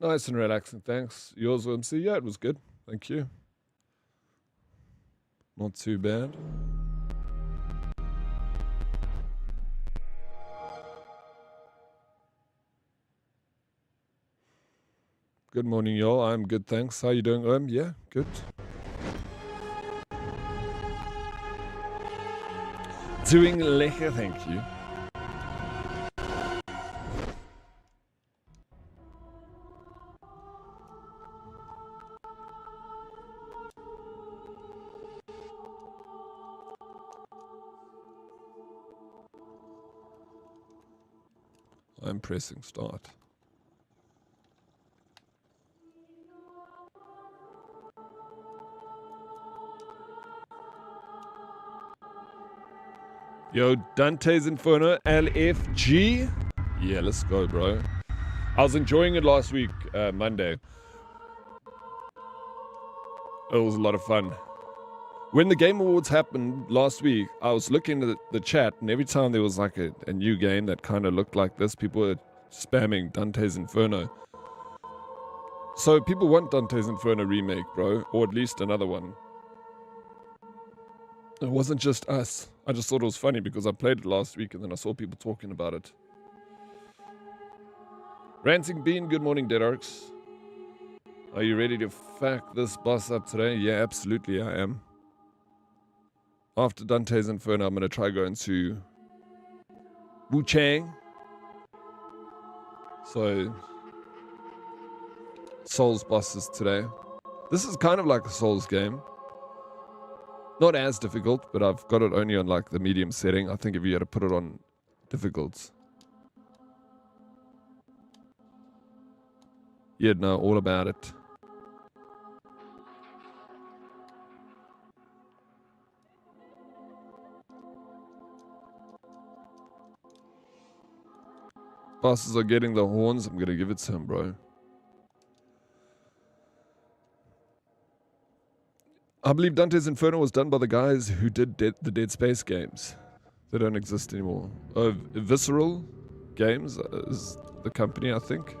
Nice and relaxing, thanks. Yours, MC? Yeah, it was good. Thank you. Not too bad. Good morning, y'all. I'm good, thanks. How you doing, Yeah, good. Doing lekker, thank you. I'm pressing start. Yo, Dante's Inferno, LFG. Yeah, let's go, bro. I was enjoying it last week, Monday. It was a lot of fun. When the Game Awards happened last week, I was looking at the chat, and every time there was like a new game that kind of looked like this, people were spamming Dante's Inferno. So people want Dante's Inferno remake, bro, or at least another one. It wasn't just us. I just thought it was funny because I played it last week and then I saw people talking about it. Ranting Bean, good morning, Dead Oryx. Are you ready to fuck this boss up today? Yeah, absolutely, I am. After Dante's Inferno, I'm going to try going to Wu Chang. So, Souls bosses today. This is kind of like a Souls game. Not as difficult, but I've got it only on like the medium setting. I think if you had to put it on difficult, you'd know all about it. Bosses are getting the horns. I'm going to give it to him, bro. I believe Dante's Inferno was done by the guys who did the Dead Space games. They don't exist anymore. Visceral Games is the company, I think.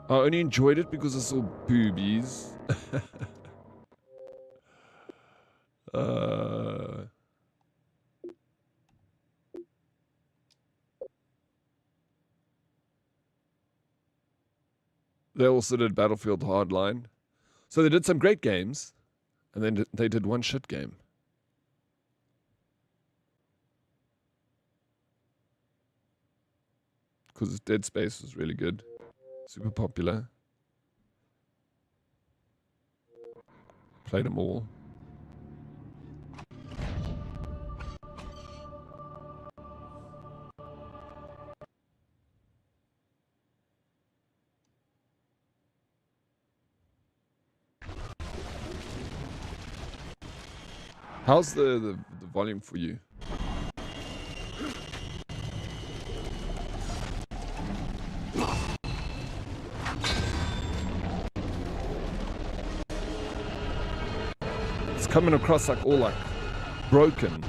I only enjoyed it because I saw boobies. They also did Battlefield Hardline. So they did some great games, and then they did one shit game. Because Dead Space was really good. Super popular. Played them all. How's the volume for you? It's coming across like all like broken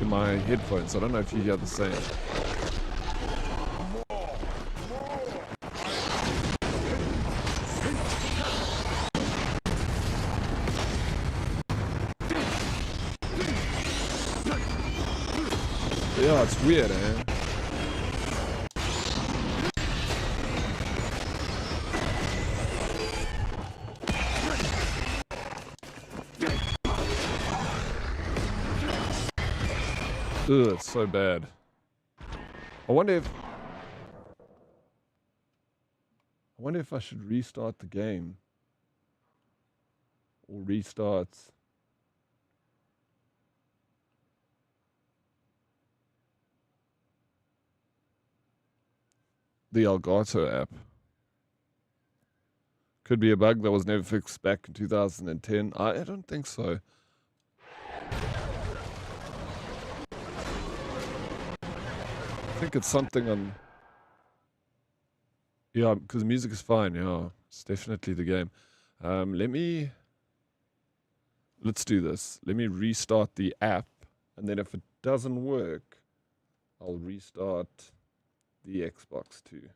in my headphones. I don't know if you hear the same. Yeah, it's weird, eh? Ugh, it's so bad. I wonder if I should restart the game. Or restart the Elgato app. Could be a bug that was never fixed back in 2010. I don't think so. I think it's something on... Yeah, because music is fine, yeah. It's definitely the game. Let's do this. Let me restart the app, and then if it doesn't work, I'll restart the Xbox too.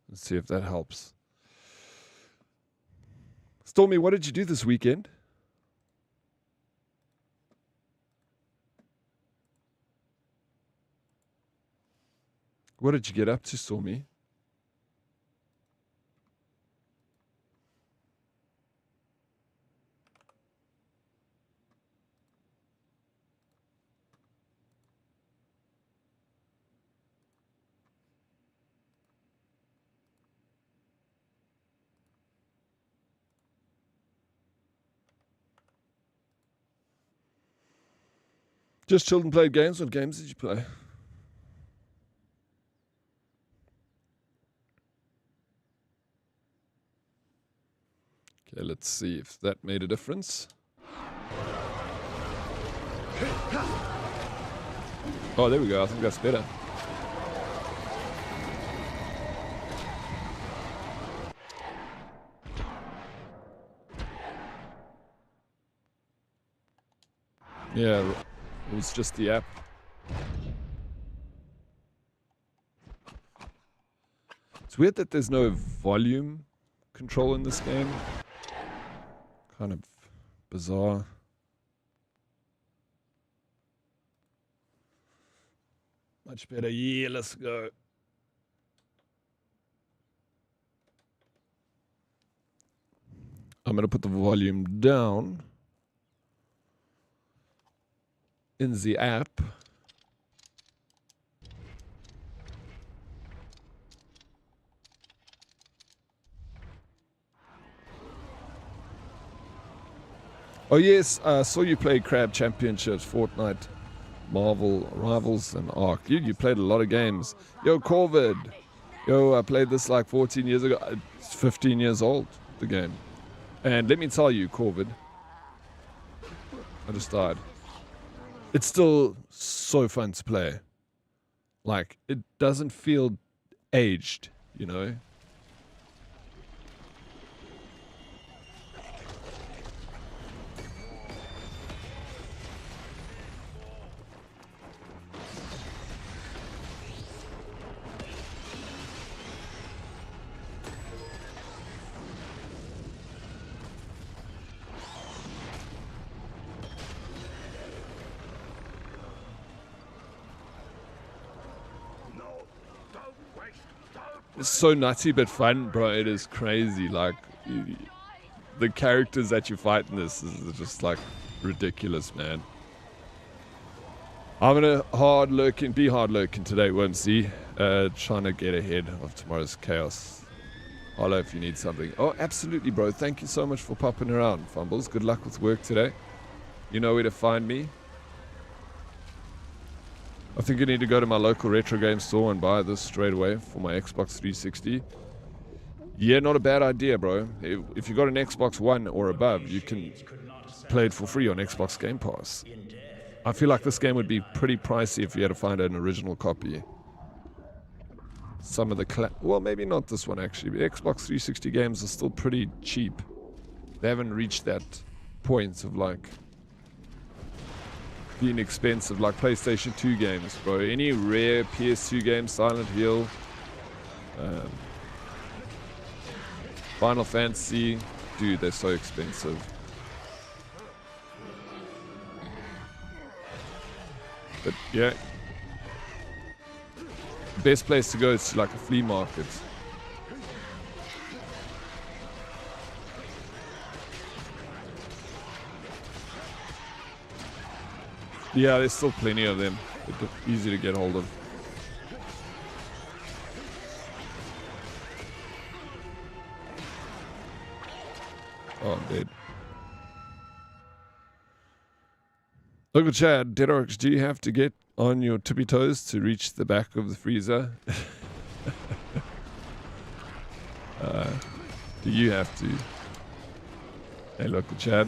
Let's see if that helps. Stormy, what did you do this weekend? What did you get up to, Stormy? Just chilled and played games. What games did you play? Okay, let's see if that made a difference. Oh, there we go. I think that's better. Yeah, it was just the app. It's weird that there's no volume control in this game. Kind of bizarre. Much better. Yeah, let's go. I'm going to put the volume down in the app. Oh yes, I saw you play Crab Championships, Fortnite, Marvel Rivals, and Ark. You played a lot of games. Yo, Corvid. Yo, I played this like 14 years ago. It's 15 years old, the game. And let me tell you, Corvid, I just died. It's still so fun to play. Like, it doesn't feel aged, you know? It's so nutty but fun, bro. It is crazy. Like, the characters that you fight in this is just like ridiculous, man. I'm gonna be hard lurking today, Wormsy. Trying to get ahead of tomorrow's chaos. Holla if you need something. Oh, absolutely, bro. Thank you so much for popping around, Fumbles. Good luck with work today. You know where to find me. I think you need to go to my local retro game store and buy this straight away for my Xbox 360. Yeah, not a bad idea, bro. If you got an Xbox One or above, you can play it for free on Xbox Game Pass. I feel like this game would be pretty pricey if you had to find an original copy. Some of the well, maybe not this one actually, but Xbox 360 games are still pretty cheap. They haven't reached that point of like being expensive like PlayStation 2 games, bro. Any rare PS2 games, Silent Hill, Final Fantasy, dude, they're so expensive. But yeah, best place to go is to like a flea market. Yeah, there's still plenty of them. They're easy to get hold of. Oh, I'm dead. Look at Chad. Dead Oryx, do you have to get on your tippy toes to reach the back of the freezer? Do you have to? Hey, look at Chad.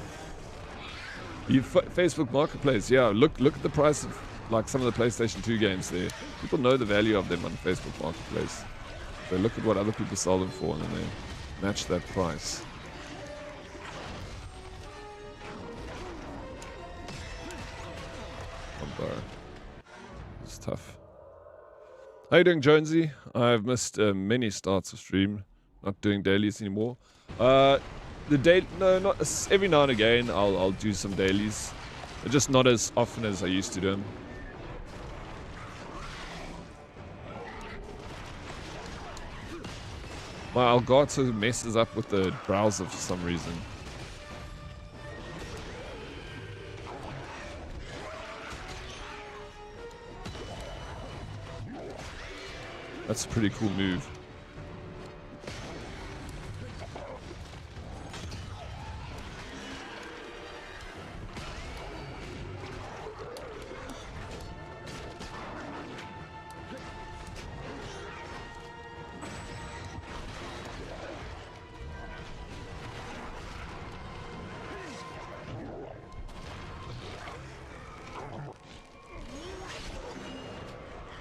Facebook Marketplace, yeah. Look at the price of like some of the PlayStation 2 games there. People know the value of them on Facebook Marketplace. They look at what other people sell them for and then they match that price. tough. How you doing, Jonesy? I've missed many starts of stream. Not doing dailies anymore. Not every now and again. I'll do some dailies, but just not as often as I used to do them. My Elgato messes up with the browser for some reason. That's a pretty cool move.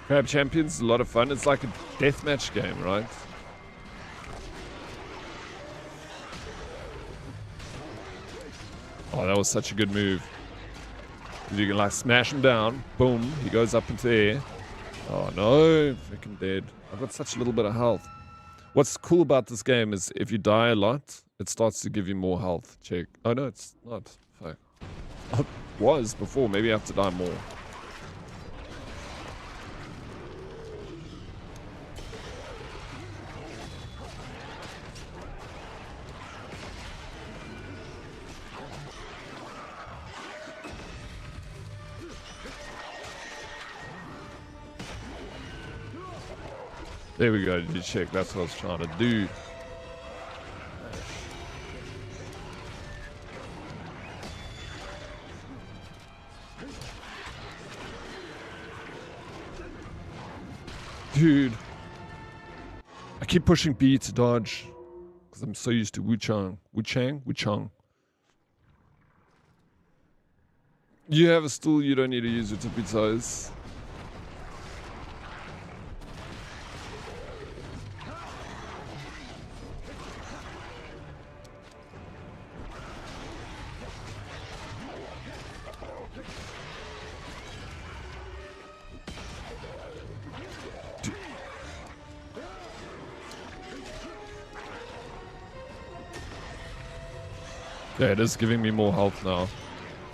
Crab Champions is a lot of fun. It's like a deathmatch game, right? Oh, that was such a good move. You can like smash him down. Boom. He goes up into the air. Oh no. Freaking dead. I've got such a little bit of health. What's cool about this game is if you die a lot, it starts to give you more health. Check. Oh no, it's not. Fuck. It was before. Maybe I have to die more. There we go, did you check? That's what I was trying to do. Dude. I keep pushing B to dodge. Because I'm so used to Wuchang. Wuchang? You have a stool, you don't need to use your tippy toes. Yeah, it is giving me more health now.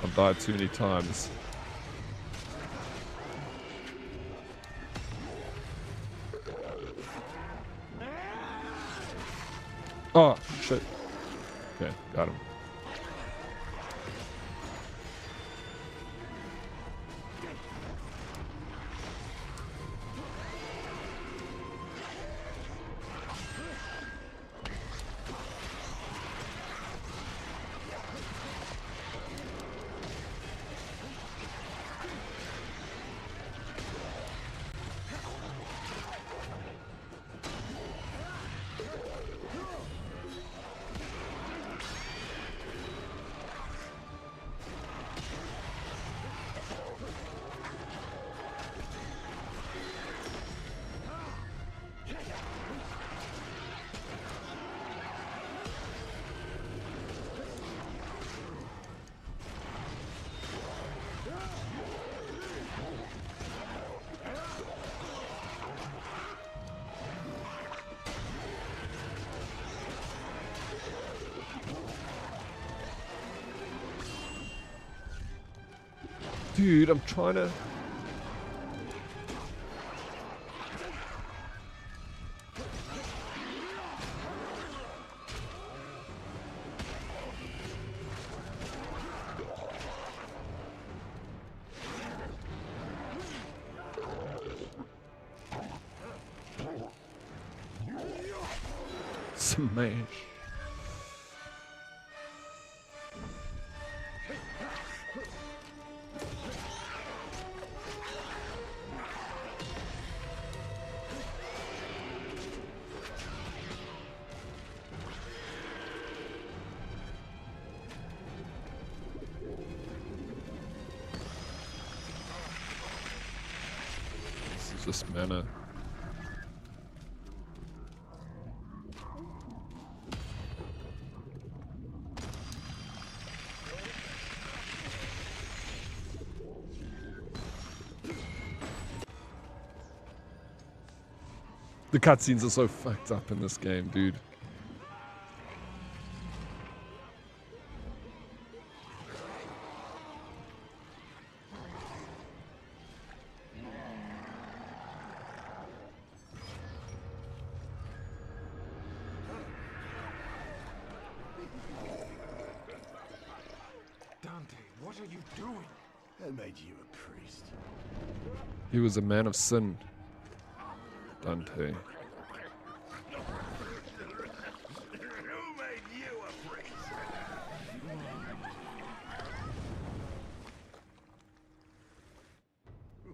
I've died too many times. Oh, shit. Okay, got him. Dude, I'm trying to... Smash. This mana. The cutscenes are so fucked up in this game, dude. Dante, what are you doing? That made you a priest. He was a man of sin, Dante. Who made you a priest?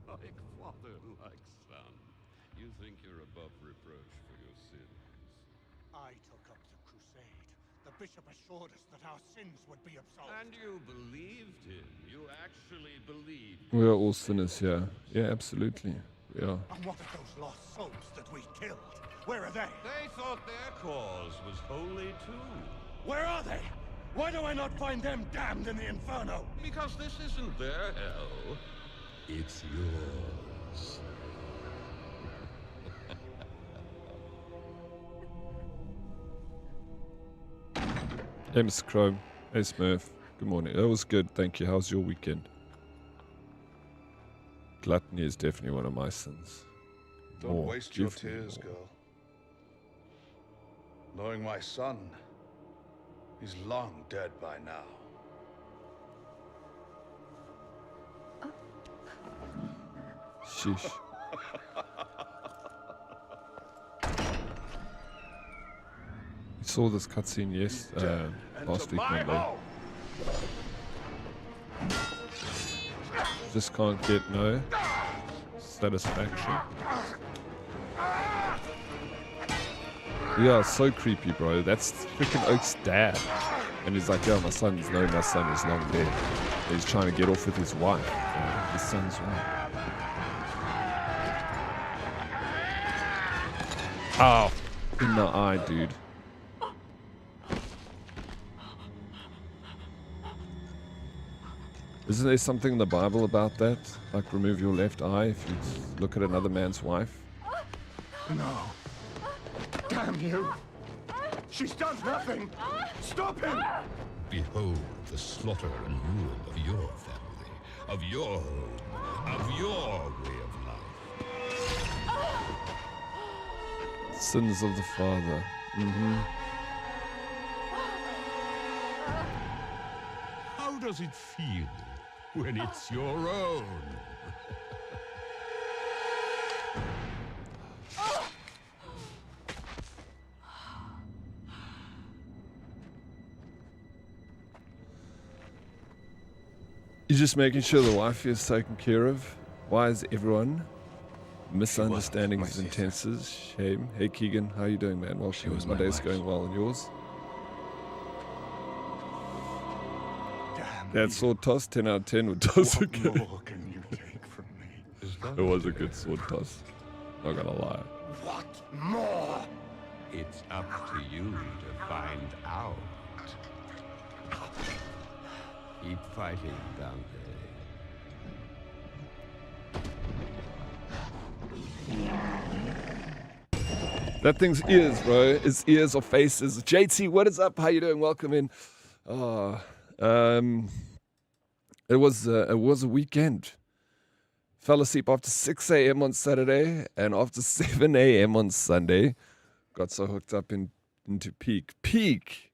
Like father, like son. You think you're above reproach for your sins. I took up the crusade. The bishop assured us that our sins would be absolved. And you believed him. You actually believed. We are all sinners here. Yeah, absolutely. We are. And what of those lost souls that we killed? Where are they? They thought their cause was holy too. Where are they? Why do I not find them damned in the Inferno? Because this isn't their hell. It's yours. Hey, Mr. Chrome. Hey, Smurf. Good morning. That was good, thank you. How's your weekend? Gluttony is definitely one of my sins. Don't waste your Give me tears, more. girl. Knowing my son, he's long dead by now. Sheesh. We saw this cutscene last week Monday. Just can't get no satisfaction. Yeah, so creepy, bro. That's freaking Oak's dad. And he's like, yeah, my son is long dead. He's trying to get off with his wife. His son's wife. Oh, in the eye, dude. Isn't there something in the Bible about that? Like remove your left eye if you look at another man's wife? No. Damn you! She's done nothing! Stop him! Behold the slaughter and ruin of your family, of your home, of your way of life. Sins of the father. How does it feel when it's your own? You're just making sure the wife is taken care of. Why is everyone misunderstanding his intentions? Shame. Hey Keegan, how you doing, man? Welcome. My day's going well, and yours? Damn That sword toss, 10 out of 10 would toss What again. more can you take from me? It was a good sword toss. Not gonna lie. What more? It's up to you to find out. Keep fighting, Dante. That thing's ears, bro. It's ears or faces. JT, what is up? How you doing? Welcome in. It was a weekend. Fell asleep after 6 a.m. on Saturday and after 7 a.m. on Sunday. Got so hooked up into Peak.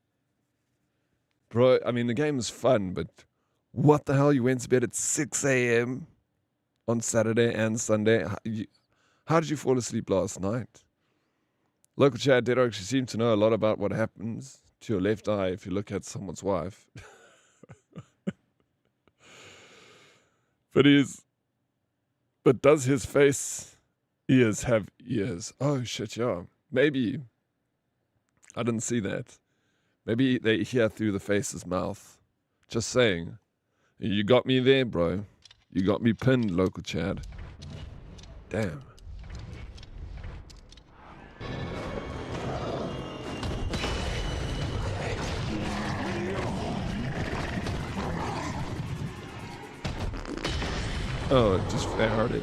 Bro, I mean, the game was fun, but what the hell? You went to bed at 6 a.m. on Saturday and Sunday? How did you fall asleep last night? Local chat, Dead Oryx, you seem to know a lot about what happens to your left eye if you look at someone's wife. But does his face ears have ears? Oh shit, yeah. Maybe. I didn't see that. Maybe they hear through the face's mouth. Just saying. You got me there, bro. You got me pinned, local chat. Damn. Oh, just fair-hearted.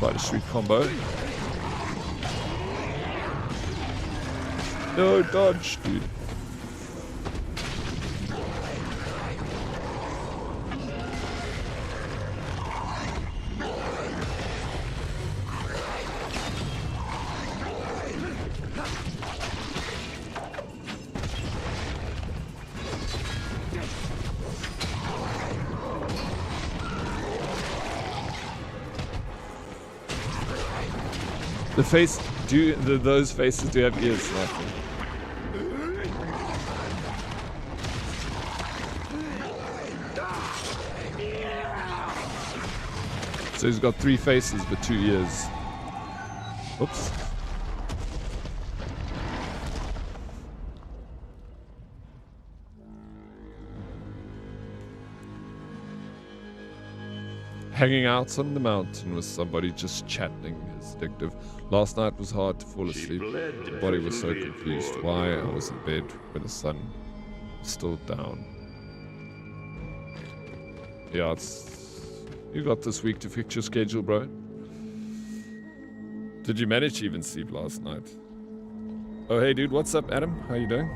Quite a sweet combo. No dodge, dude. The face, those faces do have ears, Sniper. So he's got 3 faces but 2 ears. Oops. Hanging out on the mountain with somebody just chatting is addictive. Last night was hard to fall asleep. The body was so confused why I was in bed when the sun was still down. Yeah, you got this week to fix your schedule, bro. Did you manage to even sleep last night? Oh, hey, dude, what's up, Adam? How you doing?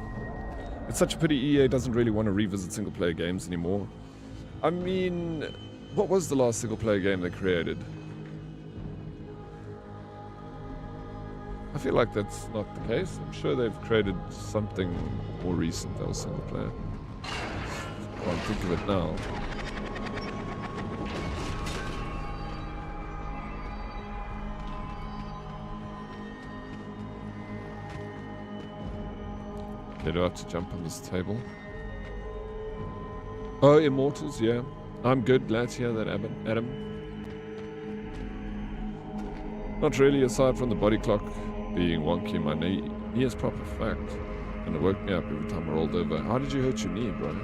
It's such a pity EA doesn't really want to revisit single-player games anymore. I mean, what was the last single-player game they created? I feel like that's not the case. I'm sure they've created something more recent that was single-player. Can't think of it now. Okay, do I have to jump on this table? Oh, Immortals, yeah. I'm good, glad to hear that, Adam. Not really, aside from the body clock being wonky in my knee. Knee is proper fact. And it woke me up every time I rolled over. How did you hurt your knee, bro?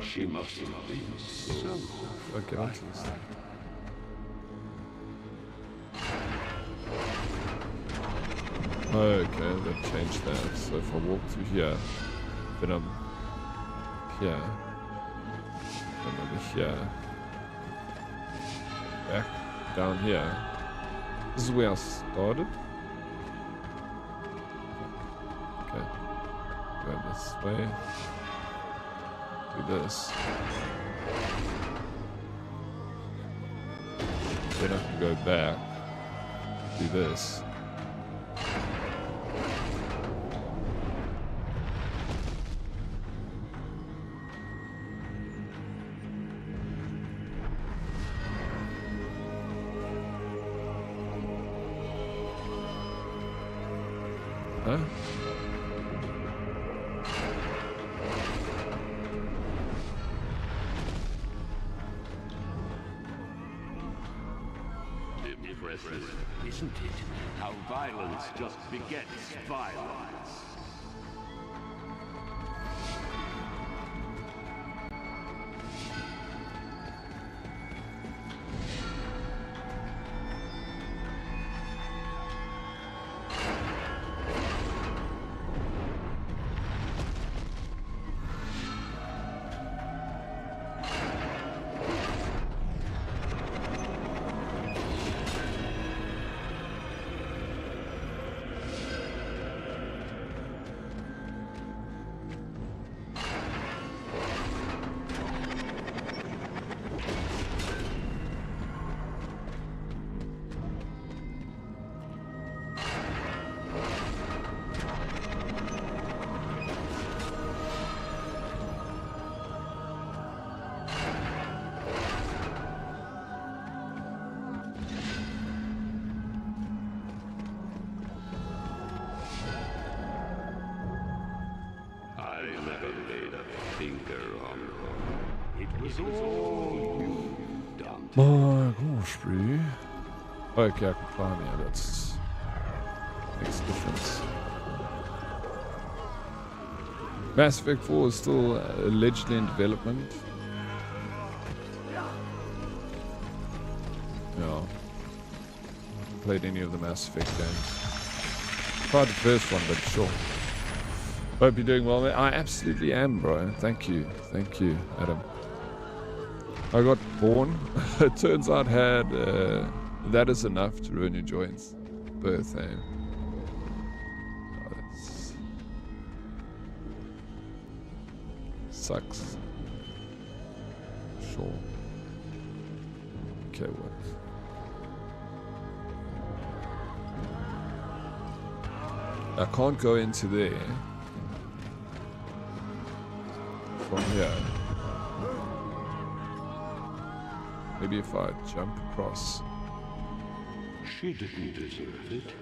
She must have been so Okay, onto this. Okay, they've changed that. So if I walk through here, then I'm here. And over here. Back down here. This is where I started. Okay. Go this way. Do this. Then I can go back. Do this. Huh? Impressive, isn't it? How violence just begets violence. My gosh, bro. Okay, I can climb here. That's makes a difference. Mass Effect 4 is still allegedly in development. No. I haven't played any of the Mass Effect games. Tried the first one, but sure. Hope you're doing well, man. I absolutely am, bro. Thank you, Adam. I got born. It turns out I had That is enough to ruin your joints. Birthday. Oh, that's... Sucks. Sure. Okay, what? I can't go into there. From here. Maybe if I jump across. She didn't deserve it.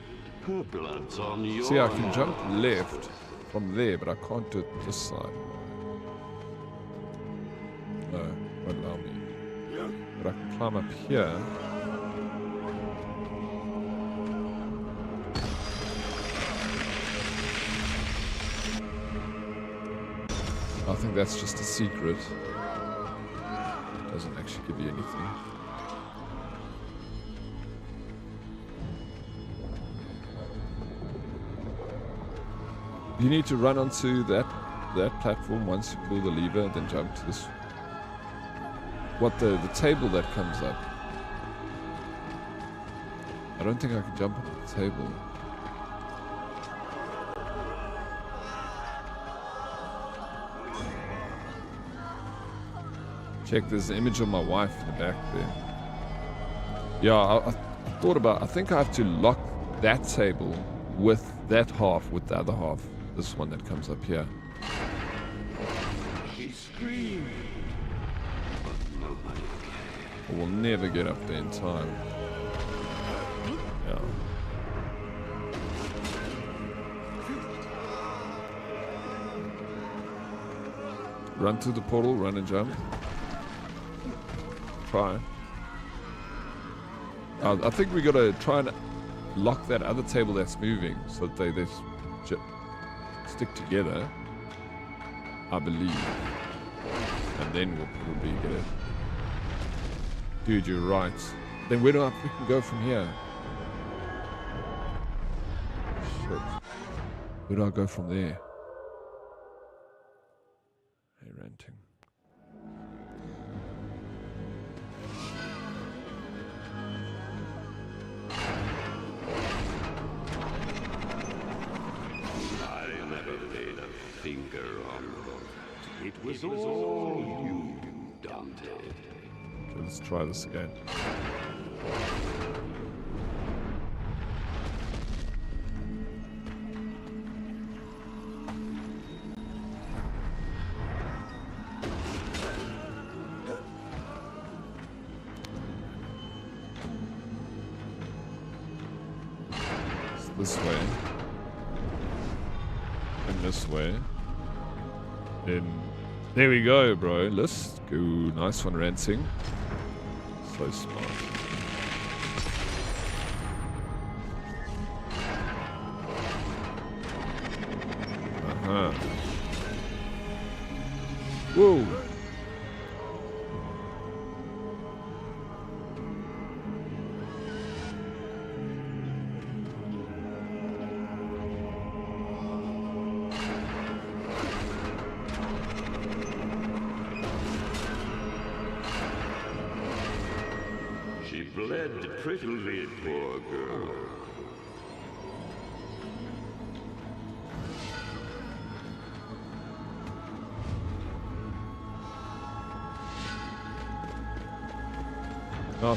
Her blood's on your See, I can jump left from there, but I can't do it this side. No, won't allow me. But I can climb up here. I think that's just a secret. Doesn't actually give you anything. You need to run onto that platform once you pull the lever, then jump to this. What the table that comes up. I don't think I can jump on the table. Check, there's an image of my wife in the back there. Yeah, I thought about, I think I have to lock that table with that half, with the other half. This one that comes up here. She screamed, but nobody cared. We'll never get up there in time. Yeah. Run to the portal, run and jump. Try. I think we gotta try and lock that other table that's moving so that they stick together, I believe. And then we'll probably get it. Dude, you're right. Then where do I freaking go from here? Shit. Where do I go from there? Hey, renting. It was all you, Dante. Okay, let's try this again. It's this way. And this way. There we go, bro. Let's go. Nice one, Rancing. So smart. Uh-huh. Whoa. Bled prettily, poor girl.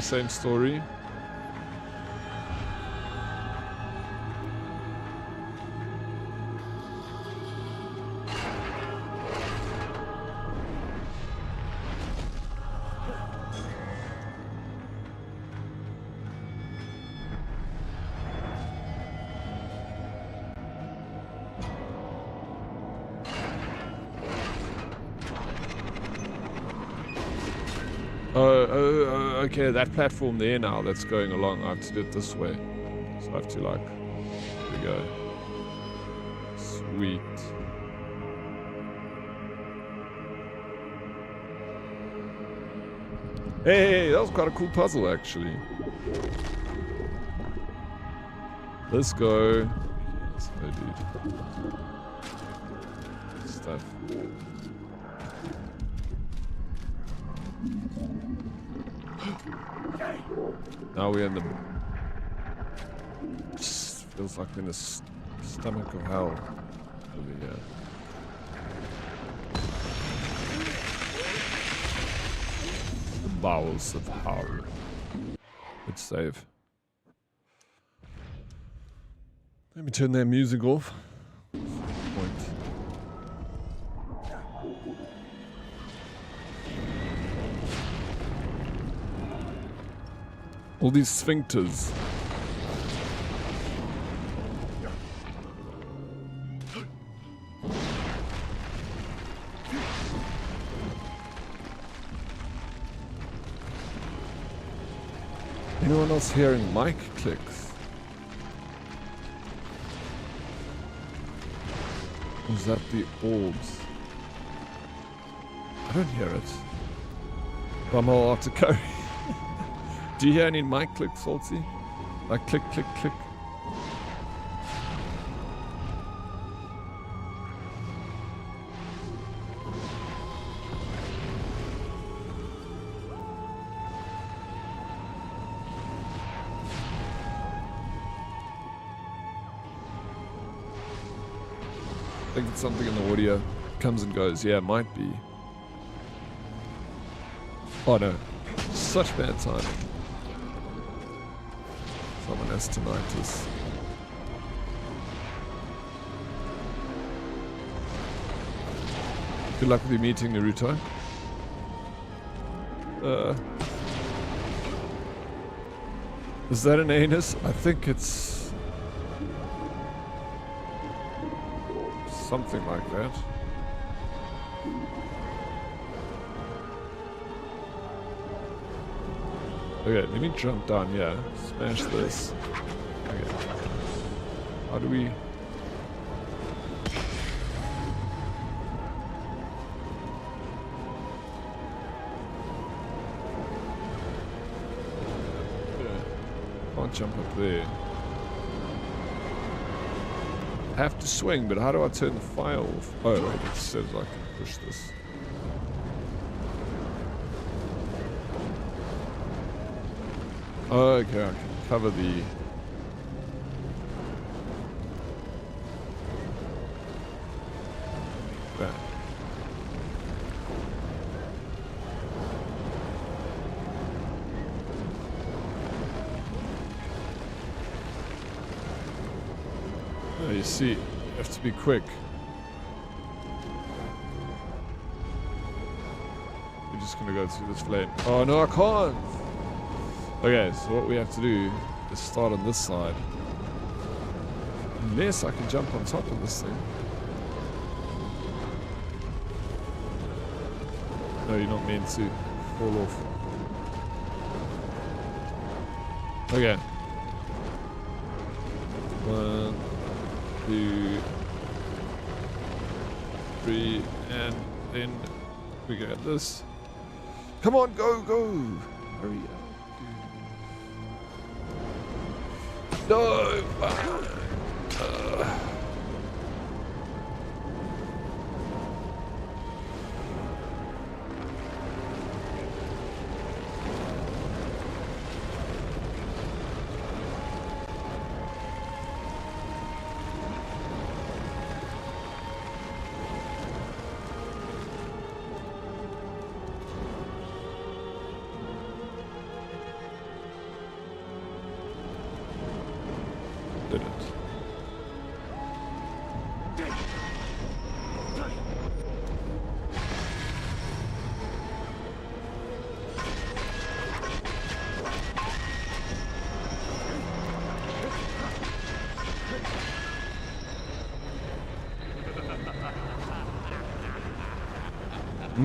Same story. Okay, that platform there now that's going along, I have to do it this way. So I have to like, there we go. Sweet. Hey, that was quite a cool puzzle actually. Let's go. Let's go, dude. Stuff. Now we're in the... Just feels like we're in the stomach of hell. Over here. The bowels of hell. Good save. Let me turn that music off. Point. All these sphincters. Anyone else hearing mic clicks? Is that the orbs? I don't hear it. But I'm all out to carry. Do you hear any mic clicks, Salty? Like click, click, click. I think it's something in the audio. Comes and goes. Yeah, it might be. Oh no. Such bad timing. Someone has tinnitus. Good luck with your meeting, Naruto. Is that an anus? I think it's... something like that. Okay, let me jump down here. Smash this. Okay. How do we... Can't jump up there. Have to swing, but how do I turn the fire off? Oh, wait, it says I can push this. Okay, I can cover the... that. Oh, you see, you have to be quick. We're just gonna go through this flame. Oh no, I can't! Okay, so what we have to do is start on this side. Unless I can jump on top of this thing. No, you're not meant to fall off. Okay. 1, 2, 3, and then we get this. Come on, go, go! Hurry up. No! Did it.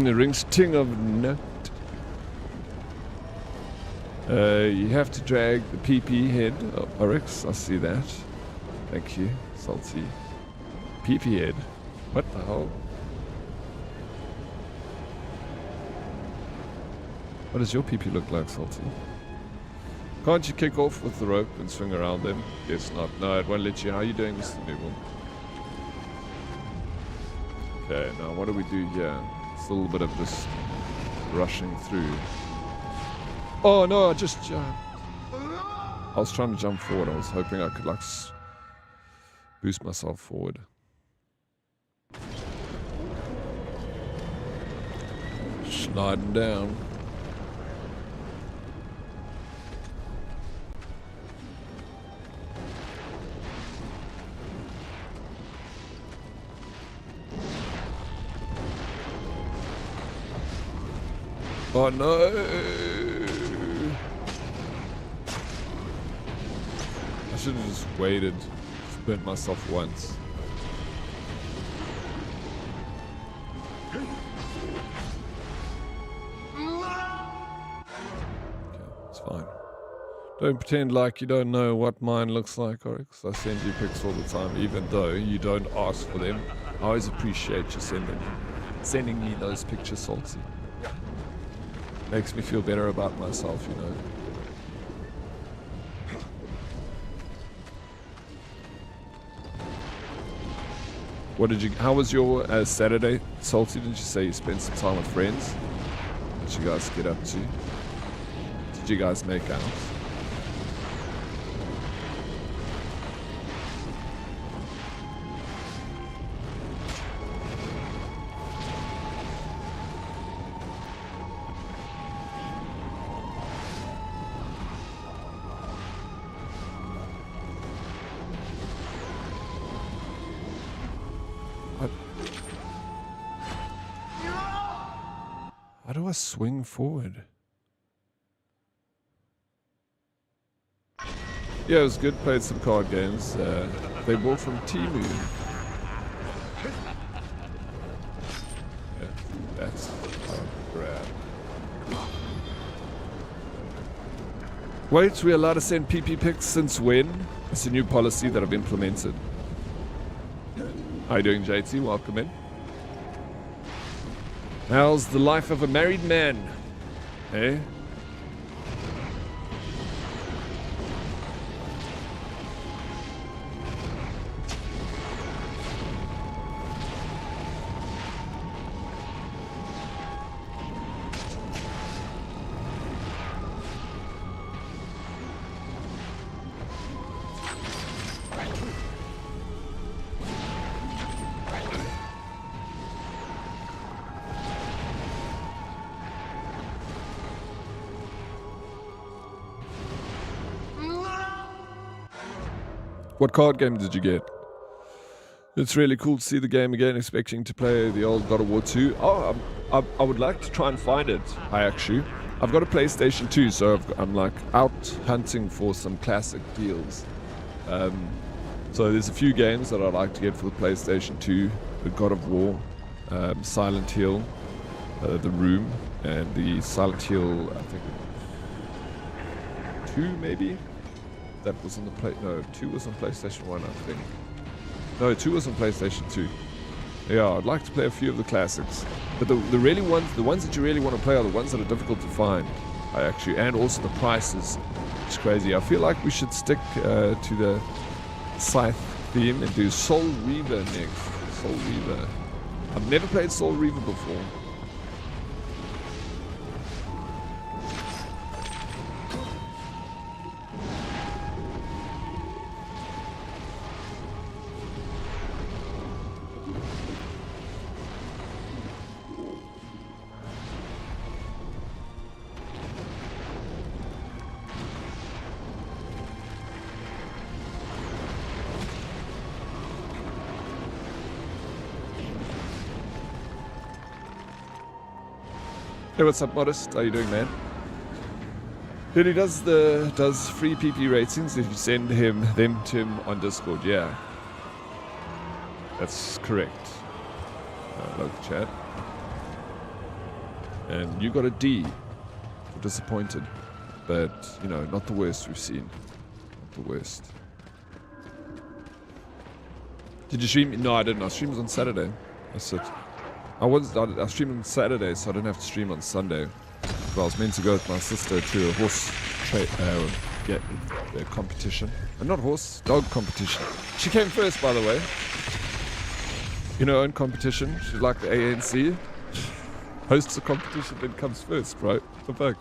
The rings ting of note. You have to drag the PP head. Oh, Oryx, I see that. Thank you, Salty. PP head. What the hell? What does your PP look like, Salty? Can't you kick off with the rope and swing around them? Guess not. No, it won't let you. How are you doing, Mr. Newborn? Okay, now what do we do here? It's a little bit of just rushing through. Oh no, I just jumped. I was trying to jump forward. I was hoping I could like boost myself forward. Sliding down. Oh no! I should have just waited. Just burnt myself once. Okay, it's fine. Don't pretend like you don't know what mine looks like, Oryx. I send you pics all the time, even though you don't ask for them. I always appreciate you sending me those pictures, Salty. Makes me feel better about myself, you know. How was your Saturday, Salty? Did you say you spent some time with friends? What did you guys get up to? Did you guys make out? How do I swing forward? Yeah, it was good. Played some card games. They bought from Temu. Yeah, that's grab. Wait, we're allowed to send PP pics since when? It's a new policy that I've implemented. How you doing, JT? Welcome in. How's the life of a married man? Eh? What card game did you get? It's really cool to see the game again, expecting to play the old God of War 2. Oh, I would like to try and find it, I've got a PlayStation 2, so I'm like out hunting for some classic deals. So there's a few games that I'd like to get for the PlayStation 2. The God of War, Silent Hill, The Room, and the Silent Hill, I think, 2 maybe? That was on the 2 was on PlayStation 1, I think. No, 2 was on PlayStation 2. Yeah, I'd like to play a few of the classics. But the ones that you really want to play are the ones that are difficult to find, and also the prices. It's crazy. I feel like we should stick to the Scythe theme and do Soul Reaver next. Soul Reaver. I've never played Soul Reaver before. Hey, what's up, Modest? How you doing, man? He does free PP ratings if you send them to him on Discord. Yeah, that's correct. Local chat. And you got a D for disappointed, but you know, not the worst we've seen. Not the worst. Did you stream? No, I didn't. I streamed on Saturday. That's it. I streamed on Saturday, so I didn't have to stream on Sunday. But I was meant to go with my sister to a horse competition. Not horse, dog competition. She came first, by the way. In her own competition. She's like the ANC. Hosts a competition, then comes first, right? What the fuck?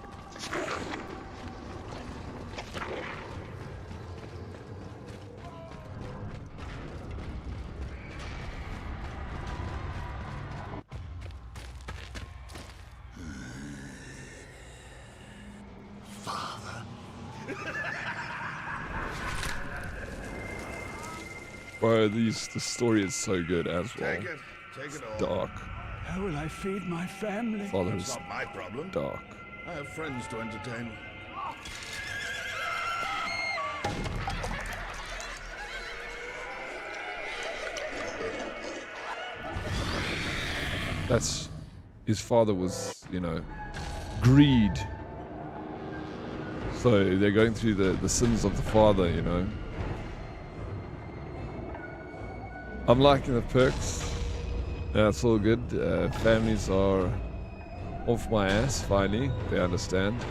Bro, the story is so good as well. Take it. Take it all. Dark. How will I feed my family? Father It's is not my problem. dark. I have friends to entertain. That's his father was, you know, greed. So they're going through the sins of the father, you know. I'm liking the perks. That's all good. Families are off my ass, finally. They understand.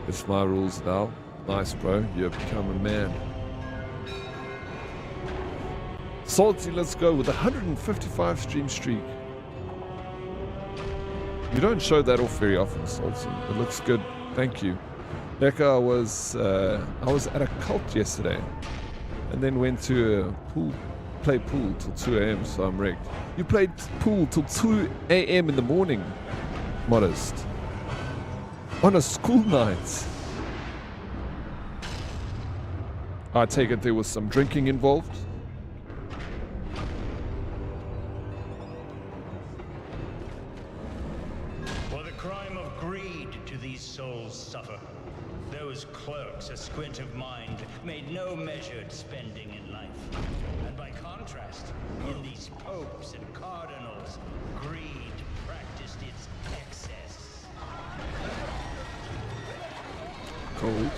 It's my rules now. Nice, bro. You have become a man. Salty, let's go with a 155 stream streak. You don't show that off very often, Salty. It looks good. Thank you. Becca, I was at a cult yesterday, and then went to play pool till 2 a.m. So I'm wrecked. You played pool till 2 a.m. in the morning, Modest, on a school night. I take it there was some drinking involved. For the crime of greed do these souls suffer. Those clerks, a squint of mind, made no measured spending in life. And by contrast, in these popes and cardinals, greed practiced its excess. Cold.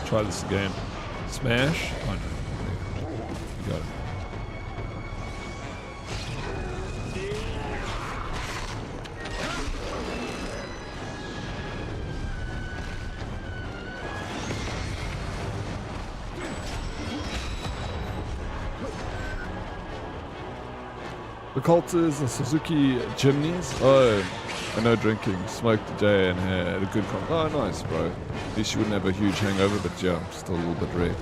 Try this again. Smash. Oh no. You got it. The cult is the Suzuki Jimneys. Oh, I know drinking. Smoked today and had a good con. Oh, nice, bro. At least you wouldn't have a huge hangover, but yeah, I'm still a little bit wrecked.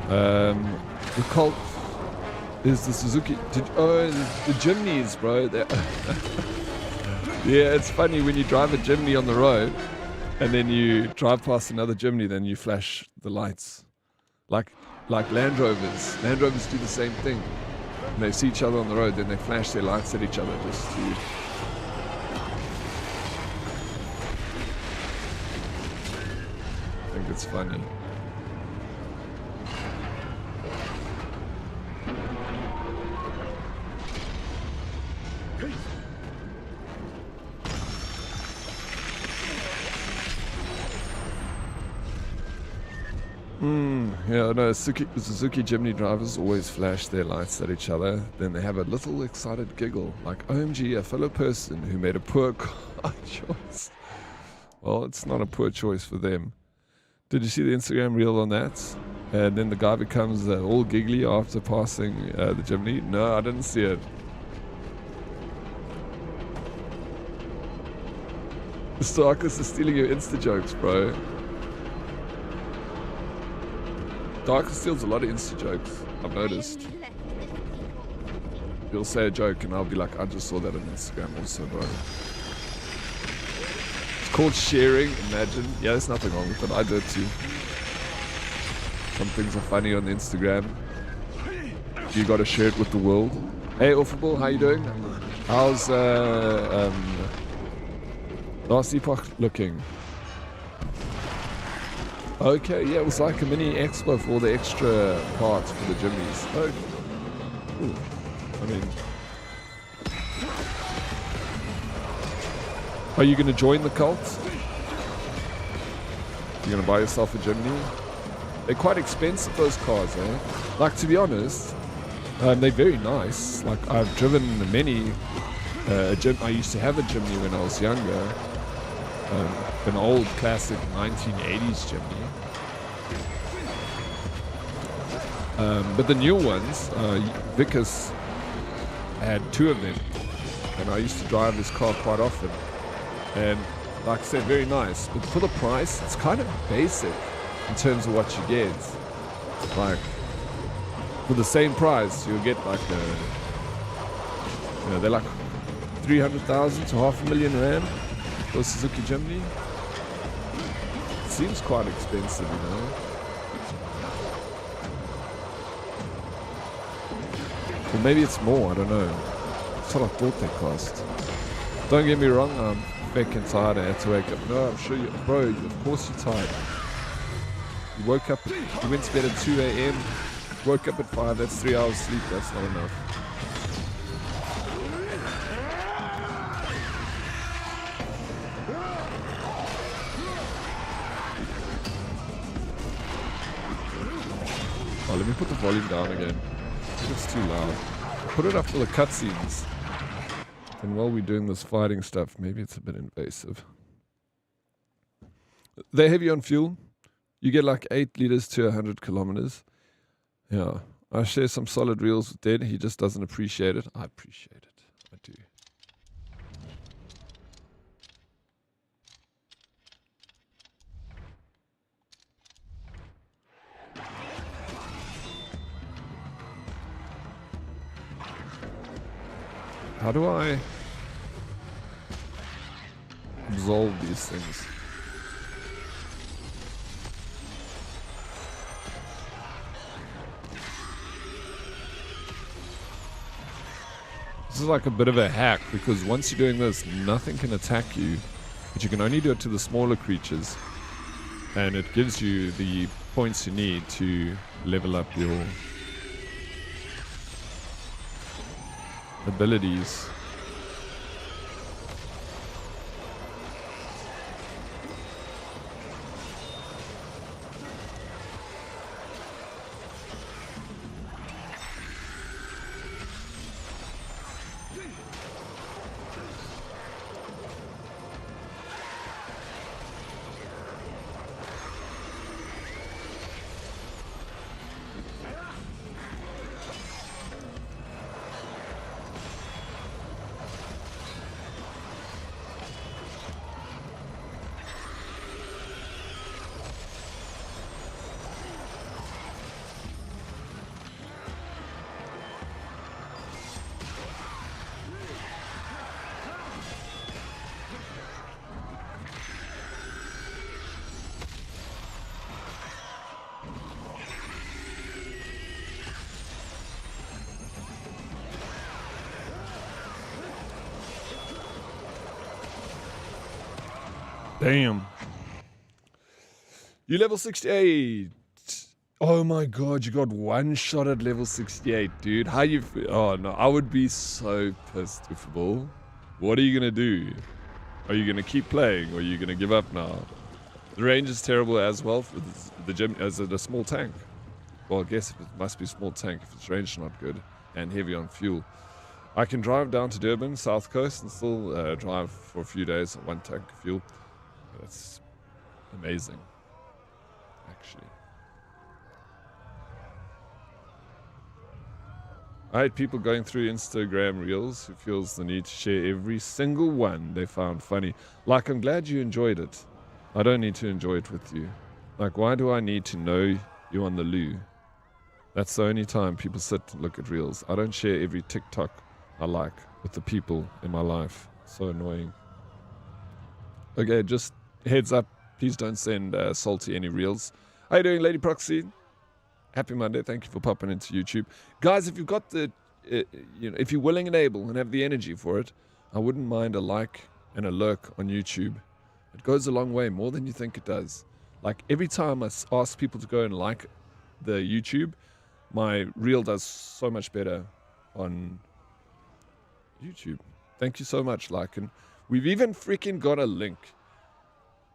The cult is the Suzuki. The Jimneys, bro. Yeah, it's funny when you drive a Jimny on the road and then you drive past another Jimny, then you flash the lights. Like Land Rovers. Land Rovers do the same thing. When they see each other on the road, then they flash their lights at each other just to... I think it's funny. Yeah, no, Suzuki Jimny drivers always flash their lights at each other. Then they have a little excited giggle, like, OMG, a fellow person who made a poor car choice. Well, it's not a poor choice for them. Did you see the Instagram reel on that? And then the guy becomes all giggly after passing the Jimny? No, I didn't see it. Starkus is stealing your Insta jokes, bro. Darkus steals a lot of Insta jokes, I've noticed. He'll say a joke and I'll be like, I just saw that on Instagram also, bro. It's called sharing, imagine. Yeah, there's nothing wrong with it. I do it too. Some things are funny on Instagram. You gotta share it with the world. Hey, Offable, how you doing? How's Last Epoch looking? Okay, yeah, it was like a mini expo for all the extra parts for the Jimmies. Oh, ooh. I mean, are you gonna join the cult? You're gonna buy yourself a Jimny? They're quite expensive, those cars, eh? Like, to be honest, they're very nice. Like, I've driven many. I used to have a Jimny when I was younger. An old classic 1980s Jimny. But the new ones, Vickers had 2 of them. And I used to drive this car quite often. And like I said, very nice. But for the price, it's kind of basic in terms of what you get. Like, for the same price, you'll get like they're like 300,000 to $500,000 for a Suzuki Jimny. Seems quite expensive, you know. Or maybe it's more, I don't know. That's what I thought they cost. Don't get me wrong, I'm fucking tired. I had to wake up. No, I'm sure you, bro, of course you're tired. You woke up, you went to bed at 2 a.m., woke up at 5, that's 3 hours sleep, that's not enough. Oh, let me put the volume down again. It's too loud. Put it up for the cutscenes. And while we're doing this fighting stuff, maybe it's a bit invasive. They're heavy on fuel. You get like 8 liters to 100 kilometers. Yeah. I share some solid reels with Dead. He just doesn't appreciate it. I appreciate it. I do. How do I absolve these things? This is like a bit of a hack, because once you're doing this, nothing can attack you, but you can only do it to the smaller creatures, and it gives you the points you need to level up your abilities. Damn. You level 68. Oh my god, you got one shot at level 68, dude. How you feel? Oh no, I would be so pissed if ball. What are you gonna do? Are you gonna keep playing or are you gonna give up now? The range is terrible as well for the gym as a small tank. Well, I guess it must be a small tank if its range not good and heavy on fuel. I can drive down to Durban, South Coast, and still drive for a few days on 1 tank of fuel. That's amazing, actually. I hate people going through Instagram reels who feels the need to share every single one they found funny. Like, I'm glad you enjoyed it. I don't need to enjoy it with you. Like, why do I need to know you on the loo? That's the only time people sit and look at reels. I don't share every TikTok I like with the people in my life. So annoying. Okay, just heads up. Please don't send Salty any reels. How you doing, Lady Proxy? Happy Monday. Thank you for popping into YouTube. Guys, if you've got the, if you're willing and able and have the energy for it, I wouldn't mind a like and a lurk on YouTube. It goes a long way, more than you think it does. Like, every time I ask people to go and like the YouTube, my reel does so much better on YouTube. Thank you so much, and we've even freaking got a link.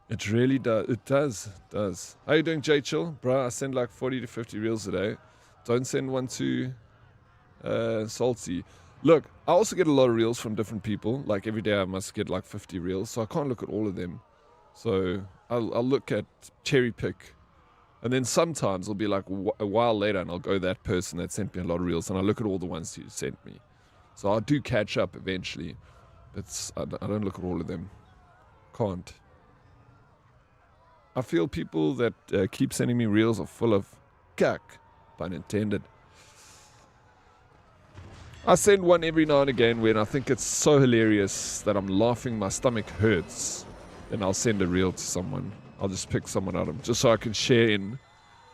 It really does. It does. How you doing, J Chill? Bruh, I send like 40 to 50 reels a day. Don't send one to Salty. Look, I also get a lot of reels from different people. Like, every day I must get like 50 reels, so I can't look at all of them. So I'll look at cherry pick. And then sometimes it'll be like a while later and I'll go that person that sent me a lot of reels and I'll look at all the ones who sent me. So I do catch up eventually. But I don't look at all of them. Can't. I feel people that keep sending me reels are full of cack, pun intended. I send one every now and again when I think it's so hilarious that I'm laughing, my stomach hurts. Then I'll send a reel to someone. I'll just pick someone out of them, just so I can share in.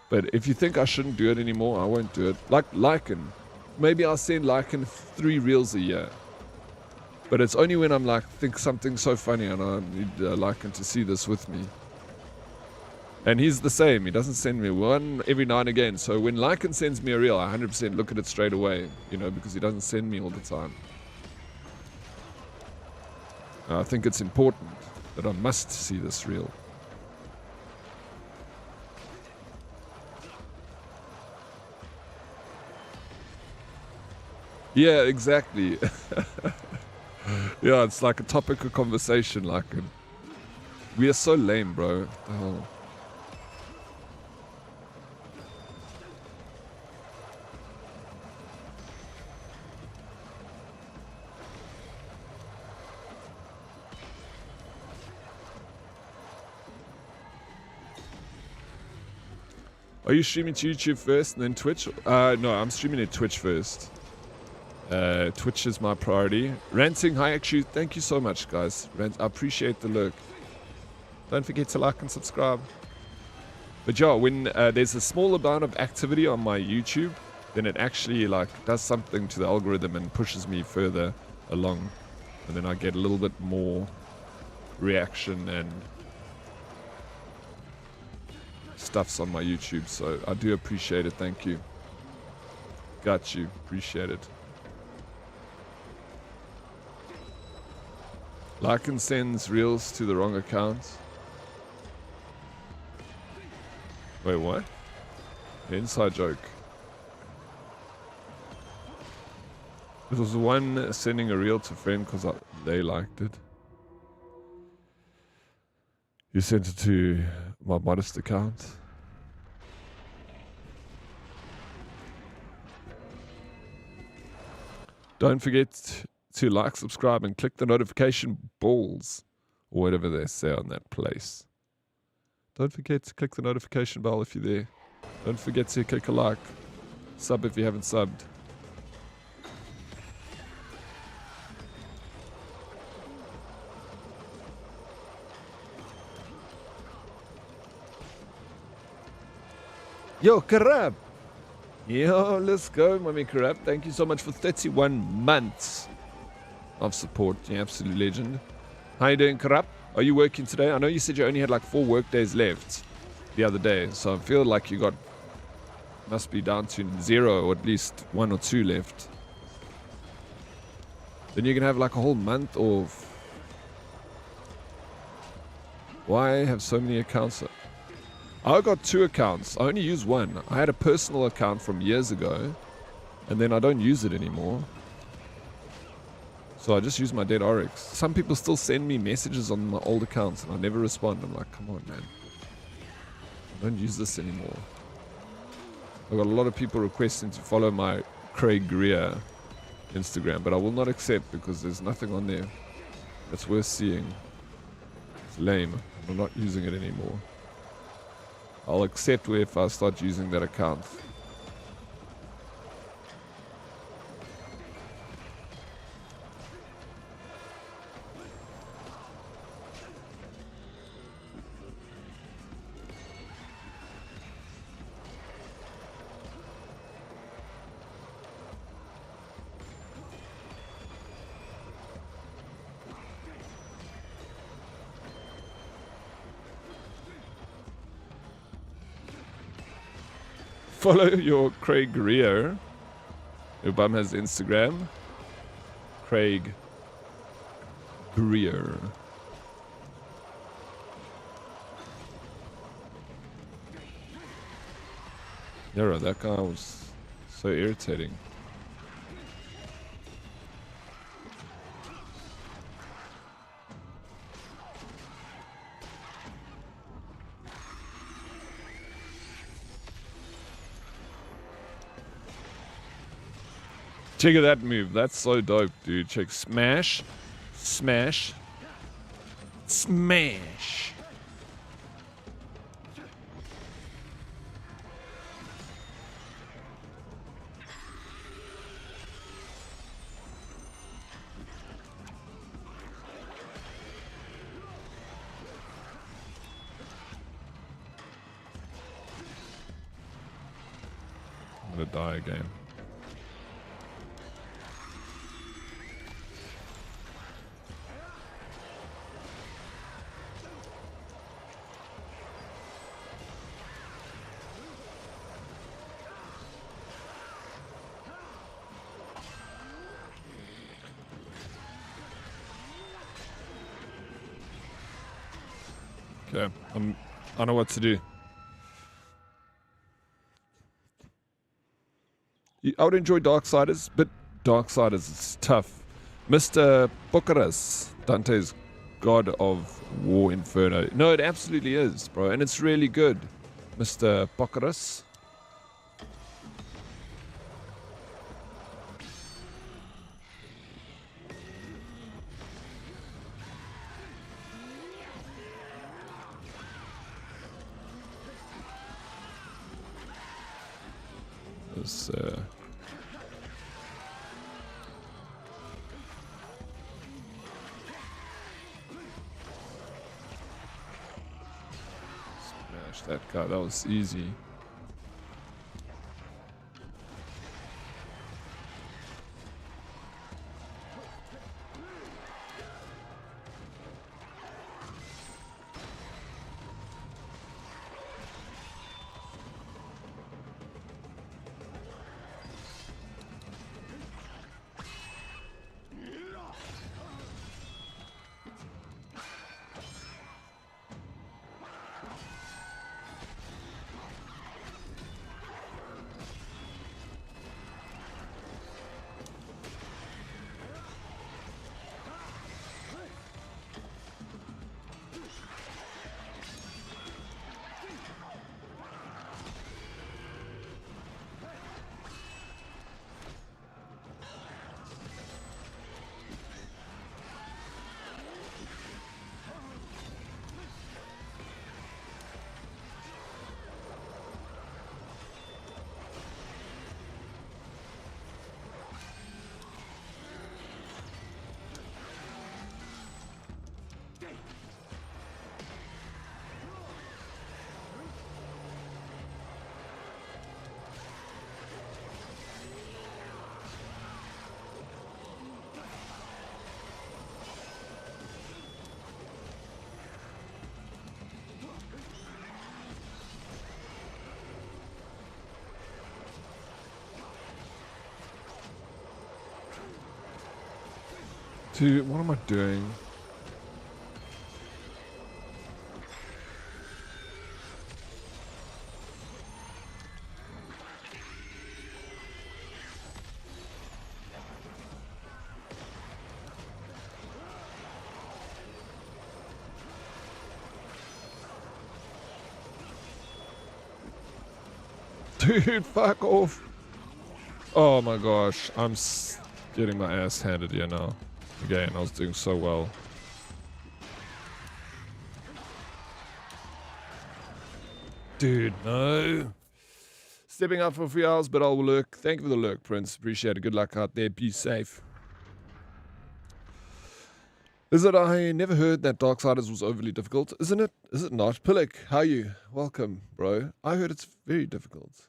But if you think I shouldn't do it anymore, I won't do it. Like Lycan. Maybe I'll send Lycan 3 reels a year. But it's only when I'm like, think something so funny and I need Lycan to see this with me. And he's the same. He doesn't send me one every now and again. So when Lycan sends me a reel, I 100% look at it straight away, because he doesn't send me all the time. I think it's important that I must see this reel. Yeah, exactly. Yeah, it's like a topic of conversation. We are so lame, bro. Oh. Are you streaming to YouTube first and then Twitch? No, I'm streaming to Twitch first. Twitch is my priority. Ranting, hi actually, thank you so much, guys. I appreciate the lurk. Don't forget to like and subscribe. But yeah, when there's a small amount of activity on my YouTube, then it actually does something to the algorithm and pushes me further along. And then I get a little bit more reaction and stuffs on my YouTube. So I do appreciate it. Thank you. Got you. Appreciate it. Lycan sends reels to the wrong account. Wait, what? Inside joke. It was the one sending a reel to a friend because they liked it. You sent it to my modest account. Don't forget to like, subscribe, and click the notification balls, or whatever they say on that place. Don't forget to click the notification bell if you're there. Don't forget to click a like. Sub if you haven't subbed. Yo, Karab! Yo, let's go, Mommy Karab. Thank you so much for 31 months of support. You absolute legend. How you doing, Karab? Are you working today? I know you said you only had like 4 work days left the other day, so I feel like you must be down to 0 or at least 1 or 2 left. Then you can have like a whole month of... Why have so many accounts? I got 2 accounts. I only use one. I had a personal account from years ago, and then I don't use it anymore. So I just use my Dead Oryx. Some people still send me messages on my old accounts, and I never respond. I'm like, come on, man. I don't use this anymore. I've got a lot of people requesting to follow my Craig Greer Instagram, but I will not accept because there's nothing on there that's worth seeing. It's lame. I'm not using it anymore. I'll accept if I start using that account. Follow your Craig Rio. Your bum has Instagram. Craig Greer. Yeah, that guy was so irritating. Check out that move. That's so dope, dude. Check. Smash. Smash. Smash. I'm gonna die again. Okay, I know what to do. I would enjoy Darksiders, but Darksiders is tough. Mr. Bucharest, Dante's God of War Inferno. No, it absolutely is, bro, and it's really good, Mr. Bucharest. Smash that guy, that was easy. Dude, what am I doing? Dude, fuck off. Oh my gosh, I'm getting my ass handed here now. Again, I was doing so well. Dude, no. Stepping out for a few hours, but I'll lurk. Thank you for the lurk, Prince. Appreciate it. Good luck out there. Be safe. Is it? I never heard that Darksiders was overly difficult. Isn't it? Is it not? Pillik, how are you? Welcome, bro. I heard it's very difficult.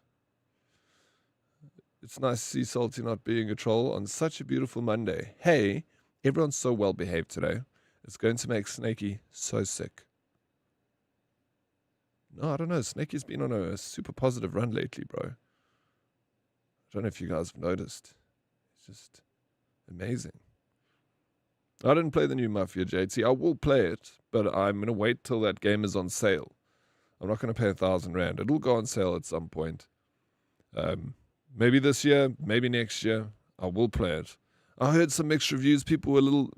It's nice to see Salty not being a troll on such a beautiful Monday. Hey, everyone's so well behaved today. It's going to make Snaky so sick. No, I don't know. Snaky's been on a super positive run lately, bro. I don't know if you guys have noticed. It's just amazing. I didn't play the new Mafia, JT. I will play it, but I'm going to wait till that game is on sale. I'm not going to pay R1,000. It'll go on sale at some point. Maybe this year, maybe next year. I will play it. I heard some mixed reviews. People were a little,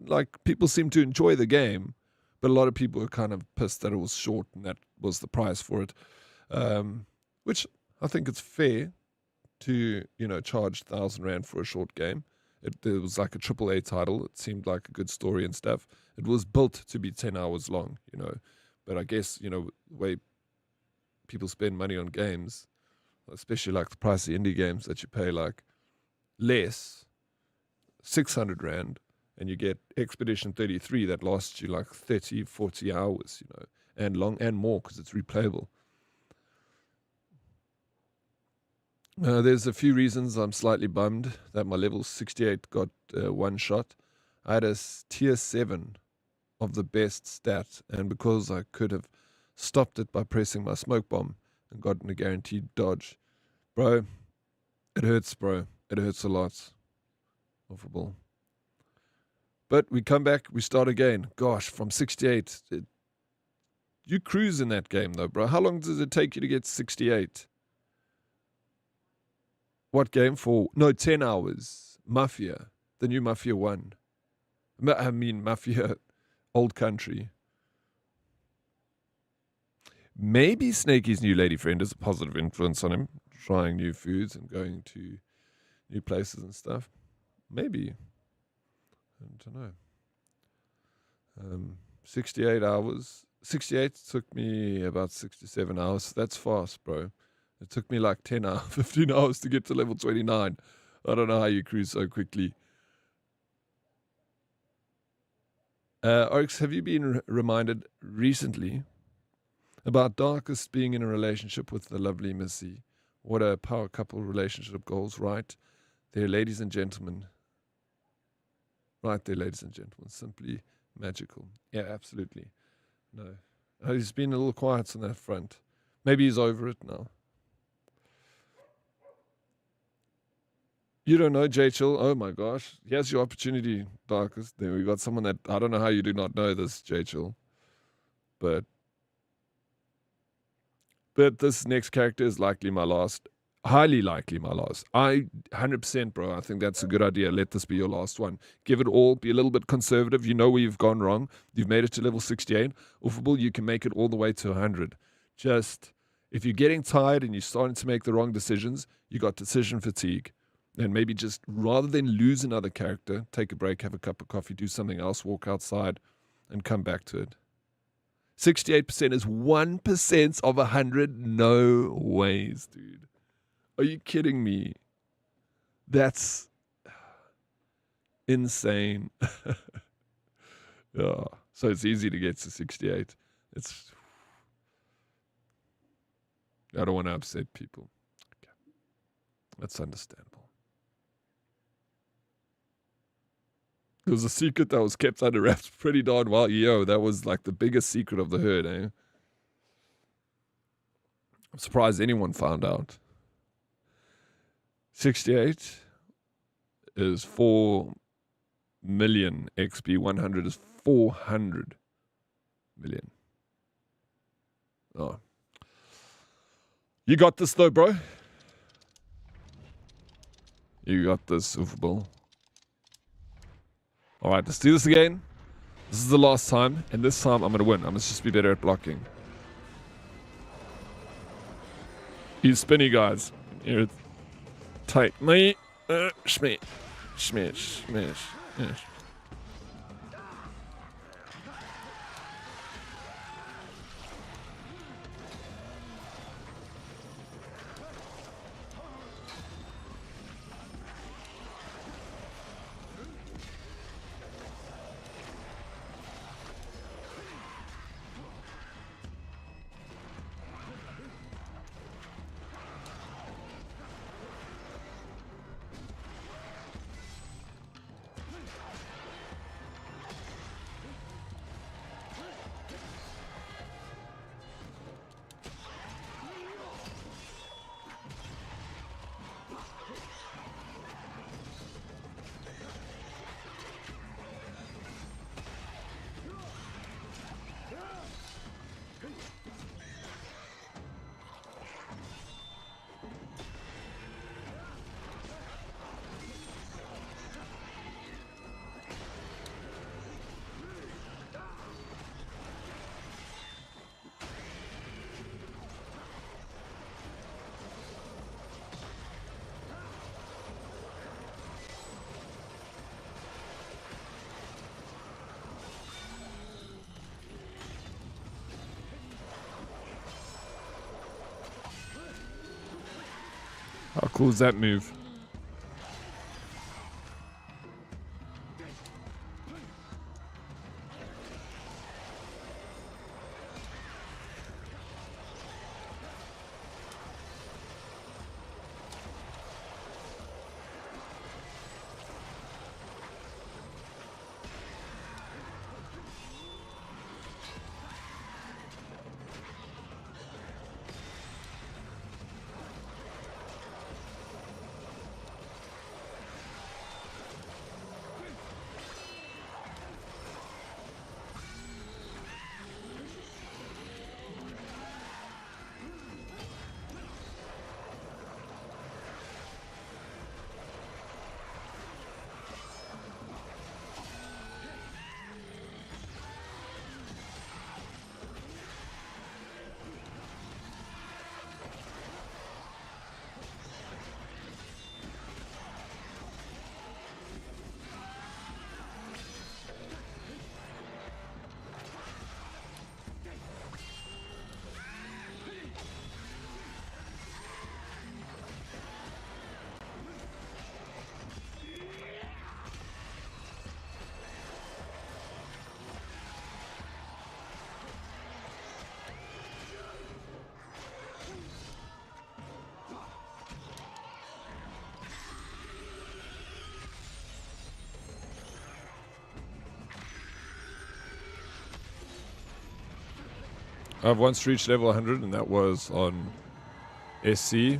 people seem to enjoy the game, but a lot of people were kind of pissed that it was short and that was the price for it. Which I think it's fair to, charge R1,000 for a short game. It was like a AAA title. It seemed like a good story and stuff. It was built to be 10 hours long, But I guess, the way people spend money on games, especially like the price of indie games that you pay like less, R600, and you get Expedition 33 that lasts you like 30, 40 hours, and long and more because it's replayable. There's a few reasons I'm slightly bummed that my level 68 got one shot. I had a tier 7 of the best stat, and because I could have stopped it by pressing my smoke bomb and gotten a guaranteed dodge. Bro, it hurts, bro. It hurts a lot. Awful. But we come back, we start again. Gosh, from 68. You cruise in that game, though, bro. How long does it take you to get 68? What game for? No, 10 hours. Mafia. The new Mafia 1. I mean, Mafia Old Country. Maybe Snaky's new lady friend is a positive influence on him, trying new foods and going to new places and stuff. Maybe. I don't know. 68 hours. 68 took me about 67 hours. That's fast, bro. It took me like 10 hours, 15 hours to get to level 29. I don't know how you cruise so quickly. Oryx, have you been reminded recently about Darkest being in a relationship with the lovely Missy? What a power couple relationship goals, right? There, ladies and gentlemen. Right there, ladies and gentlemen. Simply magical. Yeah, absolutely. No. He's been a little quiet on that front. Maybe he's over it now. You don't know J Chill? Oh my gosh. Here's your opportunity, Darkest. Then we got someone that, I don't know how you do not know this, J Chill. But this next character is likely my last. Highly likely my last. 100%, bro. I think that's a good idea. Let this be your last one. Give it all. Be a little bit conservative. You know where you've gone wrong. You've made it to level 68. Oofable, you can make it all the way to 100. Just, if you're getting tired and you're starting to make the wrong decisions, you got decision fatigue. And maybe just, rather than lose another character, take a break, have a cup of coffee, do something else, walk outside, and come back to it. 68% is 1% of 100? No ways, dude. Are you kidding me? That's insane. Yeah. So it's easy to get to 68. I don't want to upset people. Okay. That's understandable. There was a secret that was kept under wraps pretty darn well. Yo, that was like the biggest secret of the herd, eh? I'm surprised anyone found out. 68 is 4 million XP. 100 is 400 million. Oh. You got this though, bro. You got this, Oofable. Alright, let's do this again. This is the last time, and this time I'm going to win. I must just be better at blocking. He's spinny, guys. Here, tight. Me. Smash. Smash. Smash. Smash. How cool is that move? I've once reached level 100 and that was on SC. To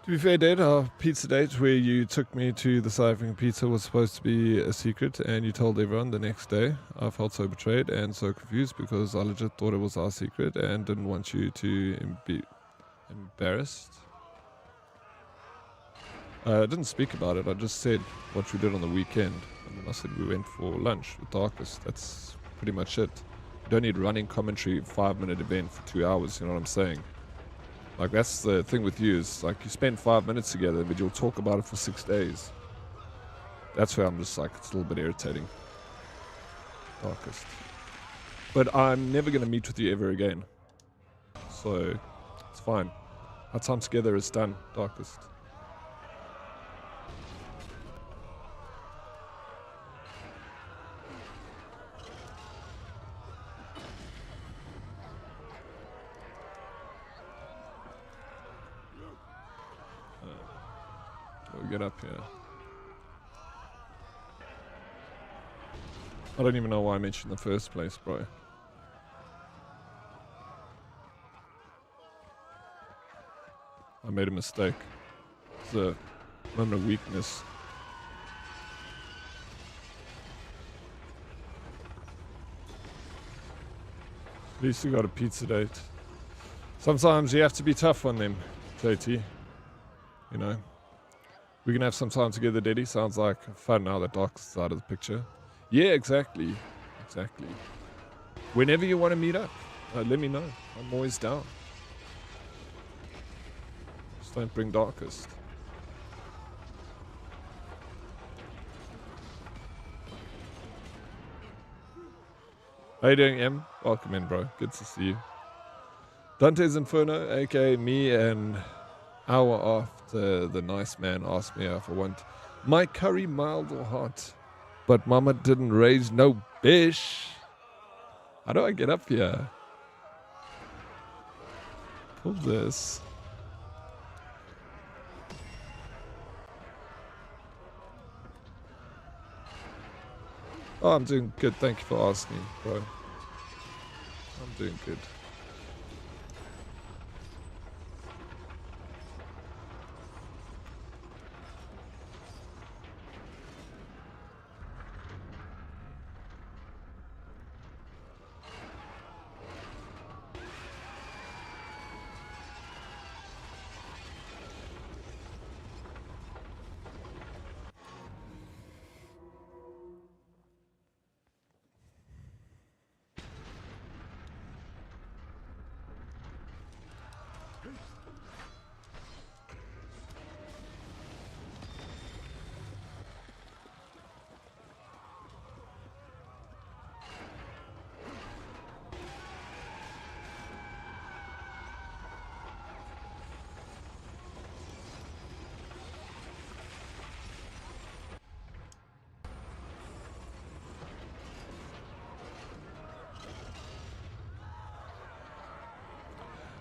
be fair, Dad, our pizza date where you took me to the Cyphering Pizza was supposed to be a secret and you told everyone the next day. I felt so betrayed and so confused because I legit thought it was our secret and didn't want you to be embarrassed. I didn't speak about it, I just said what we did on the weekend. And then I said we went for lunch with Darkest. That's pretty much it. You don't need running commentary, 5-minute event for 2 hours, you know what I'm saying? Like, that's the thing with you, is like you spend 5 minutes together, but you'll talk about it for 6 days. That's where I'm just like, it's a little bit irritating. Darkest. But I'm never going to meet with you ever again. So, it's fine. Our time together is done, Darkest. We'll get up here. I don't even know why I mentioned in the first place, bro. I made a mistake. It's a moment of weakness. At least we got a pizza date. Sometimes you have to be tough on them, JT. You know. We can have some time together, Daddy. Sounds like fun now that Doc's out of the picture. Yeah, exactly. Exactly. Whenever you want to meet up, let me know. I'm always down. Just don't bring Darkest. How you doing, Em? Welcome in, bro. Good to see you. Dante's Inferno, aka me, an hour after the nice man asked me if I want my curry mild or hot. But mama didn't raise no bish. How do I get up here? Pull this. Oh, I'm doing good. Thank you for asking, bro. I'm doing good.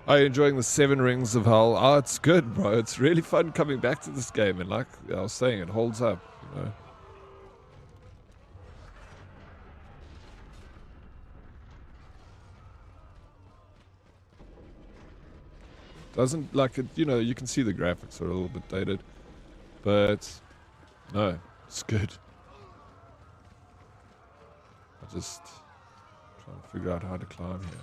Are you enjoying the 7 Rings of Hell? Oh, it's good, bro. It's really fun coming back to this game, and like I was saying, it holds up, you know. Doesn't like it, you know, you can see the graphics are a little bit dated, but no, it's good. I just trying to figure out how to climb here.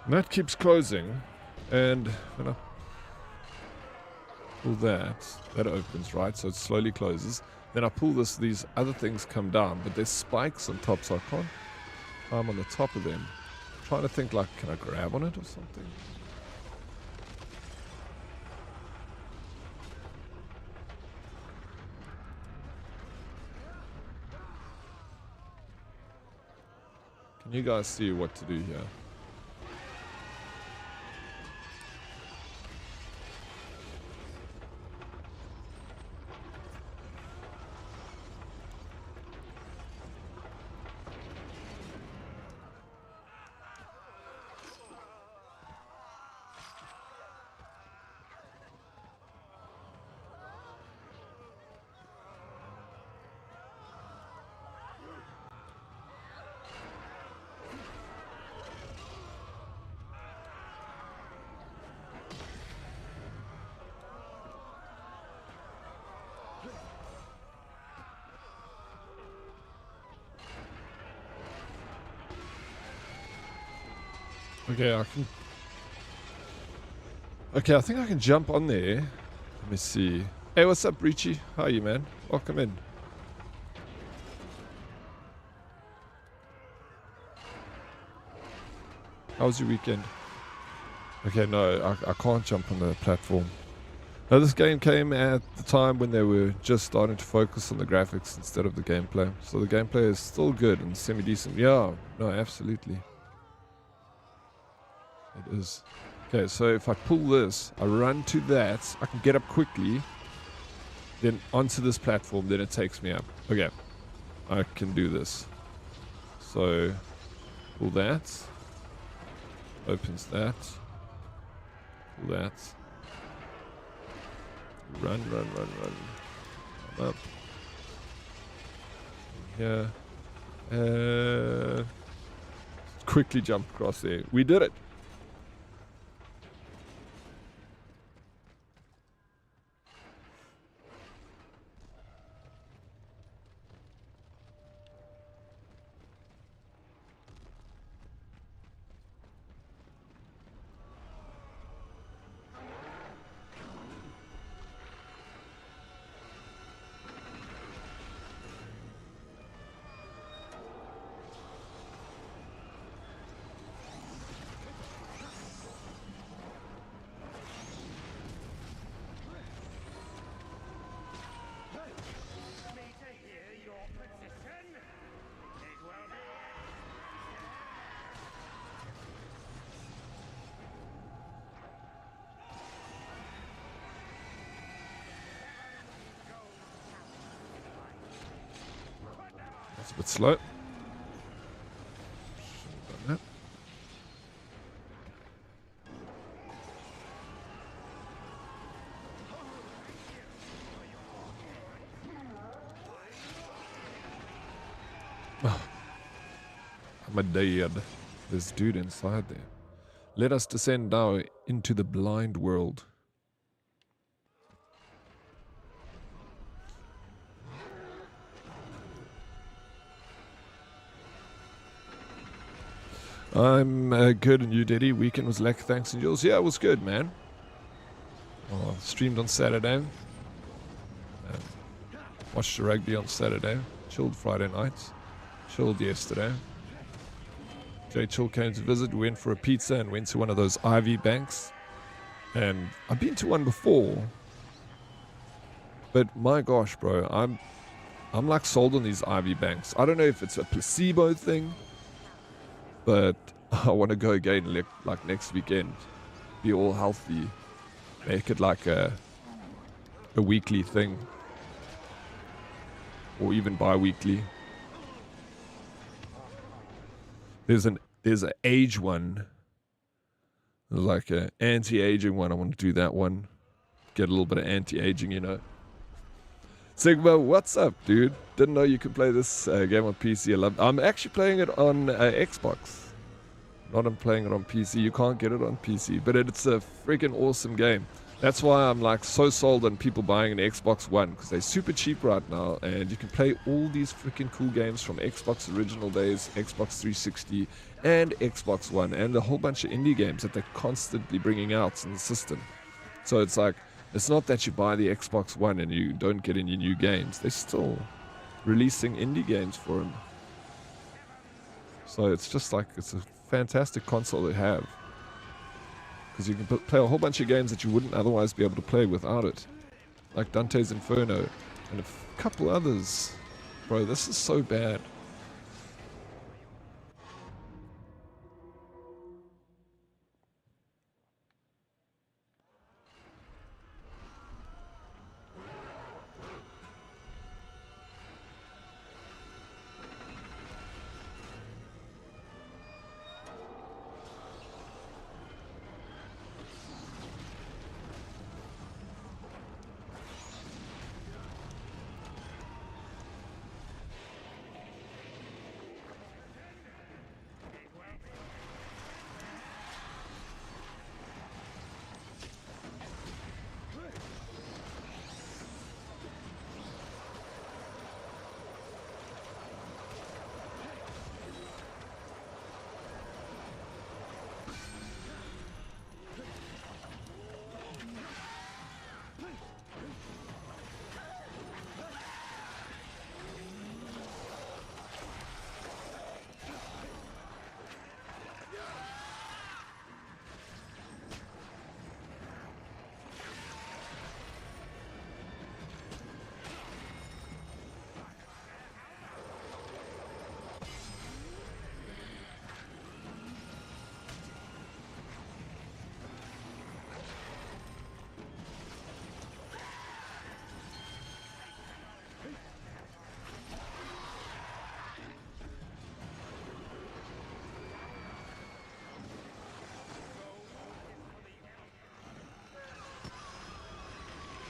And that keeps closing, and when I pull that opens, right? So it slowly closes. Then I pull this, these other things come down, but there's spikes on top, so I can't climb on the top of them. I'm trying to think, like, can I grab on it or something? Can you guys see what to do here? Okay, I think I can jump on there. Let me see. Hey, what's up, Breachy? How are you, man? Welcome in. How was your weekend? Okay, no, I can't jump on the platform. Now, this game came at the time when they were just starting to focus on the graphics instead of the gameplay. So the gameplay is still good and semi-decent. Yeah, no, absolutely. It is. Okay, so if I pull this, I run to that, I can get up quickly, then onto this platform, then it takes me up. Okay, I can do this. So, pull that, opens that, pull that, run. I'm up. Here. Quickly jump across there. We did it. It's a bit slow. Done that. Oh, I'm a dead. There's a dude inside there. Let us descend now into the blind world. I'm good, and you, Diddy? Weekend was like thanks and yours. Yeah, it was good, man. Oh, streamed on Saturday. Watched the rugby on Saturday. Chilled Friday night. Chilled yesterday. Jay Chill came to visit. We went for a pizza and went to one of those Ivy banks. And I've been to one before. But my gosh, bro, I'm like sold on these Ivy banks. I don't know if it's a placebo thing, but I want to go again like next weekend. Be all healthy. Make it like a weekly thing. Or even bi-weekly. There's an age one. There's like an anti-aging one. I want to do that one. Get a little bit of anti-aging, you know. Sigma, what's up, dude? Didn't know you could play this game on PC. I'm actually playing it on Xbox. Not I'm playing it on PC. You can't get it on PC, but it's a freaking awesome game. That's why I'm like so sold on people buying an Xbox One, because they're super cheap right now, and you can play all these freaking cool games from Xbox original days, Xbox 360, and Xbox One, and a whole bunch of indie games that they're constantly bringing out in the system. So it's like, it's not that you buy the Xbox One and you don't get any new games. They're still releasing indie games for them. So it's just like, it's a fantastic console to have. Because you can play a whole bunch of games that you wouldn't otherwise be able to play without it. Like Dante's Inferno and a couple others. Bro, this is so bad.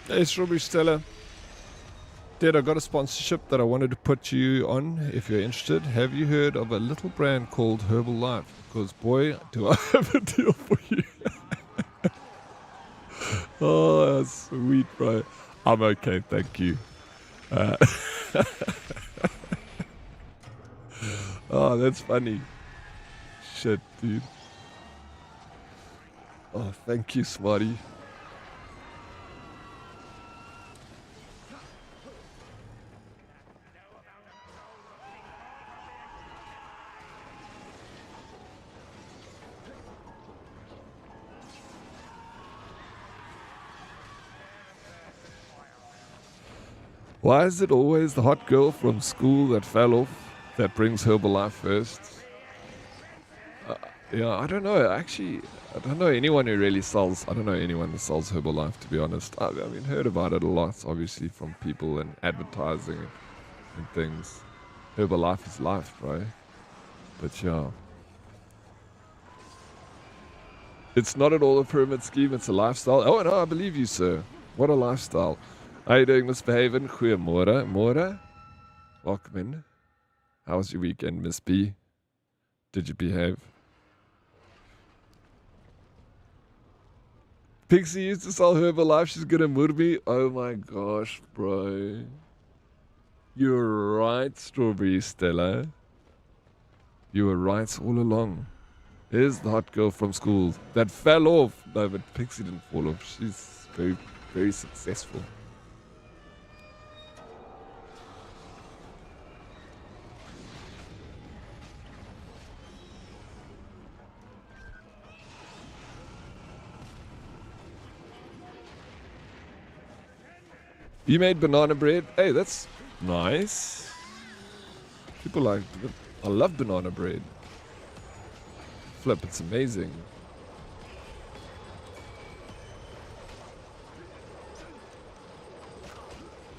Hey, Strawberry Stella. Dad, I got a sponsorship that I wanted to put you on if you're interested. Have you heard of a little brand called Herbal Life? Because boy, do I have a deal for you. Oh, that's sweet, bro. I'm okay, thank you. Oh, that's funny. Shit, dude. Oh, thank you, Smarty. Why is it always the hot girl from school that fell off that brings Herbalife first? Yeah, I don't know. Actually, I don't know anyone who really sells. I don't know anyone who sells Herbalife, to be honest. I mean, heard about it a lot, obviously, from people and advertising and things. Herbalife is life, bro. But yeah. It's not at all a pyramid scheme, it's a lifestyle. Oh, no, I believe you, sir. What a lifestyle. How you doing, Misbehaving? Goeiemorgen. Morgen. Welcome in. How was your weekend, Miss B? Did you behave? Pixie used to sell Herbalife. She's gonna murder me. Oh my gosh, bro. You're right, Strawberry Stella. You were right all along. Here's the hot girl from school that fell off. No, but Pixie didn't fall off. She's very, very successful. You made banana bread? Hey, that's Nice. People like, I love banana bread. Flip, it's amazing.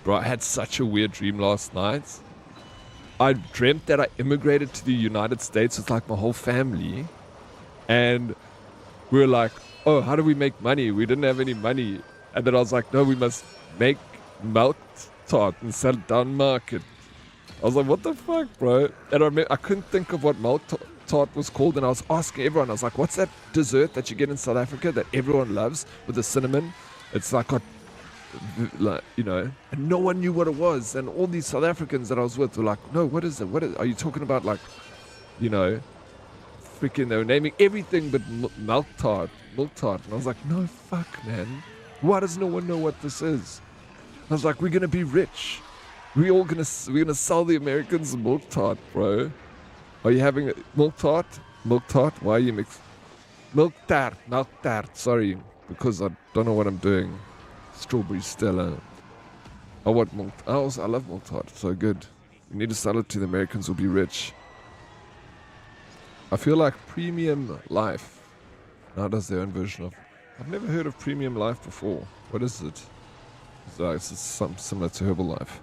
Bro, I had such a weird dream last night. I dreamt that I immigrated to the United States with like my whole family. And we were like, oh, how do we make money? We didn't have any money. And then I was like, no, we must make milk tart and sell it down market. I was like, what the fuck, bro? And I couldn't think of what milk tart was called. And I was asking everyone, I was like, what's that dessert that you get in South Africa that everyone loves with the cinnamon? It's like got, like, you know, and no one knew what it was. And all these South Africans that I was with were like, no, what is it? Are you talking about, like, you know, freaking, they were naming everything but milk tart. And I was like, no, fuck, man. Why does no one know what this is? I was like, we're gonna be rich. We're gonna sell the Americans milk tart, bro. Are you having a milk tart? Milk tart? Why are you mixing? Milk tart. Sorry, because I don't know what I'm doing. Strawberry Stella. I want milk. I love milk tart. It's so good. We need to sell it to the Americans. We'll be rich. I feel like Premium Life now does their own version of. I've never heard of Premium Life before. What is it? It's something similar to Herbalife.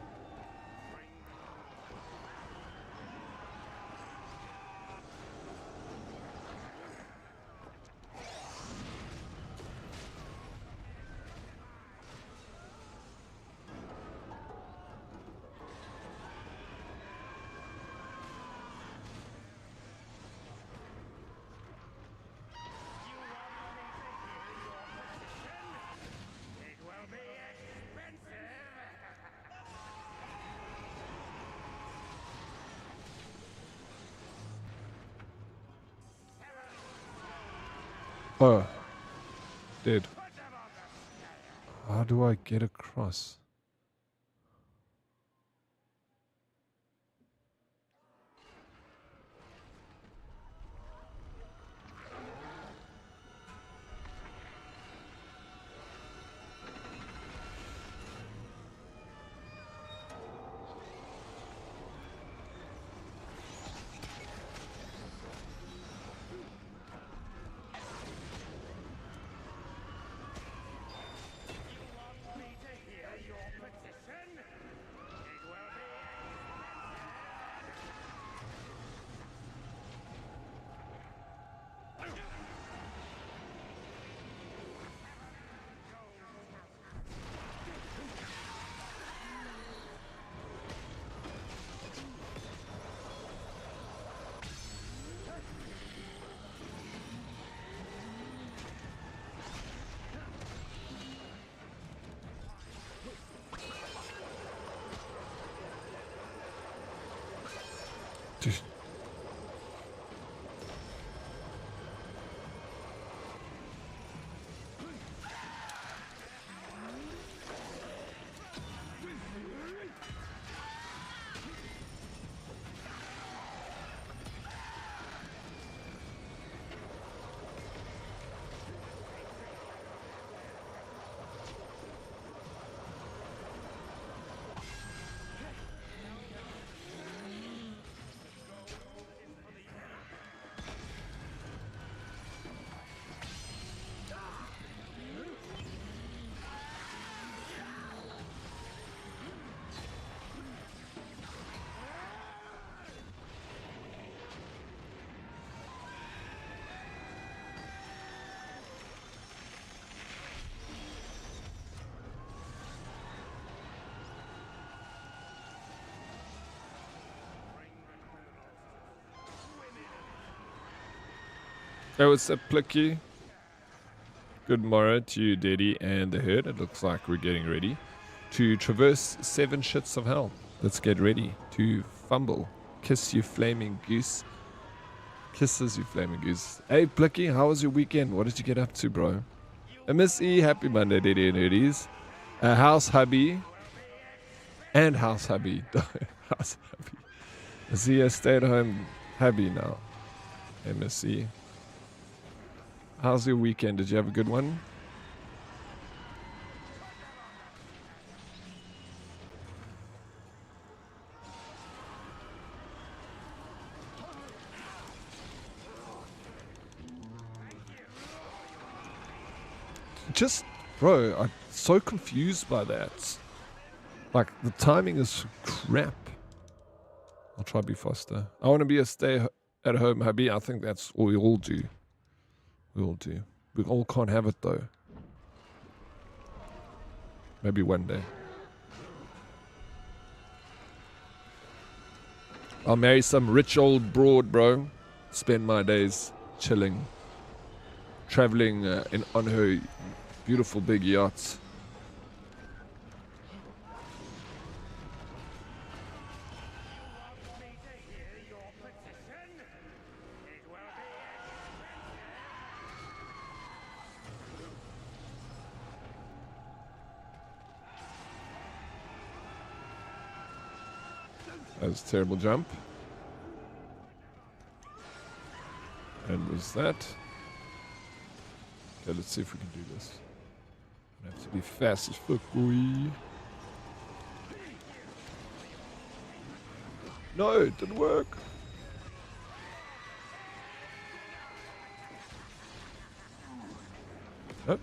Oh, dead. How do I get across? Dude. Hey, what's up, Plicky? Good morrow to you, Daddy, and the herd. It looks like we're getting ready to traverse 7 shits of hell. Let's get ready to fumble. Kiss you, flaming goose. Kisses, you flaming goose. Hey, Plicky, how was your weekend? What did you get up to, bro? Miss E, happy Monday, Daddy and Nerdies. House hubby. And house hubby. House hubby. Is he a stay-at-home hubby now? Hey, Miss E. How's your weekend? Did you have a good one? Just, bro, I'm so confused by that. Like, the timing is crap. I'll try to be faster. I want to be a stay-at-home hubby. I think that's what we all do. We all do. We all can't have it, though. Maybe one day. I'll marry some rich old broad, bro. Spend my days chilling. Traveling on her beautiful big yachts. That was a terrible jump. And was that? Okay, let's see if we can do this. I have to be fast as fuck, boy. No, it didn't work. Oh.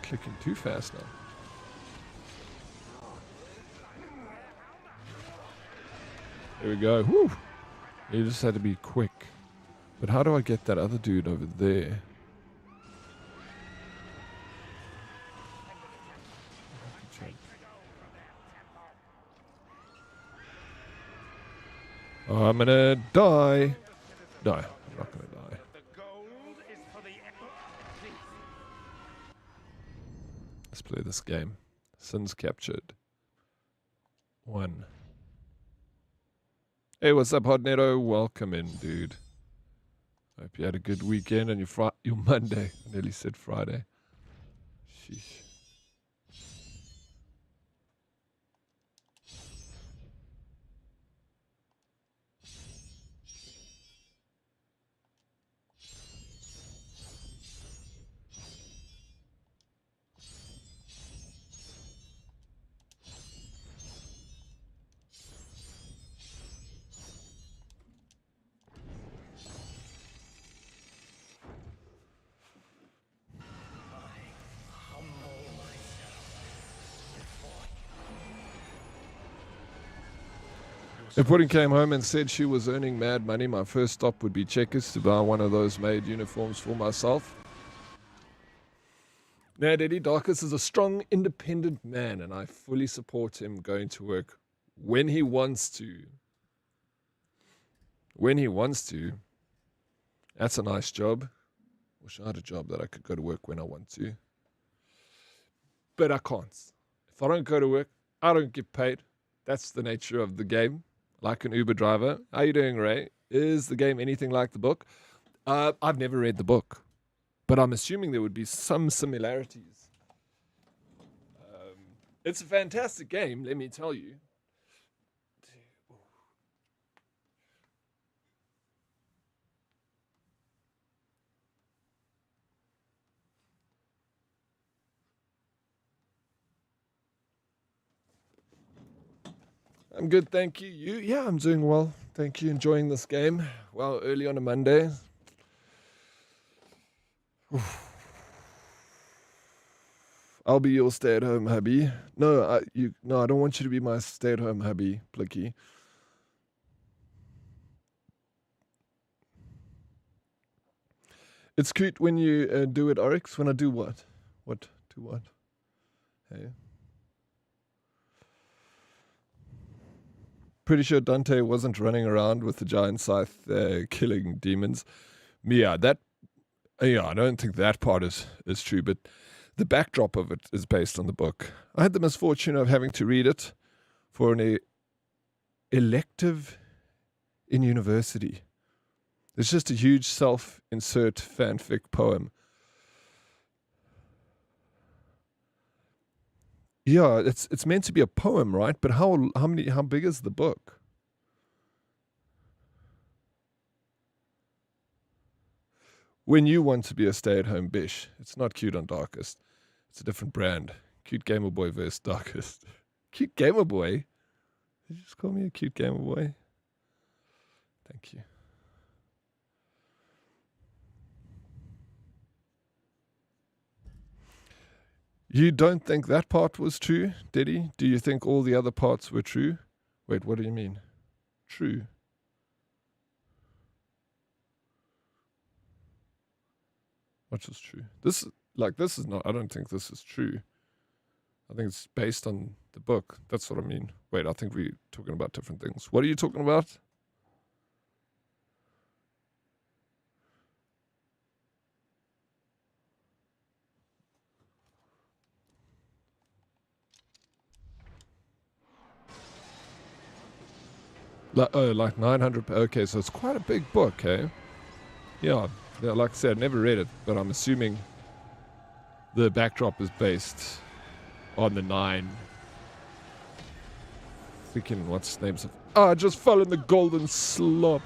Clicking too fast now. There we go. Woo! You just had to be quick. But how do I get that other dude over there? Oh, I'm gonna die. No, I'm not gonna die. Let's play this game. Sins captured. 1. Hey, what's up, Hot Netto? Welcome in, dude. Hope you had a good weekend and your Monday. I nearly said Friday. Sheesh. If Pudding came home and said she was earning mad money, my first stop would be Checkers to buy one of those made uniforms for myself. Now, Eddie Darkus is a strong, independent man, and I fully support him going to work when he wants to. When he wants to. That's a nice job. Wish I had a job that I could go to work when I want to. But I can't. If I don't go to work, I don't get paid. That's the nature of the game. Like an Uber driver. How you doing, Ray? Is the game anything like the book? I've never read the book, but I'm assuming there would be some similarities. It's a fantastic game, let me tell you. I'm good, thank you. You? Yeah, I'm doing well. Thank you. Enjoying this game. Well, early on a Monday. I'll be your stay-at-home hubby. No, I don't want you to be my stay-at-home hubby, Blicky. It's cute when you do it, Oryx. When I do what? What? Do what? Hey. Pretty sure Dante wasn't running around with the giant scythe killing demons. Yeah, I don't think that part is true, but the backdrop of it is based on the book. I had the misfortune of having to read it for an elective in university. It's just a huge self-insert fanfic poem. Yeah, it's meant to be a poem, right? But how big is the book? When you want to be a stay-at-home bish, it's not Cute on Darkest. It's a different brand. Cute Gamer Boy versus Darkest. Cute Gamer Boy? Did you just call me a cute Gamer Boy? Thank you. You don't think that part was true, Diddy? Do you think all the other parts were true? Wait, what do you mean? True. What is true? This is not, I don't think this is true. I think it's based on the book. That's what I mean. Wait, I think we're talking about different things. What are you talking about? Like 900. Okay, so it's quite a big book, eh? Yeah, like I said, never read it, but I'm assuming the backdrop is based on the 9. Freaking, what's names of... Oh, I just fell in the golden slop.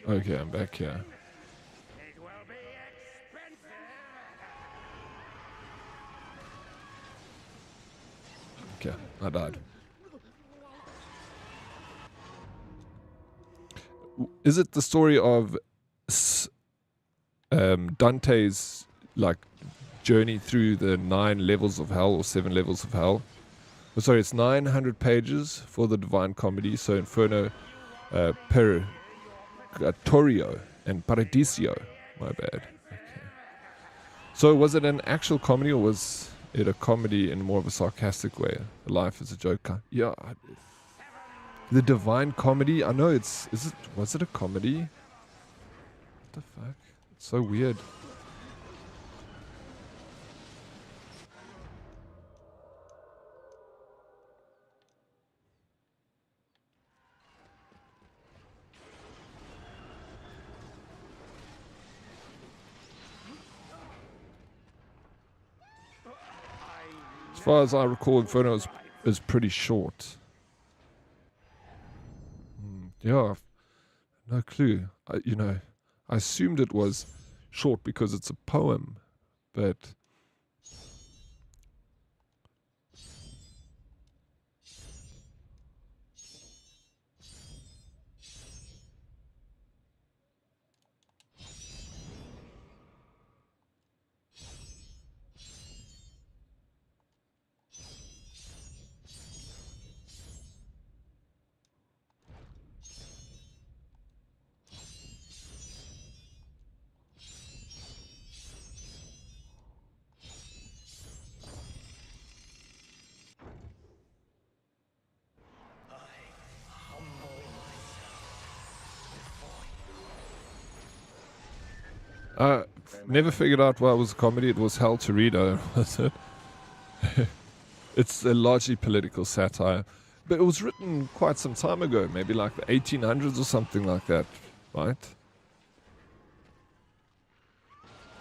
Okay, I'm back here. Okay, I died. Is it the story of Dante's like journey through the 9 levels of hell or 7 levels of hell? Oh, sorry, it's 900 pages for the Divine Comedy. So Inferno, Purgatorio, and Paradiso. My bad. Okay. So was it an actual comedy, or was it a comedy in more of a sarcastic way? Life is a joke. Yeah. The Divine Comedy. I know it's. Was it a comedy? What the fuck? It's so weird. As far as I recall, Inferno is pretty short. Yeah, no clue. I assumed it was short because it's a poem, but I never figured out why it was a comedy. It was hell to read, was it? It's a largely political satire. But it was written quite some time ago, maybe like the 1800s or something like that, right?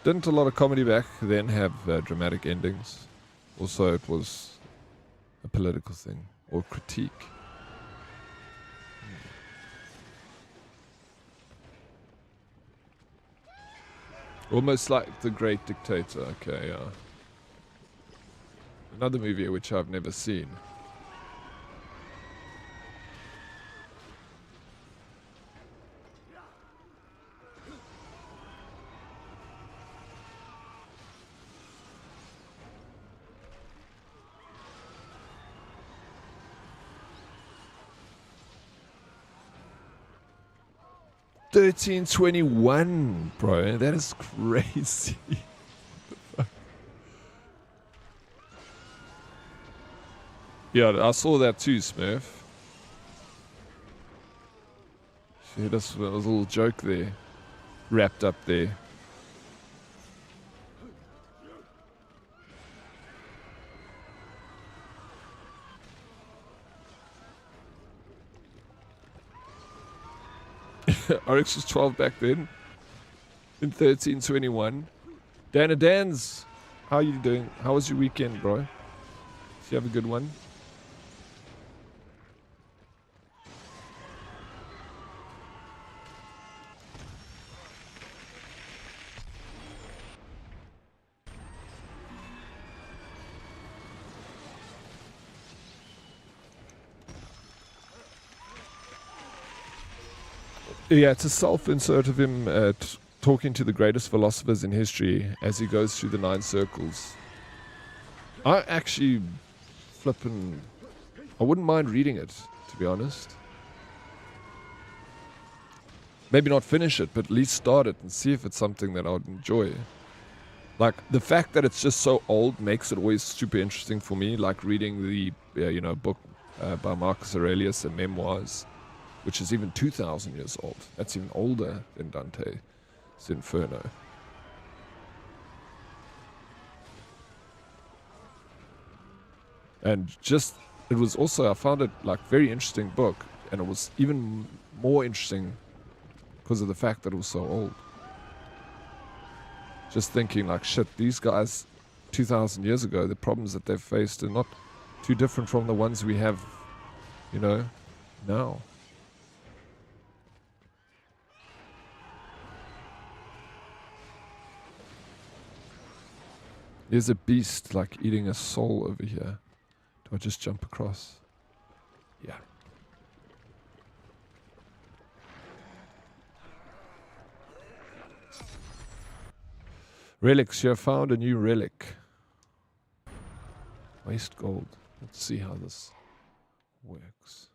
Didn't a lot of comedy back then have dramatic endings? Also, it was a political thing, or critique. Almost like The Great Dictator. Okay, yeah. Another movie which I've never seen. $13.21, bro. That is crazy. Yeah, I saw that too, Smurf. Shit, that was a little joke there. Wrapped up there. Oryx was 12 back then. In 1321. Dana Dans, how you doing? How was your weekend, bro? Did you have a good one? Yeah, it's a self-insert of him talking to the greatest philosophers in history as he goes through the 9 circles. I actually I wouldn't mind reading it, to be honest. Maybe not finish it, but at least start it and see if it's something that I would enjoy. Like, the fact that it's just so old makes it always super interesting for me, like reading the book by Marcus Aurelius, the Memoirs, which is even 2,000 years old. That's even older than Dante's Inferno. And just, it was also, I found it like very interesting book, and it was even more interesting because of the fact that it was so old. Just thinking like, shit, these guys 2,000 years ago, the problems that they've faced are not too different from the ones we have, now. There's a beast like eating a soul over here. Do I just jump across? Yeah. Relics. You have found a new relic. Waste gold. Let's see how this works.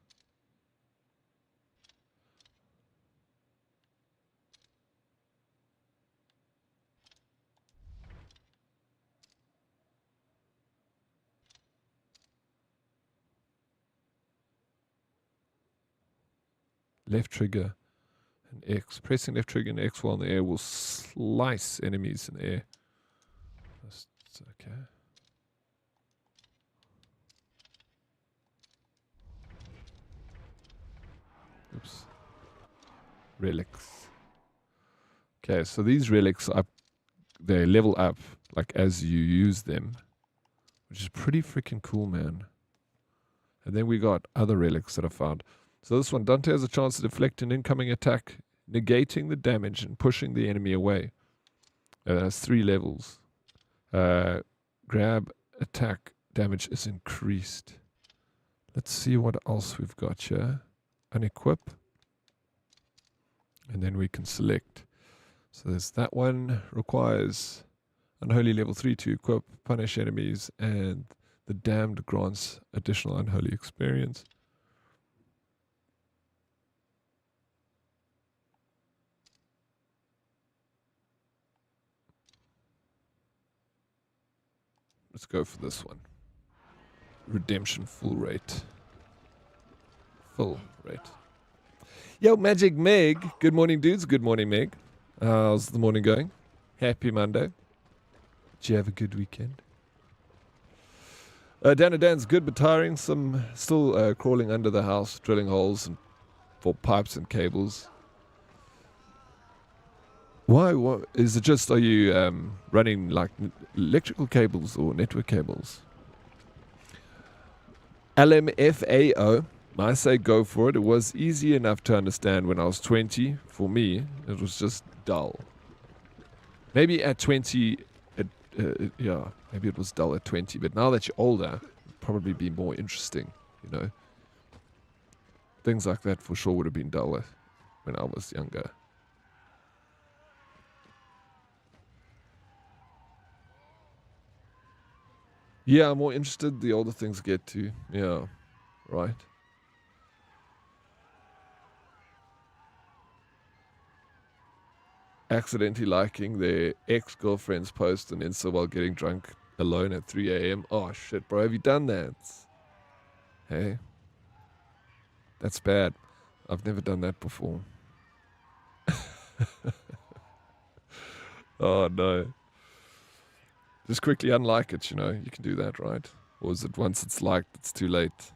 Left trigger and X. Pressing left trigger and X while in the air will slice enemies in the air. That's okay. Oops. Relics. Okay, so these relics they level up like as you use them, which is pretty freaking cool, man. And then we got other relics that I found. So this one, Dante has a chance to deflect an incoming attack, negating the damage and pushing the enemy away. It has 3 levels. Grab, attack, damage is increased. Let's see what else we've got here. Unequip. And then we can select. So there's that one. Requires Unholy level 3 to equip, punish enemies, and the Damned grants additional Unholy experience. Let's go for this one. Redemption full rate. Full rate. Yo, Magic Meg. Good morning, dudes. Good morning, Meg. How's the morning going? Happy Monday. Did you have a good weekend? Dan and Dan's good but tiring. Some still crawling under the house, drilling holes for pipes and cables. Why? What is it? Just are you running like electrical cables or network cables? LMFAO. I say go for it. It was easy enough to understand when I was 20. For me, it was just dull. Maybe at 20, maybe it was dull at 20. But now that you're older, it'd probably be more interesting, Things like that for sure would have been duller when I was younger. Yeah, I'm more interested the older things get to. Yeah, right. Accidentally liking their ex-girlfriend's post and Insta while getting drunk alone at 3 a.m. Oh, shit, bro. Have you done that? Hey? That's bad. I've never done that before. Oh, no. Just quickly unlike it, You can do that, right? Or is it once it's liked, it's too late?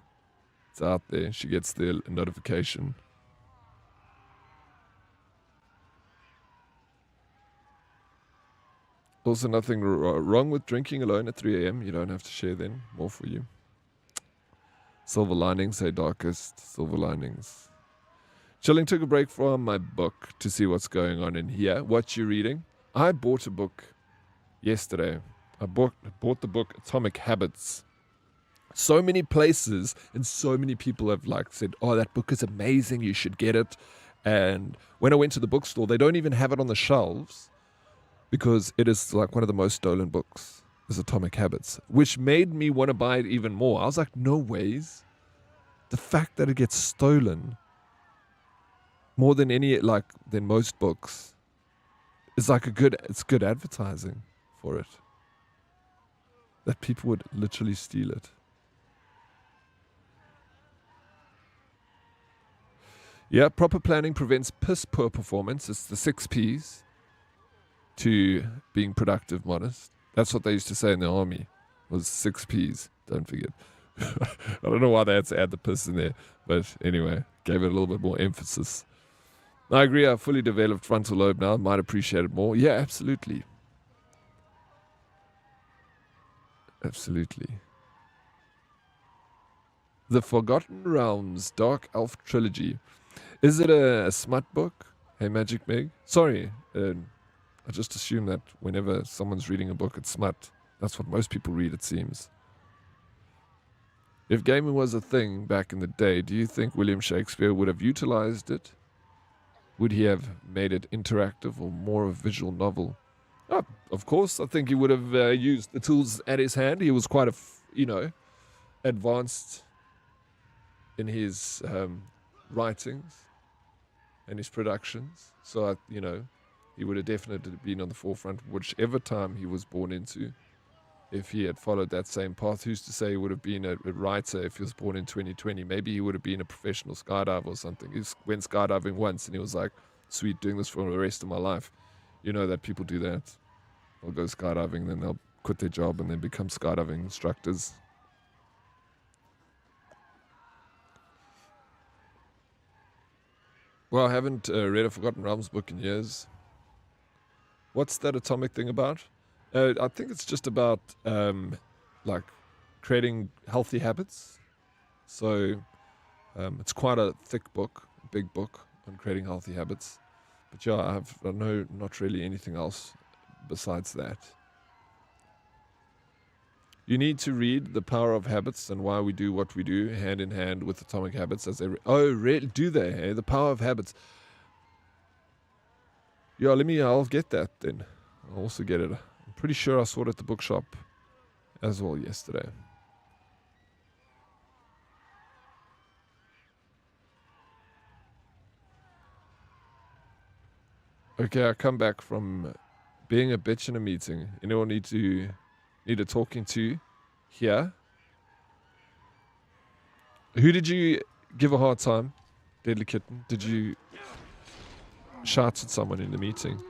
It's out there. She gets the notification. Also, nothing wrong with drinking alone at 3 a.m. You don't have to share then. More for you. Silver linings, hey darkest. Silver linings. Chilling, took a break from my book to see what's going on in here. What you reading? I bought a book yesterday. I bought the book Atomic Habits. So many places and so many people have said, oh, that book is amazing, you should get it. And when I went to the bookstore, they don't even have it on the shelves because it is like one of the most stolen books is Atomic Habits, which made me want to buy it even more. I was like, no ways. The fact that it gets stolen more than than most books is like it's good advertising for it. That people would literally steal it. Yeah, proper planning prevents piss poor performance. It's the 6 Ps to being productive, modest. That's what they used to say in the army, was 6 Ps. Don't forget. I don't know why they had to add the piss in there, but anyway, gave it a little bit more emphasis. I agree, I have fully developed frontal lobe now. Might appreciate it more. Yeah, absolutely. Absolutely. The Forgotten Realms Dark Elf Trilogy. Is it a smut book? Hey, Magic Meg? Sorry, I just assume that whenever someone's reading a book, it's smut. That's what most people read, it seems. If gaming was a thing back in the day, do you think William Shakespeare would have utilized it? Would he have made it interactive or more of a visual novel? Oh, of course, I think he would have used the tools at his hand. He was quite advanced in his writings and his productions. So, he would have definitely been on the forefront, whichever time he was born into. If he had followed that same path, who's to say he would have been a writer if he was born in 2020? Maybe he would have been a professional skydiver or something. He went skydiving once and he was like, sweet, doing this for the rest of my life. You know that people do that. They'll go skydiving, then they'll quit their job and then become skydiving instructors. Well, I haven't read a Forgotten Realms book in years. What's that atomic thing about? I think it's just about creating healthy habits. So it's quite a thick book, a big book on creating healthy habits. But yeah, I know not really anything else besides that. You need to read The Power of Habits and Why We Do What We Do hand in hand with Atomic Habits. Do they? Hey? The Power of Habits. Yeah, I'll get that then. I'll also get it. I'm pretty sure I saw it at the bookshop as well yesterday. Okay, I come back from being a bitch in a meeting. Anyone need a talking to here? Who did you give a hard time, Deadly Kitten? Did you shout at someone in the meeting?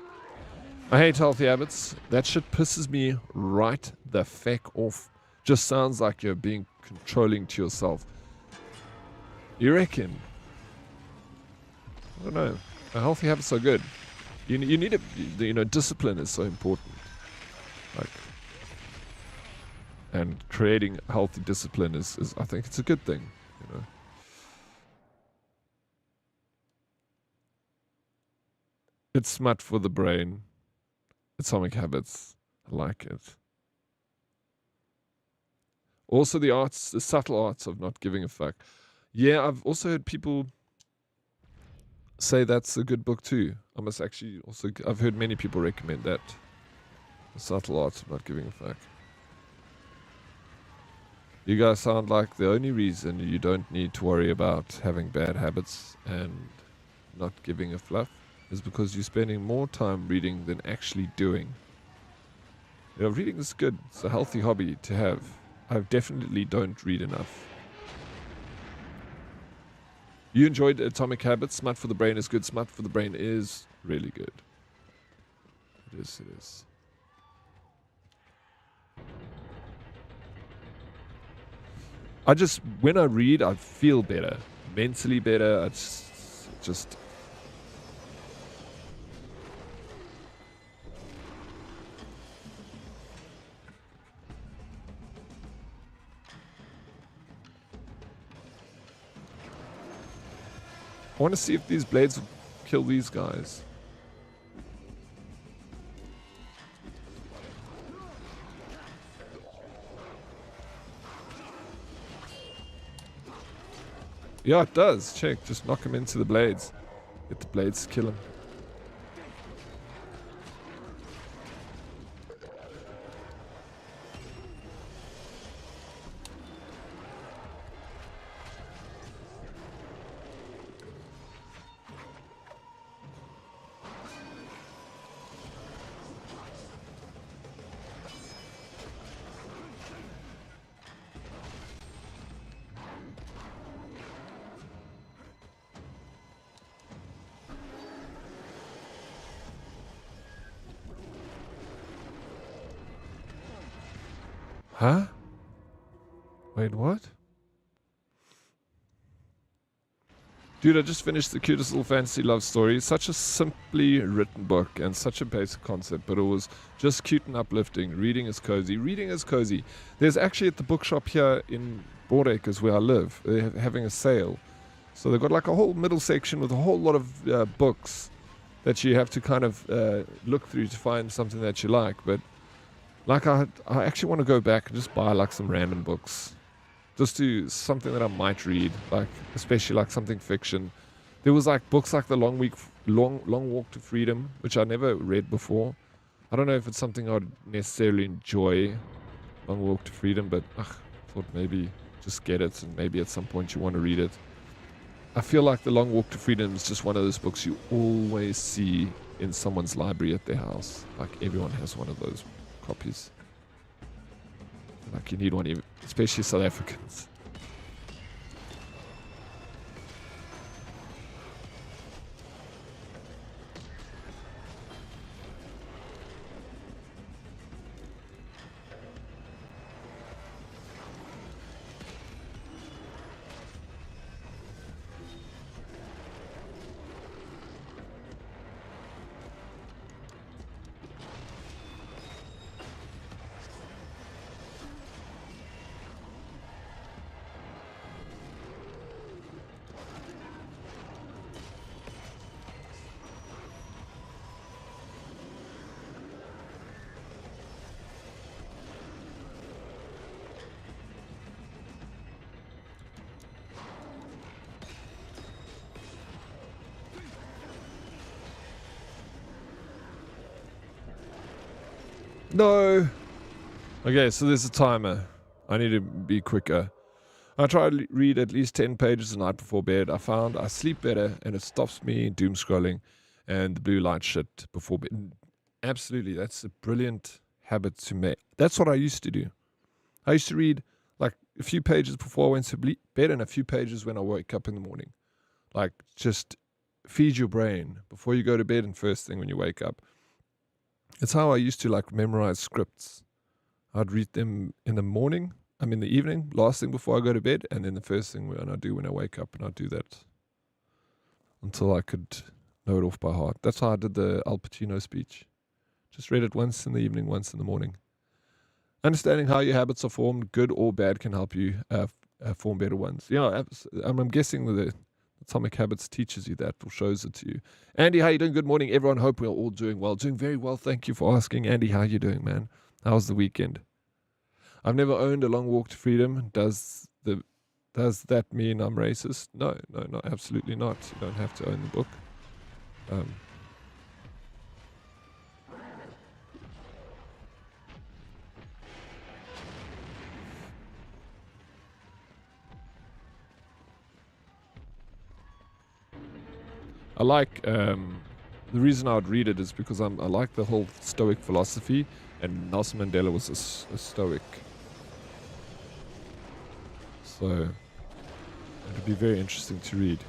I hate healthy habits. That shit pisses me right the feck off. Just sounds like you're being controlling to yourself. You reckon? I don't know. Healthy habits are good. You need it. Discipline is so important. And creating healthy discipline is I think it's a good thing. It's smart for the brain. Atomic Habits. I like it. Also the subtle arts of not giving a fuck. Yeah, I've also heard people say that's a good book too. I've heard many people recommend that. The subtle arts of not giving a fuck. You guys sound like the only reason you don't need to worry about having bad habits and not giving a fluff is because you're spending more time reading than actually doing. Reading is good. It's a healthy hobby to have. I definitely don't read enough. You enjoyed Atomic Habits. Smart for the Brain is good. Smart for the Brain is really good. It is. When I read, I feel better. Mentally better. It's just... I want to see if these blades will kill these guys. Yeah, it does. Check. Just knock him into the blades. Get the blades, kill him. Huh? Wait, what? Dude, I just finished the cutest little fantasy love story. Such a simply written book and such a basic concept, but it was just cute and uplifting. Reading is cozy. Reading is cozy. There's actually at the bookshop here in Boordacres where I live, they're having a sale. So they've got like a whole middle section with a whole lot of books that you have to kind of look through to find something that you like. But like I actually want to go back and just buy like some random books. Just do something that I might read, like especially like something fiction. There was like books like The Long Walk to Freedom, which I never read before. I don't know if it's something I'd necessarily enjoy, Long Walk to Freedom, but I thought maybe just get it and maybe at some point you want to read it. I feel like The Long Walk to Freedom is just one of those books you always see in someone's library at their house. Like everyone has one of those copies. Like you need one, especially South Africans. No. Okay, so there's a timer. I need to be quicker. I try to read at least 10 pages a night before bed. I found I sleep better and it stops me doom scrolling and the blue light shit before bed. Absolutely, that's a brilliant habit to make. That's what I used to do. I used to read like a few pages before I went to bed and a few pages when I wake up in the morning. Like just feed your brain before you go to bed and first thing when you wake up. It's how I used to like memorize scripts. I'd read them in the evening, last thing before I go to bed, and then the first thing when I do when I wake up, and I'd do that until I could know it off by heart. That's how I did the Al Pacino speech. Just read it once in the evening, once in the morning. Understanding how your habits are formed, good or bad, can help you form better ones. Yeah, I'm guessing the Atomic Habits teaches you that or shows it to you. Andy, how you doing? Good morning, everyone. Hope we're all doing well. Doing very well. Thank you for asking. Andy, how you doing, man? How was the weekend? I've never owned A Long Walk to Freedom. Does that mean I'm racist? No, absolutely not. You don't have to own the book. I like, the reason I would read it is because I like the whole Stoic philosophy, and Nelson Mandela was a Stoic. So, it would be very interesting to read.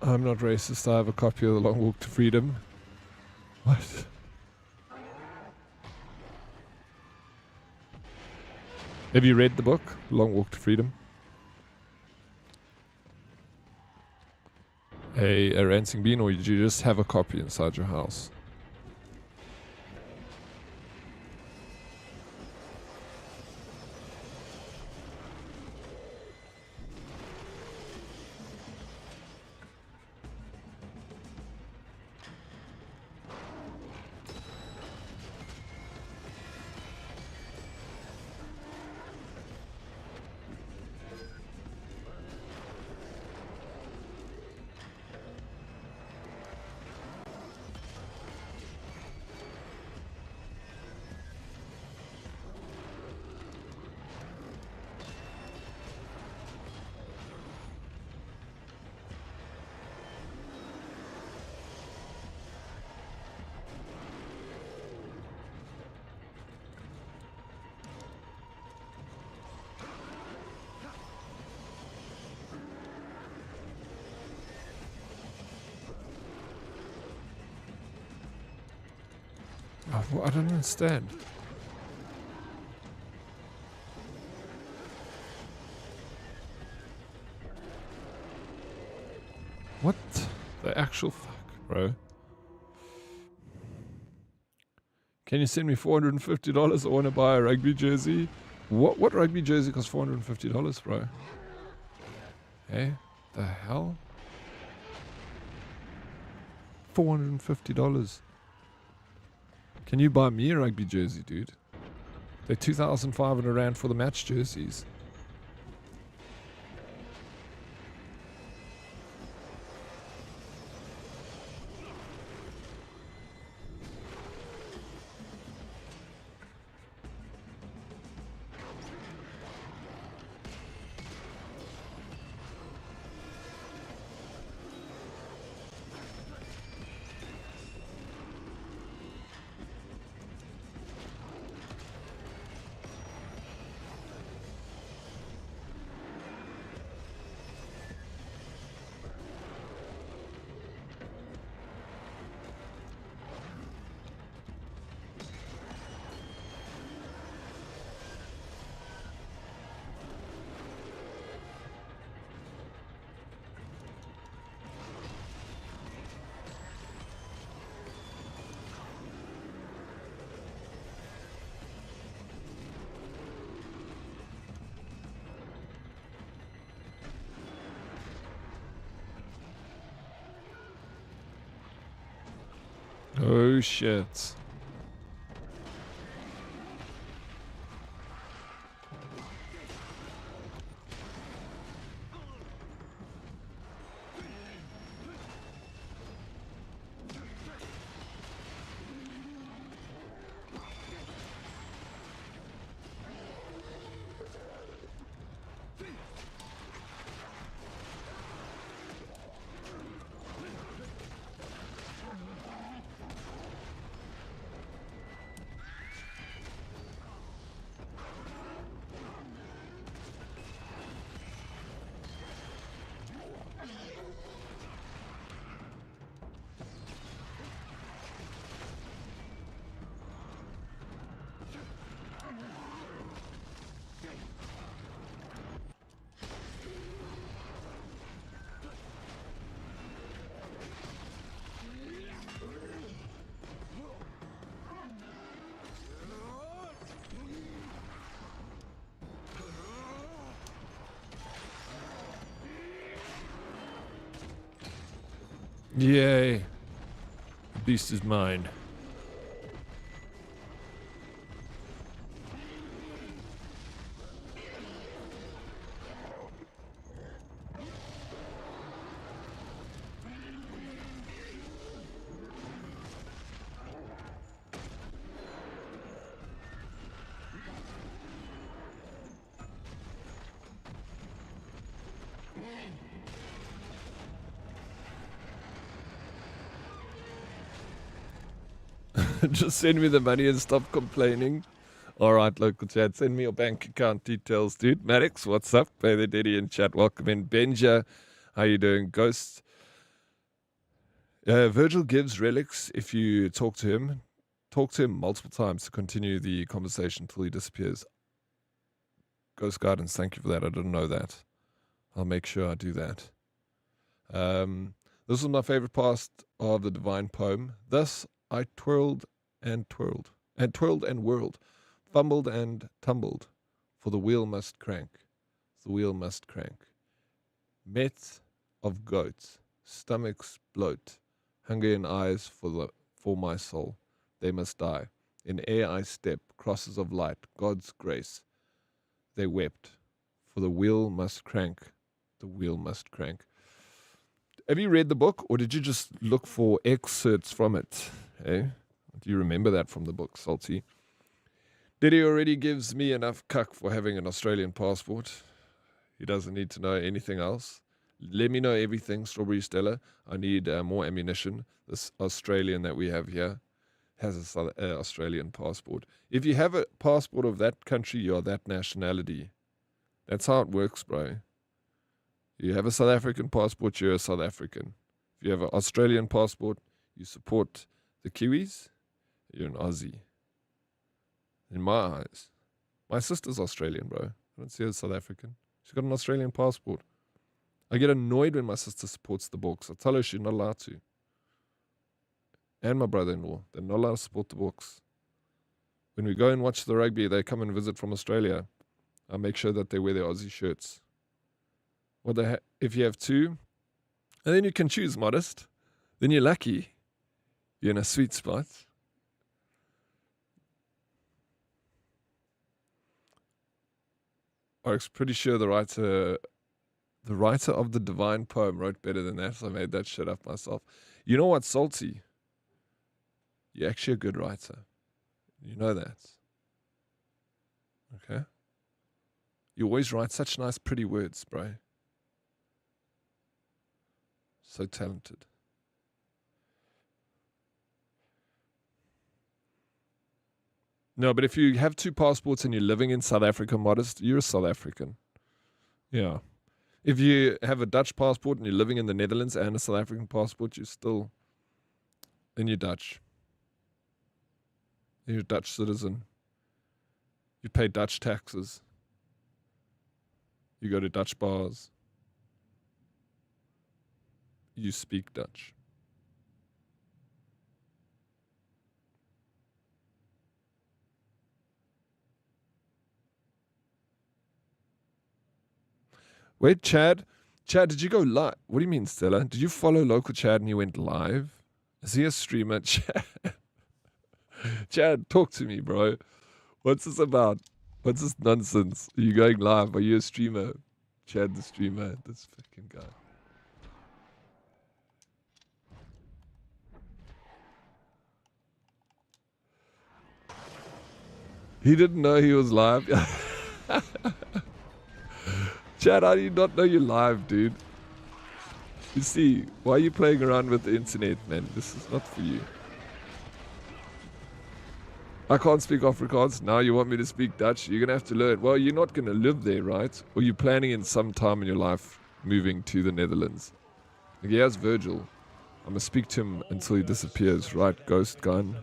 I'm not racist. I have a copy of The Long Walk to Freedom. What? Have you read the book, Long Walk to Freedom? A Rancing Bean, or did you just have a copy inside your house? I don't understand. What the actual fuck, bro? Can you send me $450? I want to buy a rugby jersey. What rugby jersey costs $450, bro? Hey, the hell? $450. Can you buy me a rugby jersey, dude? They're 2,500 rand for the match jerseys. Oh shit. Yay. The beast is mine. Just send me the money and stop complaining. Alright, local chat, send me your bank account details, dude. Maddox, what's up? Hey there, Diddy in chat. Welcome in. Benja, how you doing? Ghost, Virgil gives relics if you talk to him. Talk to him multiple times to continue the conversation until he disappears. Ghost Gardens, thank you for that. I didn't know that. I'll make sure I do that. This was my favorite part of the divine poem. Thus I twirled and twirled, and twirled and whirled, fumbled and tumbled, for the wheel must crank. The wheel must crank. Met of goats, stomachs bloat, hunger in eyes for my soul. They must die. In air I step, crosses of light, God's grace. They wept, for the wheel must crank. The wheel must crank. Have you read the book, or did you just look for excerpts from it? Eh? Do you remember that from the book, Salty? Diddy already gives me enough cuck for having an Australian passport. He doesn't need to know anything else. Let me know everything, Strawberry Stella. I need more ammunition. This Australian that we have here has an Australian passport. If you have a passport of that country, you're that nationality. That's how it works, bro. You have a South African passport, you're a South African. If you have an Australian passport, you support the Kiwis, you're an Aussie. In my eyes. My sister's Australian, bro. I don't see her as South African. She's got an Australian passport. I get annoyed when my sister supports the Bucks. I tell her she's not allowed to. And my brother-in-law, they're not allowed to support the Bucks. When we go and watch the rugby, they come and visit from Australia. I make sure that they wear their Aussie shirts. If you have two, and then you can choose Modest, then you're lucky. You're in a sweet spot. I'm pretty sure the writer of the divine poem wrote better than that, so I made that shit up myself. You know what's salty? You're actually a good writer. You know that. Okay? You always write such nice, pretty words, bro. So talented. No, but if you have two passports and you're living in South Africa, Modest, you're a South African. Yeah. If you have a Dutch passport and you're living in the Netherlands and a South African passport, then you're Dutch. You're a Dutch citizen. You pay Dutch taxes. You go to Dutch bars. You speak Dutch. Wait, Chad, did you go live? What do you mean, Stella? Did you follow local Chad and he went live? Is he a streamer? Chad, Chad, talk to me, bro. What's this about? What's this nonsense? Are you going live? Are you a streamer? Chad the streamer, this fucking guy. He didn't know he was live. Chad, how do you not know you're live, dude? You see, why are you playing around with the internet, man? This is not for you. I can't speak Afrikaans. Now you want me to speak Dutch? You're going to have to learn. Well, you're not going to live there, right? Or you're planning in some time in your life moving to the Netherlands. Like, here's Virgil. I'm going to speak to him until he disappears, right? Ghost gun.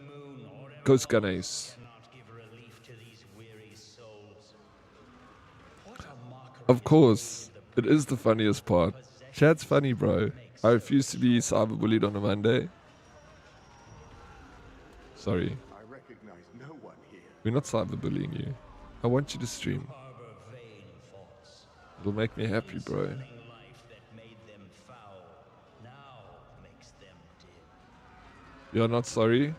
Ghost gun ace. Of course. It is the funniest part. Chat's funny, bro. I refuse to be cyberbullied on a Monday. Sorry. We're not cyberbullying you. I want you to stream. It'll make me happy, bro. You're not sorry?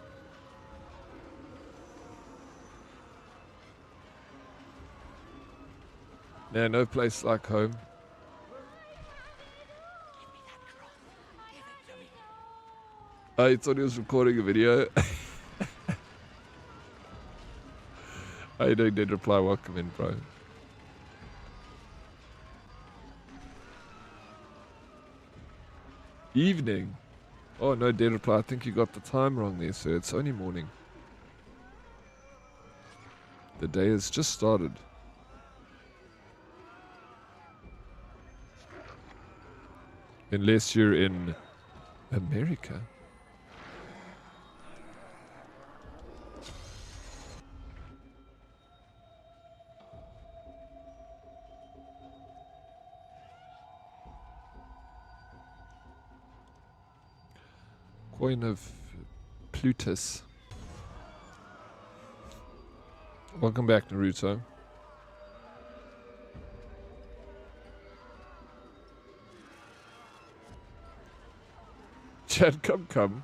Nah, no place like home. I thought he was recording a video. How you doing, Dead Reply? Welcome in, bro. Evening. Oh, no, Dead Reply. I think you got the time wrong there, sir. It's only morning. The day has just started. Unless you're in America? Coin of Plutus. Welcome back, Naruto. Chad, come.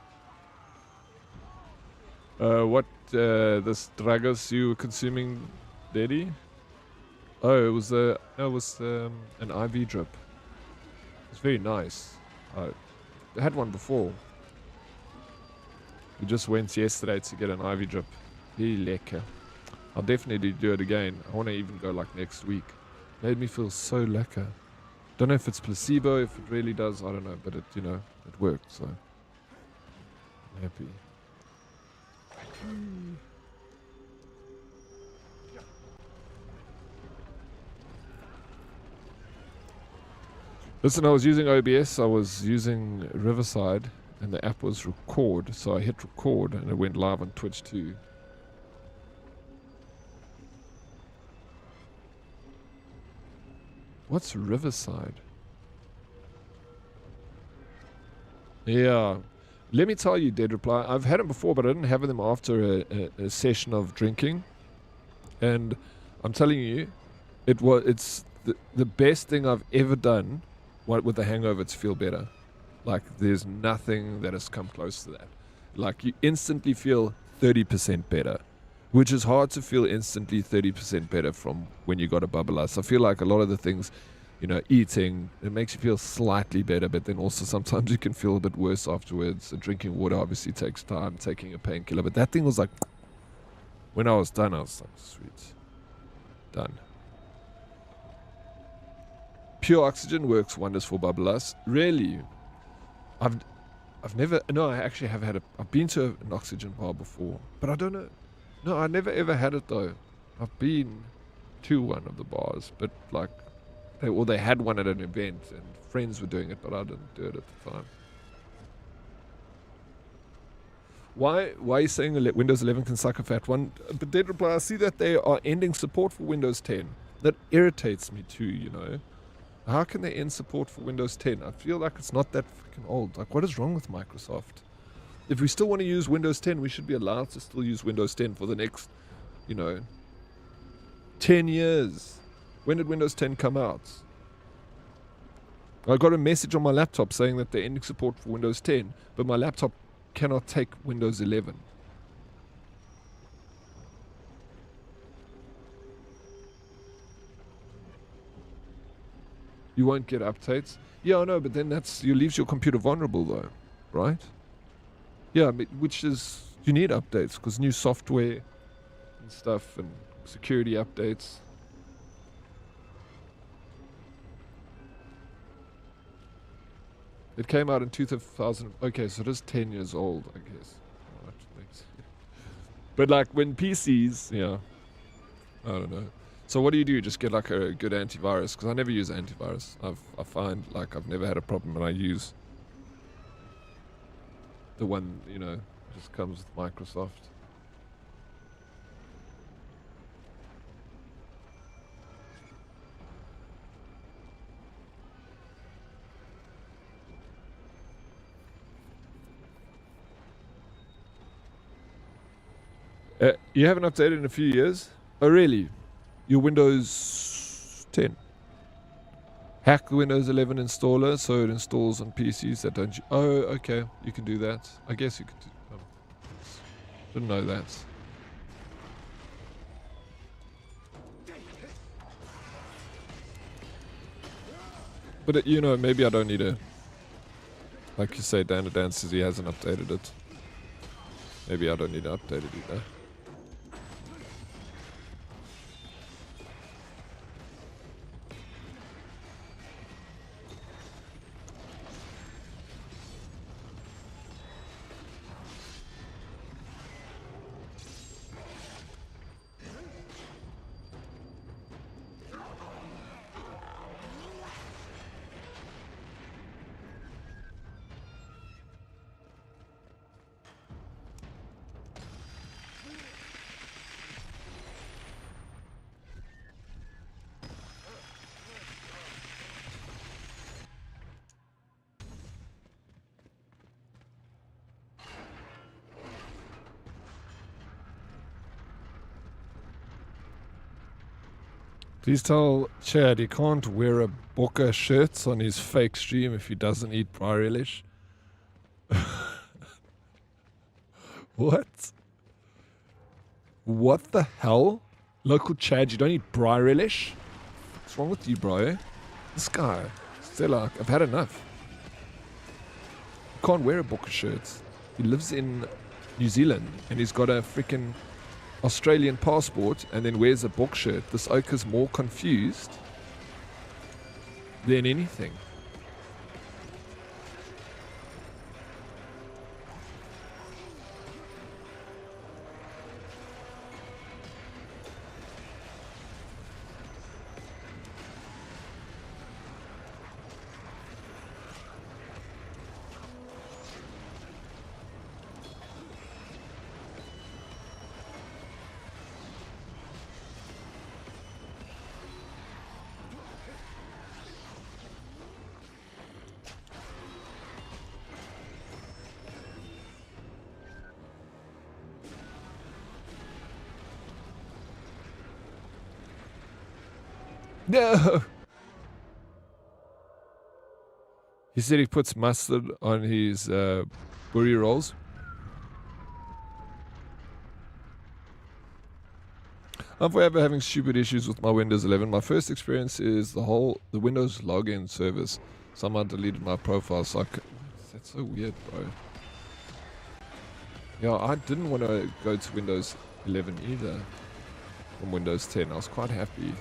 What, this Dragos you were consuming, Daddy? Oh, it was an IV drip. It's very nice. I had one before. We just went yesterday to get an IV drip. Very lekker. I'll definitely do it again. I want to even go like next week. Made me feel so lekker. Don't know if it's placebo, if it really does, I don't know, but it, you know, it worked, so I'm happy. Listen, I was using OBS, I was using Riverside, and the app was record, so I hit record and it went live on Twitch too. What's Riverside? Yeah. Let me tell you, Dead Reply, I've had them before, but I didn't have them after a session of drinking. And I'm telling you, it's the best thing I've ever done with the hangover to feel better. Like, there's nothing that has come close to that. Like, you instantly feel 30% better, which is hard to feel instantly 30% better from when you got a bubbleus. I feel like a lot of the things, you know, eating, it makes you feel slightly better, but then also sometimes you can feel a bit worse afterwards. And drinking water obviously takes time, taking a painkiller. But that thing was like, when I was done, I was like, sweet. Done. Pure oxygen works wonders for bubbleus. Really? I've never, no, I actually have had I've been to an oxygen bar before, but I don't know. No, I never ever had it though. I've been to one of the bars, but like, they had one at an event and friends were doing it, but I didn't do it at the time. Why are you saying Windows 11 can suck a fat one? But Dead Reply, I see that they are ending support for Windows 10. That irritates me too, you know. How can they end support for Windows 10? I feel like it's not that freaking old. Like, what is wrong with Microsoft? If we still want to use Windows 10, we should be allowed to still use Windows 10 for the next, you know, 10 years. When did Windows 10 come out? I got a message on my laptop saying that they're ending support for Windows 10, but my laptop cannot take Windows 11. You won't get updates? Yeah, I know, but then you leaves your computer vulnerable though, right? Yeah, which is, you need updates because new software and stuff and security updates. It came out in 2000. Okay, so it is 10 years old, I guess. Right, thanks. But like when PCs, yeah, I don't know. So what do? Just get like a good antivirus? Because I never use antivirus. I find like I've never had a problem when I use the one, you know, just comes with Microsoft. You haven't updated in a few years? Oh, really? Your Windows 10? Hack the Windows 11 installer so it installs on PCs that don't... Oh, okay. You can do that. I guess you could do... didn't know that. But, you know, maybe I don't need a... Like you say, Dan says he hasn't updated it. Maybe I don't need to update it either. Please tell Chad he can't wear a Boca shirt on his fake stream if he doesn't eat braai relish. What? What the hell? Local Chad, you don't eat braai relish? What's wrong with you, bro? This guy. Still like, I've had enough. He can't wear a Boca shirt. He lives in New Zealand and he's got a freaking Australian passport and then wears a book shirt. This oak is more confused than anything. No. He said he puts mustard on his burri rolls. I'm forever having stupid issues with my Windows 11. My first experience is the Windows login service. Someone deleted my profile, so that's so weird, bro. Yeah, I didn't want to go to Windows 11 either from Windows 10. I was quite happy.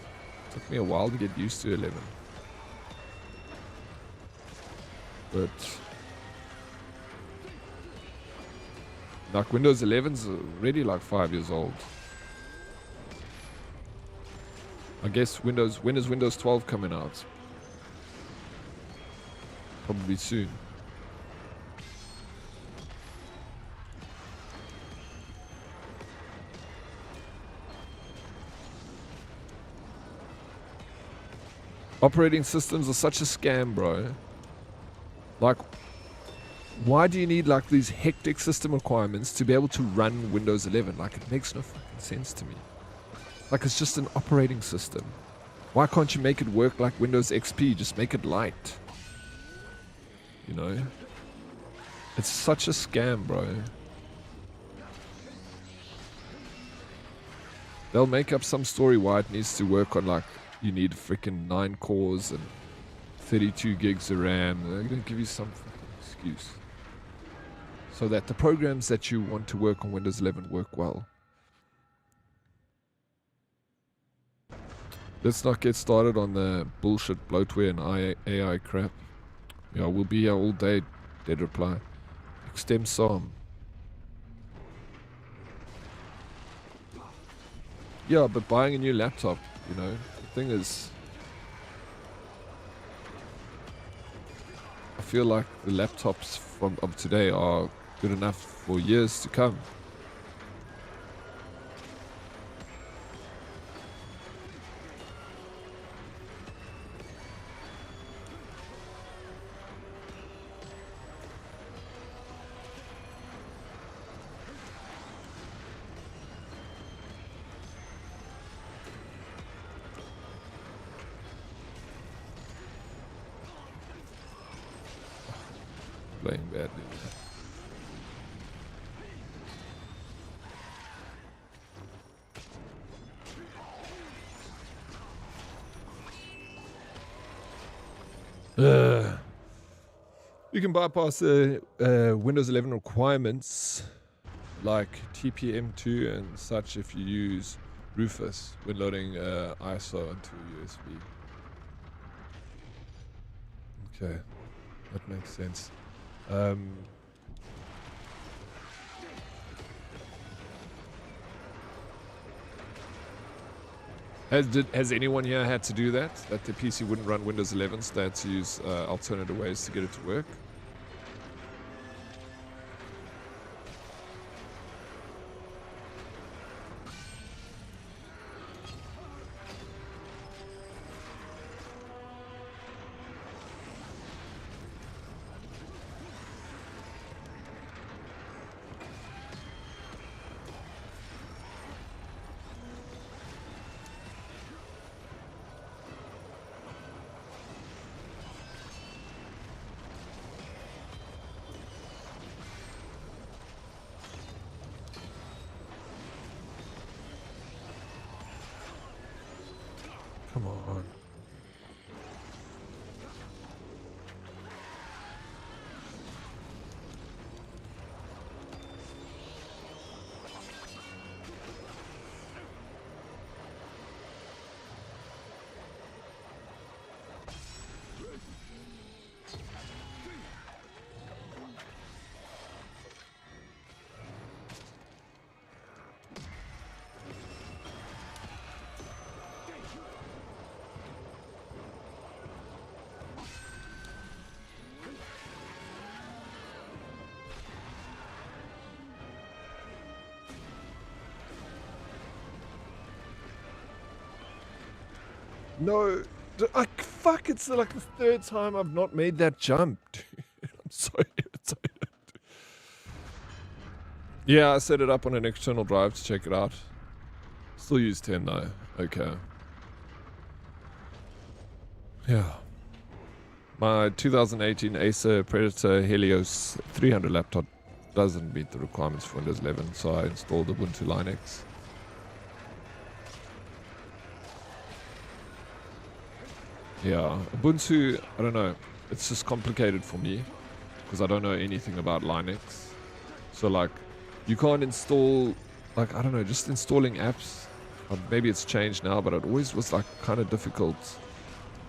Took me a while to get used to 11. But like Windows 11's already like 5 years old. I guess when is Windows 12 coming out? Probably soon. Operating systems are such a scam, bro. Like, why do you need like these hectic system requirements to be able to run Windows 11? Like, it makes no fucking sense to me. Like, it's just an operating system. Why can't you make it work like Windows XP? Just make it light. You know? It's such a scam, bro. They'll make up some story why it needs to work on like, you need freaking 9 cores and 32 gigs of RAM. They're going to give you some fucking excuse. So that the programs that you want to work on Windows 11 work well. Let's not get started on the bullshit bloatware and AI crap. Yeah, we'll be here all day, Dead reply. Extem Psalm. Yeah, but buying a new laptop, you know, the thing is, I feel like the laptops of today are good enough for years to come. Playing badly. You can bypass the Windows 11 requirements like TPM2 and such if you use Rufus when loading ISO onto a USB. Okay, that makes sense. Has anyone here had to do that? That the PC wouldn't run Windows 11, so they had to use alternative ways to get it to work? No, fuck, it's like the third time I've not made that jump, dude. I'm so irritated. Yeah, I set it up on an external drive to check it out. Still use 10 though. Okay. Yeah. My 2018 Acer Predator Helios 300 laptop doesn't meet the requirements for Windows 11, so I installed Ubuntu Linux. Yeah, Ubuntu, I don't know, it's just complicated for me because I don't know anything about Linux. So like, you can't install, like, I don't know, just installing apps. Maybe it's changed now, but it always was like kind of difficult.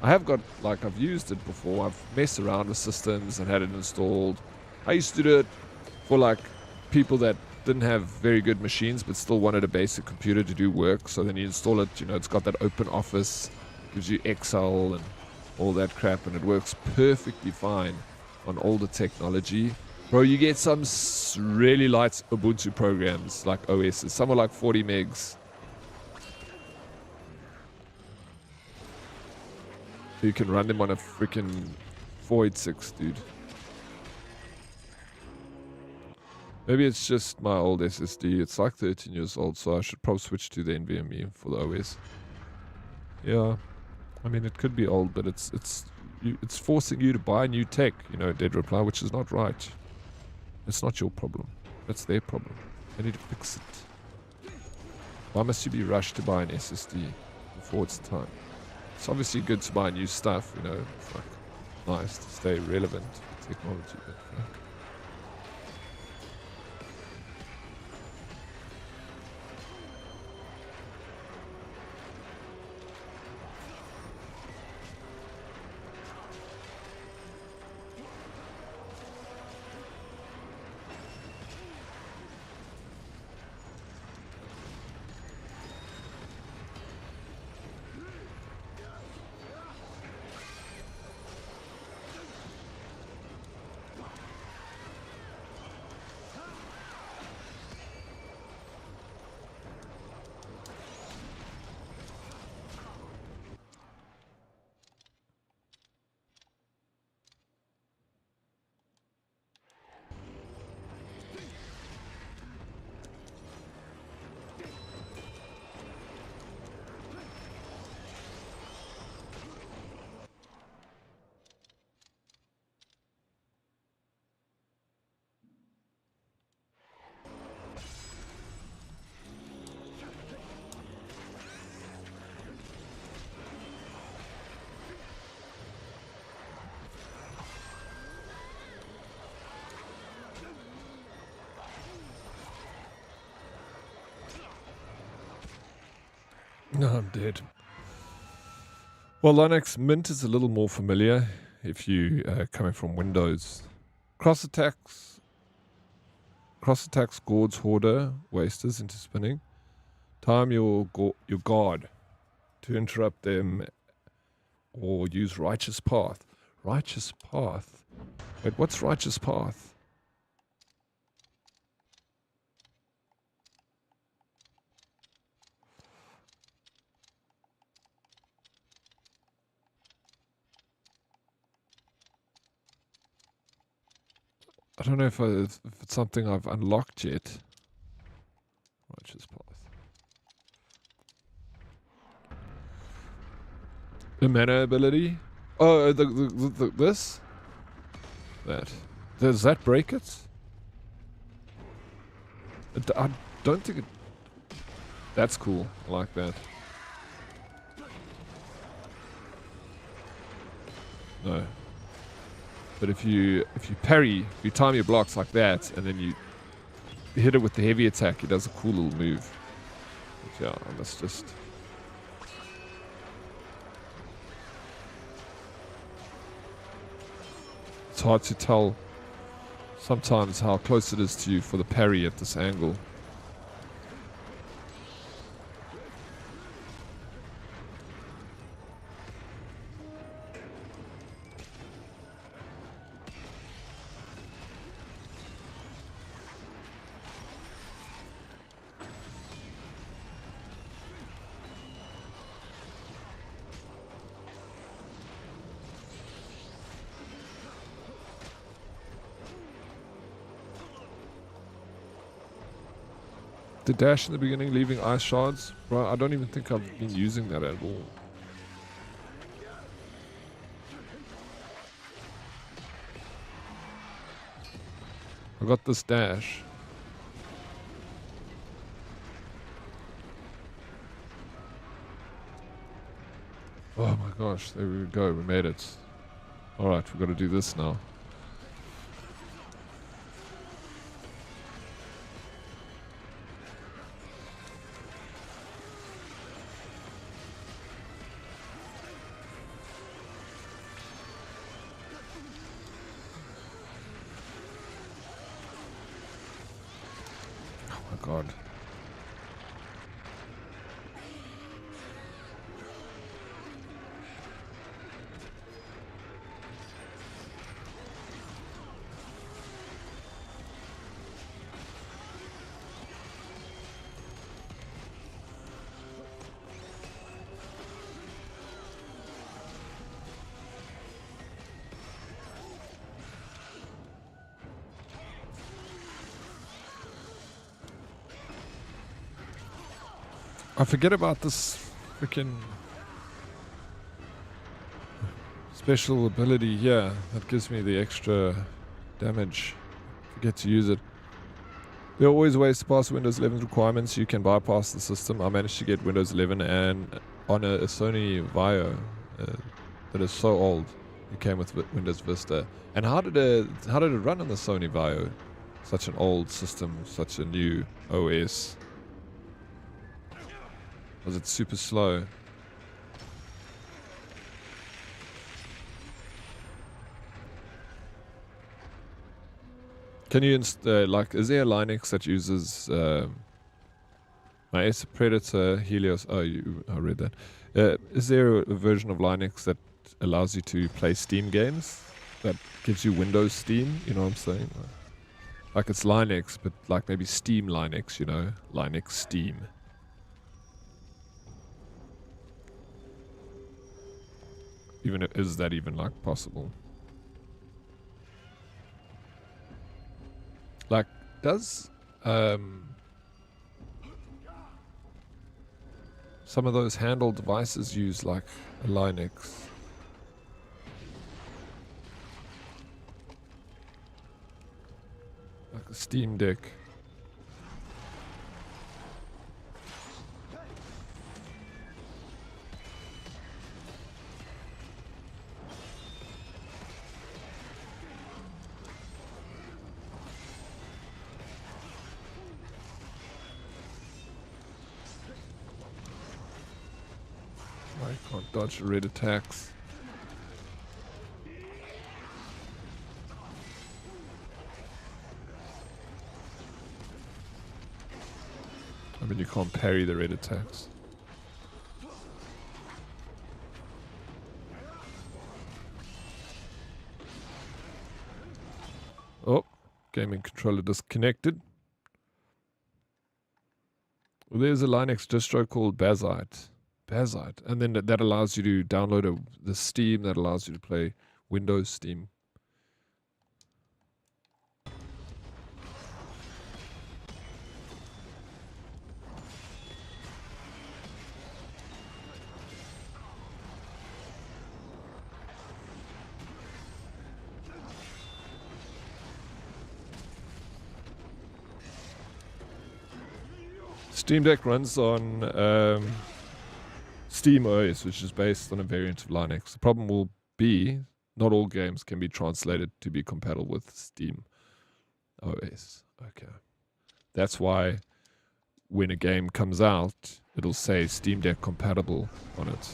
I have got, like, I've used it before. I've messed around with systems and had it installed. I used to do it for like people that didn't have very good machines but still wanted a basic computer to do work. So then you install it, you know, it's got that open office, gives you Excel and all that crap, and it works perfectly fine on older technology. Bro, you get some really light Ubuntu programs like OSs. Some are like 40 megs. You can run them on a freaking 486, dude. Maybe it's just my old SSD. It's like 13 years old, so I should probably switch to the NVMe for the OS. Yeah, I mean it could be old, but it's forcing you to buy new tech. You know, Dead Reply, which is not right. It's not your problem. That's their problem. They need to fix it. Why must you be rushed to buy an SSD before it's time? It's obviously good to buy new stuff, you know. It's like nice to stay relevant with technology, but no, I'm dead. Well, Linux Mint is a little more familiar if you coming from Windows. Cross attacks gourds hoarder wasters into spinning. Time your guard to interrupt them, or use righteous path. Righteous path. Wait, what's righteous path? I don't know if it's something I've unlocked yet. Righteous path. The mana ability? Oh, this? That. Does that break it? I don't think it... That's cool. I like that. No. But if you parry, if you time your blocks like that, and then you hit it with the heavy attack, it does a cool little move. But yeah, I must just... It's hard to tell sometimes how close it is to you for the parry at this angle. the dash in the beginning, leaving ice shards. Bro, I don't even think I've been using that at all. I got this dash. Oh my gosh, there we go, we made it. Alright, we've got to do this now. Oh my god. I forget about this freaking special ability here that gives me the extra damage. Forget to use it. There are always ways to pass Windows 11's requirements. You can bypass the system. I managed to get Windows 11 and on a Sony Vaio that is so old. It came with Windows Vista. And how did it run on the Sony Vaio? Such an old system, such a new OS. Was it super slow? Can you like? Is there a Linux that uses my Predator Helios? Oh, I read that. Is there a version of Linux that allows you to play Steam games? That gives you Windows Steam? You know what I'm saying? Like it's Linux, but like maybe Steam Linux. You know, Linux Steam. Is that even like possible? Like, does some of those handheld devices use like a Linux? Like a Steam Deck? I can't dodge red attacks. I mean, you can't parry the red attacks. Oh, gaming controller disconnected. Well, there's a Linux distro called Bazite. And then that allows you to download the Steam that allows you to play Windows Steam. Steam Deck runs on Steam OS, which is based on a variant of Linux. The problem will be not all games can be translated to be compatible with Steam OS. Okay. That's why when a game comes out, it'll say Steam Deck compatible on it.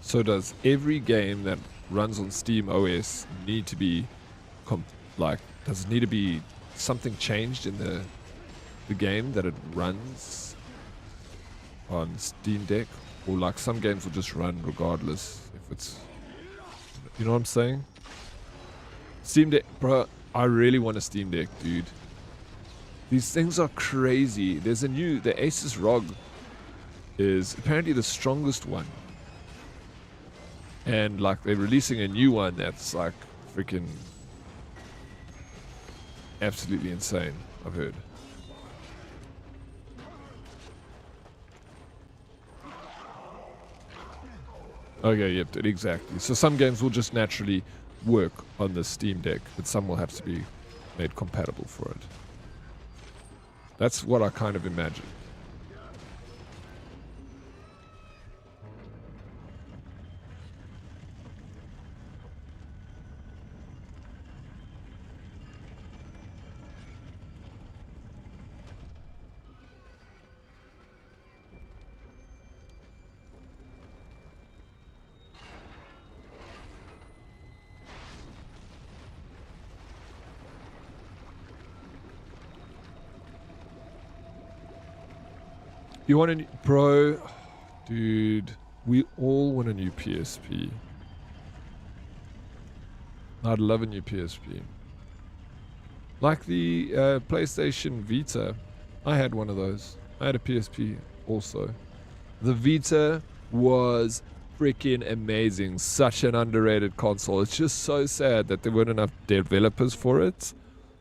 So does every game that runs on Steam OS need to be does it need to be something changed in the game that it runs on Steam Deck, or like some games will just run regardless if it's, you know what I'm saying? Steam Deck, bro, I really want a Steam Deck, dude. These things are crazy. There's the Asus ROG is apparently the strongest one. And like they're releasing a new one that's like freaking absolutely insane, I've heard. Okay, yep, exactly. So some games will just naturally work on the Steam Deck, but some will have to be made compatible for it. That's what I kind of imagine. You want a new... Bro, dude, we all want a new PSP. I'd love a new PSP. Like the PlayStation Vita. I had one of those. I had a PSP also. The Vita was freaking amazing. Such an underrated console. It's just so sad that there weren't enough developers for it.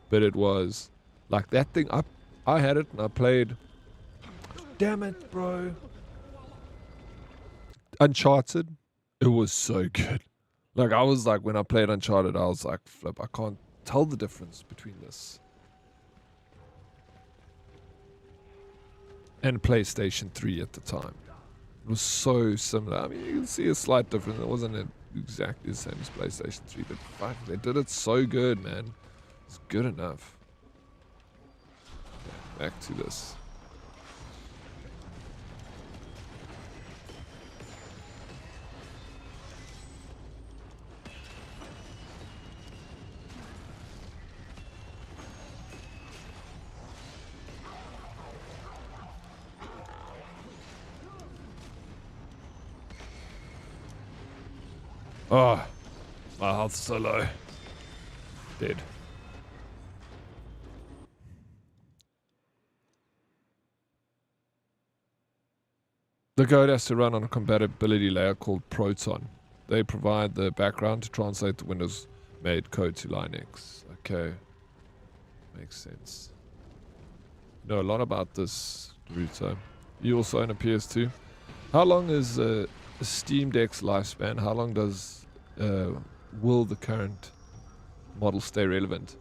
But it was. Like that thing, I had it and I played... Damn it, bro. Uncharted. It was so good. Like, I was like, when I played Uncharted, I was like, flip, I can't tell the difference between this and PlayStation 3 at the time. It was so similar. I mean, you can see a slight difference. It wasn't exactly the same as PlayStation 3, but fuck, they did it so good, man. It's good enough. Okay, back to this. Oh, my health's so low. Dead. The code has to run on a compatibility layer called Proton. They provide the background to translate the Windows-made code to Linux. Okay. Makes sense. Know a lot about this, Naruto. You also own a PS2. How long is Steam Deck's lifespan? How long will the current model stay relevant?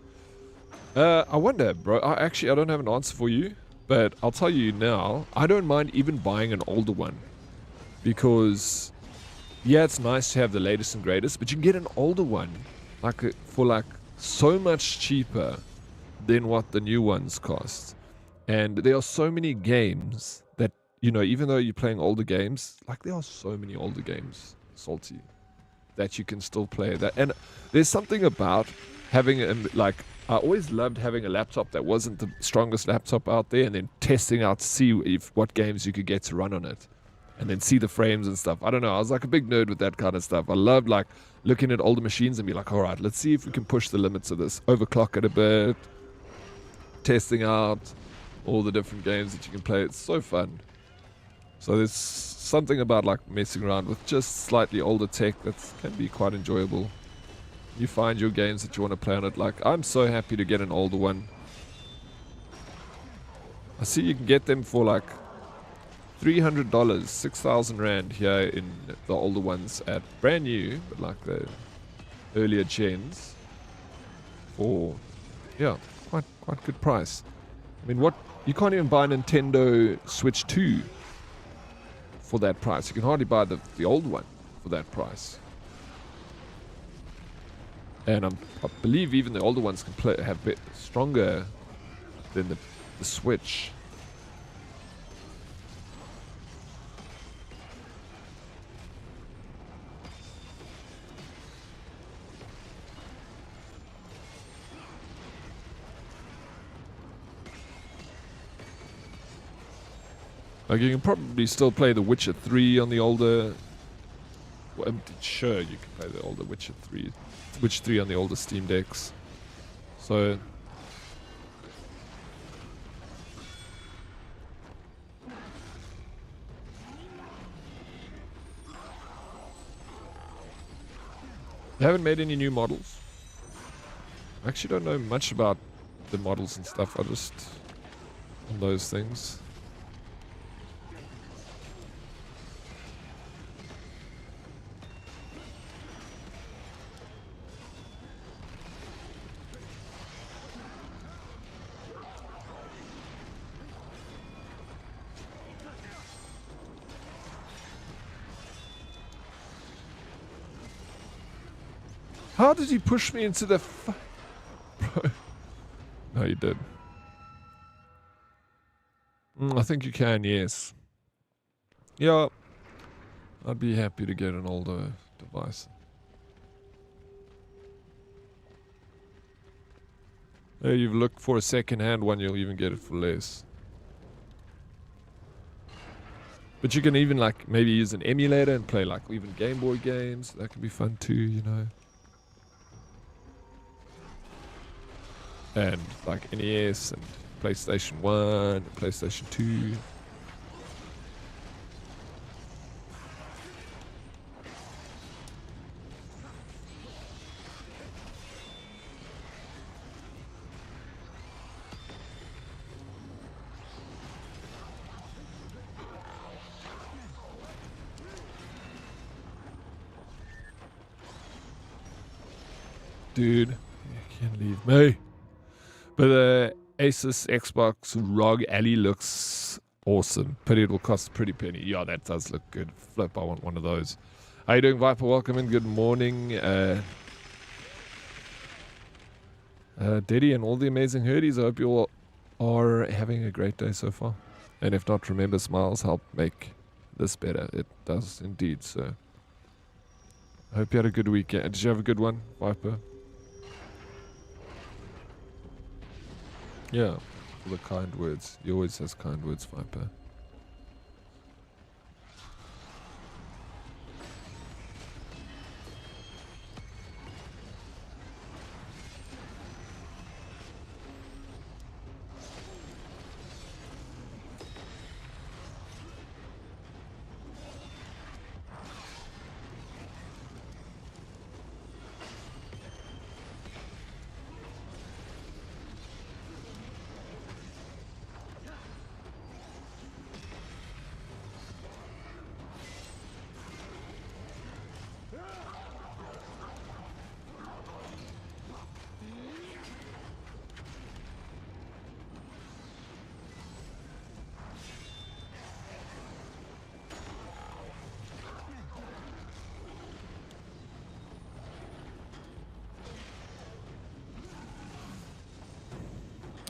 I wonder, bro. I don't have an answer for you, but I'll tell you now. I don't mind even buying an older one because, yeah, it's nice to have the latest and greatest, but you can get an older one for so much cheaper than what the new ones cost. And there are so many games that, you know, even though you're playing older games, like there are so many older games, Salty, that you can still play that. And there's something about having I always loved having a laptop that wasn't the strongest laptop out there and then testing out to see what games you could get to run on it and then see the frames and stuff. I don't know. I was like a big nerd with that kind of stuff. I loved like looking at older machines and be like, all right, let's see if we can push the limits of this, overclock it a bit, testing out all the different games that you can play. It's so fun. So there's something about like messing around with just slightly older tech that can be quite enjoyable. You find your games that you want to play on it. Like, I'm so happy to get an older one. I see you can get them for like $300, 6,000 Rand here in the older ones at brand new, but like the earlier gens for, yeah, quite good price. I mean, you can't even buy a Nintendo Switch 2 for that price. You can hardly buy the old one for that price. And I believe even the older ones can have a bit stronger than the Switch. Like you can probably still play The Witcher 3 on the older... Well, I'm sure you can play the older Witcher 3 on the older Steam Decks. So... They haven't made any new models. I actually don't know much about the models and stuff. I just on those things. How did he push me into the bro? No, you did. I think you can, yes. Yeah. I'd be happy to get an older device. Hey, you've looked for a second-hand one, you'll even get it for less. But you can even like maybe use an emulator and play like even Game Boy games. That can be fun too, you know. And like NES and PlayStation 1 and PlayStation 2. Dude, you can't leave me. But the Asus Xbox ROG Ally looks awesome. Pity it will cost a pretty penny. Yeah, that does look good. Flip, I want one of those. How you doing, Viper? Welcome in. Good morning. Deddy and all the amazing herdies. I hope you all are having a great day so far. And if not, remember, smiles help make this better. It does indeed, so. I hope you had a good weekend. Did you have a good one, Viper? Yeah, for the kind words. He always has kind words, Viper.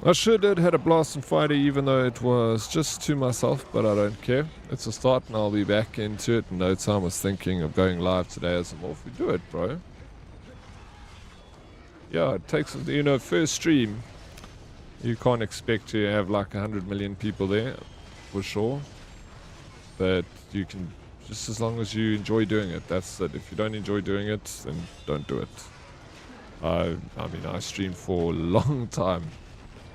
I sure did had a blast on Friday, even though it was just to myself, but I don't care. It's a start and I'll be back into it in no time. I was thinking of going live today as a morph. We do it, bro. Yeah, it takes, you know, first stream, you can't expect to have like 100 million people there, for sure. But you can, just as long as you enjoy doing it, that's it. If you don't enjoy doing it, then don't do it. I mean, I streamed for a long time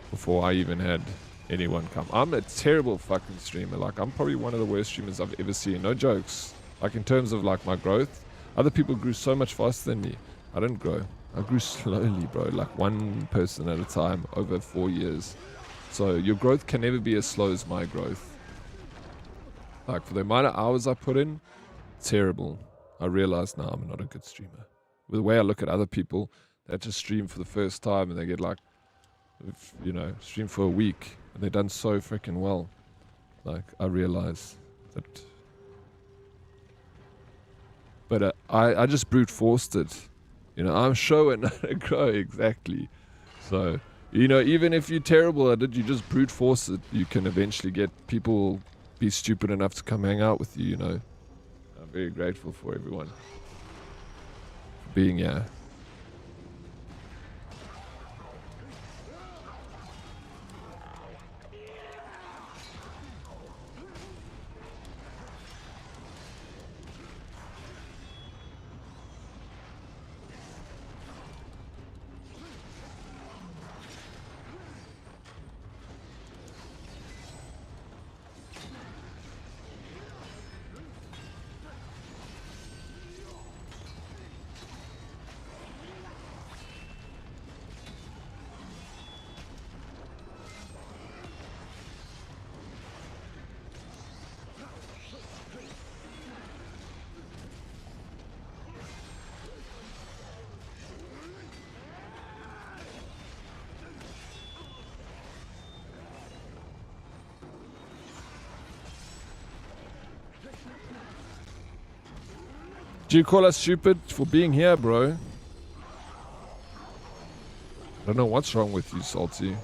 before I even had anyone come. I'm a terrible fucking streamer. Like, I'm probably one of the worst streamers I've ever seen. No jokes. Like, in terms of, like, my growth, other people grew so much faster than me. I didn't grow. I grew slowly, bro. Like, one person at a time over 4 years. So, your growth can never be as slow as my growth. Like, for the amount of hours I put in, terrible. I realized now I'm not a good streamer. With the way I look at other people that just stream for the first time and they get, like, you know, stream for a week and they've done so freaking well. Like, I realize that. But I just brute forced it. You know, I'm showing how to grow, exactly. So, you know, even if you're terrible at it, you just brute force it. You can eventually get people be stupid enough to come hang out with you, you know. I'm very grateful for everyone for being here. Do you call us stupid for being here, bro? I don't know what's wrong with you, Salty.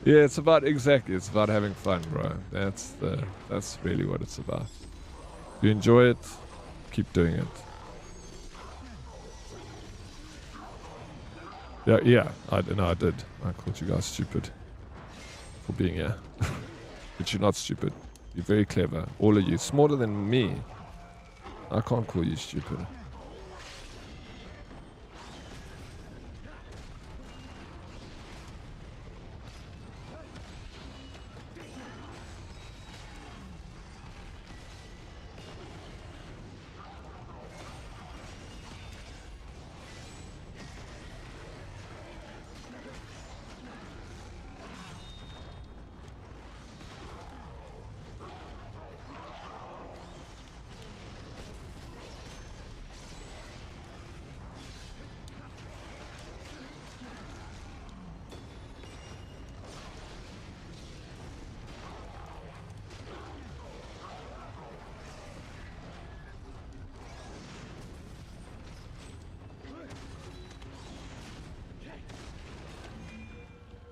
Yeah, it's about it's about having fun, bro. That's really what it's about. If you enjoy it, keep doing it. Yeah, I did. I called you guys stupid for being here. But you're not stupid. You're very clever. All of you. Smarter than me. I can't call you stupid.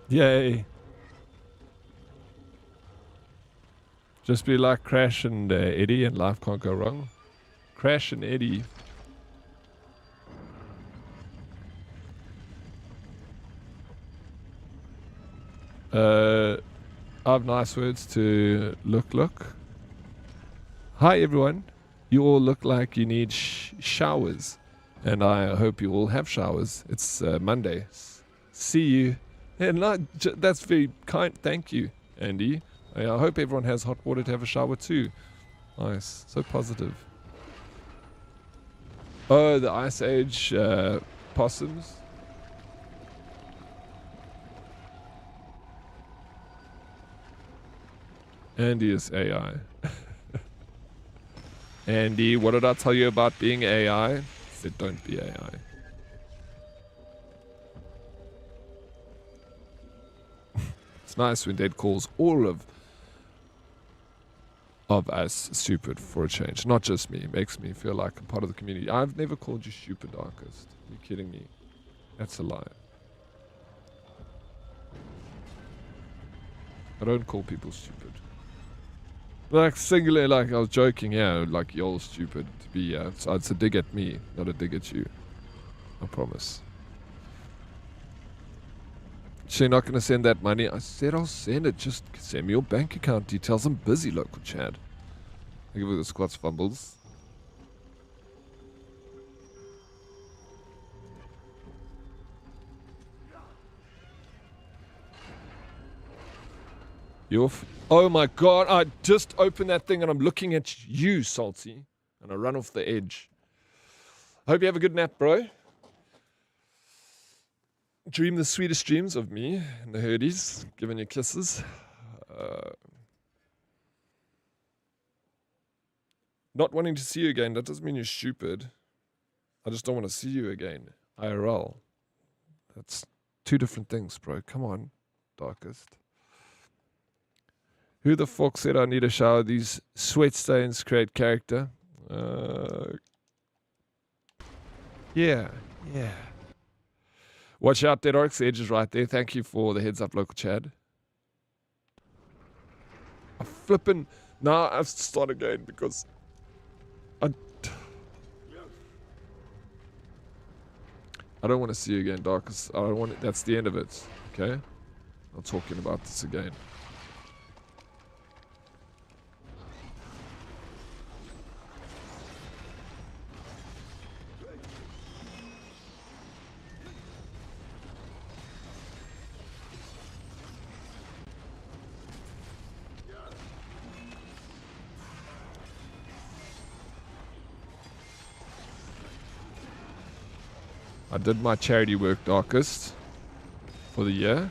Yay. Just be like Crash and Eddie and life can't go wrong. Crash and Eddie. I have nice words to look. Hi everyone. You all look like you need showers. And I hope you all have showers. It's Monday. See you. And that's very kind. Thank you, Andy. I hope everyone has hot water to have a shower too. Nice. So positive. Oh, the Ice Age possums. Andy is AI. Andy, what did I tell you about being AI? I said don't be AI. It's nice when Dead calls all of us stupid for a change. Not just me. It makes me feel like I'm part of the community. I've never called you stupid, Darkest. Are you kidding me? That's a lie. I don't call people stupid. Like singular, like I was joking, yeah, like you're stupid to be here. So it's a dig at me, not a dig at you. I promise. So you're not going to send that money? I said I'll send it. Just send me your bank account details. I'm busy, local Chad. I give you the squats fumbles. Oh my god, I just opened that thing and I'm looking at you, Salty. And I run off the edge. I hope you have a good nap, bro. Dream the sweetest dreams of me and the herdies, giving you kisses. Not wanting to see you again, that doesn't mean you're stupid. I just don't want to see you again. IRL. That's two different things, bro. Come on, Darkest. Who the fuck said I need a shower? These sweat stains create character. Yeah. Watch out, Dead Oryx. The edge is right there. Thank you for the heads up, local Chad. I'm flipping. Now I have to start again because I don't want to see you again, Darkest. I don't want it. That's the end of it. Okay? Not talking about this again. I did my charity work, Darkest, for the year.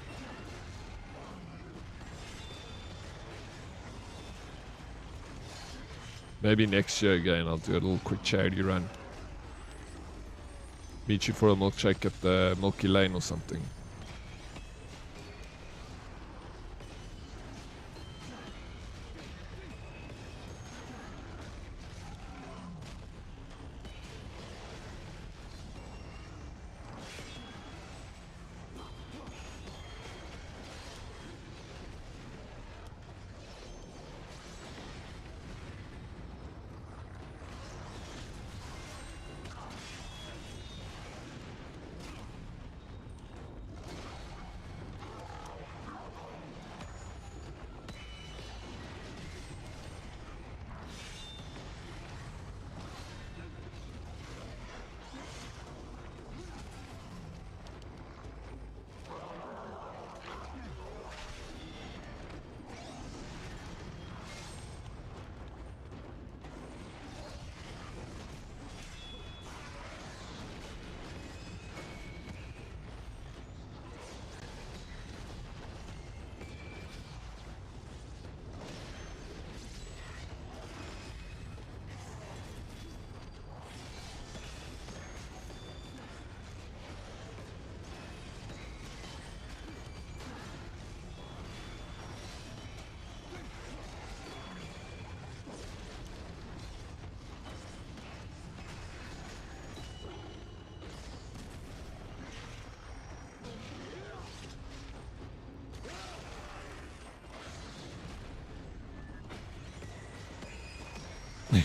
Maybe next year again, I'll do a little quick charity run. Meet you for a milkshake at the Milky Lane or something.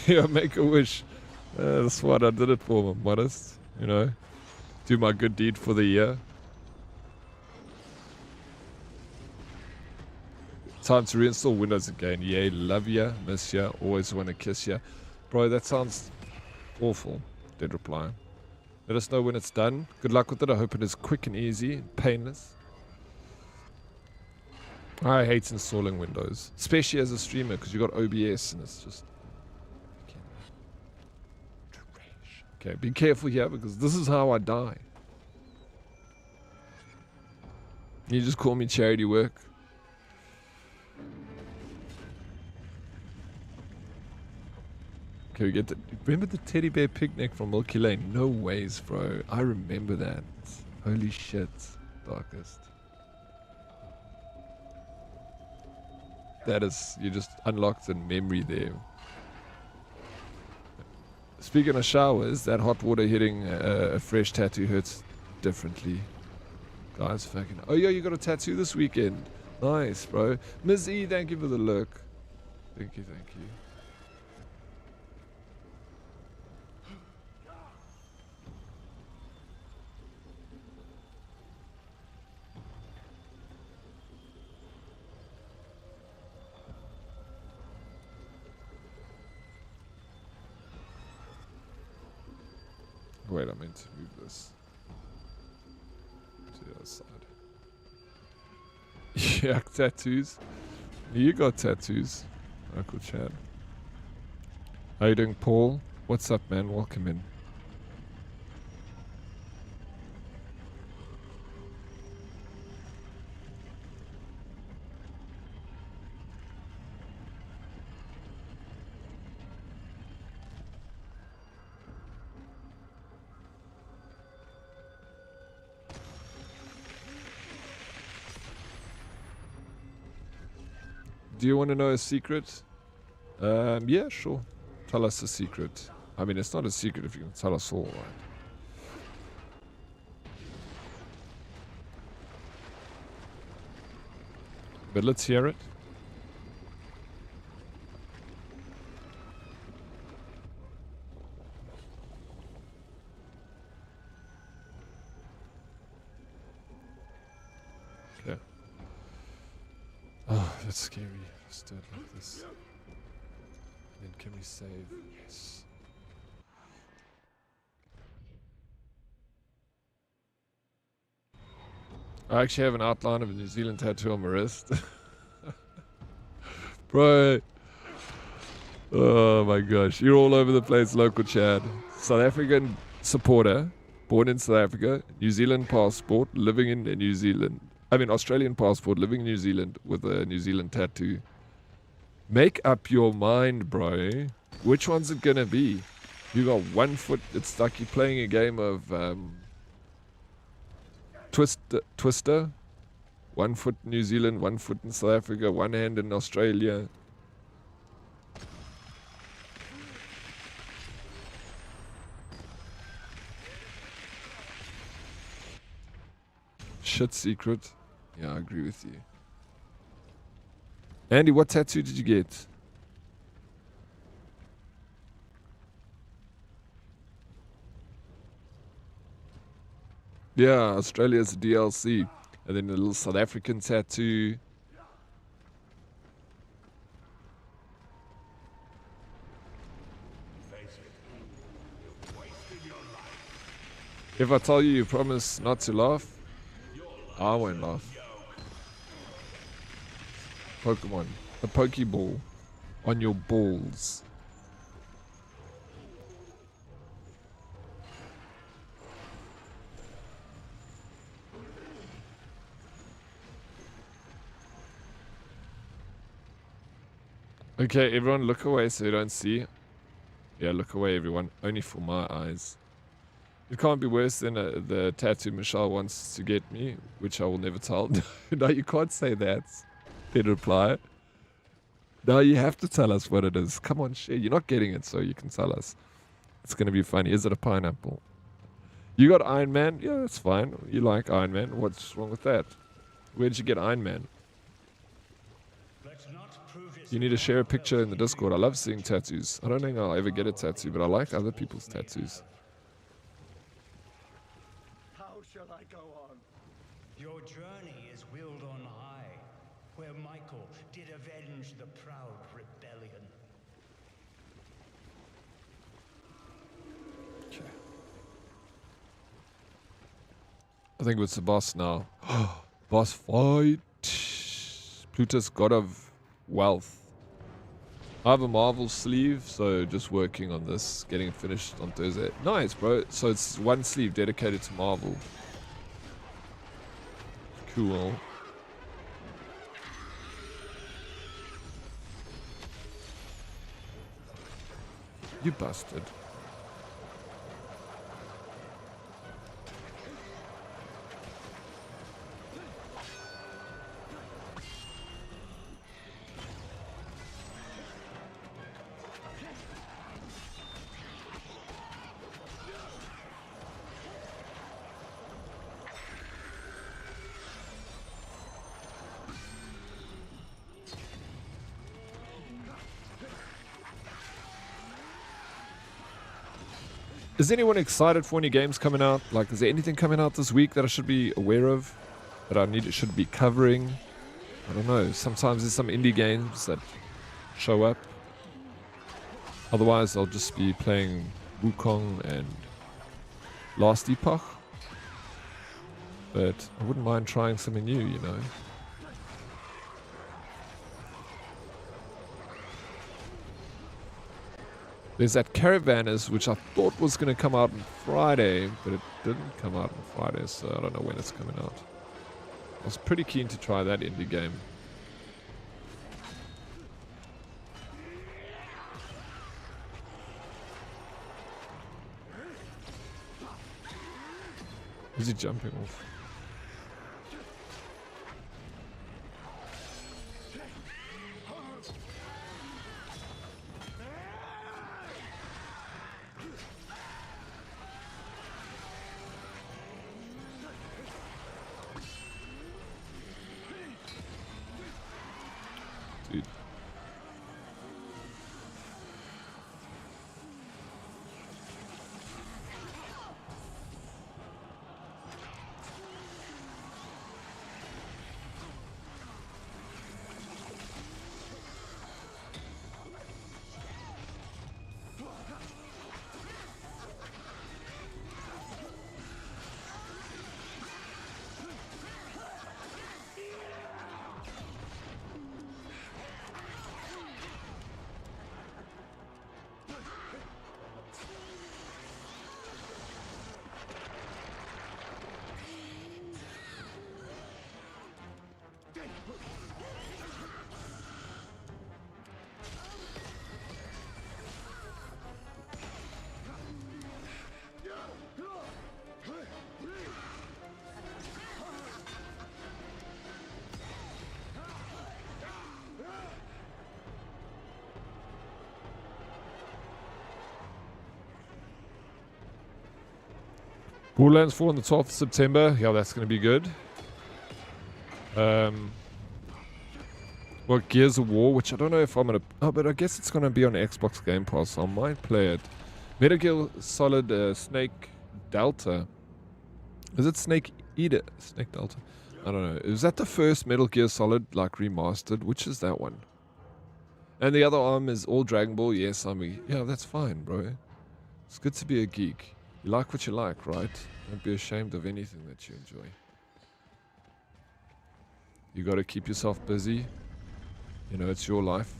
Yeah, make a wish. That's what I did it for, I'm modest. You know, do my good deed for the year. Time to reinstall Windows again. Yay, love ya, miss ya, always want to kiss ya. Bro, that sounds awful. Dead reply. Let us know when it's done. Good luck with it. I hope it is quick and easy, painless. I hate installing Windows, especially as a streamer, because you got OBS and it's just... Okay, be careful here, because this is how I die. You just call me charity work. Okay, we get the... Remember the teddy bear picnic from Milky Lane? No ways, bro. I remember that. Holy shit. Darkest. That is... You just unlocked a memory there. Speaking of showers, that hot water hitting a fresh tattoo hurts differently. Guys, fucking... Oh, yeah, you got a tattoo this weekend. Nice, bro. Ms. E, thank you for the look. Thank you, thank you. Wait, I meant to move this to the other side. Yeah, tattoos. You got tattoos. Uncle Chad. How you doing, Paul? What's up, man? Welcome in. Do you want to know a secret? Yeah, sure. Tell us a secret. I mean, it's not a secret if you can tell us all, right? But let's hear it. Okay. Oh, that's scary. Let's do it like this. And then can we save? Yes. I actually have an outline of a New Zealand tattoo on my wrist. Bro. Oh my gosh. You're all over the place, local Chad. South African supporter, born in South Africa, New Zealand passport, living in New Zealand. I mean, Australian passport, living in New Zealand with a New Zealand tattoo. Make up your mind, bro. Which one's it gonna be? You got 1 foot. It's like you're playing a game of Twister. 1 foot New Zealand, 1 foot in South Africa, one hand in Australia. Shit secret. Yeah, I agree with you. Andy, what tattoo did you get? Yeah, Australia's a DLC. And then a little South African tattoo. If I tell you you promise not to laugh, I won't laugh. Pokemon. A Pokeball on your balls. Okay, everyone look away so you don't see. Yeah, look away everyone. Only for my eyes. It can't be worse than the tattoo Michelle wants to get me, which I will never tell. No, you can't say that. They'd reply. No, you have to tell us what it is. Come on, share. You're not getting it, so you can tell us. It's going to be funny. Is it a pineapple? You got Iron Man? Yeah, that's fine. You like Iron Man. What's wrong with that? Where did you get Iron Man? Let's not prove it You need to share a picture in the Discord. I love seeing tattoos. I don't think I'll ever get a tattoo, but I like other people's tattoos. How shall I go on? Your journey is willed on high, where Michael did avenge the proud rebellion. Okay. I think it's the boss now. Boss fight. Plutus, god of wealth. I have a Marvel sleeve, so just working on this, getting it finished on Thursday. Nice, bro. So it's one sleeve dedicated to Marvel. Cool. You bastard. Is anyone excited for any games coming out? Like, is there anything coming out this week that I should be aware of? That I should be covering? I don't know. Sometimes there's some indie games that show up. Otherwise, I'll just be playing Wukong and Last Epoch. But I wouldn't mind trying something new, you know. There's that Caravanners, which I thought was going to come out on Friday, but it didn't come out on Friday, so I don't know when it's coming out. I was pretty keen to try that indie game. Is he jumping off? Dude. Borderlands 4 on the 12th of September. Yeah, that's going to be good. Well, Gears of War, which I don't know if I'm going to... Oh, but I guess it's going to be on Xbox Game Pass, so I might play it. Metal Gear Solid Snake Delta. Is it Snake Eater? Snake Delta? I don't know. Is that the first Metal Gear Solid, like, remastered? Which is that one? And the other arm is all Dragon Ball. Yes, yeah, that's fine, bro. It's good to be a geek. You like what you like, right? Don't be ashamed of anything that you enjoy. You got to keep yourself busy. You know, it's your life.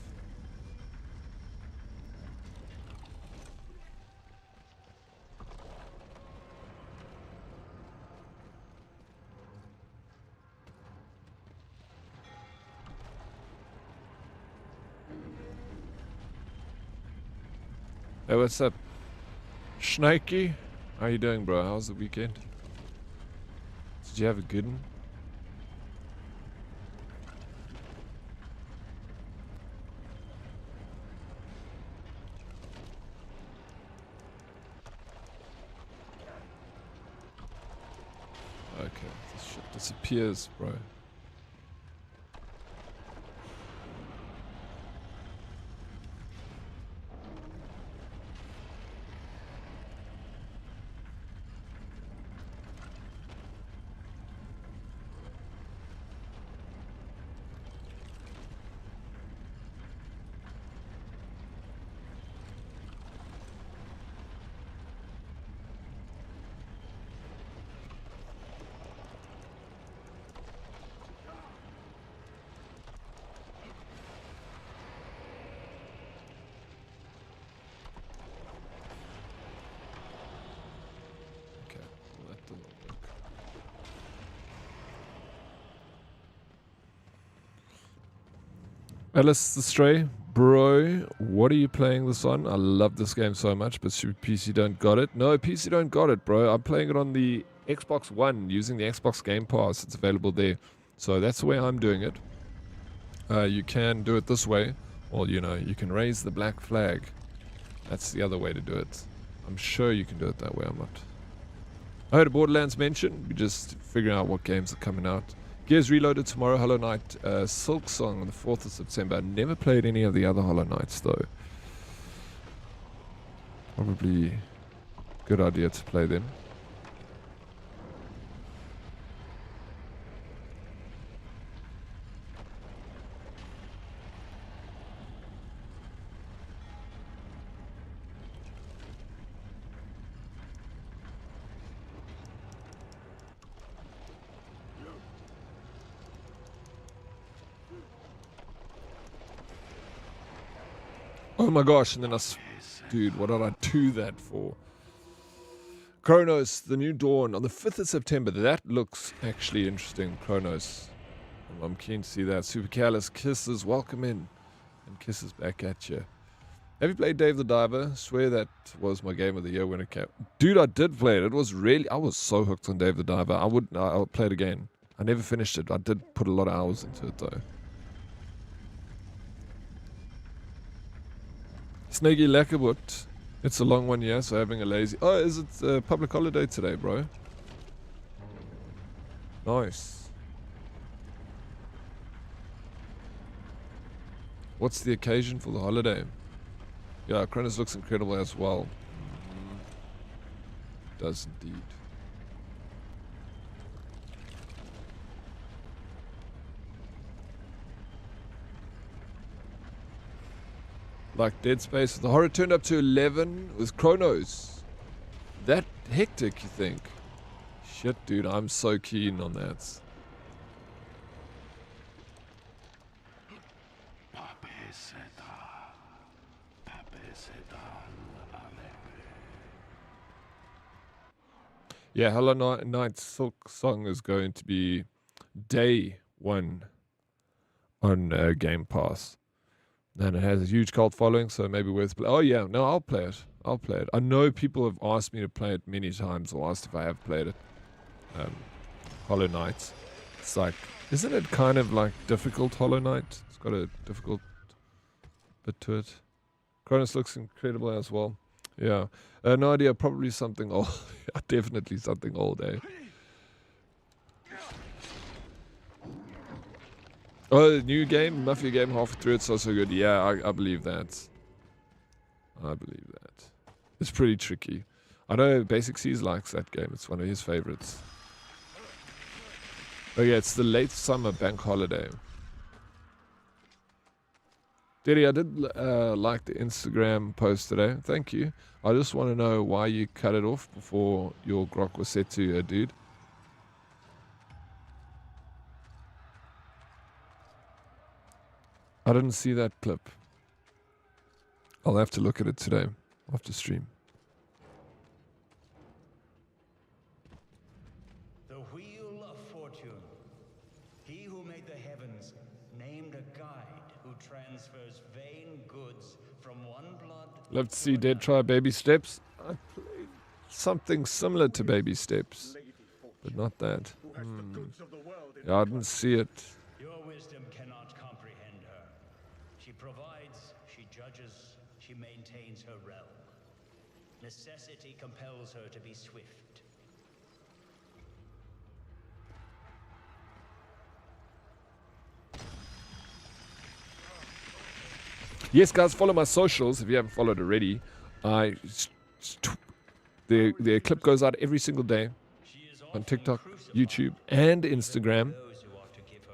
Hey, what's up, Snakey? How you doing, bro? How's the weekend? Did you have a good one? Okay, this shit disappears, bro. Alice the Stray, bro, what are you playing this on? I love this game so much, but PC don't got it. No, PC don't got it, bro. I'm playing it on the Xbox One using the Xbox Game Pass. It's available there. So that's the way I'm doing it. You can do it this way, or you know, you can raise the black flag. That's the other way to do it. I'm sure you can do it that way. I'm not. I heard a Borderlands mention. We're just figuring out what games are coming out. Gears Reloaded tomorrow, Hollow Knight, Silk Song on the 4th of September. Never played any of the other Hollow Knights though. Probably good idea to play them. Oh my gosh, and then dude, what did I do that for? Chronos, The New Dawn on the 5th of September. That looks actually interesting, Chronos. I'm keen to see that. Super Callous, kisses, welcome in. And kisses back at you. Have you played Dave the Diver? Swear that was my game of the year when it came. Dude, I did play it. It was really, I was so hooked on Dave the Diver. I'll play it again. I never finished it. I did put a lot of hours into it though. Snaggy Lackerbut. It's a long one, yeah, so having a lazy... Oh, is it a public holiday today, bro? Nice. What's the occasion for the holiday? Yeah, Cronus looks incredible as well. Does indeed. Like Dead Space. The horror turned up to 11 with Chronos. That hectic, you think? Shit, dude, I'm so keen on that. Yeah, Hello Night Silk Song is going to be day 1 on Game Pass. And it has a huge cult following, so maybe worth play. Oh yeah, no, I'll play it. I'll play it. I know people have asked me to play it many times, or asked if I have played it. Hollow Knight. It's like, isn't it kind of like difficult Hollow Knight? It's got a difficult bit to it. Cronus looks incredible as well. Yeah. No idea, probably something old. Definitely something old, eh? Oh, the new game, Mafia game, half through, it's also good. Yeah, I believe that. I believe that. It's pretty tricky. I know Basic Seas likes that game. It's one of his favorites. Oh yeah, it's the late summer bank holiday. Diddy, I did like the Instagram post today. Thank you. I just want to know why you cut it off before your grok was set to a dude. I didn't see that clip. I'll have to look at it today after stream. The wheel of fortune. He who made the heavens named a guide who transfers vain goods from one blood. Love to see Dead try Baby Steps. I played something similar to Baby Steps, but not that. Yeah, I didn't see it. Your wisdom cannot comprehend her. She provides, she judges, she maintains her realm. Necessity compels her to be swift. Yes, guys, follow my socials if you haven't followed already. The clip goes out every single day on TikTok, YouTube, and Instagram.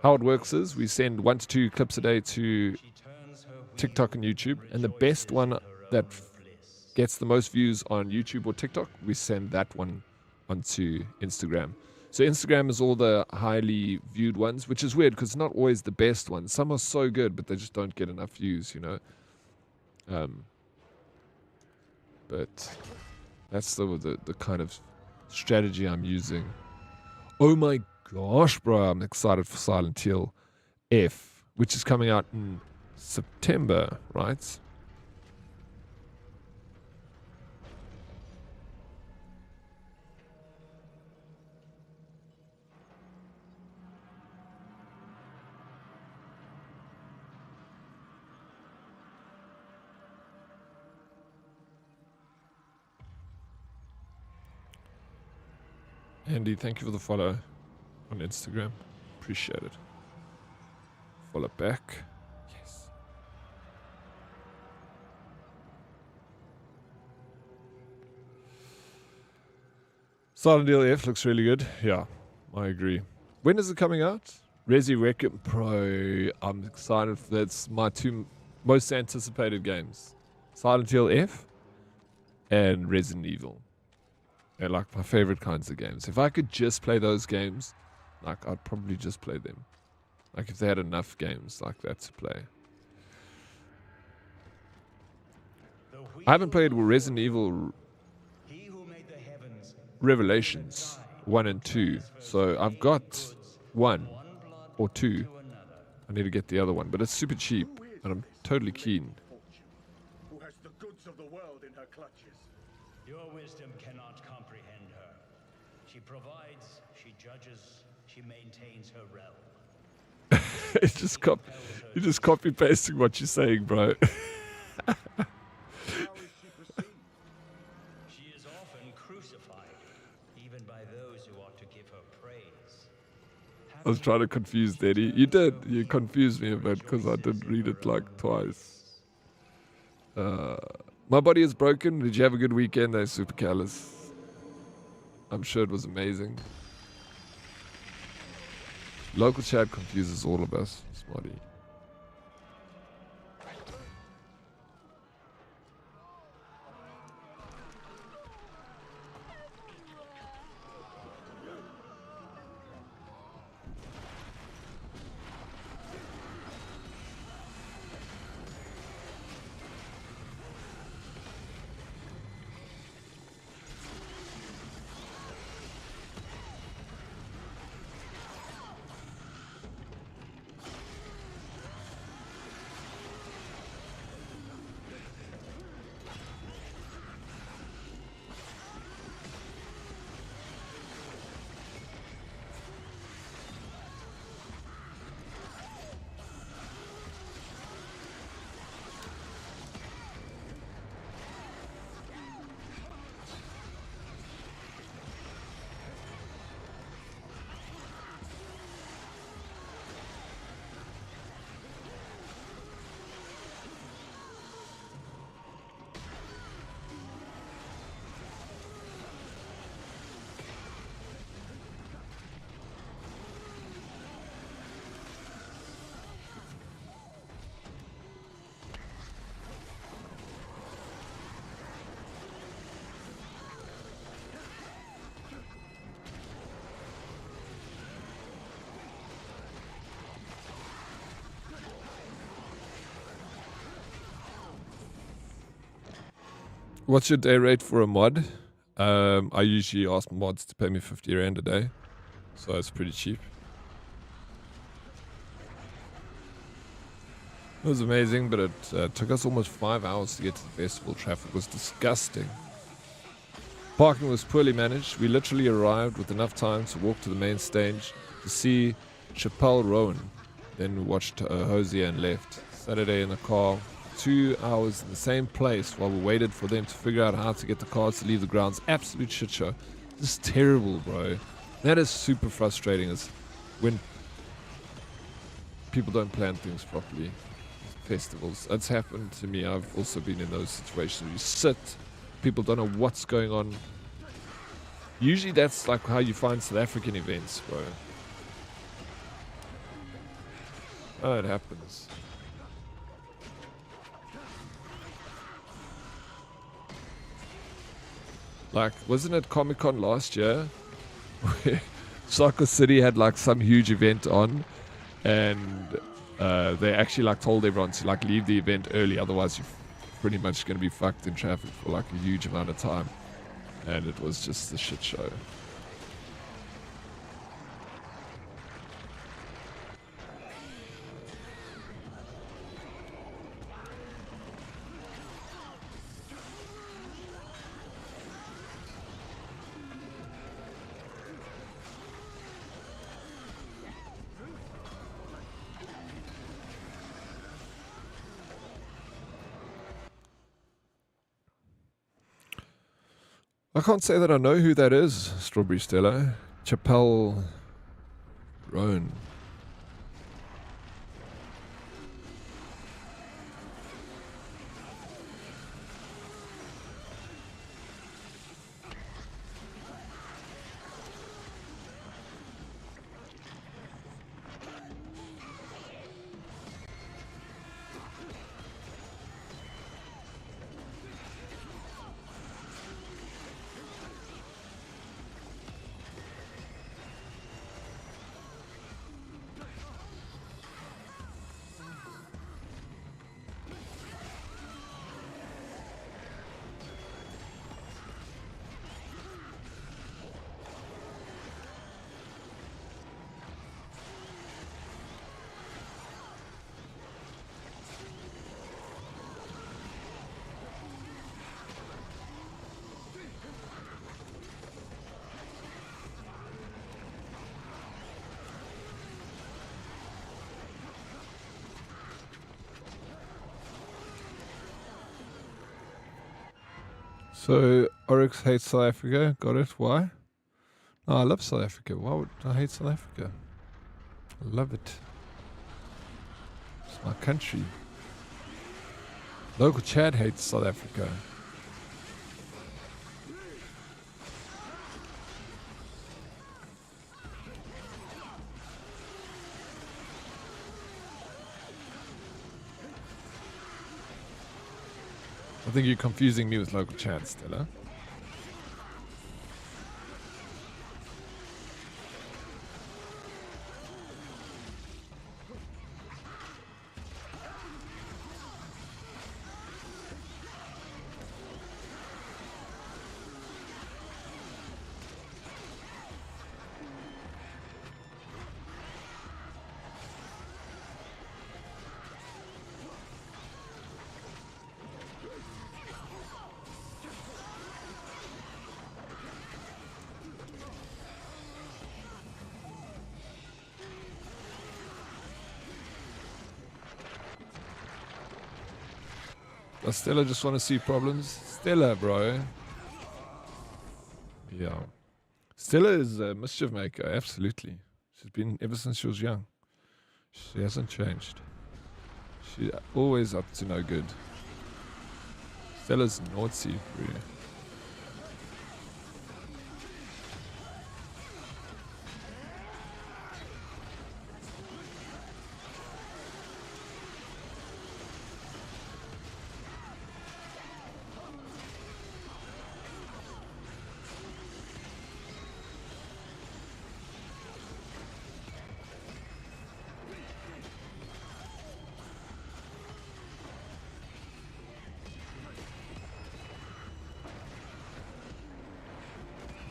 How it works is we send 1 to 2 clips a day to TikTok and YouTube, and the best one that gets the most views on YouTube or TikTok, we send that one onto Instagram. So Instagram is all the highly viewed ones, which is weird because it's not always the best ones. Some are so good, but they just don't get enough views, you know. But that's the kind of strategy I'm using. Oh my gosh, bro, I'm excited for Silent Hill F, which is coming out in September, right? Andy, thank you for the follow on Instagram. Appreciate it. Follow back. Yes. Silent Hill F looks really good. Yeah, I agree. When is it coming out? Resurrection Pro. I'm excited. That's my two most anticipated games. Silent Hill F and Resident Evil. They're like my favorite kinds of games. If I could just play those games, like I'd probably just play them. Like if they had enough games like that to play. I haven't played Resident Evil Revelations 1 and 2. So I've got 1 or 2. I need to get the other one, but it's super cheap and I'm totally keen. Who has the goods of the world in her clutches? Your wisdom cannot comprehend her. She provides, she judges, she maintains her realm. It's just you're just copy pasting what you're saying, bro. How is she perceived? She is often crucified, even by those who ought to give her praise. I was trying to confuse Daddy. You did. You confused me a bit because I did read it like twice. My body is broken. Did you have a good weekend? They're super callous. I'm sure it was amazing. Local chat confuses all of us. Smarty. What's your day rate for a mod? I usually ask mods to pay me 50 rand a day, so it's pretty cheap. It was amazing, but it took us almost 5 hours to get to the festival. Traffic was disgusting. Parking was poorly managed. We literally arrived with enough time to walk to the main stage to see Chappelle Rowan. Then we watched Hosier and left. Saturday in the car, 2 hours in the same place while we waited for them to figure out how to get the cars to leave the grounds. Absolute shit show. This is terrible, bro. That is super frustrating, is when people don't plan things properly. Festivals. That's happened to me. I've also been in those situations. You sit, people don't know what's going on. Usually that's like how you find South African events, bro. Oh, it happens. Like, wasn't it Comic-Con last year? Where Soccer City had like some huge event on, and they actually like told everyone to like leave the event early, otherwise you're pretty much going to be fucked in traffic for like a huge amount of time. And it was just a shit show. I can't say that I know who that is, Strawberry Stella. Chappelle Roan. So, Oryx hates South Africa. Got it. Why? No, I love South Africa. Why would I hate South Africa? I love it. It's my country. Local Chad hates South Africa. I think you're confusing me with local Chad, Stella. Does Stella just want to see problems? Stella, bro. Yeah. Stella is a mischief maker, absolutely. She's been ever since she was young. She hasn't changed. She's always up to no good. Stella's naughty, really.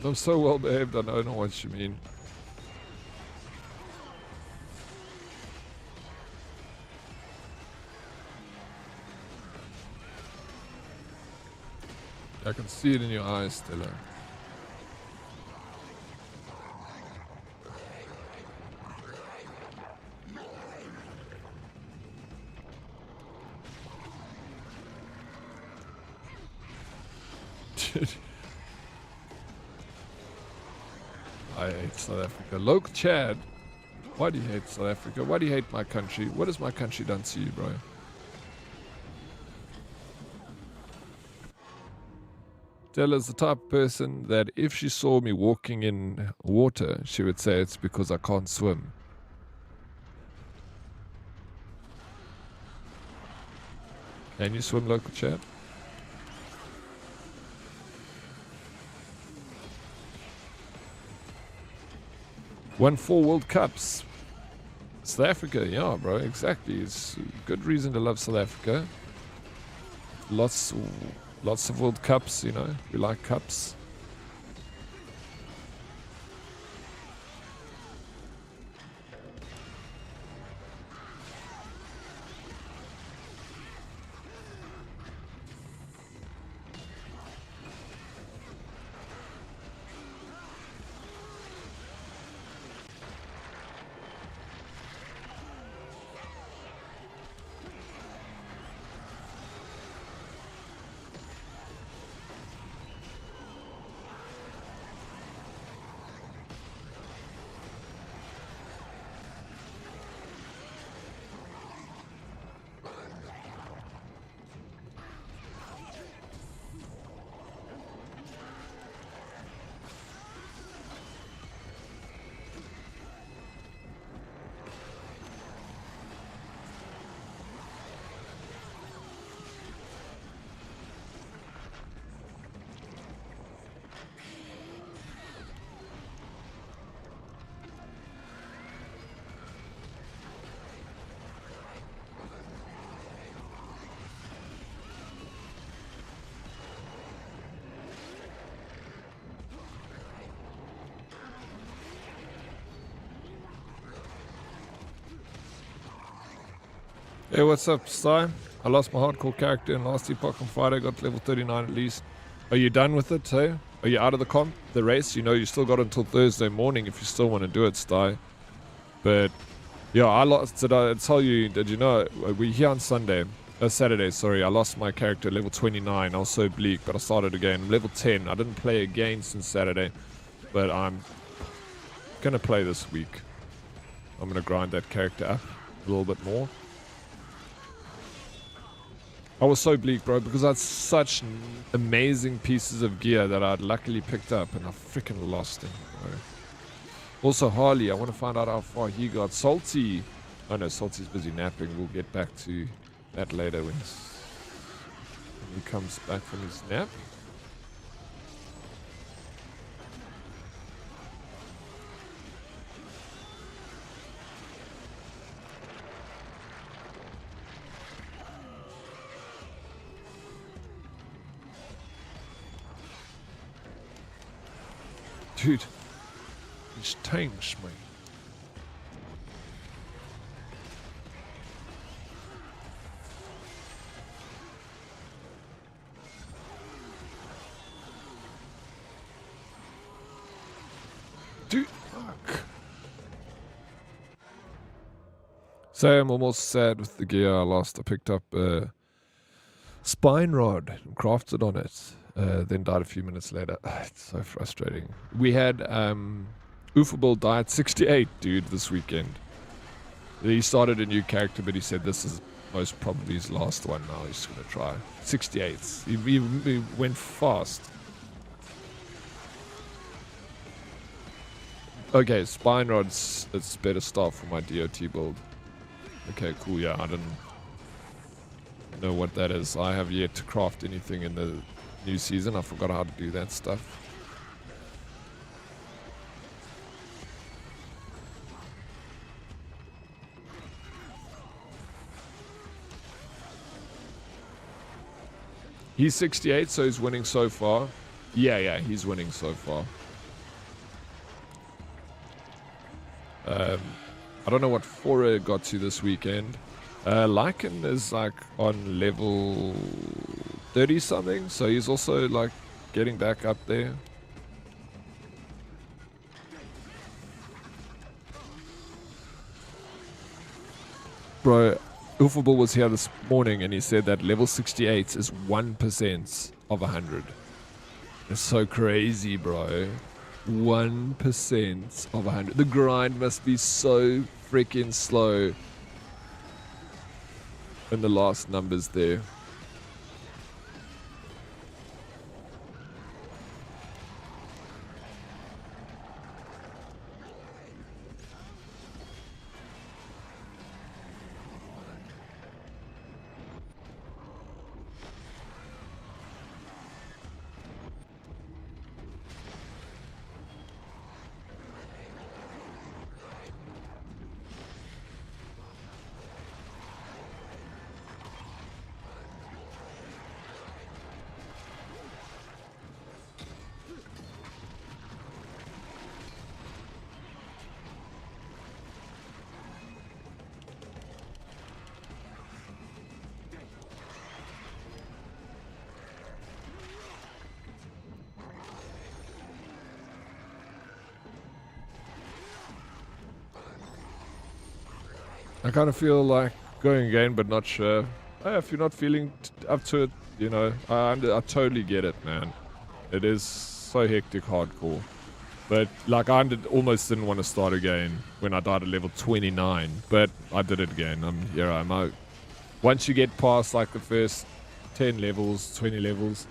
I'm so well behaved, I don't know what you mean. I can see it in your eyes, Stella. I hate South Africa. Local Chad, why do you hate South Africa? Why do you hate my country? What has my country done to you, bro? Stella's the type of person that if she saw me walking in water, she would say it's because I can't swim. Can you swim, local Chad? Won 4 World Cups. South Africa, yeah, bro, exactly. It's a good reason to love South Africa. Lots of World Cups, you know. We like cups. Hey, what's up, Sty? I lost my hardcore character in last epoch on Friday, got to level 39 at least. Are you done with it, hey? Are you out of the race? You know you still got until Thursday morning if you still want to do it, Sty. But, yeah, I lost, did I tell you, did you know, we're here on Saturday, sorry, I lost my character level 29, I was so bleak, but I started again, level 10, I didn't play again since Saturday, but I'm gonna play this week. I'm gonna grind that character up a little bit more. I was so bleak, bro, because I had such amazing pieces of gear that I'd luckily picked up, and I freaking lost them, bro. Also, Harley, I want to find out how far he got. Salty. Oh no, Salty's busy napping. We'll get back to that later when he comes back from his nap. Dude, these tanks, man. Dude, fuck. So I'm almost sad with the gear I lost. I picked up a spine rod and crafted on it. Then died a few minutes later. It's so frustrating. We had Oofable die at 68, dude, this weekend. He started a new character, but he said this is most probably his last one now. He's going to try. 68. He went fast. Okay, spine rods. It's better start for my DOT build. Okay, cool. Yeah, I didn't know what that is. I have yet to craft anything in the new season. I forgot how to do that stuff. He's 68, so he's winning so far. Yeah, he's winning so far. I don't know what Fora got to this weekend. Lycan is like on level 30 something, so he's also like getting back up there. Bro, Ufable was here this morning and he said that level 68 is 1% of 100. It's so crazy, bro. 1% of 100. The grind must be so freaking slow. And the last numbers there. I kind of feel like going again, but not sure. If you're not feeling up to it, you know, I totally get it, man. It is so hectic hardcore. But, like, almost didn't want to start again when I died at level 29. But I did it again. Here I am. Once you get past, like, the first 10 levels, 20 levels,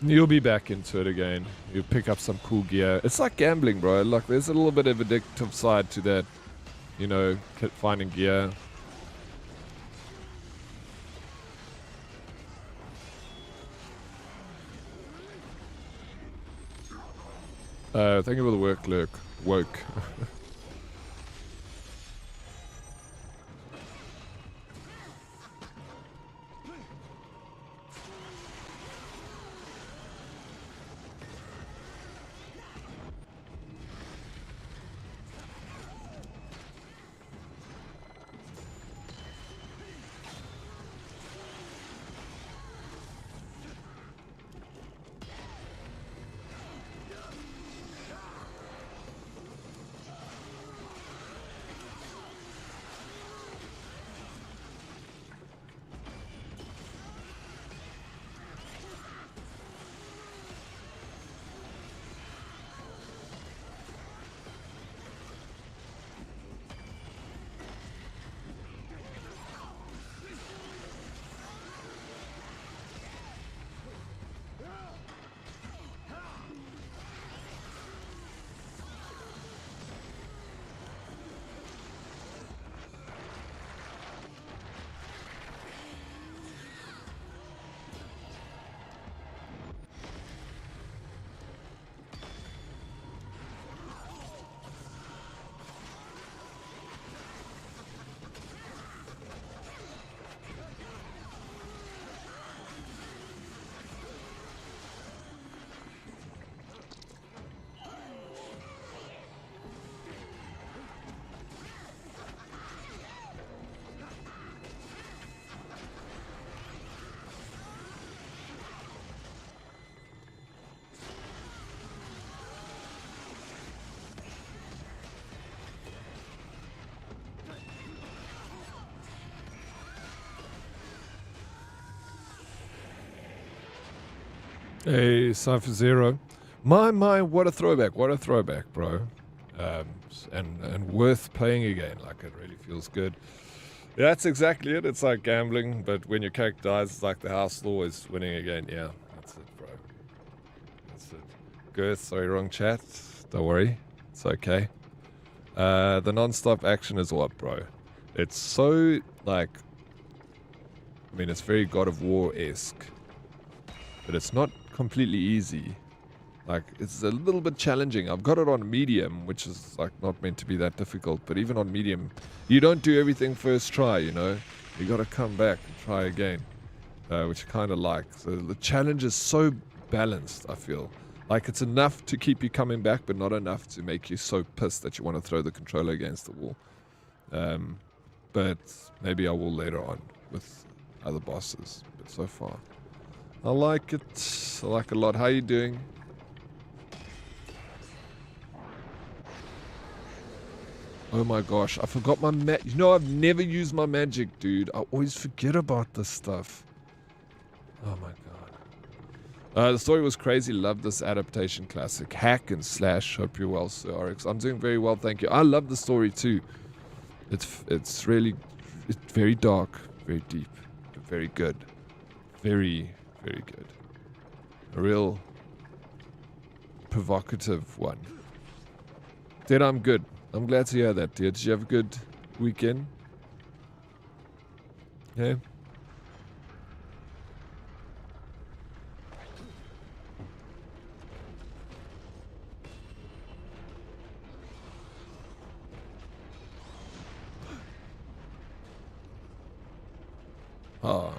you'll be back into it again. You'll pick up some cool gear. It's like gambling, bro. Like, there's a little bit of addictive side to that. You know, finding gear. Thank you for the work, Lurk. Woke. Hey, Cypher Zero. My, what a throwback, bro. And worth playing again, like it really feels good. Yeah, that's exactly it. It's like gambling, but when your character dies, it's like the house law is winning again. Yeah, that's it, bro. That's it. Girth, sorry, wrong chat. Don't worry, it's okay. The non-stop action is what, bro? It's so, like, I mean, it's very God of War-esque, but it's not completely easy. Like, it's a little bit challenging. I've got it on medium, which is, like, not meant to be that difficult, but even on medium, you don't do everything first try, you know? You gotta come back and try again, which I kind of like. So the challenge is so balanced, I feel. Like, it's enough to keep you coming back, but not enough to make you so pissed that you want to throw the controller against the wall. But maybe I will later on with other bosses. But so far, I like it. I like it a lot. How you doing? Oh my gosh, I forgot my You know, I've never used my magic, dude. I always forget about this stuff. Oh my god. The story was crazy. Love this adaptation classic. Hack and slash. Hope you're well, Sir Oryx. I'm doing very well, thank you. I love the story too. It's really, it's very dark, very deep, but very good. Very, very good. A real provocative one. Did I'm good. I'm glad to hear that, dear. Did you have a good weekend? Yeah. Ah.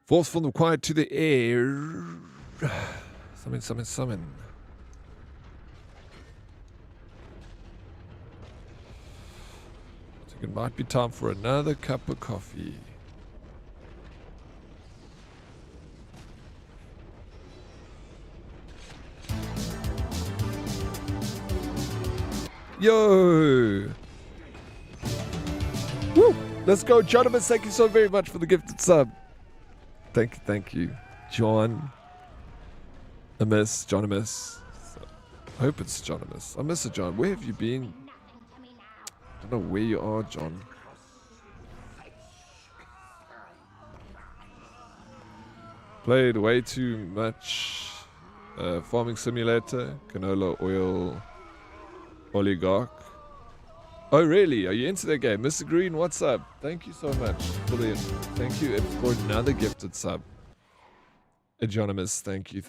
Force from the quiet to the air. Summon, summon, summon. It might be time for another cup of coffee. Yo! Woo! Let's go, Jonathan. Thank you so very much for the gifted sub. Thank you. John. John-Amiss. I hope it's John-Amiss. I miss it, John. Where have you been? I don't know where you are, John. Played way too much Farming Simulator, Canola Oil, Oligarch. Oh really? Are you into that game? Mr. Green, what's up? Thank you so much for the thank you for another gifted sub. Anonymous, thank you.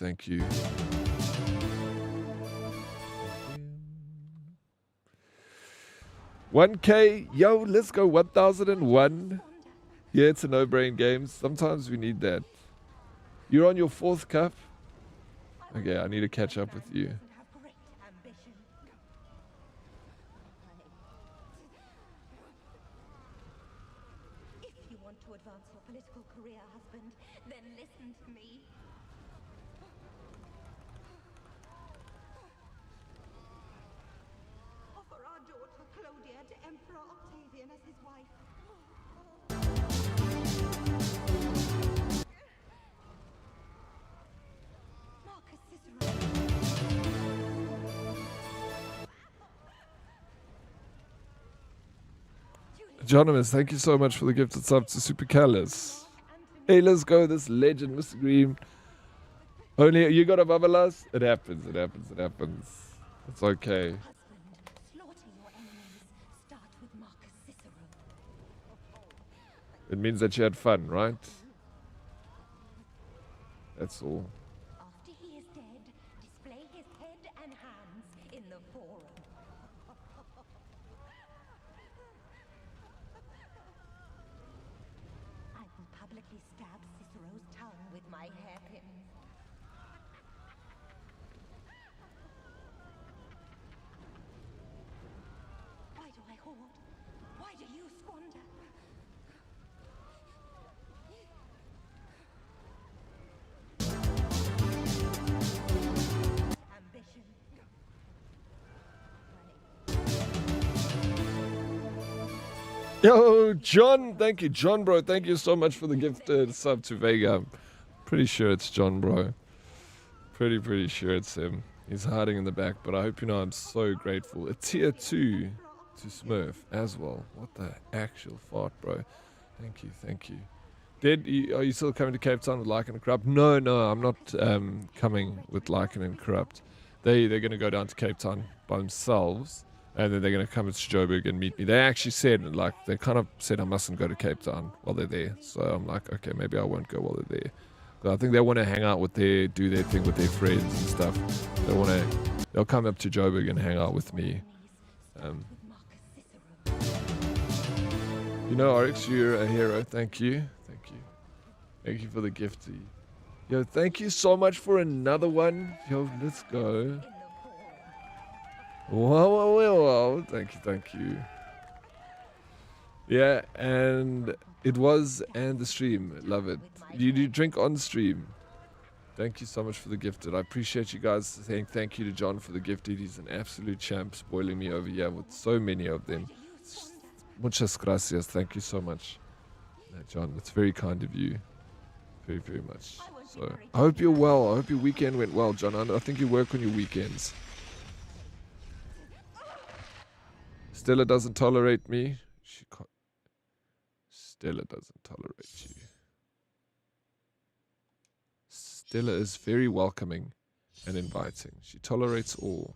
1K, yo, let's go 1001. Yeah, it's a no-brain game. Sometimes we need that. You're on your 4th cup? Okay, I need to catch up with you. If you want to advance your political career, husband, then listen to me. Offer our daughter Claudia to Emperor Octavian as his wife. Marcus Cicero. Anonymous, thank you so much for the gifted sub to Super Callus. Hey, let's go, this legend, Mr. Green. Only you got a Babalas? It happens. It's okay. It means that you had fun, right? That's all. After he is dead, display his head and hands in the forum. I will publicly stab Cicero's tongue with my hairpin. Why do I hoard? Why do you squander? Ambition. Yo, John, thank you. John, bro, thank you so much for the gifted sub to Vega. Pretty sure it's John, bro. Pretty sure it's him. He's hiding in the back, but I hope you know I'm so grateful. A tier 2 to Smurf as well. What the actual fart, bro. Thank you. Are you still coming to Cape Town with Lycan and Corrupt? No, I'm not coming with Lycan and Corrupt. They're going to go down to Cape Town by themselves, and then they're going to come to Joburg and meet me. They actually said, like, they kind of said I mustn't go to Cape Town while they're there. So I'm like, okay, maybe I won't go while they're there. But I think they want to hang out do their thing with their friends and stuff. They'll come up to Joburg and hang out with me. You know, Oryx, you're a hero. Thank you. Thank you for the gift. Yo, thank you so much for another one. Yo, let's go. Whoa. Thank you. Yeah, and it was the stream. Love it. You drink on stream. Thank you so much for the gifted. I appreciate you guys saying thank you to John for the gifted. He's an absolute champ, spoiling me over here with so many of them. Muchas gracias. Thank you so much, John. It's very kind of you. Very much. So I hope you're well. I hope your weekend went well, John. I think you work on your weekends. Stella doesn't tolerate me. Stella doesn't tolerate you. Stella is very welcoming and inviting. She tolerates all.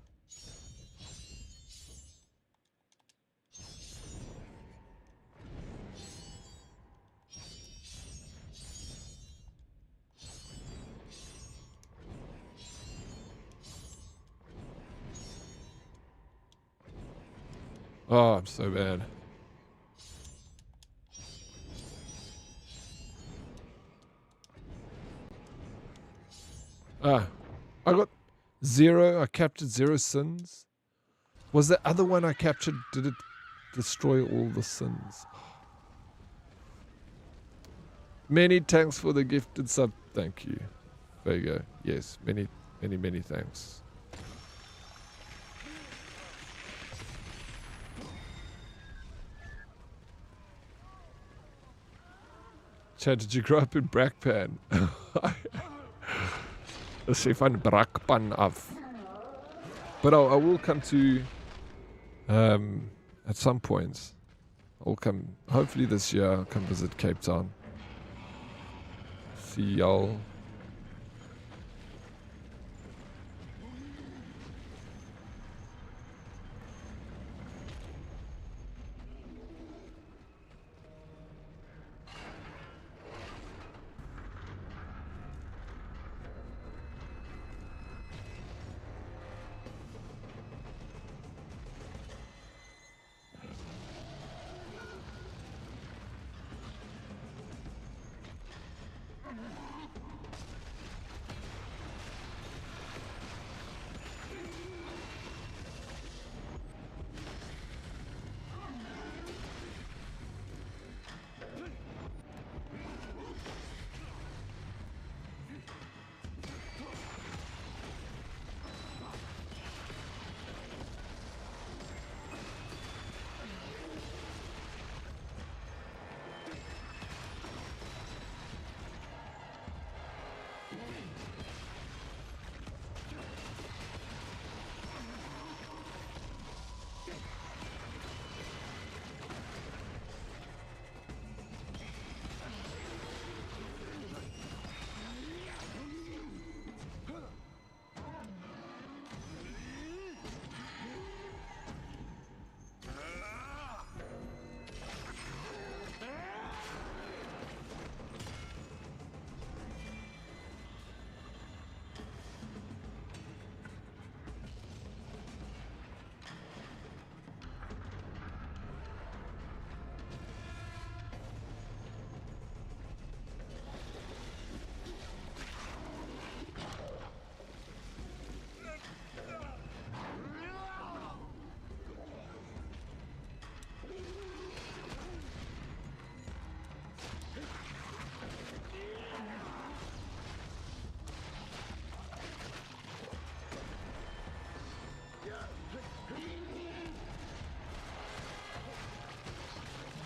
Oh, I'm so bad. I got 0. I captured 0 sins. Was the other one I captured, did it destroy all the sins? Many thanks for the gifted sub. Thank you. There you go. Yes, many thanks. Chad, did you grow up in Brakpan? Let's see if I'm Brakpan af. But I will come to at some point. I'll come, hopefully this year, I'll come visit Cape Town. See y'all.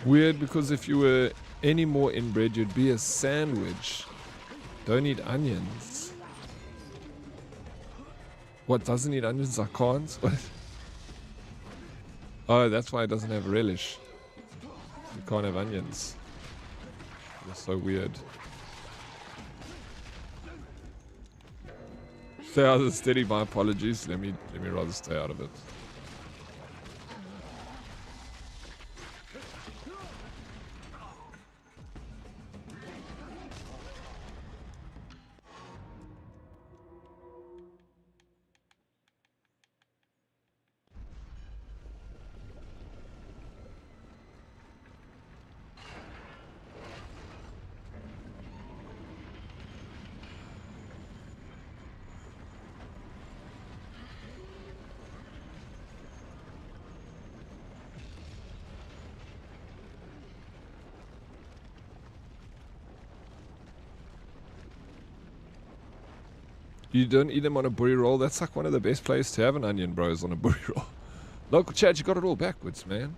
Weird, because if you were any more inbred, you'd be a sandwich. Don't eat onions. What, doesn't eat onions? I can't? What? Oh, that's why it doesn't have relish. You can't have onions. That's so weird. Stay out of the steady, my apologies. Let me rather stay out of it. You don't eat them on a burry roll? That's like one of the best places to have an onion, bros, on a burry roll. Local chat, you got it all backwards, man.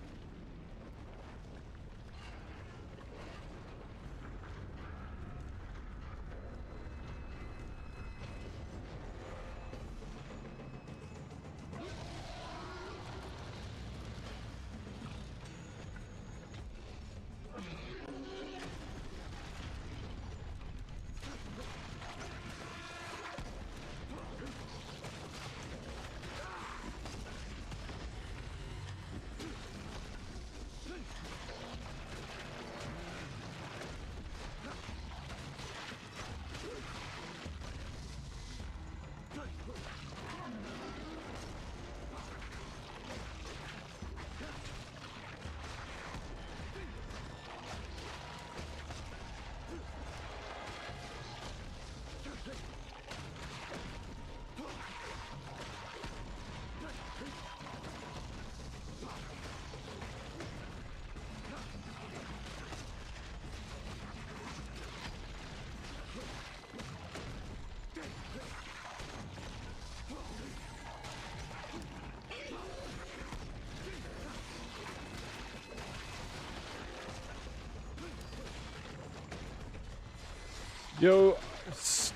Yo,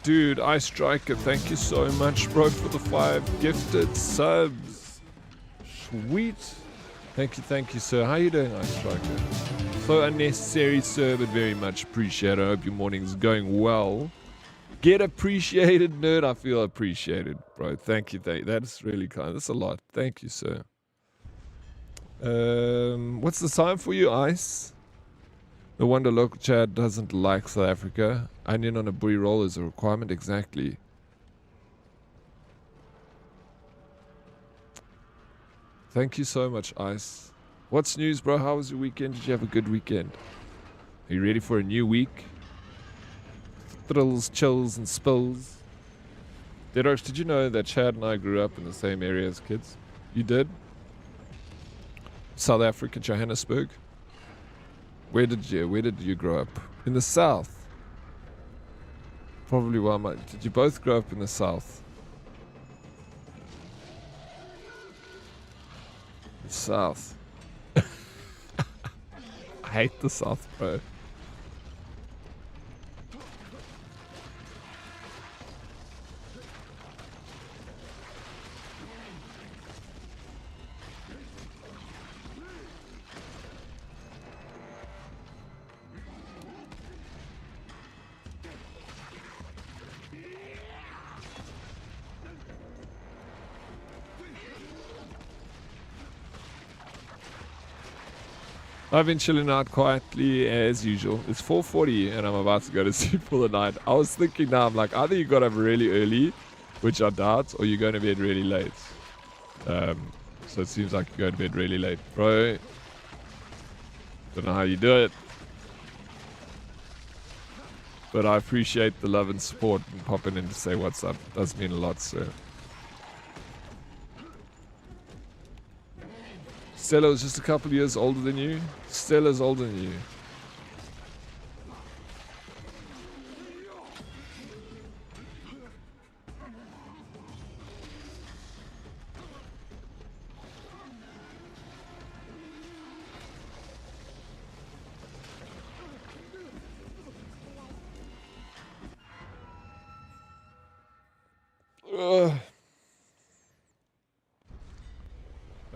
dude, Ice Striker, thank you so much, bro, for the 5 gifted subs. Sweet. Thank you, sir. How you doing, Ice Striker? So unnecessary, sir, but very much appreciated. I hope your morning's going well. Get appreciated, nerd. I feel appreciated, bro. Thank you. That's really kind. That's a lot. Thank you, sir. What's the time for you, Ice? No wonder local chat doesn't like South Africa. Onion on a burry roll is a requirement. Exactly. Thank you so much, Ice. What's news, bro? How was your weekend? Did you have a good weekend? Are you ready for a new week? Thrills, chills, and spills. Dead Oryx, did you know that Chad and I grew up in the same area as kids? You did? South Africa, Johannesburg. Where did you grow up? In the south. Probably why did you both grow up in the south? The south. I hate the south, bro. I've been chilling out quietly as usual. It's 4:40 and I'm about to go to sleep for the night. I was thinking now, I'm like, either you got up really early, which I doubt, or you're going to bed really late. So it seems like you're going to bed really late. Bro, don't know how you do it. But I appreciate the love and support and popping in to say what's up. It does mean a lot, sir. Stella's just a couple of years older than you. Stella's older than you.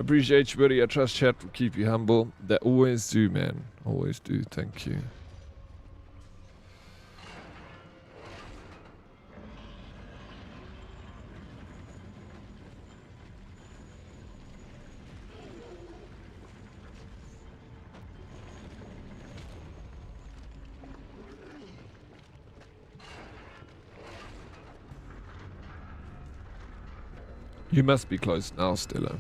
Appreciate you, buddy. I trust chat will keep you humble. They always do, man. Always do. Thank you. You must be close now, Stella.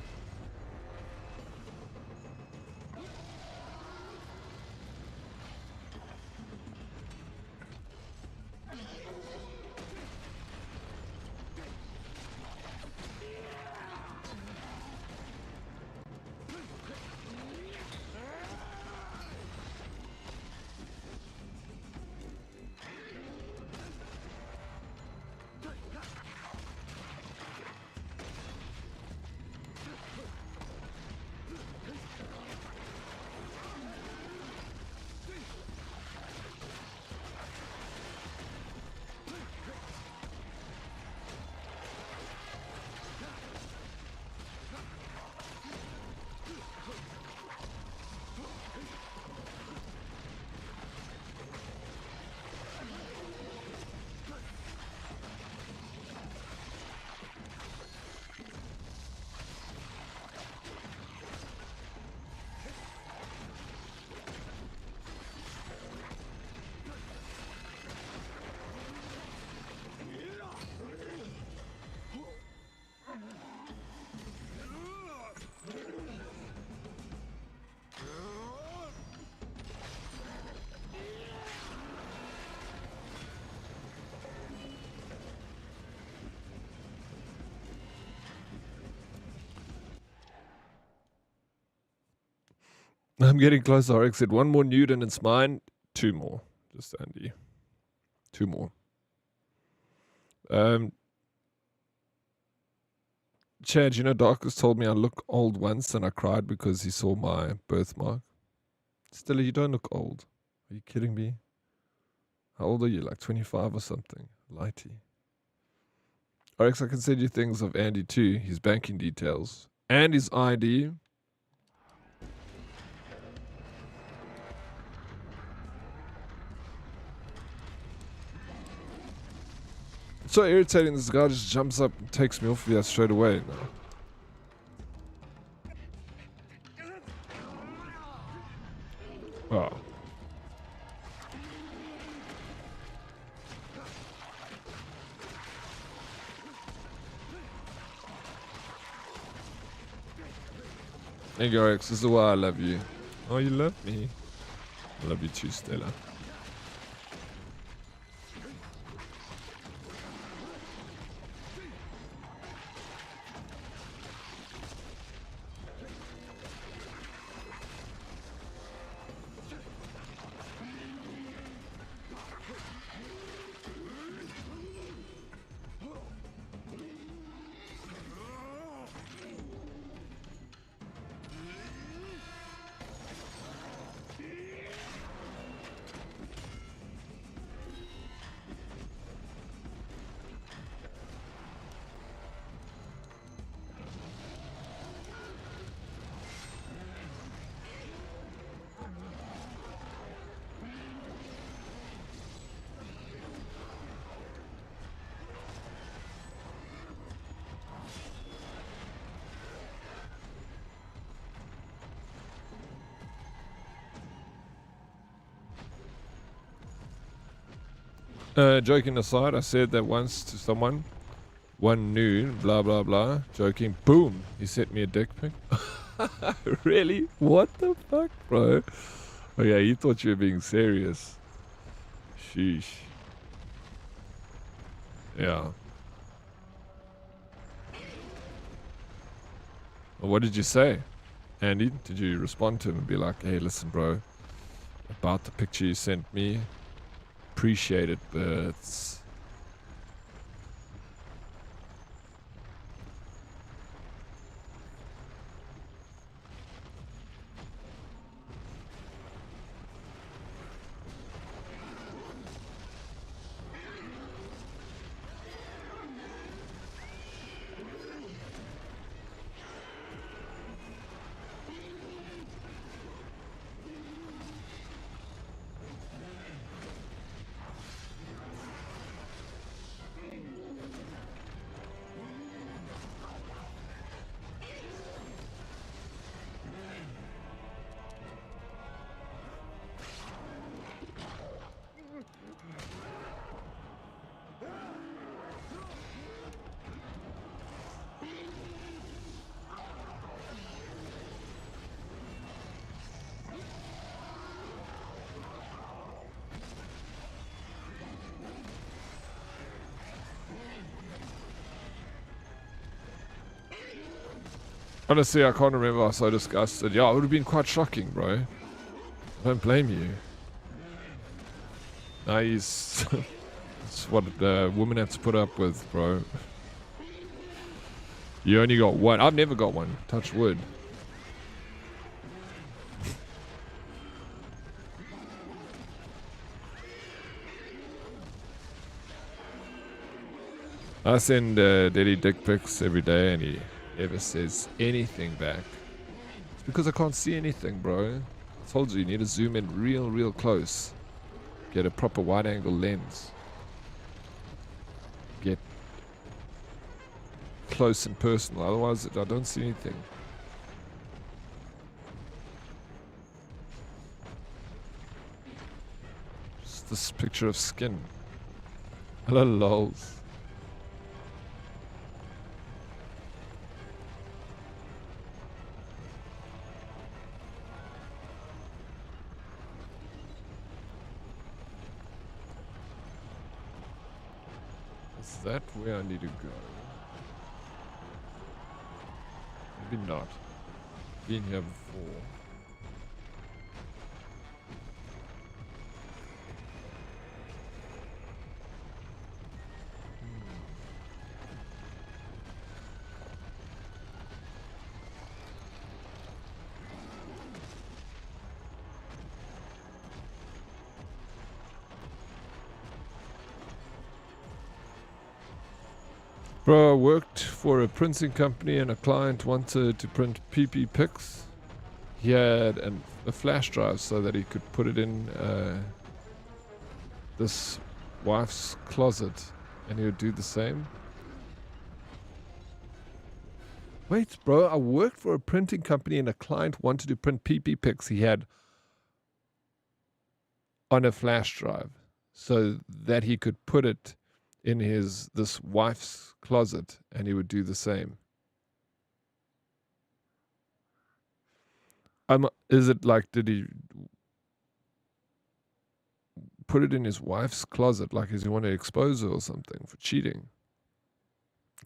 I'm getting close, Oryx. Said one more nude and it's mine. Two more. Just Andy. Two more. Chad, you know Darkus told me I look old once and I cried because he saw my birthmark. Stella, you don't look old. Are you kidding me? How old are you? Like 25 or something? Lighty. Oryx, I can send you things of Andy too. His banking details. And his ID. It's so irritating. This guy just jumps up and takes me off here straight away now. Oh. Hey, Oryx, this is why I love you. Oh, you love me. I love you too, Stella. Joking aside, I said that once to someone, one nude, blah blah blah, joking, boom, he sent me a dick pic. Really? What the fuck, bro? Oh yeah, he thought you were being serious. Sheesh. Yeah. Well, what did you say, Andy? Did you respond to him and be like, hey, listen, bro, about the picture you sent me? Appreciate it, birds. Honestly, I can't remember. I was so disgusted. Yeah, it would have been quite shocking, bro. I don't blame you. Nah, he's... It's what women have to put up with, bro. You only got one. I've never got one. Touch wood. I send Daddy dick pics every day and he never says anything back. It's because I can't see anything, bro. I told you need to zoom in real close. Get a proper wide angle lens. Get close and personal, otherwise I don't see anything. Just this picture of skin. Hello, lols. Is that where I need to go? Maybe not. Been here before. Bro, I worked for a printing company and a client wanted to print PP pics. He had a flash drive so that he could put it in this wife's closet and he would do the same. Wait, bro, I worked for a printing company and a client wanted to print PP pics he had on a flash drive so that he could put it in this wife's closet and he would do the same. Is it like, did he put it in his wife's closet? Like, does he want to expose her or something for cheating?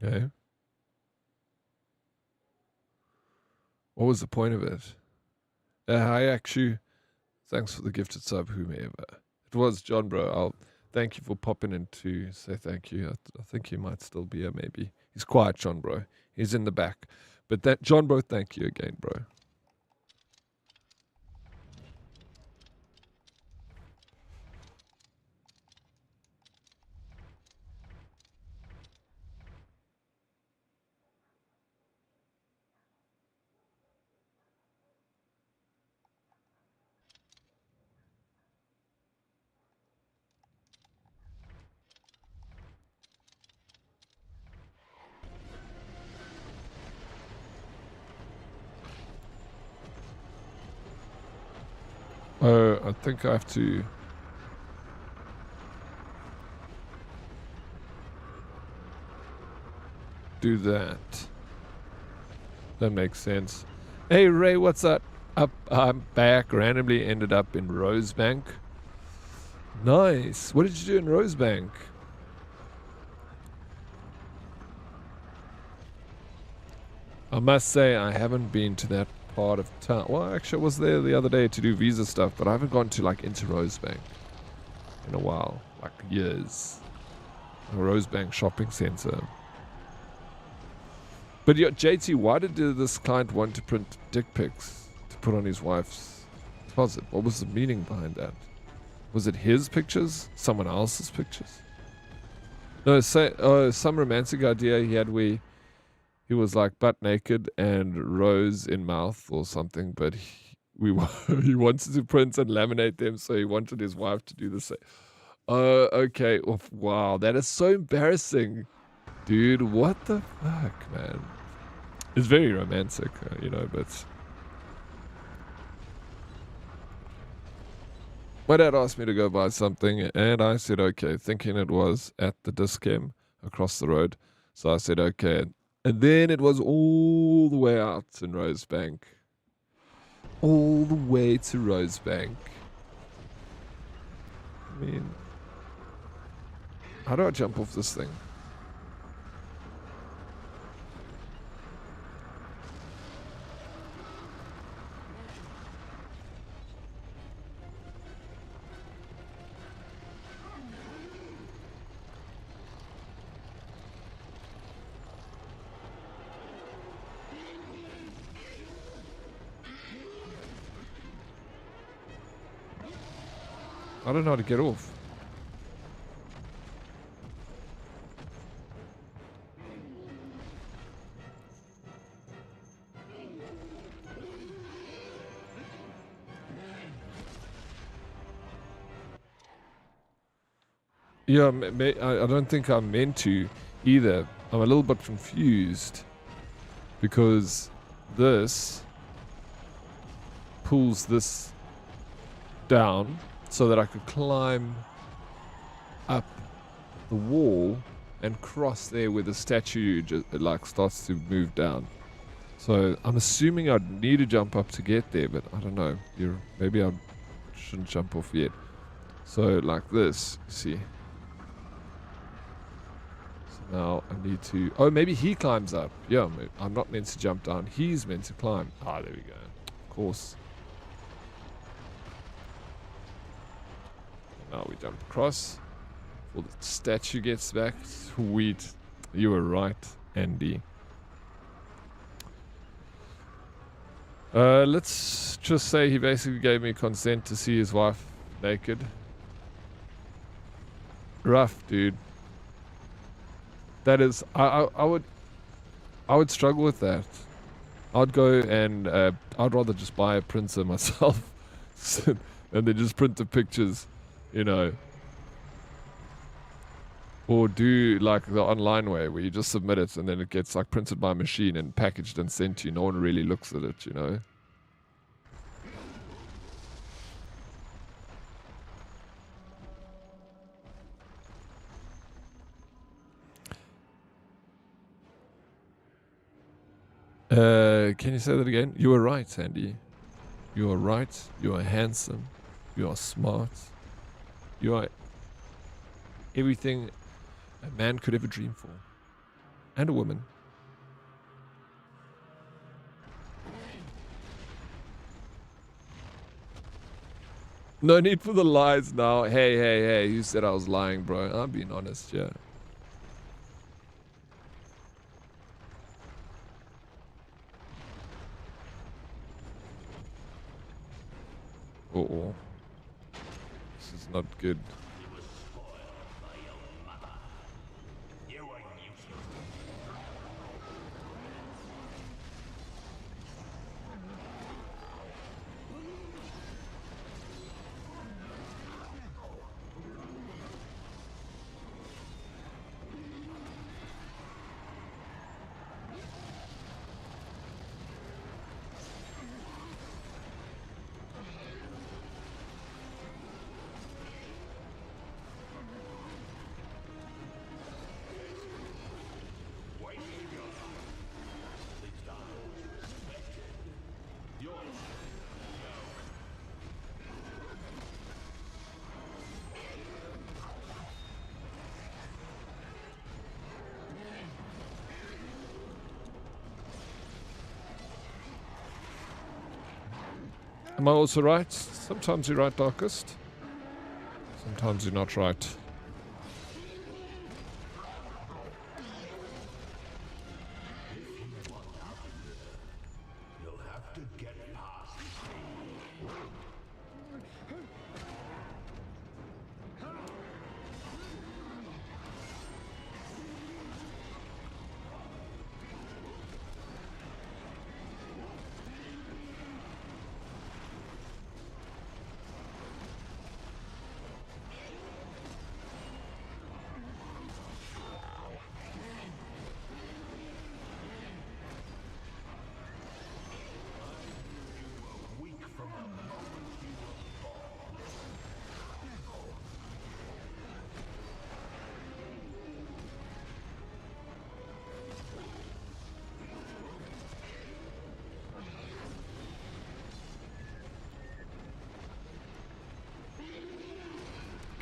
Okay. What was the point of it? Hi, actually. Thanks for the gifted sub, whomever. It was John, bro. I'll thank you for popping in to say thank you. I think he might still be here, maybe. He's quiet, John, bro. He's in the back. But that, John, bro, thank you again, bro. I think I have to do that. That makes sense. Hey Ray, what's up? I'm back. Randomly ended up in Rosebank. Nice. What did you do in Rosebank? I must say I haven't been to that part of town. Well, actually I was there the other day to do visa stuff, but I haven't gone to like into Rosebank in a while, like years. A Rosebank shopping center. But yeah, JT, why did this client want to print dick pics to put on his wife's closet? What was the meaning behind that? Was it his pictures? Someone else's pictures? No, some romantic idea he had where he was like butt naked and rose in mouth or something, but he wanted to print and laminate them, so he wanted his wife to do the same. Oh, okay. Oh, wow, that is so embarrassing. Dude, what the fuck, man? It's very romantic, you know, but... My dad asked me to go buy something, and I said, okay, thinking it was at the Discam across the road. So I said, okay. And then it was all the way out in Rosebank. All the way to Rosebank. I mean... How do I jump off this thing? I don't know how to get off. Yeah, I don't think I'm meant to either. I'm a little bit confused because this pulls this down so that I could climb up the wall and cross there where the statue like starts to move down. So I'm assuming I'd need to jump up to get there, but I don't know. Maybe I shouldn't jump off yet. So like this, see. So now I need to. Oh, maybe he climbs up. Yeah, I'm not meant to jump down. He's meant to climb. Ah, there we go. Of course. Now we jump across. Well, the statue gets back. Sweet. You were right, Andy. Let's just say he basically gave me consent to see his wife naked. Rough, dude. That is, I would struggle with that. I'd go and I'd rather just buy a printer myself, and then just print the pictures, you know. Or do like the online way where you just submit it and then it gets like printed by machine and packaged and sent to you. No one really looks at it, you know. Can you say that again? You were right, Sandy. You are right. You are handsome. You are smart. You are everything a man could ever dream for. And a woman. No need for the lies now. Hey. You said I was lying, bro. I'm being honest, yeah. Uh-oh. This is not good. Am I also right? Sometimes you're right, Darkest. Sometimes you're not right.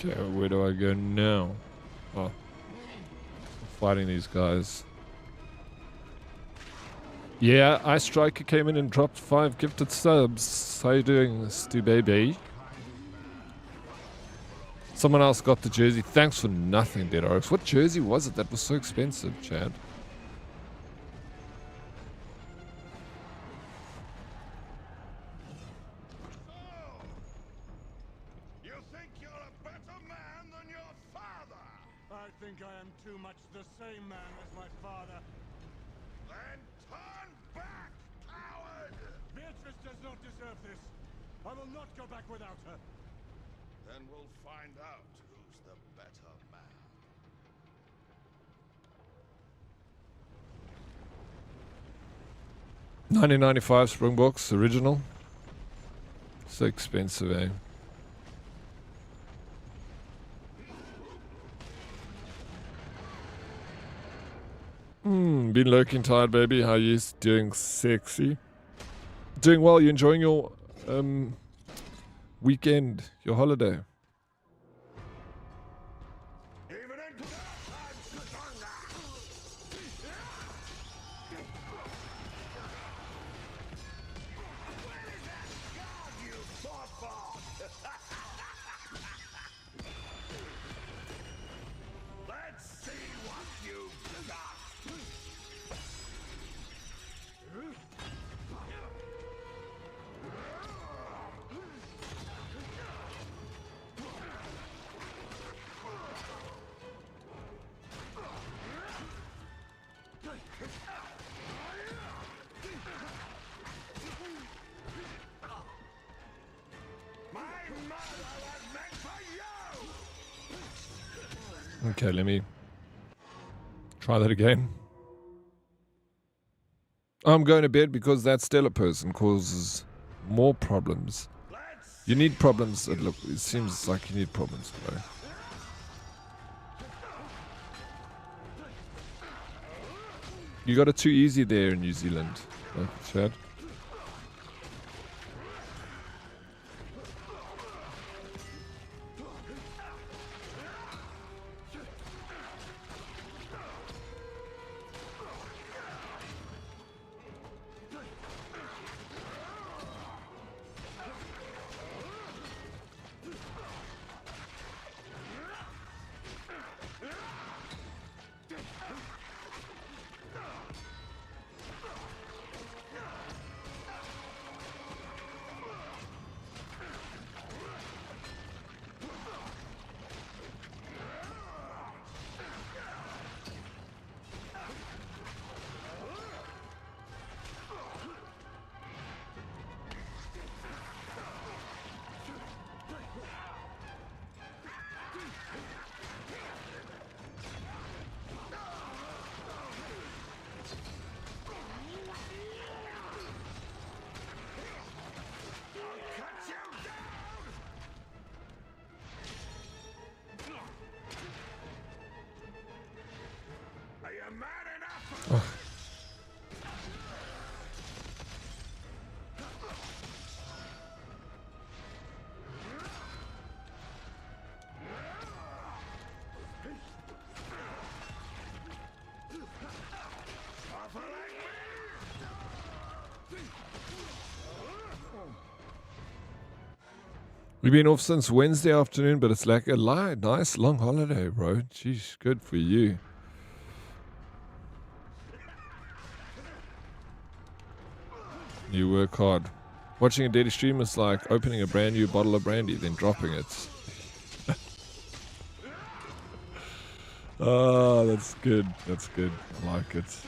Okay, where do I go now? Oh, fighting these guys. Yeah, Ice Striker came in and dropped 5 gifted subs. How you doing, Stu Baby? Someone else got the jersey. Thanks for nothing, Dead Oryx. What jersey was it that was so expensive, Chad? You think you're I think I am too much the same man as my father. Then turn back, coward! Beatrice does not deserve this. I will not go back without her. Then we'll find out who's the better man. 1995 Springboks original. So expensive, eh? Been lurking tired, baby. How you doing, sexy? Doing well. You enjoying your weekend, your holiday? Even in I'm stronger! Where is that god you fought for? Let's see what you've got. Okay, let me try that again. I'm going to bed because that stellar person causes more problems. You need problems. Look, it seems like you need problems, bro. You got it too easy there in New Zealand. Like, Chad. We've been off since Wednesday afternoon, but it's like a nice long holiday, bro. Jeez, good for you. You work hard. Watching a daily stream is like opening a brand new bottle of brandy, then dropping it. Oh, that's good. That's good. I like it.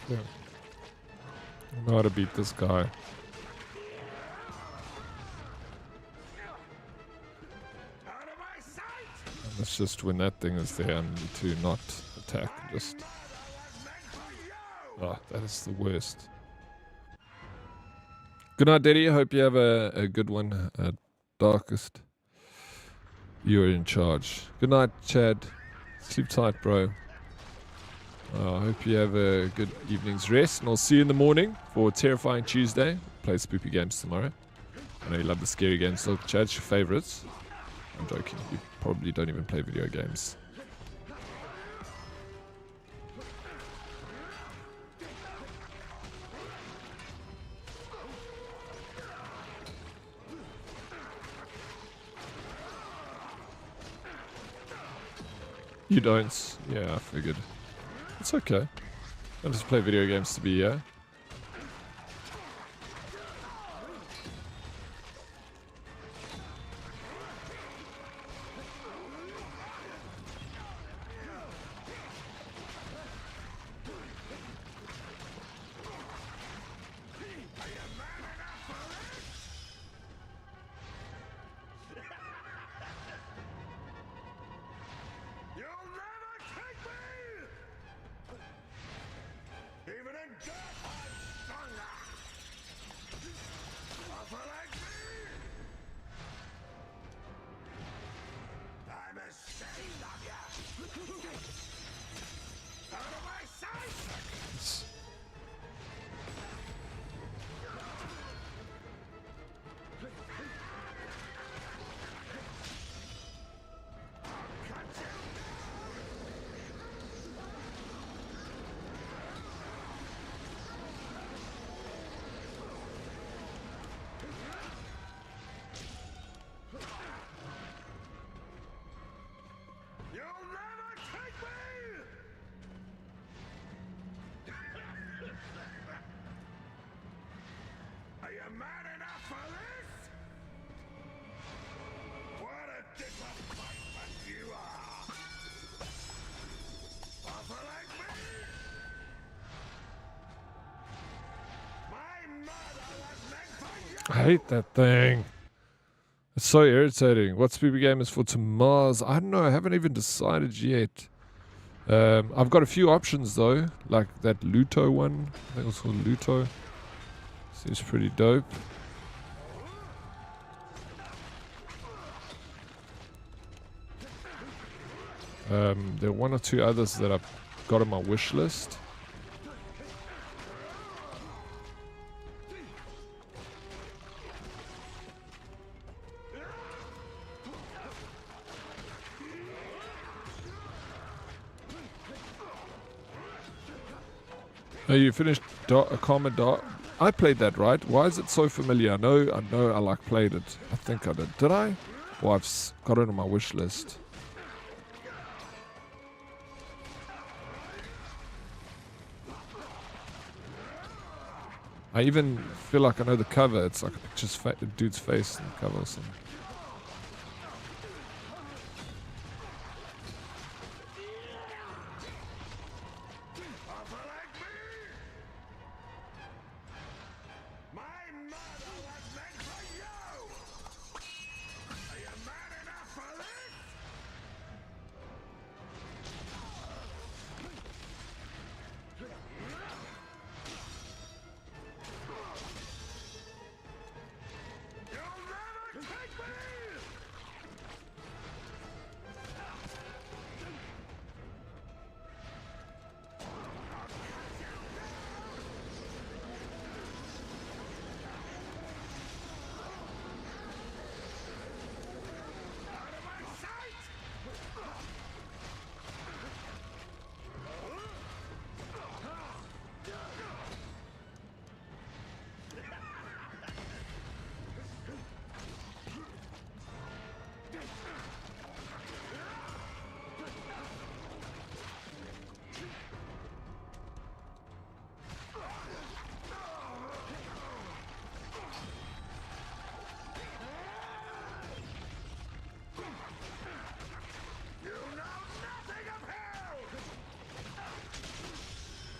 Yeah. I know how to beat this guy. It's just when that thing is there, I need to not attack. Just. Oh, that is the worst. Good night, Daddy. Hope you have a good one. Darkest. You're in charge. Good night, Chad. Sleep tight, bro. I hope you have a good evening's rest, and I'll see you in the morning for Terrifying Tuesday. Play spoopy games tomorrow. I know you love the scary games, so Chad's your favorites. I'm joking. You probably don't even play video games. You don't? Yeah, I figured. It's okay. I just play video games to be here. I hate that thing. It's so irritating. What spoopy game is for tomorrow? I don't know. I haven't even decided yet. I've got a few options though, like that Luto one. I think it was called Luto. Seems pretty dope. There are one or two others that I've got on my wish list. Oh, you finished Karma Dark? I played that, right? Why is it so familiar? I know I like played it. I think I did. Did I? Well, I've got it on my wish list. I even feel like I know the cover. It's like a picture of dude's face in the cover or something.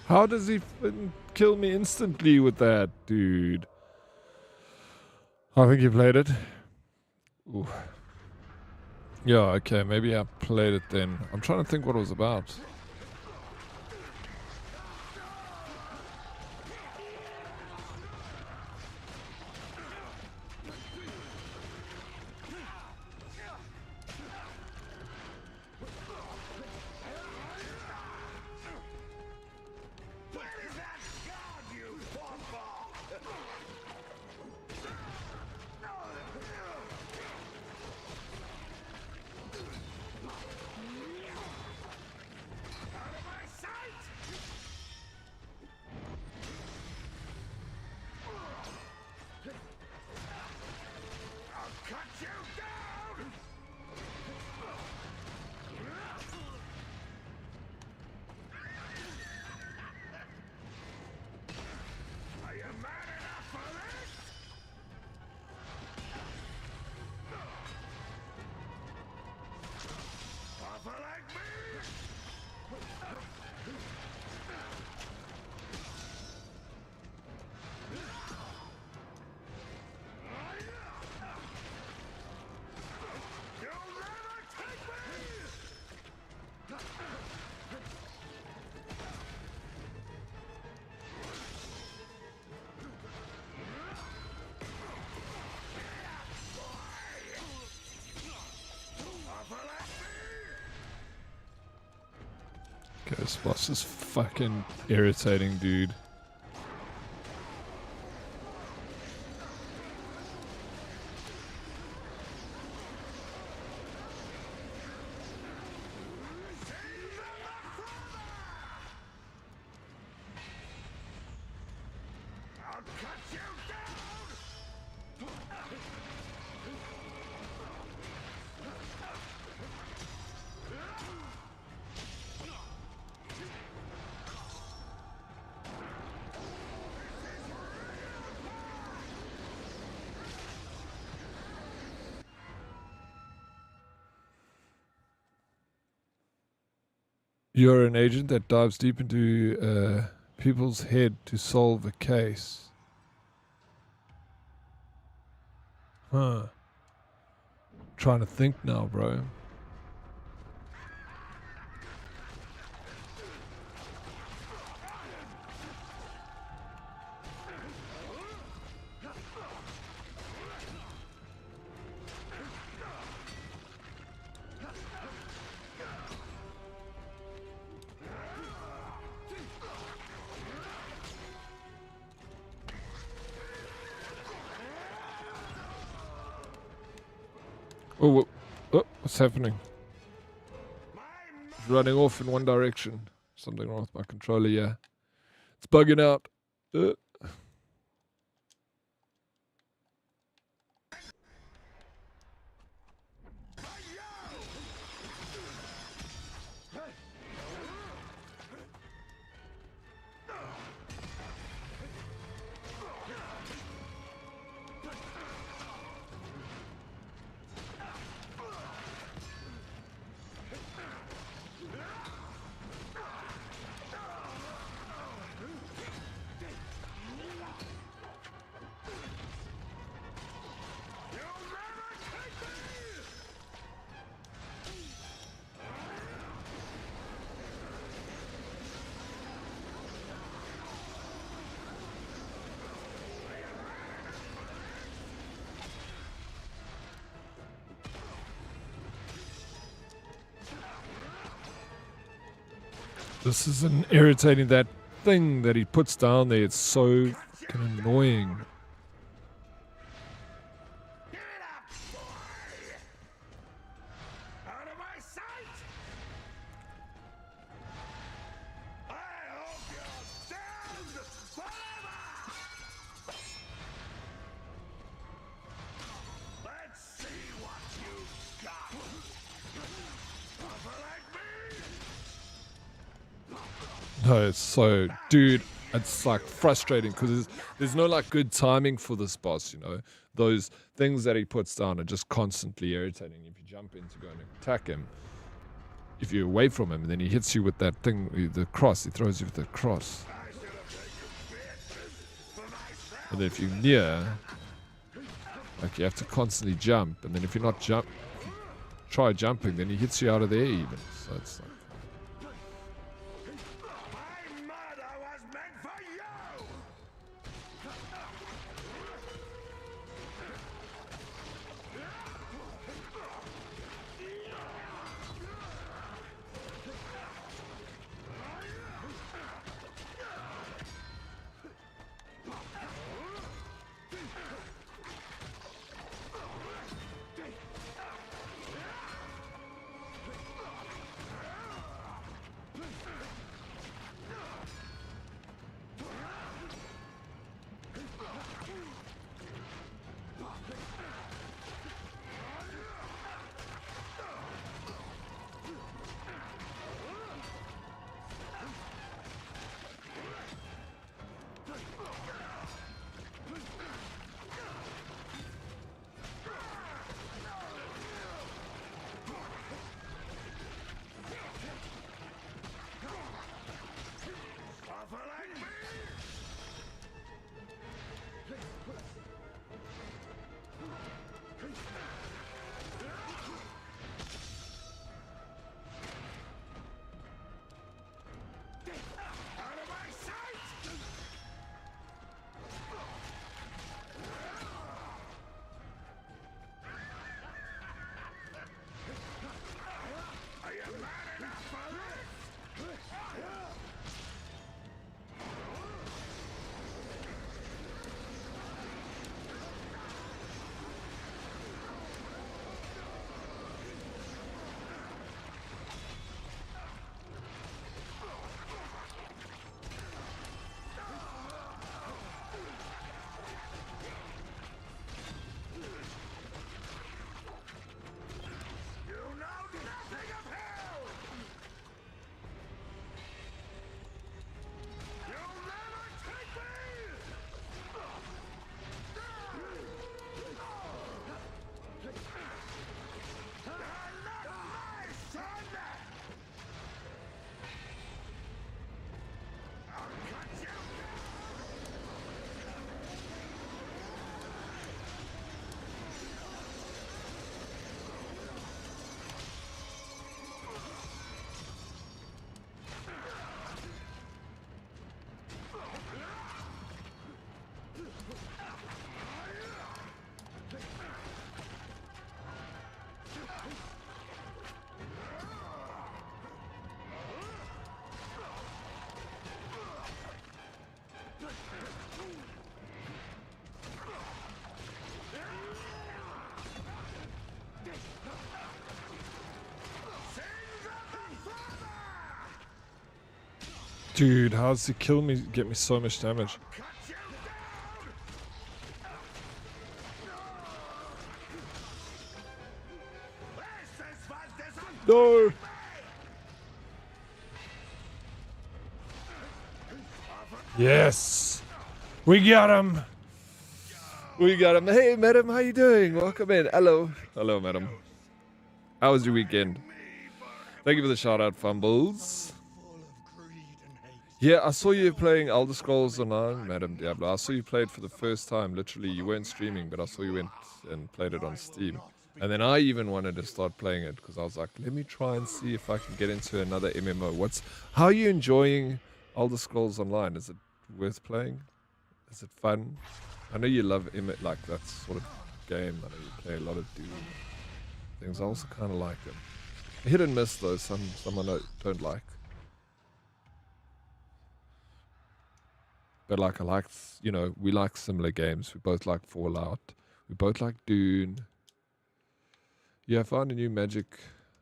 How does he kill me instantly with that, dude? I think you played it. Ooh. Yeah, okay, maybe I played it then. I'm trying to think what it was about. Okay, this boss is fucking irritating, dude. You're an agent that dives deep into people's head to solve a case. Huh. Trying to think now, bro. Oh, what's happening? It's running off in one direction. Something wrong with my controller, yeah. It's bugging out. This is an irritating, that thing that he puts down there, it's so fucking annoying. No, it's so, dude, it's like frustrating because there's no like good timing for this boss, you know. Those things that he puts down are just constantly irritating. If you jump in to go and attack him, if you're away from him, and then he hits you with that thing, the cross, he throws you with the cross. And then if you're near, like you have to constantly jump, and then if you're not try jumping, then he hits you out of there even. So it's like, My murder was meant for you! dude, how does he kill me, get me so much damage? No! Yes! We got him! We got him. Hey, madam, how you doing? Welcome in. Hello. Hello, madam. How was your weekend? Thank you for the shout-out, Fumbles. Yeah, I saw you playing Elder Scrolls Online, Madam Diablo. I saw you played for the first time. Literally, you weren't streaming, but I saw you went and played it on Steam. And then I even wanted to start playing it because I was like, let me try and see if I can get into another MMO. How are you enjoying Elder Scrolls Online? Is it worth playing? Is it fun? I know you love like that sort of game. I know you play a lot of Doom things. I also kind of like them. Hit and miss though. Some I don't like. But like I like, you know, we like similar games. We both like Fallout. We both like Dune. Yeah, I found a new magic.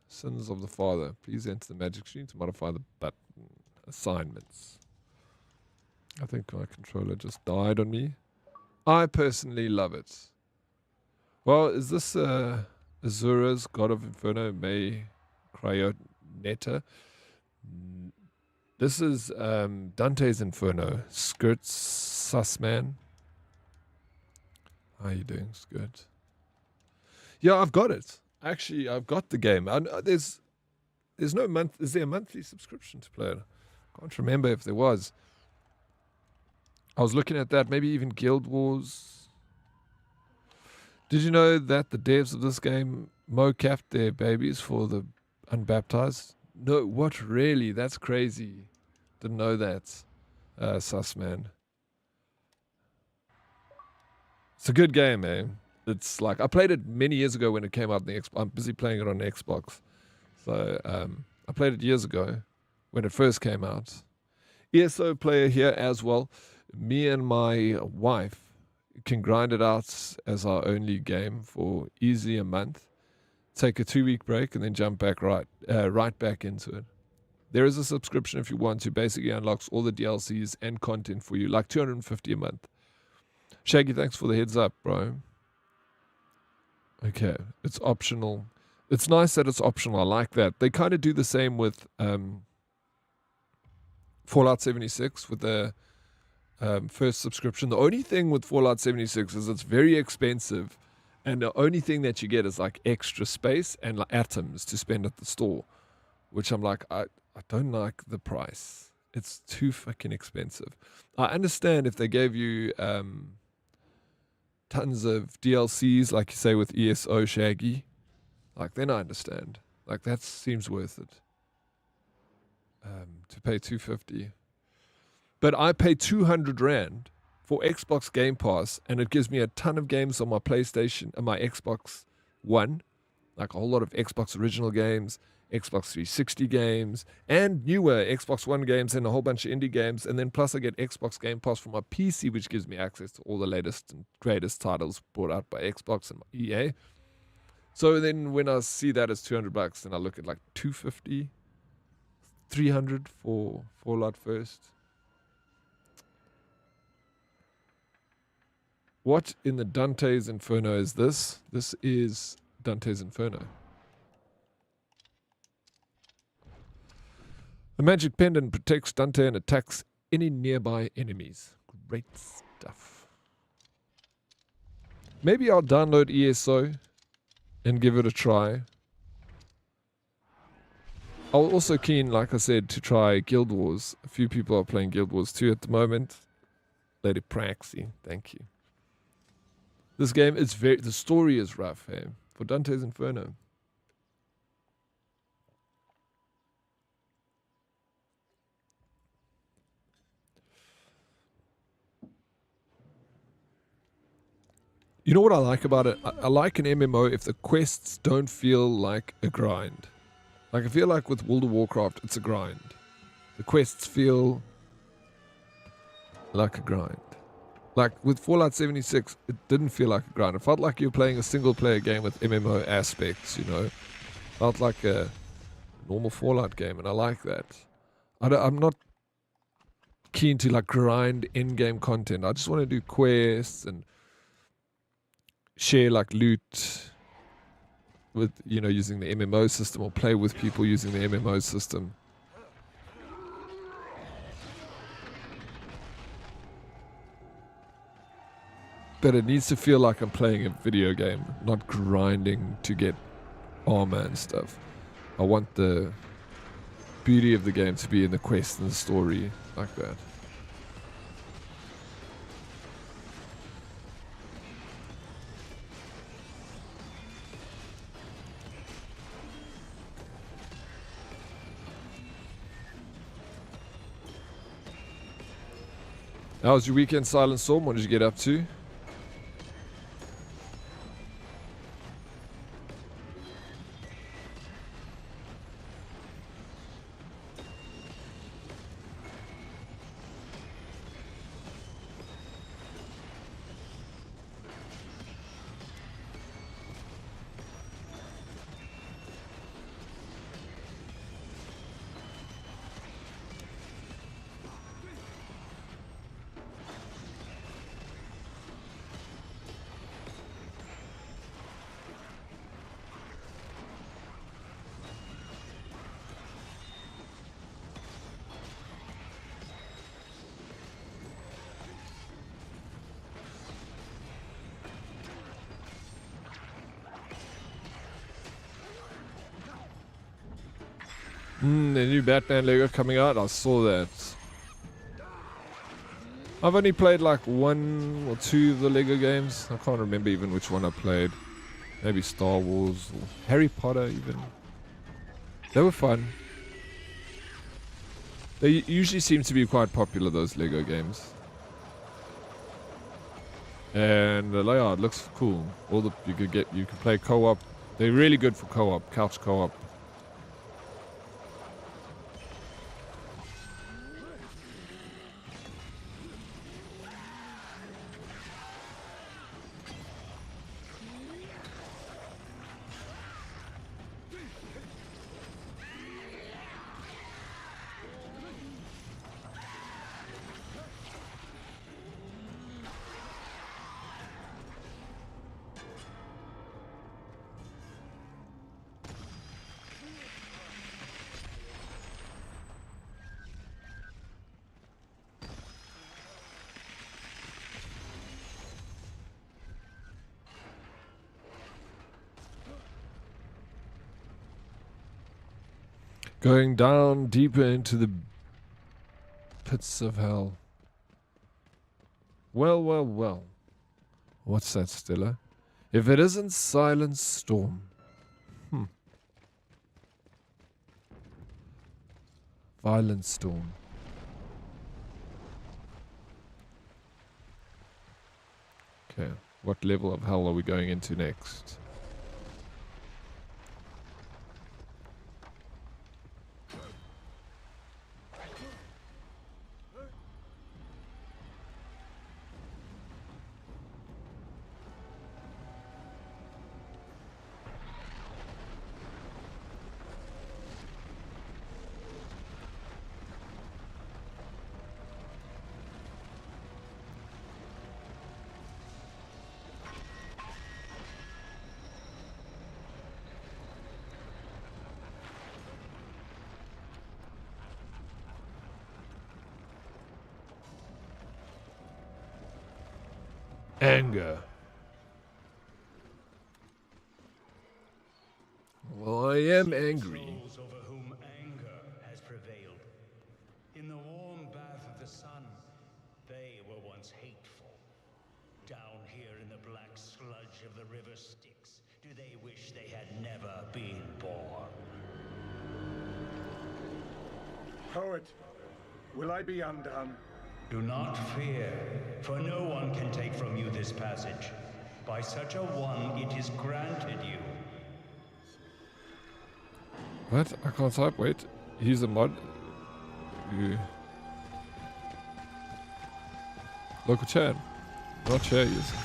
Sins of the Father. Please enter the magic screen to modify the button assignments. I think my controller just died on me. I personally love it. Well, is this Azura's God of Inferno May Crionetta? This is Dante's Inferno. Skirt Sussman. How are you doing, Skirt? Yeah, I've got it. Actually, I've got the game. There's no month. Is there a monthly subscription to play it? I can't remember if there was. I was looking at that. Maybe even Guild Wars. Did you know that the devs of this game Mo-capped their babies for the unbaptized. No, what, really? That's crazy. Didn't know that. Sus, man. It's a good game, man. It's like, I played it many years ago when it came out on the Xbox. I'm busy playing it on Xbox. So, I played it years ago when it first came out. ESO player here as well. Me and my wife can grind it out as our only game for easily a month. Take a 2-week break and then jump back right back into it. There is a subscription if you want to. Basically unlocks all the DLCs and content for you, like $250 a month. Shaggy, thanks for the heads up, bro. Okay, it's optional. It's nice that it's optional. I like that. They kind of do the same with Fallout 76 with the first subscription. The only thing with Fallout 76 is it's very expensive, and the only thing that you get is like extra space and like atoms to spend at the store, which I'm like, I don't like the price. It's too fucking expensive. I understand if they gave you tons of DLCs, like you say with ESO Shaggy, like then I understand. Like that seems worth it. To pay $250. But I pay 200 Rand for Xbox Game Pass, and it gives me a ton of games on my PlayStation and my Xbox One, like a whole lot of Xbox original games, Xbox 360 games, and newer Xbox One games, and a whole bunch of indie games. And then plus I get Xbox Game Pass for my PC, which gives me access to all the latest and greatest titles brought out by Xbox and EA. So then when I see that as $200, then I look at like 250, 300 for Fallout first. What in the Dante's Inferno is this? This is Dante's Inferno. The magic pendant protects Dante and attacks any nearby enemies. Great stuff. Maybe I'll download ESO and give it a try. I was also keen, like I said, to try Guild Wars. A few people are playing Guild Wars 2 at the moment. Lady Praxi, thank you. This game is the story is rough, hey, for Dante's Inferno. You know what I like about it? I like an MMO if the quests don't feel like a grind. Like I feel like with World of Warcraft, it's a grind. The quests feel like a grind. Like with Fallout 76, it didn't feel like a grind. It felt like you were playing a single player game with MMO aspects, you know. Felt like a normal Fallout game, and I like that. I'm not keen to like grind in-game content. I just want to do quests and share like loot with, you know, using the MMO system, or play with people using the MMO system. But it needs to feel like I'm playing a video game, not grinding to get armor and stuff. I want the beauty of the game to be in the quest and the story, like that. How was your weekend, Silent Storm? What did you get up to? The new Batman Lego coming out. I saw that. I've only played like 1 or 2 of the Lego games. I can't remember even which one I played. Maybe Star Wars or Harry Potter even. They were fun. They usually seem to be quite popular, those Lego games. And the layout looks cool. You can play co-op. They're really good for co-op, couch co-op. Going down deeper into the pits of hell. Well, well, well. What's that, Stella? If it isn't Silent Storm. Violent Storm. Okay, what level of hell are we going into next? Anger. Well, I am angry. Souls over whom anger has prevailed. In the warm bath of the sun, they were once hateful. Down here in the black sludge of the river Styx, do they wish they had never been born? Poet, will I be undone? Do not fear, for no one can take from you this passage. By such a one it is granted you. What? I can't type. Wait. He's a mod. Local chat. Not share user.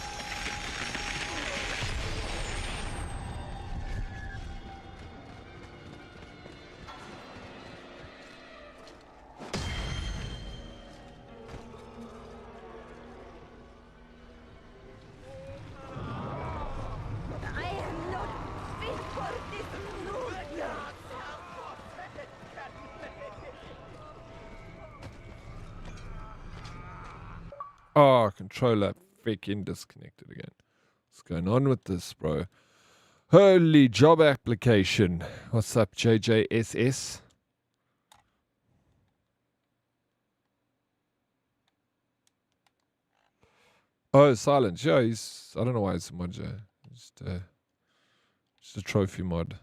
Oh, controller freaking disconnected again. What's going on with this, bro? Holy job application. What's up, JJSS? Oh, Silence. Yeah, he's... I don't know why it's a mod. Just a trophy mod.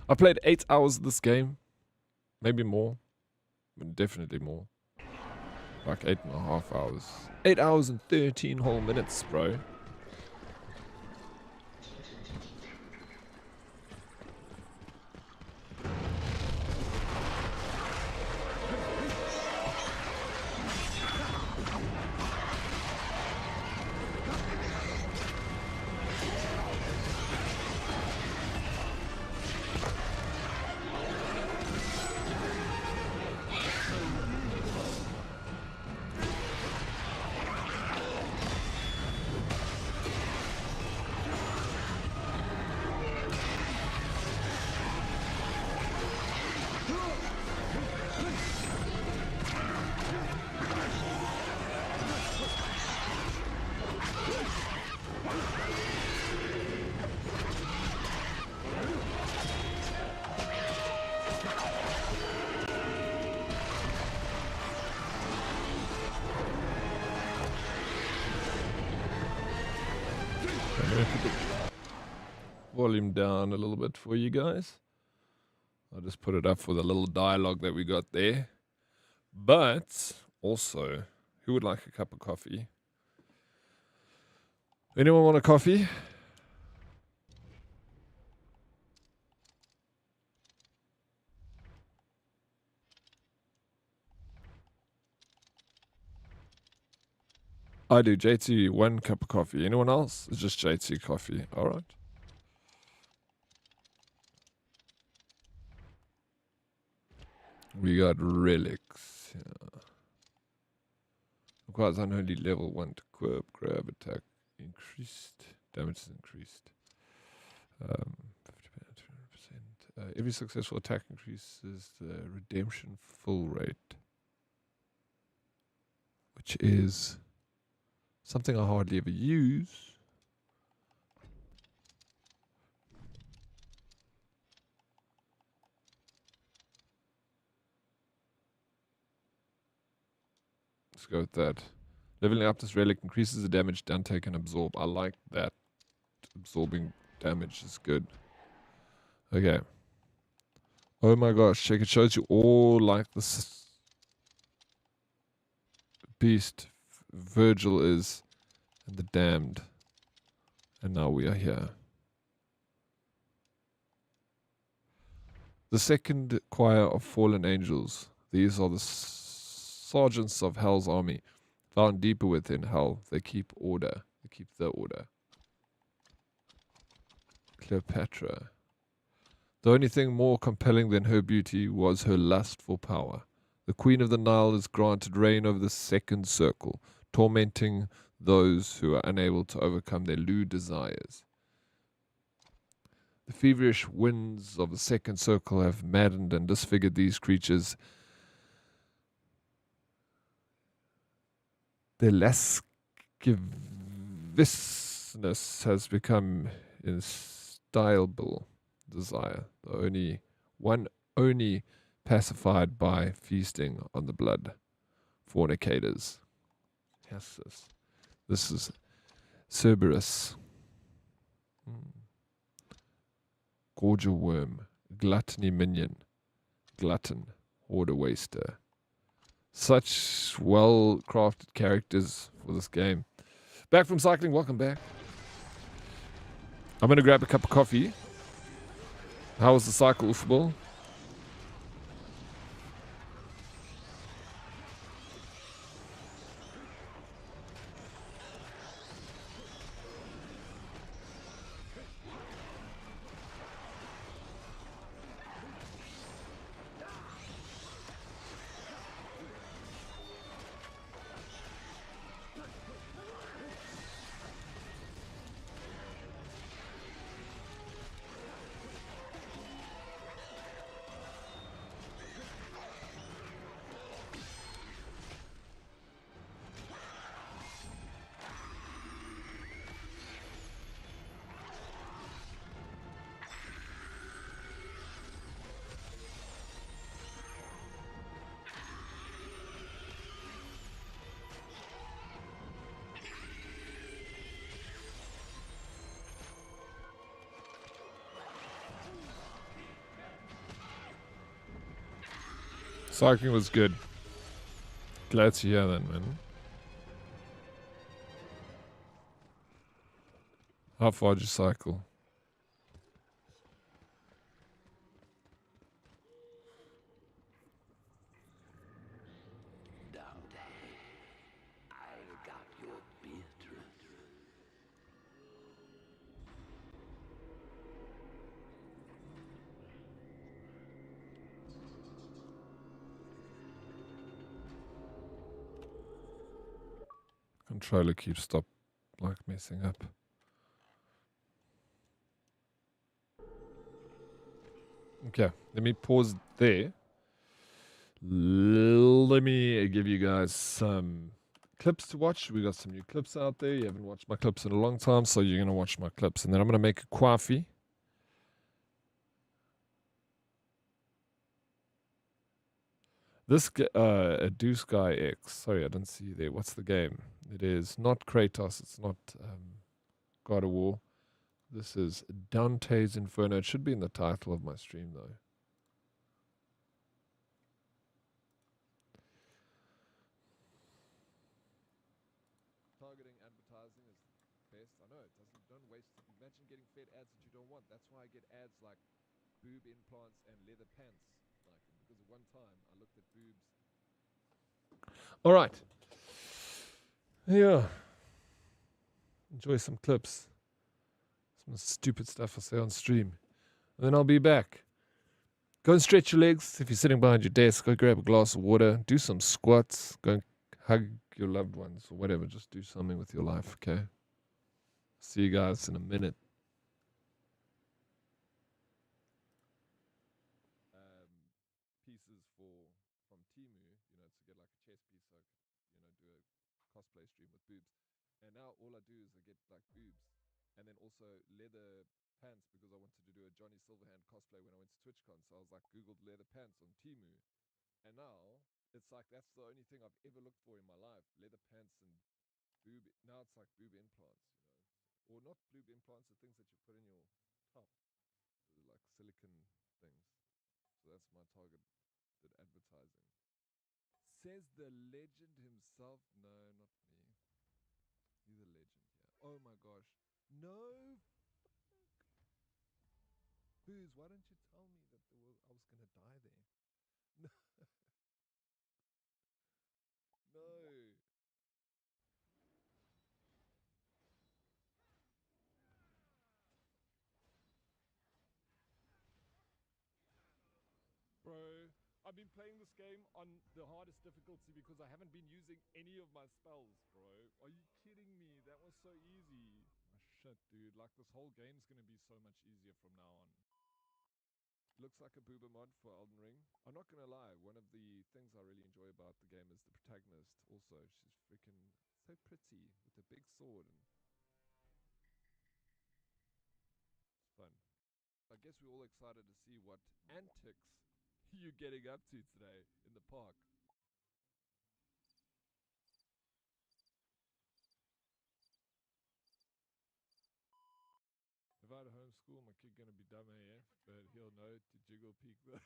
I played 8 hours of this game. Maybe more. But definitely more. Like 8.5 hours. 8 hours and 13 whole minutes, bro. gonna put the volume down a little bit for you guys. I'll just put it up for the little dialogue that we got there. But also, who would like a cup of coffee? Anyone want a coffee? I do. JT, 1 cup of coffee. Anyone else? It's just JT coffee. All right. We got relics. Yeah. Requires unholy level 1 to equip. Grab attack increased. Damage is increased. 50%. Every successful attack increases the redemption full rate, which is something I hardly ever use. Let's go with that. Leveling up this relic increases the damage Dante can absorb. I like that. Absorbing damage is good. Okay. Oh my gosh, check, it shows you all like this beast Virgil is and the damned. And now we are here. The second choir of fallen angels. These are the sergeants of hell's army. Found deeper within hell, they keep order. They keep the order. Cleopatra. The only thing more compelling than her beauty was her lust for power. The Queen of the Nile is granted reign over the second circle, tormenting those who are unable to overcome their lewd desires. The feverish winds of the second circle have maddened and disfigured these creatures. Their lasciviousness has become insatiable desire, the only pacified by feasting on the blood. Fornicators. Yes, this is Cerberus. Gorger worm. Gluttony minion. Glutton. Order waster. Such well-crafted characters for this game. Back from cycling, welcome back. I'm going to grab a cup of coffee. How was the cycle, football? Cycling was good. Glad to hear that, man. How far did you cycle? Dante, I got your Beatrice. Controller keeps messing up. Okay, let me pause there. Let me give you guys some clips to watch. We got some new clips out there. You haven't watched my clips in a long time, so you're gonna watch my clips, and then I'm gonna make a coffee. This a Deuce Guy X. Sorry, I didn't see you there. What's the game? It is not Kratos. It's not God of War. This is Dante's Inferno. It should be in the title of my stream, though. Targeting advertising is best. I know it doesn't. Don't waste it. Imagine getting fed ads that you don't want. That's why I get ads like boob implants and leather pants. Like, because at one time I looked at boobs. All right. Yeah. Enjoy some clips. Some stupid stuff I'll say on stream. And then I'll be back. Go and stretch your legs. If you're sitting behind your desk, go grab a glass of water. Do some squats. Go and hug your loved ones or whatever. Just do something with your life, okay? See you guys in a minute. Pieces from Timu, to get like a chess piece so I could, do a cosplay stream with boobs. And now all I do is I get like boobs. And then also leather pants because I wanted to do a Johnny Silverhand cosplay when I went to TwitchCon. So I was like, Googled leather pants on Timu. And now it's like that's the only thing I've ever looked for in my life. Leather pants and boob. Now it's like boob implants, Or not boob implants, the things that you put in your top. Like silicone things. So that's my targeted advertising. Says the legend himself. No, not me. You're the legend here. Oh my gosh. No. Booze, why don't you tell me that I was gonna die there? No. No. Bro, I've been playing this game on the hardest difficulty because I haven't been using any of my spells, bro. Are you kidding me? That was so easy. Oh, shit, dude. Like, this whole game's gonna be so much easier from now on. Looks like a booba mod for Elden Ring. I'm not gonna lie, one of the things I really enjoy about the game is the protagonist. Also, she's freaking so pretty with a big sword. And it's fun. I guess we're all excited to see what antics you're getting up to today in the park. If I had a homeschool, my kid gonna be dumb AF, but he'll know to jiggle peek the.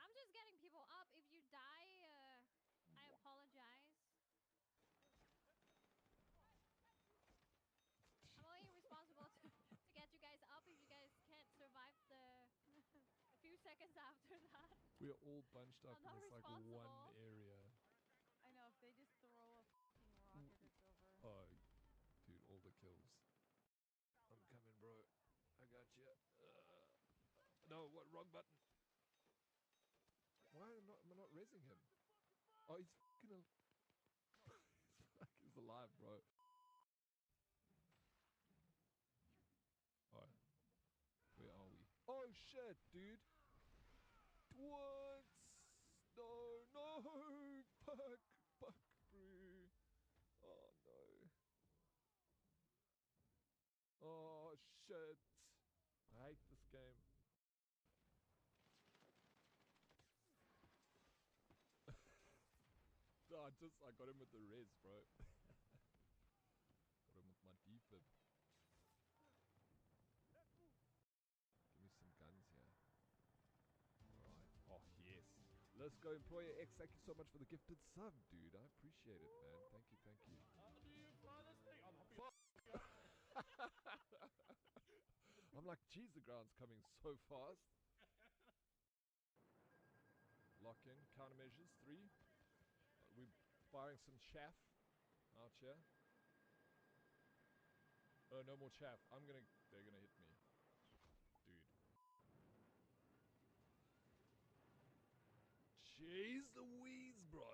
I'm just getting people up. If you die, I apologize. I'm only responsible to get you guys up if you guys can't survive the a few seconds after that. We're all bunched up I'm in not this like one responsible. area. I know, if they just throw a fucking rocket, it's over. Oh, dude, all the kills. I'm coming, bro. I got you. No, what? Wrong button. Why am I not raising him? Oh, he's fucking he's alive, bro. Alright. Where are we? Oh, shit, dude. What? No, no. Fuck, bro. Oh, no. Oh, shit. I hate this game. No, I got him with the res, bro. Got him with my defib. Give me some guns here. Alright. Oh, yes. Let's go, Employer X. Thank you so much for the gifted sub, dude. I appreciate it, man. Thank you, thank you. Do you fly this thing? I'm happy. I'm like, geez, the ground's coming so fast. Lock in. Countermeasures. 3. We're firing some chaff out here. Oh, no more chaff. They're gonna hit me. Dude. Jeez Louise, bro.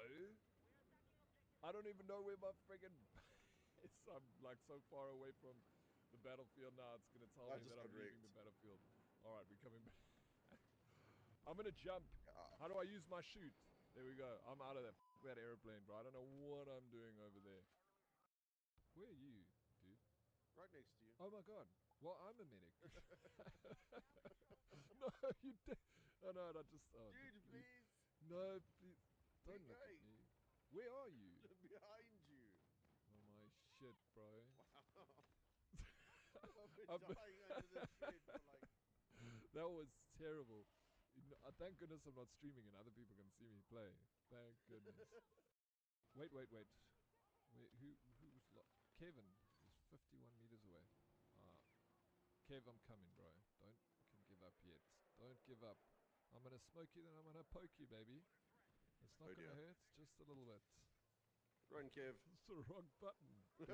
I don't even know where my friggin' is. I'm like so far away from the battlefield now. It's gonna tell me that I'm leaving the battlefield. Alright, we're coming back. I'm gonna jump. How do I use my chute? There we go. I'm out of that. That airplane, bro. I don't know what I'm doing over there. Where are you, dude? Right next to you. Oh my god. Well, I'm a medic. No, you did. Oh no, I just. Oh, Dude, please. No, please. Don't look at me. Where are you? Behind you. shit, bro. I've been dying under this shade for like... That was terrible. Thank goodness I'm not streaming and other people can see me play. Thank goodness. Wait. Who's Kevin is 51 meters away. Kev, I'm coming, bro. Don't fucking give up yet. Don't give up. I'm gonna smoke you, then I'm gonna poke you, baby. It's not gonna hurt, just a little bit. Run, Kev. It's the wrong button, dude.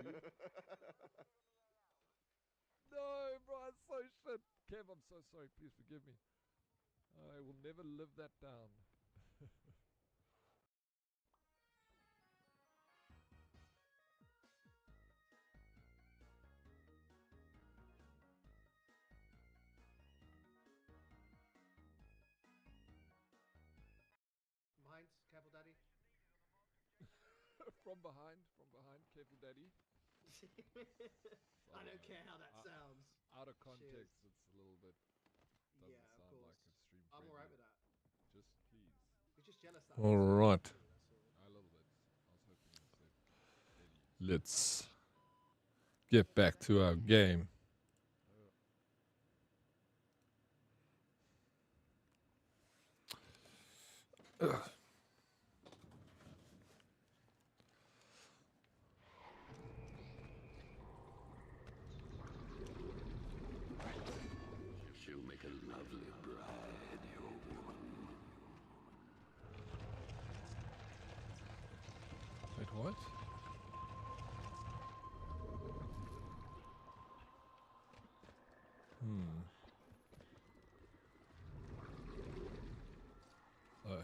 No, bro, it's so shit. Kev, I'm so sorry. Please forgive me. I will never live that down. Behind, careful, daddy. From behind, careful, daddy. I don't care how that sounds. Out of context, Cheers. it's a little bit. Doesn't sound like a stream. I'm alright with that. Just please. You're just jealous that. All right. That's all. A little bit. I was hoping you said Eddie. Let's get back to our game. Ugh. She'll make a lovely bride, your woman. Wait, what? Oh.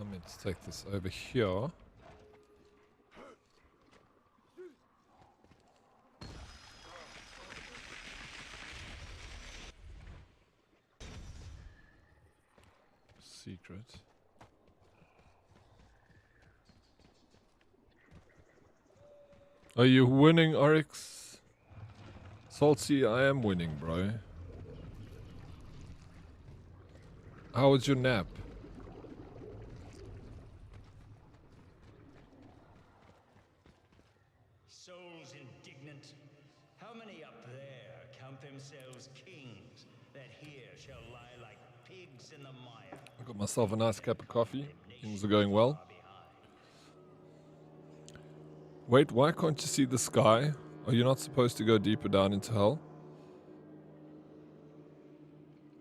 I'm meant to take this over here. Secret. Are you winning, Oryx? Salty, I am winning, bro. How was your nap? Souls indignant. How many up there count themselves kings that here shall lie like pigs in the mire? I got myself a nice cup of coffee. Things are going well. Wait, why can't you see the sky? Are you not supposed to go deeper down into hell?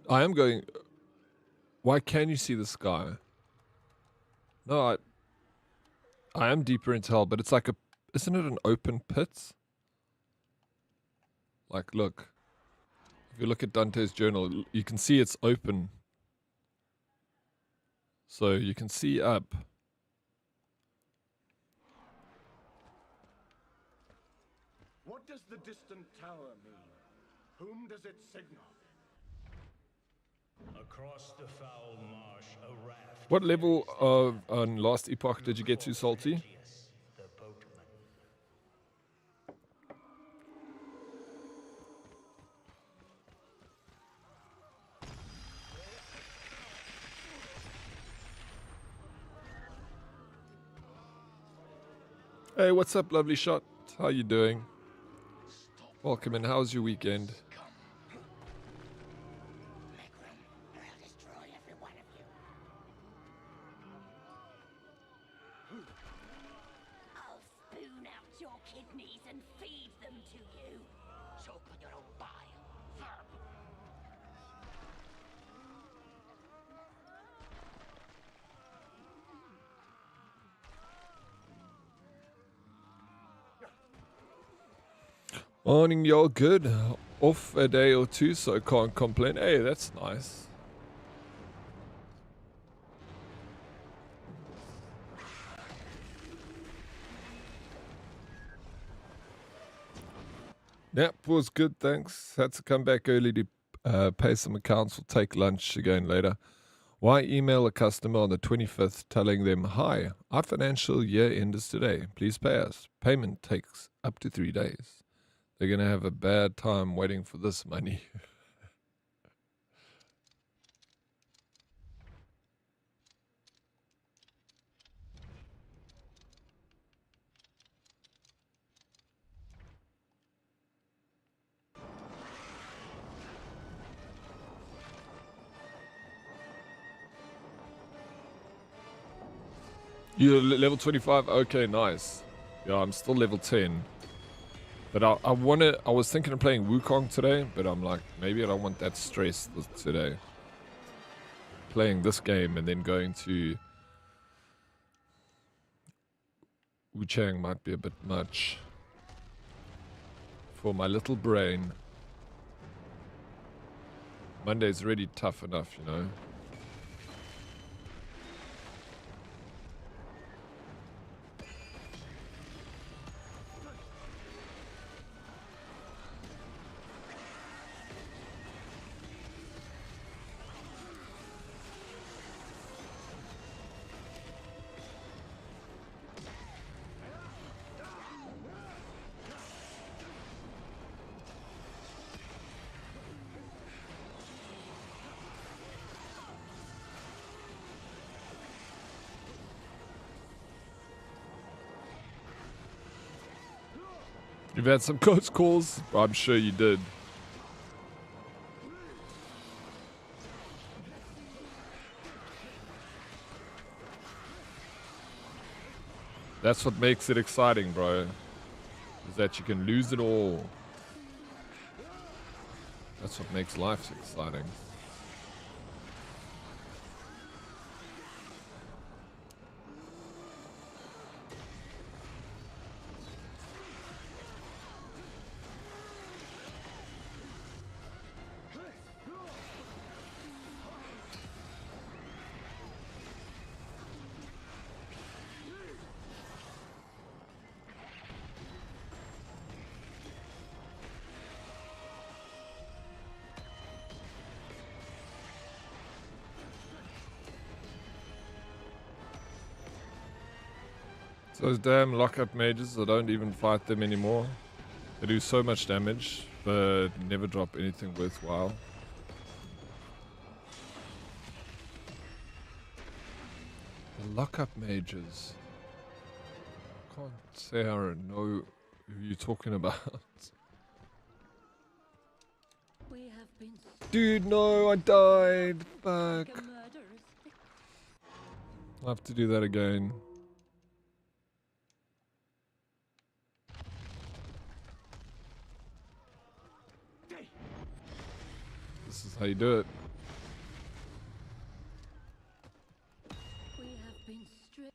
I am going... Why can you see the sky? No, I am deeper into hell, but it's like a... Isn't it an open pit? Like, look. If you look at Dante's journal, you can see it's open. So you can see up. What does the distant tower mean? Whom does it signal? Across the foul marsh, a raft. What level of Last Epoch did you get to, Salty? The boatman. Hey, what's up, lovely shot? How you doing? Welcome in. How's your weekend? Make room, or I'll destroy every one of you. I'll spoon out your kidneys and feed them to you. Choke on your own bile, vermin. Morning, you're good. Off a day or two, so can't complain. Hey, that's nice. Nap was good, thanks. Had to come back early to pay some accounts. We'll take lunch again later. Why email a customer on the 25th telling them, hi, our financial year end is today. Please pay us. Payment takes up to 3 days. They're going to have a bad time waiting for this money. You're level 25? Okay, nice. Yeah, I'm still level 10. But I was thinking of playing Wukong today, but I'm like, maybe I don't want that stress today. Playing this game and then going to Wuchang might be a bit much for my little brain. Monday's already tough enough, you know. You've had some close calls? I'm sure you did. That's what makes it exciting, bro. Is that you can lose it all. That's what makes life exciting. Those damn lockup mages, I don't even fight them anymore. They do so much damage, but never drop anything worthwhile. The lockup mages. Can't say I don't know who you're talking about. Dude, no, I died. Fuck. I'll have to do that again. This is how you do it. We have been stripped.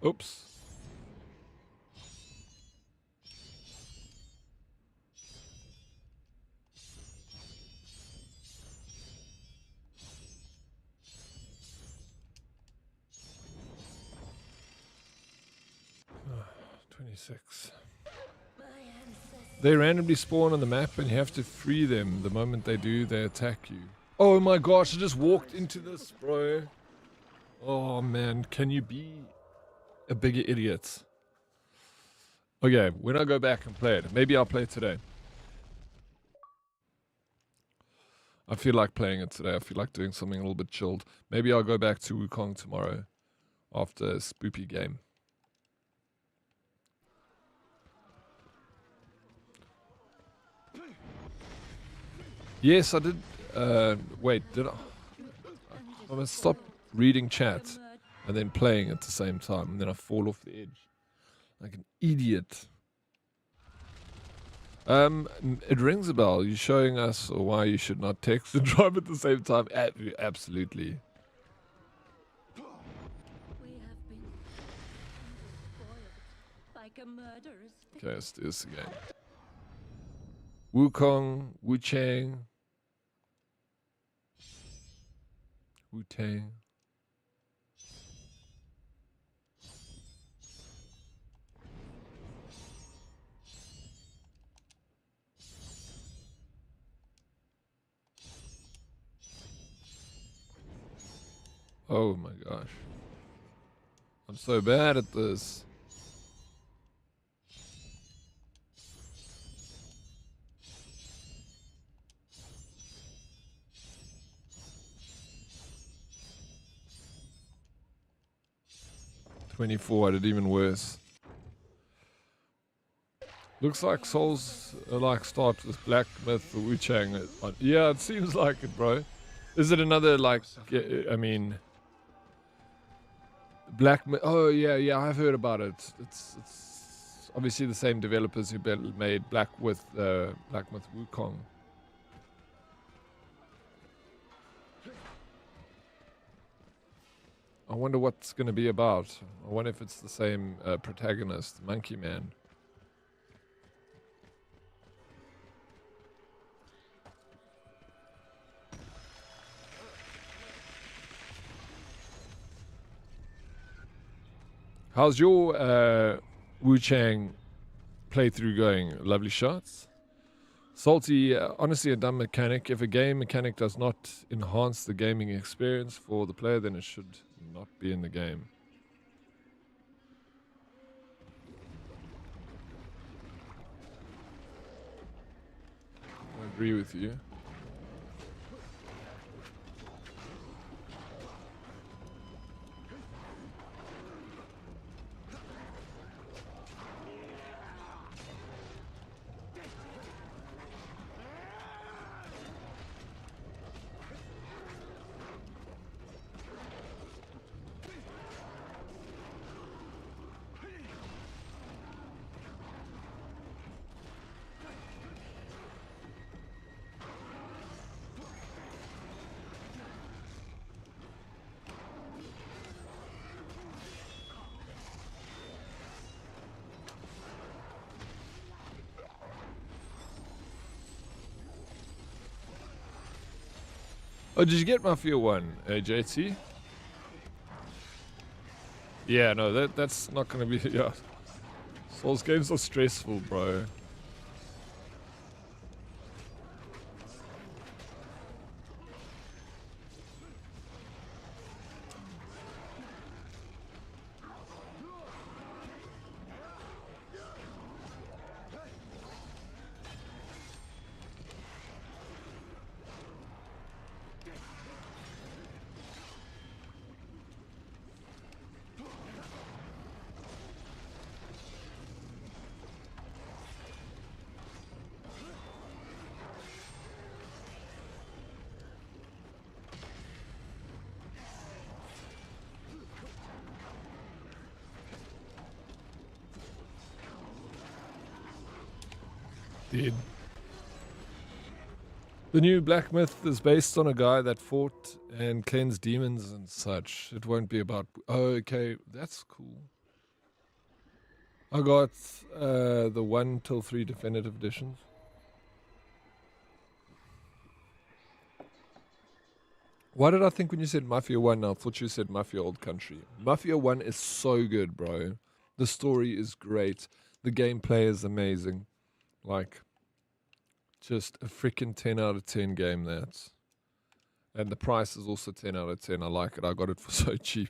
Oops. Ah, 26. They randomly spawn on the map and you have to free them. The moment they do, they attack you. Oh my gosh, I just walked into this, bro. Oh man, can you be a bigger idiot? Okay, when I go back and play it, maybe I'll play it today. I feel like playing it today. I feel like doing something a little bit chilled. Maybe I'll go back to Wukong tomorrow after a spoopy game. Yes, I did. Wait, did I? I must stop reading chat and then playing at the same time, and then I fall off the edge like an idiot. It rings a bell. You're showing us why you should not text and drive at the same time. Absolutely. We have been spoiled like a murderer's. Okay, let's do this again. Wukong, Wuchang, Wu-Tang. Oh my gosh. I'm so bad at this. 24 had it even worse. Looks like Souls like start with Black Myth or Wu Chang. Yeah, it seems like it, bro. Is it another like? I mean, Black Myth. Oh yeah, I've heard about it. It's obviously the same developers who made Black Myth Wukong. I wonder what's going to be about. I wonder if it's the same protagonist, Monkey Man. How's your Wu Chang playthrough going? Lovely shots. Salty, honestly a dumb mechanic. If a game mechanic does not enhance the gaming experience for the player, then it should not be in the game. I agree with you. Oh, did you get Mafia 1, JT? Yeah, no, that's not gonna be, yeah. Souls games are stressful, bro. Dead. The new Black Myth is based on a guy that fought and cleansed demons and such. It won't be about... Oh, okay, that's cool. I got the 1 till 3 definitive editions. Why did I think when you said Mafia 1, I thought you said Mafia Old Country. Mafia 1 is so good, bro. The story is great. The gameplay is amazing. Like, just a freaking 10 out of 10 game, that's. And the price is also 10 out of 10. I like it. I got it for so cheap.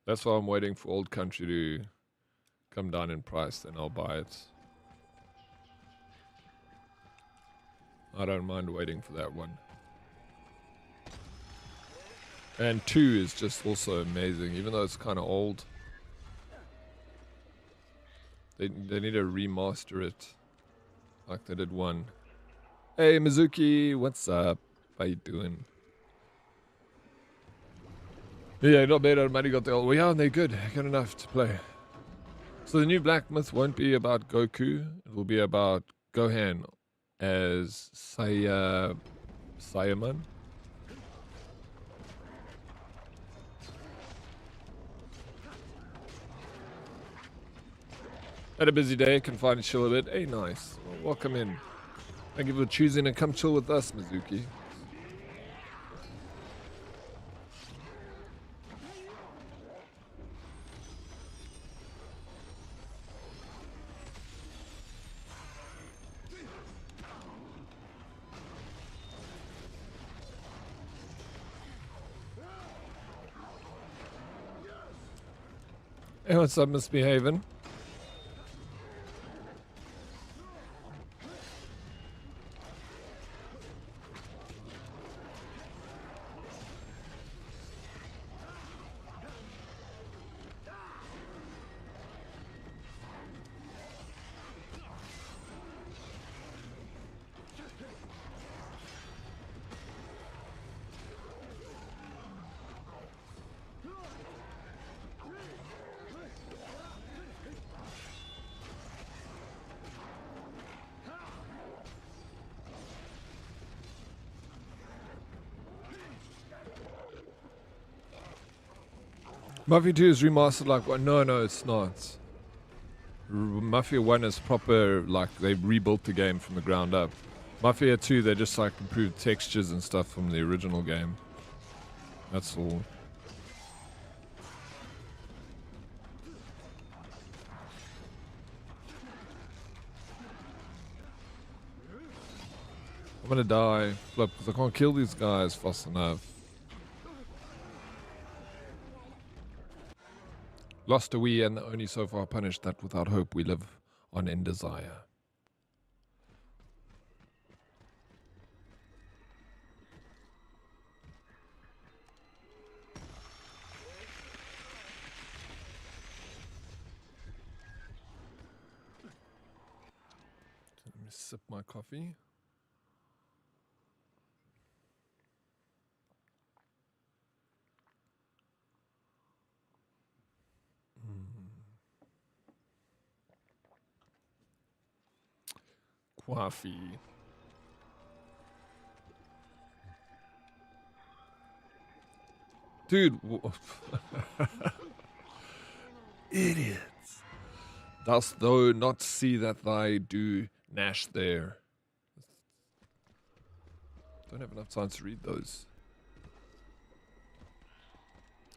That's why I'm waiting for Old Country to come down in price, then I'll buy it. I don't mind waiting for that one. And 2 is just also amazing, even though it's kind of old. They need to remaster it like they did 1. Hey Mizuki, what's up? How you doing? Yeah, not bad. Money got the old. Well, yeah, they're good. Good enough to play. So the new Black Myth won't be about Goku. It will be about Gohan as Saiyaman. Had a busy day, can finally chill a bit. Hey, nice. Well, welcome in. Thank you for choosing to come chill with us, Mizuki. Hey, what's up, Misbehaving? Mafia 2 is remastered like what? No, it's not. Mafia 1 is proper, like they rebuilt the game from the ground up. Mafia 2, they just like improved textures and stuff from the original game. That's all. I'm gonna die, Flip, because I can't kill these guys fast enough. Lost a we, and the only so far punished that without hope we live on in desire. Let me sip my coffee. Coffee. Dude. Idiots. Dost thou not see that thy do Nash there? Don't have enough time to read those.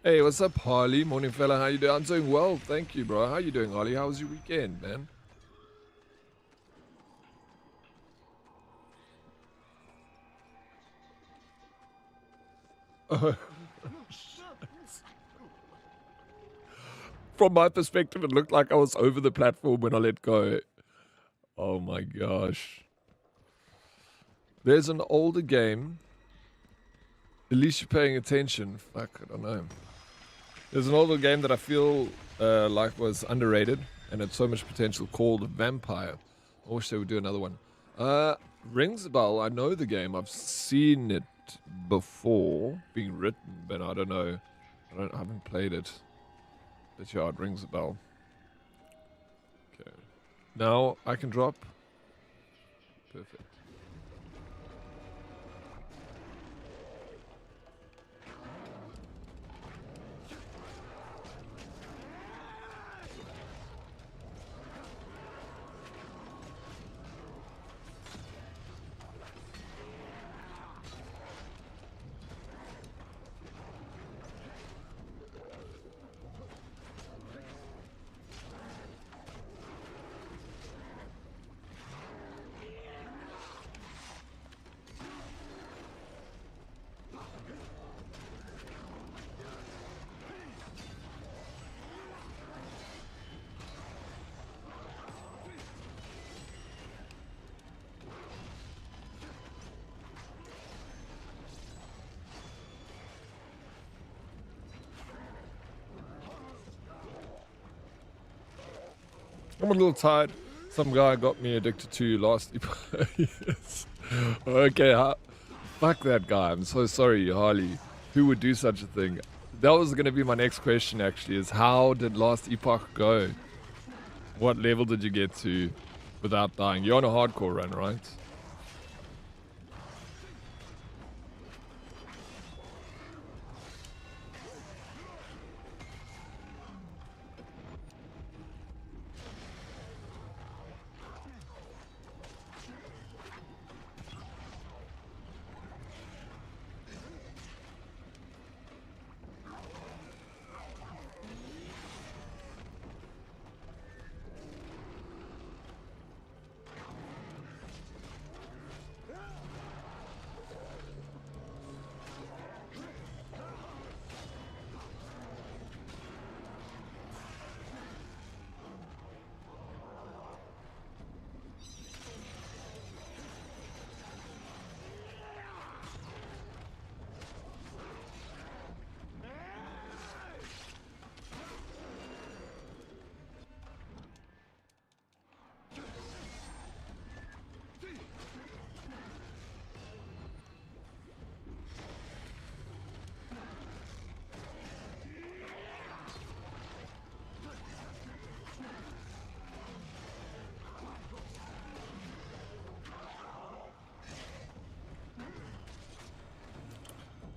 Hey, what's up, Harley? Morning, fella. How you doing? I'm doing well, thank you, bro. How you doing, Harley? How was your weekend, man? From my perspective, it looked like I was over the platform when I let go. Oh my gosh. There's an older game. At least you're paying attention. Fuck, I don't know. There's an older game that I feel like was underrated and had so much potential called Vampire. I wish they would do another one. Rings a bell. I know the game. I've seen it before being written, but I don't know. I haven't played it. But yeah, it rings a bell. Okay. Now I can drop. Perfect. I'm a little tired. Some guy got me addicted to last yes. Okay, fuck that guy. I'm so sorry, Harley. Who would do such a thing? That was going to be my next question, actually, is how did Last Epoch go? What level did you get to without dying? You're on a hardcore run, right?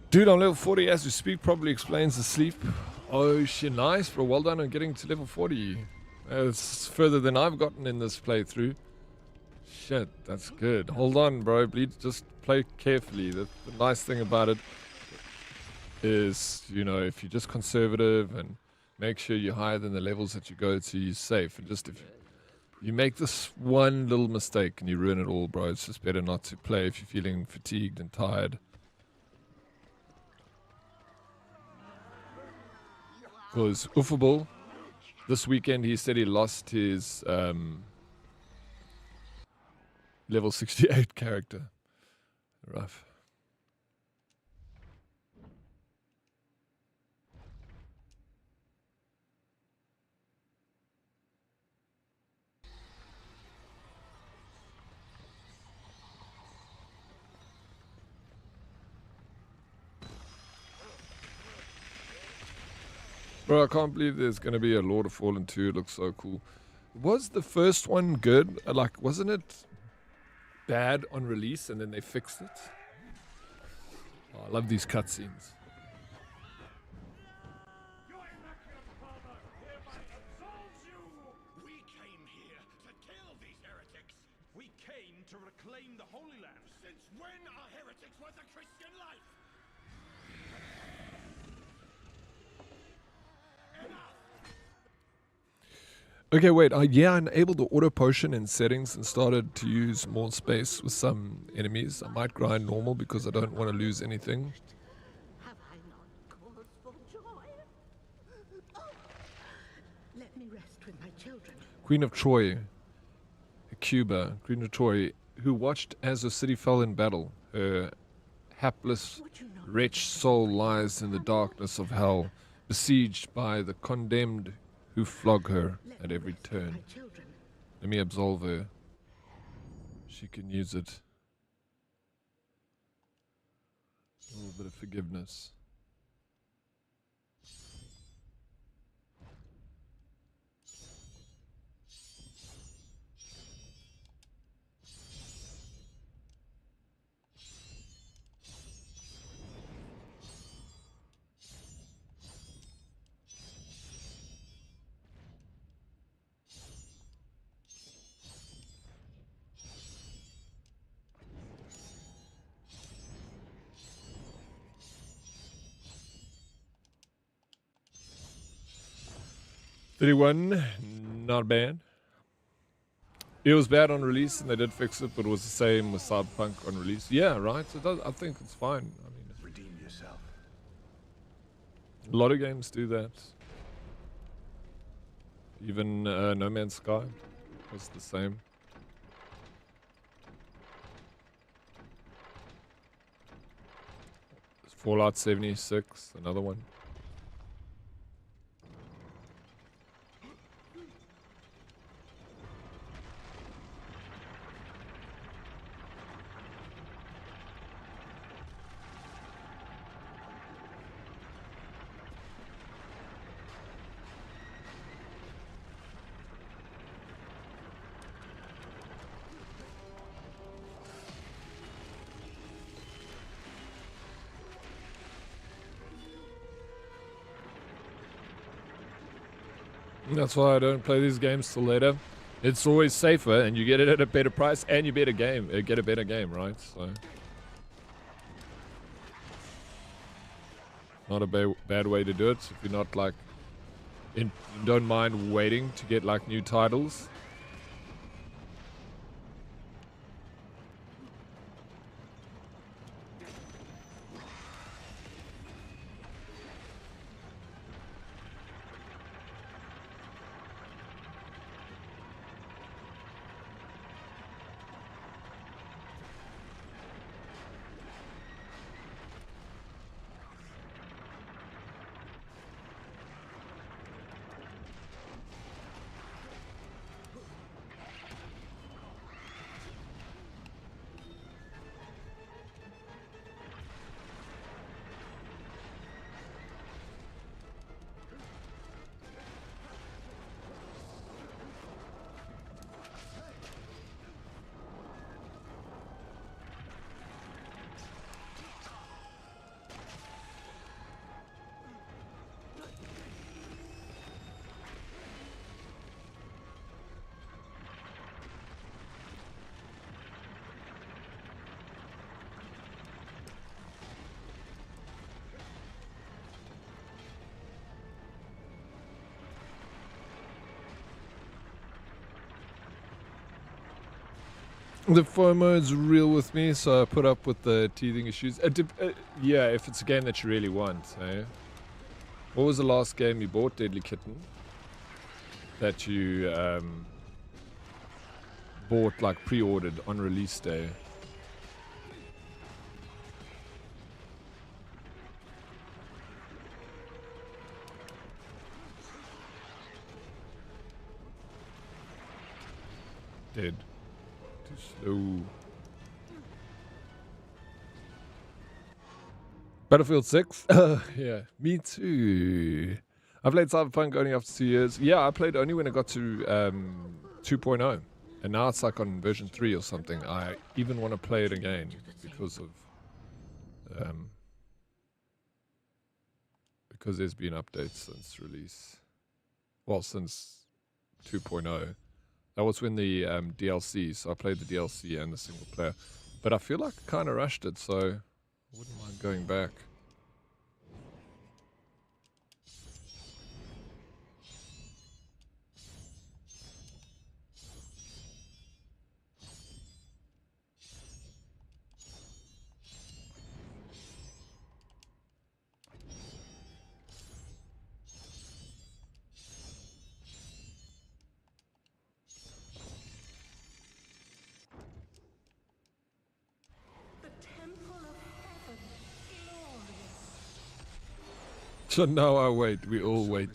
Dude, on level 40 as we speak probably explains the sleep. Oh shit, nice, bro. Well done on getting to level 40. It's further than I've gotten in this playthrough. Shit, that's good. Hold on, bro. Bleed, just play carefully. The nice thing about it is, you know, if you're just conservative and make sure you're higher than the levels that you go to, you're safe. And just if you make this one little mistake and you ruin it all, bro, it's just better not to play if you're feeling fatigued and tired. Because Uffable, this weekend he said he lost his level 68 character. Rough. Bro, I can't believe there's going to be a Lord of Fallen 2. It looks so cool. Was the first one good? Like, wasn't it bad on release and then they fixed it? Oh, I love these cutscenes. We came here to kill these heretics. We came to reclaim the Holy Land. Since when are heretics worth a Christian life? Okay, wait. Yeah, I enabled the auto potion in settings and started to use more space with some enemies. I might grind normal because I don't want to lose anything. Have I not cause for joy? Oh, let me rest with my children. Queen of Troy, Cuba, Queen of Troy, who watched as her city fell in battle. Her hapless, wretched soul lies in the darkness of hell, besieged by the condemned who flog her at every turn. Let me absolve her. She can use it. A little bit of forgiveness. $31, not bad. It was bad on release, and they did fix it, but it was the same with Cyberpunk on release. Yeah, right. So I think it's fine. I mean, Redeem yourself. a lot of games do that. Even No Man's Sky was the same. Fallout 76, another one. That's why I don't play these games till later. It's always safer, and you get it at a better price, and you get a better game, right? So, not a bad way to do it. If you're not like, you don't mind waiting to get like new titles. The FOMO is real with me, so I put up with the teething issues. Yeah, if it's a game that you really want, eh? What was the last game you bought, Deadly Kitten? That you bought, like, pre-ordered on release day? Dead. Too slow. Battlefield 6? Yeah, me too. I played Cyberpunk only after 2 years. Yeah, I played only when it got to 2.0. And now it's like on version 3 or something. I even want to play it again because of because there's been updates since release. Well, since 2.0. That was when the DLC, so I played the DLC and the single player. But I feel like I kind of rushed it, so I wouldn't mind going back. So now I wait, we all wait.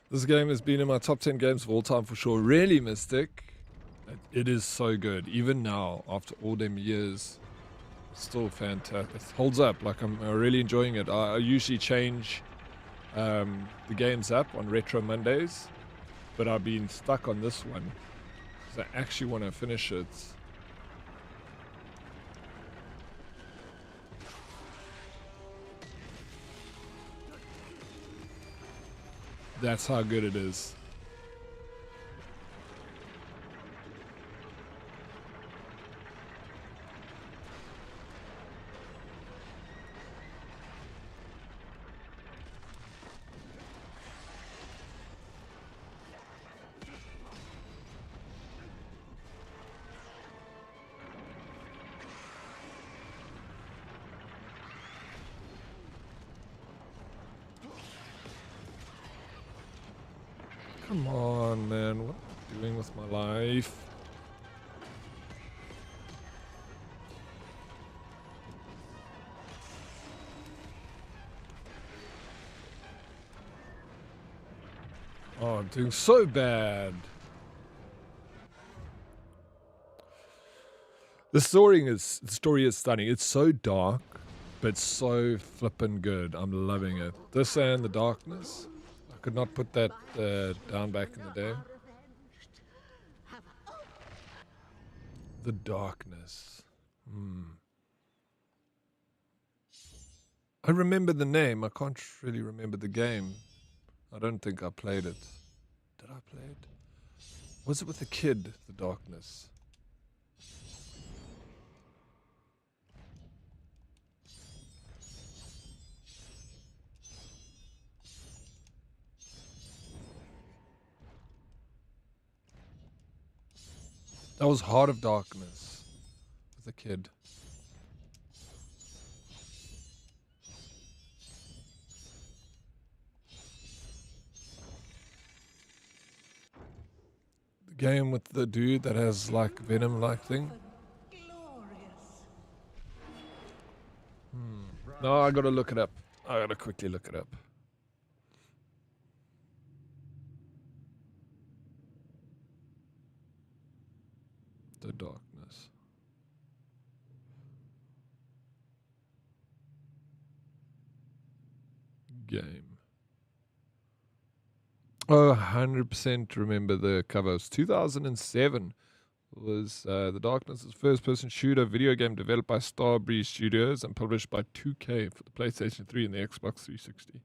This game has been in my top 10 games of all time for sure. Really, Mystic. It is so good. Even now, after all them years, still fantastic. It holds up. Like, I'm really enjoying it. I usually change the games up on Retro Mondays, but I've been stuck on this one because I actually want to finish it. That's how good it is. Come on, man. What am I doing with my life? Oh, I'm doing so bad. The story is stunning. It's so dark, but so flippin' good. I'm loving it. This and The Darkness. I could not put that down back in the day. The Darkness. I remember the name. I can't really remember the game. I don't think I played it. Did I play it? Was it with a kid, The Darkness? That was Heart of Darkness with a kid. The game with the dude that has like Venom-like thing. No, I gotta look it up. I gotta quickly look it up. The Darkness. Game. Oh, 100% remember the cover. It was 2007 was The Darkness' first-person shooter video game developed by Starbreeze Studios and published by 2K for the PlayStation 3 and the Xbox 360.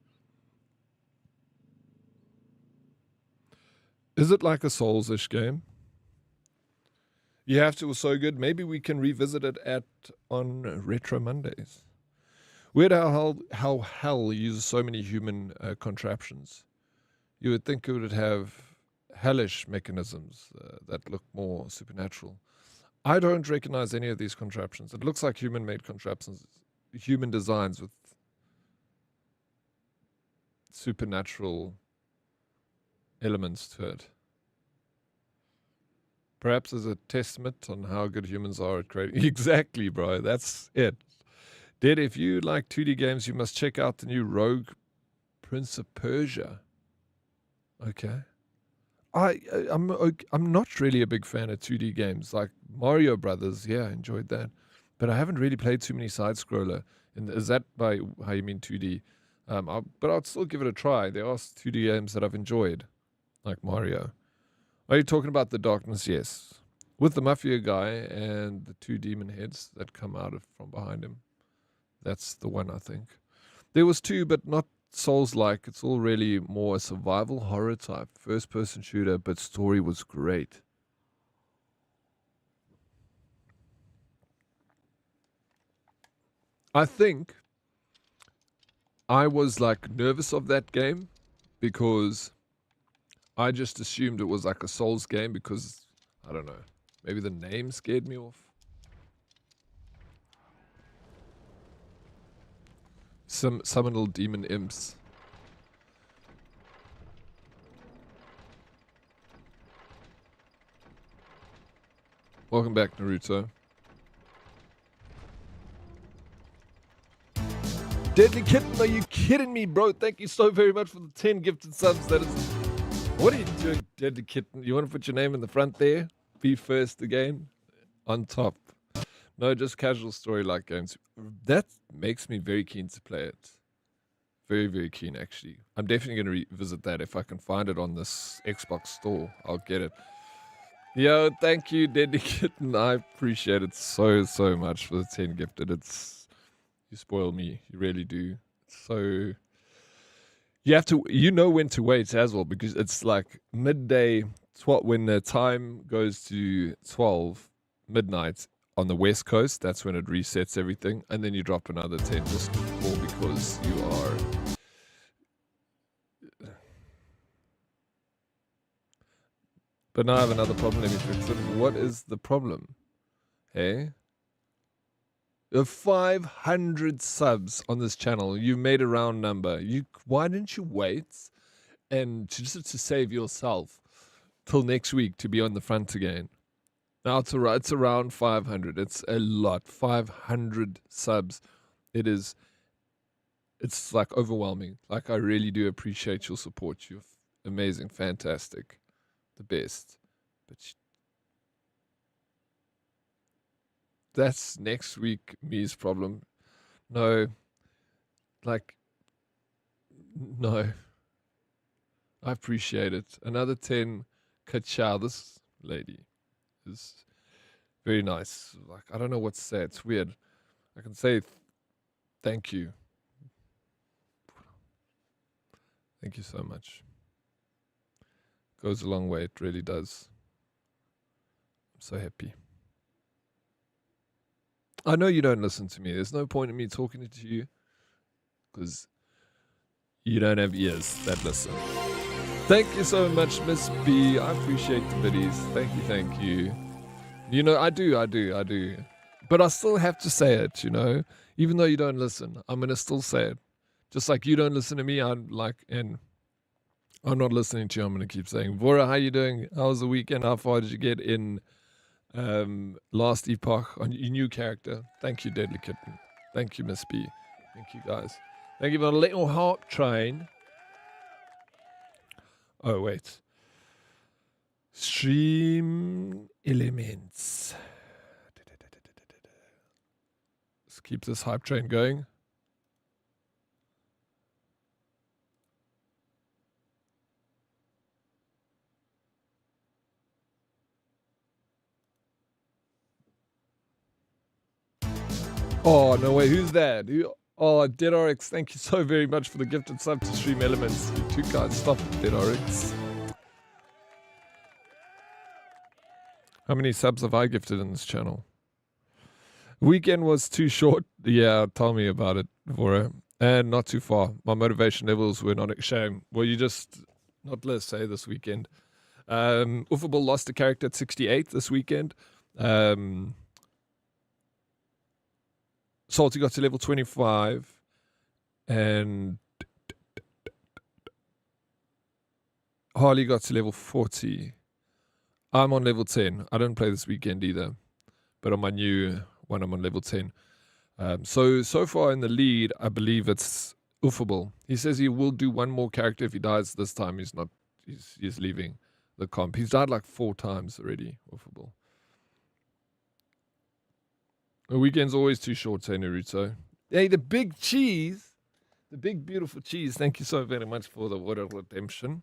Is it like a Souls-ish game? You have to. It was so good. Maybe we can revisit it on Retro Mondays. Weird how hell uses so many human contraptions. You would think it would have hellish mechanisms that look more supernatural. I don't recognize any of these contraptions. It looks like human-made contraptions, human designs with supernatural elements to it. Perhaps as a testament on how good humans are at creating. Exactly, bro. That's it. Dead, if you like 2D games, you must check out the new Rogue Prince of Persia. Okay. I'm not really a big fan of 2D games. Like Mario Brothers, yeah, I enjoyed that. But I haven't really played too many side-scroller. And is that by how you mean 2D? But I'll still give it a try. There are 2D games that I've enjoyed, like Mario. Are you talking about The Darkness? Yes. With the Mafia guy and the 2 demon heads that come out from behind him. That's the one, I think. There was 2, but not Souls-like. It's all really more a survival horror type. First-person shooter, but story was great. I think I was like nervous of that game because I just assumed it was like a Souls game because, I don't know, maybe the name scared me off. Some little demon imps. Welcome back, Naruto. Deadly Kitten, are you kidding me, bro? Thank you so very much for the 10 gifted subs. That is... What are you doing, Deadly Kitten? You want to put your name in the front there? Be first again? On top. No, just casual story-like games. That makes me very keen to play it. Very, very keen, actually. I'm definitely going to revisit that. If I can find it on this Xbox store, I'll get it. Yo, thank you, Deadly Kitten. I appreciate it so, so much for the 10 gifted. You spoil me. You really do. So you have to, you know when to wait as well, because it's like midday, when the time goes to 12 midnight on the West Coast, that's when it resets everything. And then you drop another 10 just before because you are... But now I have another problem. Let me fix it. What is the problem? Hey? 500 subs on this channel. You made a round number. Why didn't you wait and just to save yourself till next week to be on the front again? Now it's around 500. It's a lot. 500 subs. It's like overwhelming. Like I really do appreciate your support. You're amazing, fantastic, the best. But that's next week me's problem. No. No. I appreciate it. Another 10 Kacha. This lady is very nice. Like, I don't know what to say. It's weird. I can say thank you. Thank you so much. Goes a long way. It really does. I'm so happy. I know you don't listen to me. There's no point in me talking to you because you don't have ears that listen. Thank you so much, Miss B. I appreciate the biddies. Thank you. You know, I do. But I still have to say it, you know. Even though you don't listen, I'm going to still say it. Just like you don't listen to me, I'm not listening to you. I'm going to keep saying, Vora, how you doing? How was the weekend? How far did you get in last epoch on your new character? Thank you, Deadly Kitten. Thank you, Miss B. Thank you, guys. Thank you for the little harp train. Oh, wait. Stream elements. Let's keep this hype train going. Oh, no way. Who's that? Oh, Dead Oryx. Thank you so very much for the gifted sub to Stream Elements. You two guys, stop it, Dead Oryx. How many subs have I gifted in this channel? Weekend was too short. Yeah, tell me about it, Vora. And not too far. My motivation levels were not shame. Well, you just not let's say this weekend. Uffable lost a character at 68 this weekend. Salty got to level 25. And Harley got to level 40. I'm on level 10. I don't play this weekend either. But on my new one, I'm on level 10. So far in the lead, I believe it's Uffable. He says he will do one more character if he dies this time. He's leaving the comp. He's died like 4 times already, Uffable. The weekend's always too short, say Naruto. Hey, the big cheese. The big, beautiful cheese. Thank you so very much for the water redemption.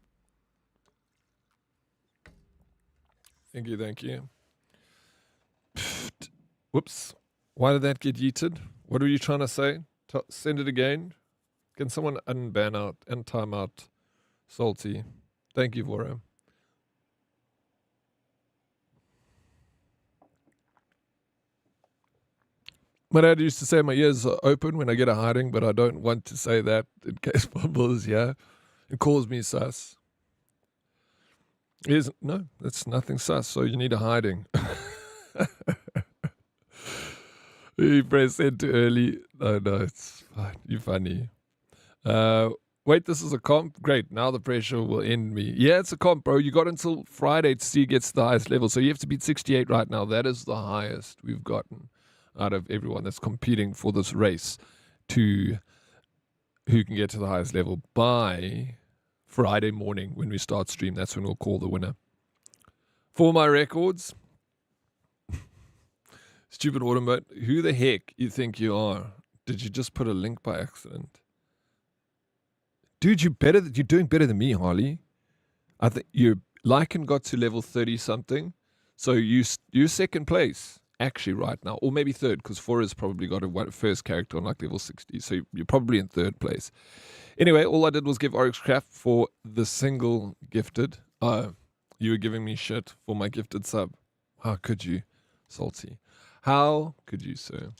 Thank you, thank you. Whoops. Why did that get yeeted? What were you trying to say? Send it again. Can someone unban out and time out Salty? Thank you, Vora. My dad used to say my ears are open when I get a hiding, but I don't want to say that in case Bumble is here. It calls me sus. No, that's nothing sus, so you need a hiding. You press it too early. No, it's fine. You're funny. Wait, this is a comp? Great, now the pressure will end me. Yeah, it's a comp, bro. You got until Friday to see who gets the highest level. So you have to beat 68 right now. That is the highest we've gotten out of everyone that's competing for this race to who can get to the highest level by Friday morning when we start stream. That's when we'll call the winner. For my records, stupid automote, who the heck you think you are? Did you just put a link by accident? Dude, you're doing better than me, Harley. I think your Lycan got to level 30 something. So you're second place actually right now, or maybe third, because Fora's probably got a first character on like level 60. So you're probably in third place. Anyway, all I did was give Oryx crap for the single gifted. You were giving me shit for my gifted sub. How could you, Salty? How could you, sir?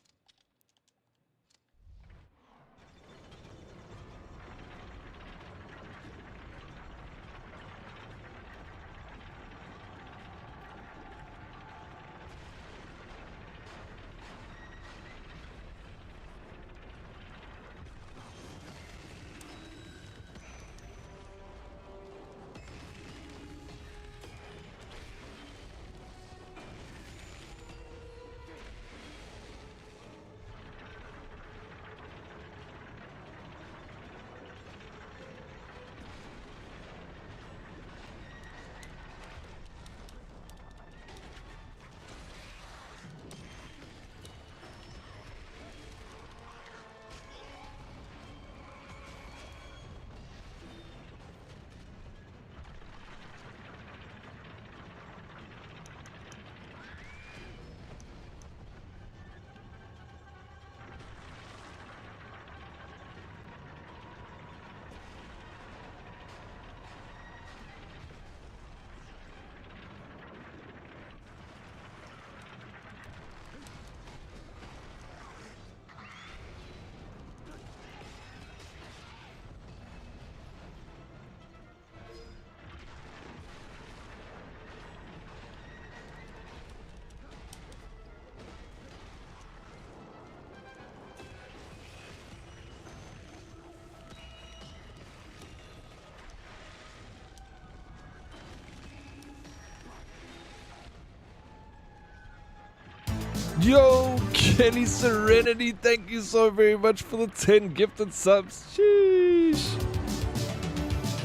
Yo, Kelly Serenity, thank you so very much for the 10 gifted subs. Sheesh.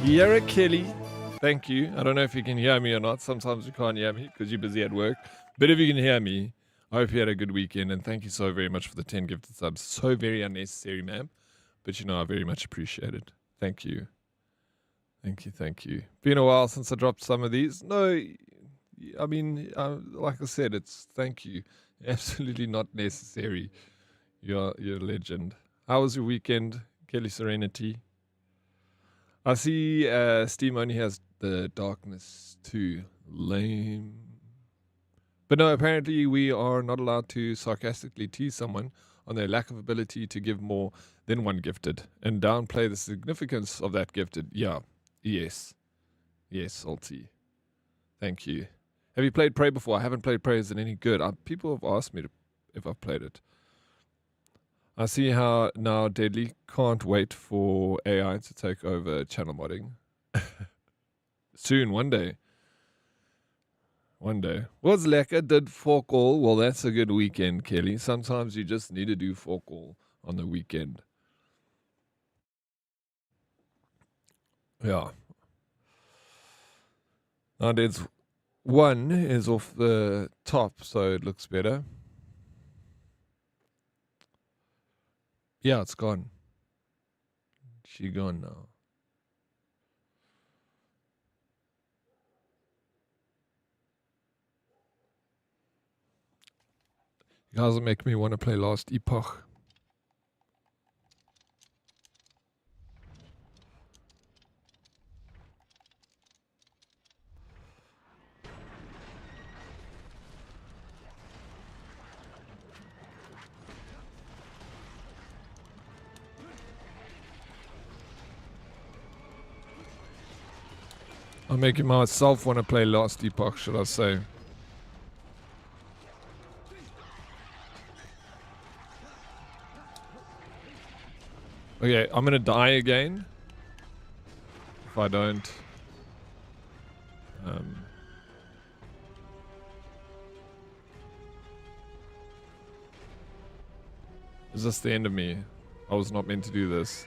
Yara Kelly, thank you. I don't know if you can hear me or not. Sometimes you can't hear me because you're busy at work. But if you can hear me, I hope you had a good weekend. And thank you so very much for the 10 gifted subs. So very unnecessary, ma'am. But you know, I very much appreciate it. Thank you. Thank you, thank you. Been a while since I dropped some of these. No, I mean, like I said, it's thank you. Absolutely not necessary. You're a legend. How was your weekend, Kelly Serenity? I see Steam only has the darkness too. Lame. But no, apparently we are not allowed to sarcastically tease someone on their lack of ability to give more than one gifted and downplay the significance of that gifted. Yeah. Yes. Yes, Salty. Thank you. Have you played Prey before? I haven't played Prey. Is it any good? People have asked me if I've played it. I see how now Deadly can't wait for AI to take over channel modding. Soon, one day. One day. Was lekker, did fork all. Well, that's a good weekend, Kelly. Sometimes you just need to do fork all on the weekend. Yeah. Now there's one is off the top, so it looks better. Yeah, it's gone. She gone now. You guys will make me want to play Last Epoch. I'm making myself want to play Last Epoch, should I say. Okay, I'm gonna die again. If I don't. Is this the end of me? I was not meant to do this.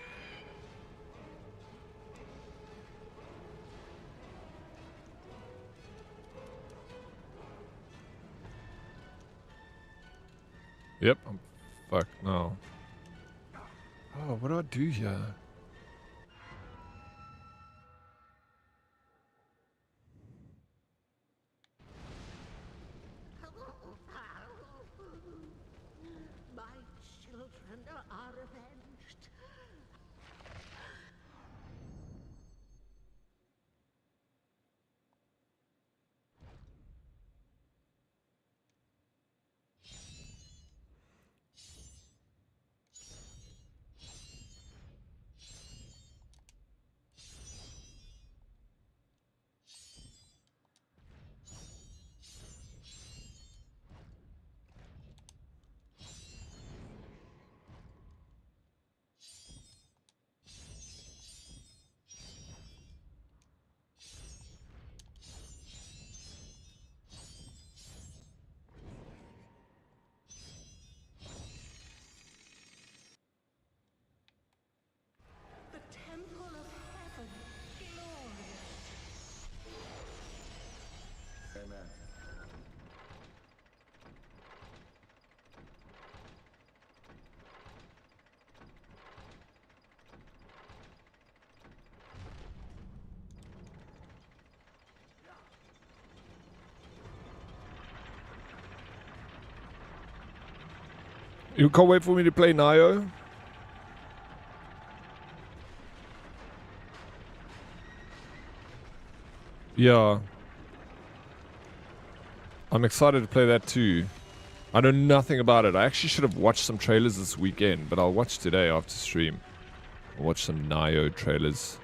Yep, I'm fucked now. Oh, what do I do here? My children are avenged. The temple of heaven, glorious. Amen. You can't wait for me to play Nio? Yeah. I'm excited to play that too. I know nothing about it. I actually should have watched some trailers this weekend, but I'll watch today after stream. I'll watch some Nio trailers.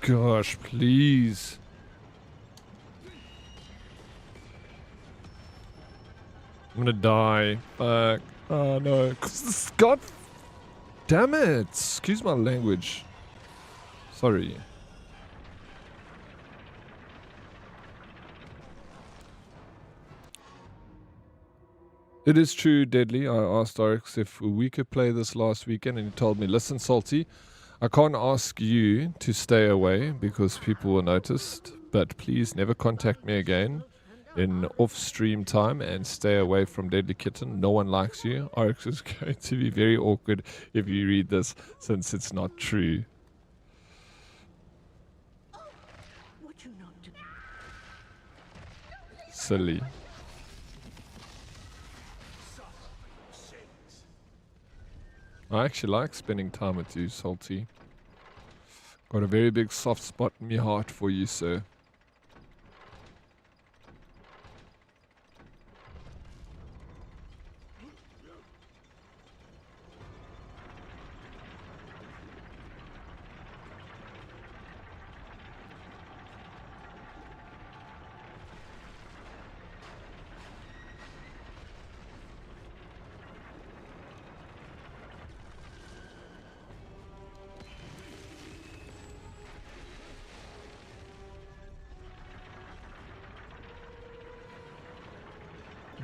Gosh, please. I'm gonna die. Fuck. Oh no. God damn it. Excuse my language. Sorry. It is true, Deadly. I asked Oryx if we could play this last weekend, and he told me, listen, Salty, I can't ask you to stay away because people were noticed, but please never contact me again in off-stream time and stay away from Deadly Kitten. No one likes you. Oryx is going to be very awkward if you read this, since it's not true. Would you not do? Silly. I actually like spending time with you, Salty. Got a very big soft spot in my heart for you, sir.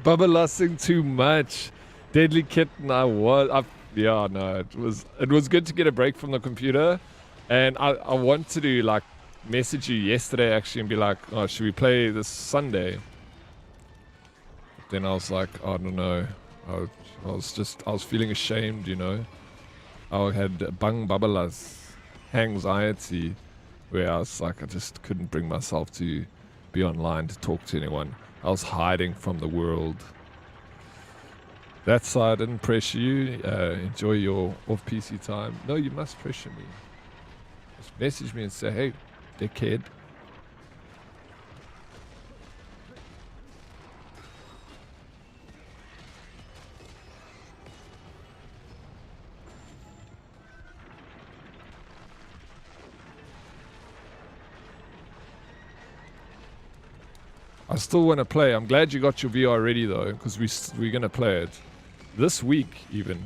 Bubbling too much. Deadly Kitten, yeah, no, it was good to get a break from the computer, and I wanted to like message you yesterday actually and be like, oh, should we play this Sunday? But then I was like, I don't know. I was feeling ashamed, you know. I had bang babalas, anxiety, where I was like, I just couldn't bring myself to be online to talk to anyone. I was hiding from the world. That's why I didn't pressure you. Enjoy your off-PC time. No, you must pressure me. Just message me and say, hey, dickhead. I still want to play. I'm glad you got your VR ready though, because we're going to play it this week even.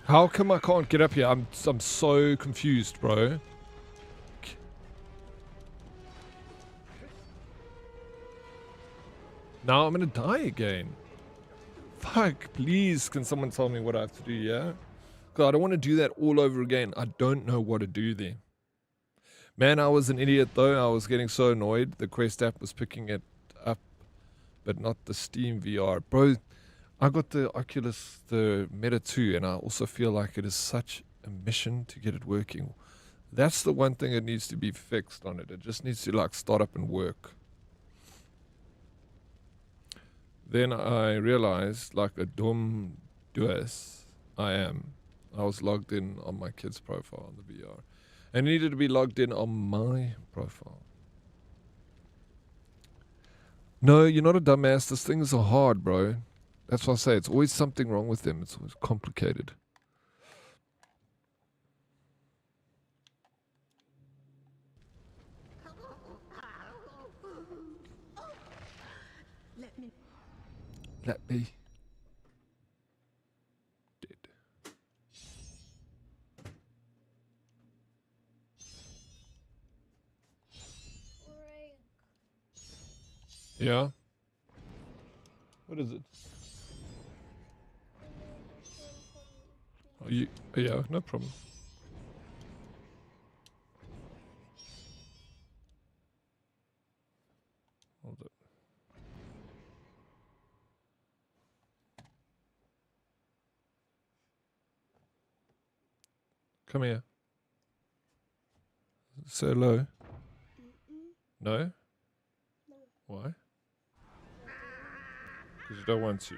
How come I can't get up here? I'm so confused, bro. Now I'm gonna die again. Fuck, please, can someone tell me what I have to do, yeah? God, I don't want to do that all over again. I don't know what to do there. Man, I was an idiot though. I was getting so annoyed. The Quest app was picking it up, but not the Steam VR. Bro, I got the Oculus, the Meta 2, and I also feel like it is such a mission to get it working. That's the one thing that needs to be fixed on it. It just needs to like start up and work. Then I realized, like a dumb duess I was logged in on my kid's profile on the VR. And it needed to be logged in on my profile. No, you're not a dumbass. These things are hard, bro. That's why I say it's always something wrong with them. It's always complicated. Let me. Dead. Yeah? What is it? Oh, yeah, no problem. Hold it. Come here. Say hello. No? No. Why? Because you don't want to.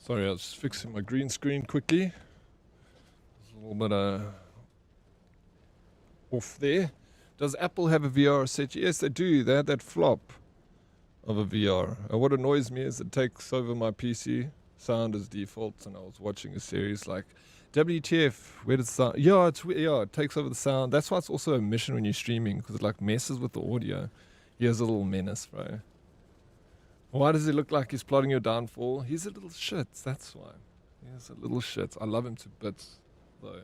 Sorry, I was fixing my green screen quickly. There's a little bit off there. Does Apple have a VR set? Yes, they do. They had that flop of a VR. And what annoys me is it takes over my PC. Sound as default, and I was watching a series like WTF, where does sound? Yeah, it takes over the sound. That's why it's also a mission when you're streaming, because it like messes with the audio. Here's a little menace, bro. Why does he look like he's plotting your downfall? He's a little shit, that's why. He's a little shit. I love him to bits, though.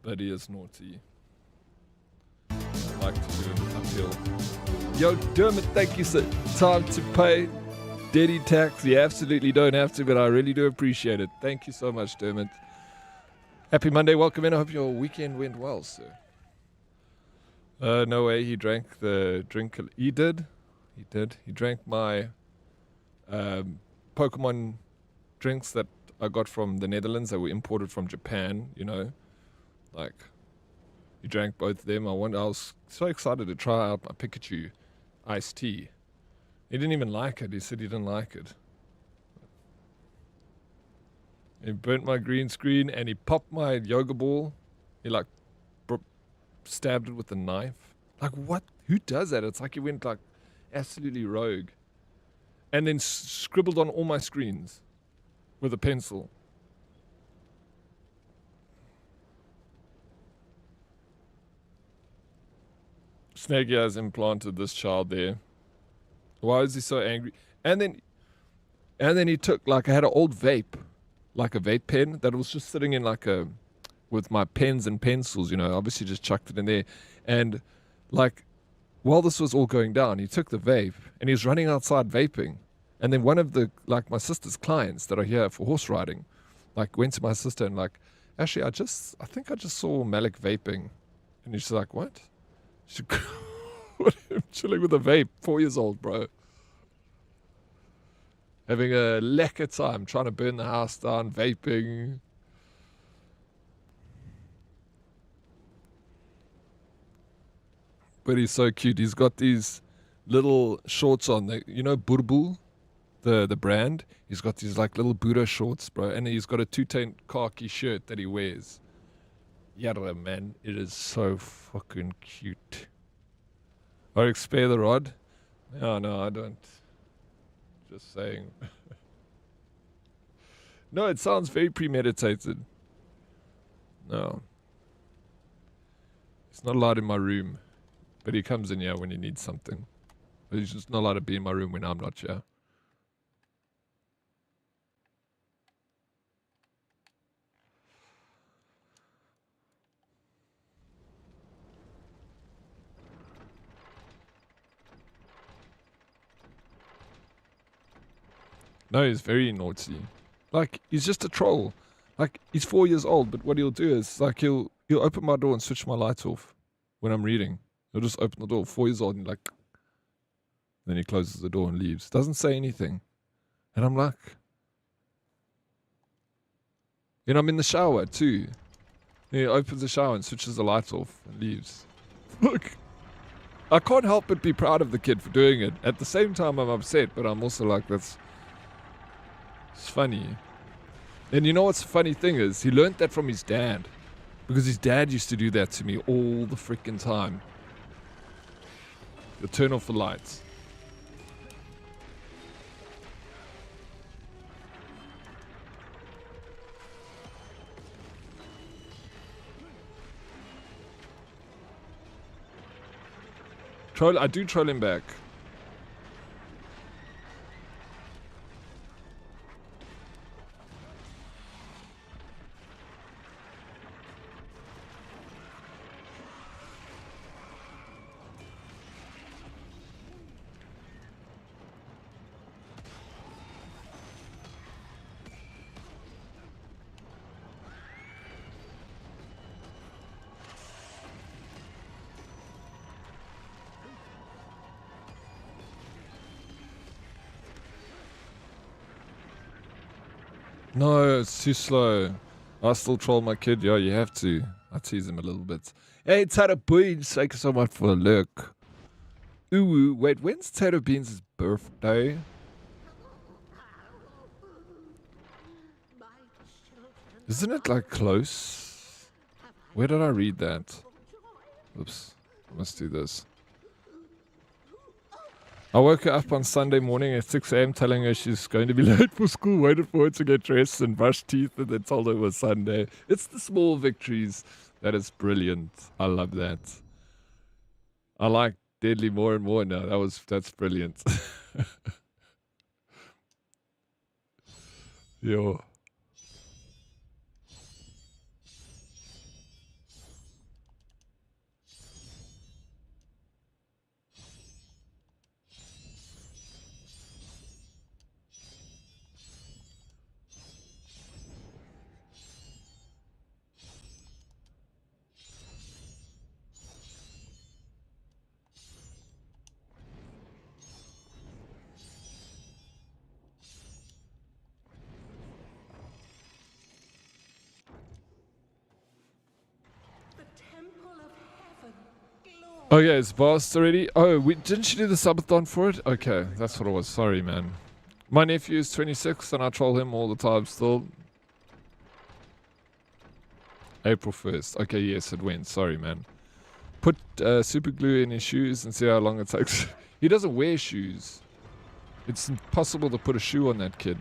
But he is naughty. I like to do him uphill. Yo, Dermot, thank you, sir. Time to pay Daddy tax. You absolutely don't have to, but I really do appreciate it. Thank you so much, Dermot. Happy Monday. Welcome in. I hope your weekend went well, sir. No way. He drank the drink. He did. He drank my Pokemon drinks that I got from the Netherlands that were imported from Japan, you know. Like, he drank both of them. I was so excited to try out my Pikachu iced tea. He didn't even like it. He said he didn't like it. He burnt my green screen and he popped my yoga ball. He like stabbed it with a knife. Like, what? Who does that? It's like he went like absolutely rogue. And then scribbled on all my screens with a pencil. Snaggy has implanted this child there. Why is he so angry? And then he took, like, I had an old vape, like a vape pen that was just sitting in like a, with my pens and pencils, you know, obviously just chucked it in there. And like, while this was all going down, he took the vape and he was running outside vaping. And then one of the, like, my sister's clients that are here for horse riding, like, went to my sister and like, actually, I think I just saw Malik vaping. And she's like, what? She I'm chilling with a vape, 4 years old, bro. Having a lekker time, trying to burn the house down, vaping. But he's so cute. He's got these little shorts on. You know Burbu, the brand? He's got these like little Buddha shorts, bro. And he's got a two-tone khaki shirt that he wears. Yada, man. It is so fucking cute. Oryx, spare the rod? Oh, no, I don't. Just saying. No, it sounds very premeditated. No. He's not allowed in my room. But he comes in here when he needs something. But he's just not allowed to be in my room when I'm not here. No, he's very naughty. Like, he's just a troll. Like, he's 4 years old, but what he'll do is, like, he'll open my door and switch my lights off when I'm reading. He'll just open the door, 4 years old, and like, then he closes the door and leaves. Doesn't say anything. And I'm like, you know, I'm in the shower too. And he opens the shower and switches the lights off and leaves. Look, I can't help but be proud of the kid for doing it. At the same time, I'm upset, but I'm also like, it's funny. And you know what's the funny thing is? He learned that from his dad. Because his dad used to do that to me all the freaking time. He'll turn off the lights. I do troll him back. No, it's too slow. I still troll my kid. Yeah, you have to. I tease him a little bit. Hey, Tato Beans, thank you so much for the look. Ooh, wait, when's Tato Beans' birthday? Isn't it like close? Where did I read that? Oops. I must do this. I woke her up on Sunday morning at 6 a.m. telling her she's going to be late for school, waited for her to get dressed and brush teeth, and then told her it was Sunday. It's the small victories. That is brilliant. I love that. I like Deadly more and more now. That's brilliant. Yo. Oh yeah, it's bossed already. Oh, didn't you do the subathon for it? Okay, that's what it was. Sorry, man. My nephew is 26 and I troll him all the time still. April 1st. Okay, yes, it went. Sorry, man. Put super glue in his shoes and see how long it takes. He doesn't wear shoes. It's impossible to put a shoe on that kid.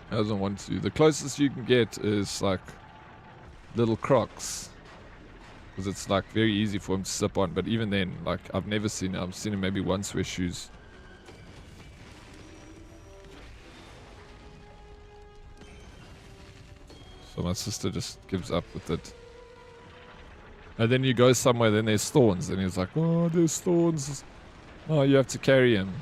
He doesn't want to. The closest you can get is like little Crocs. Because it's like very easy for him to slip on. But even then, like I've seen him maybe once wear shoes. So my sister just gives up with it. And then you go somewhere, then there's thorns. And he's like, oh, there's thorns. Oh, you have to carry him.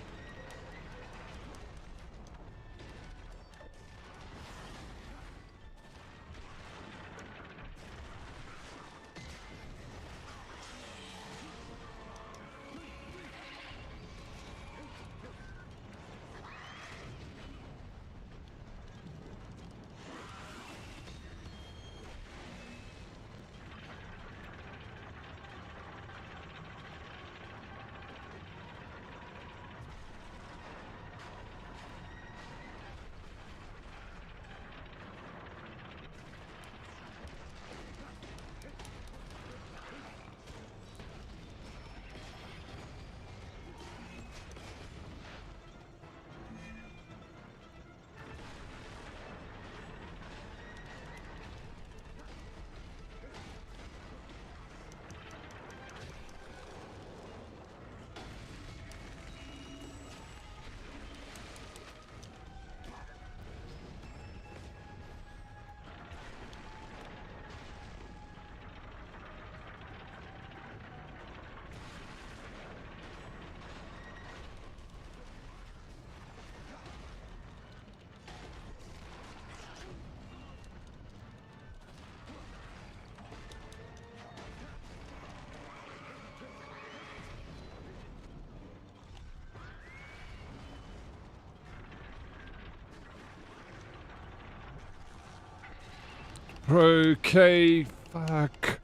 Okay, fuck.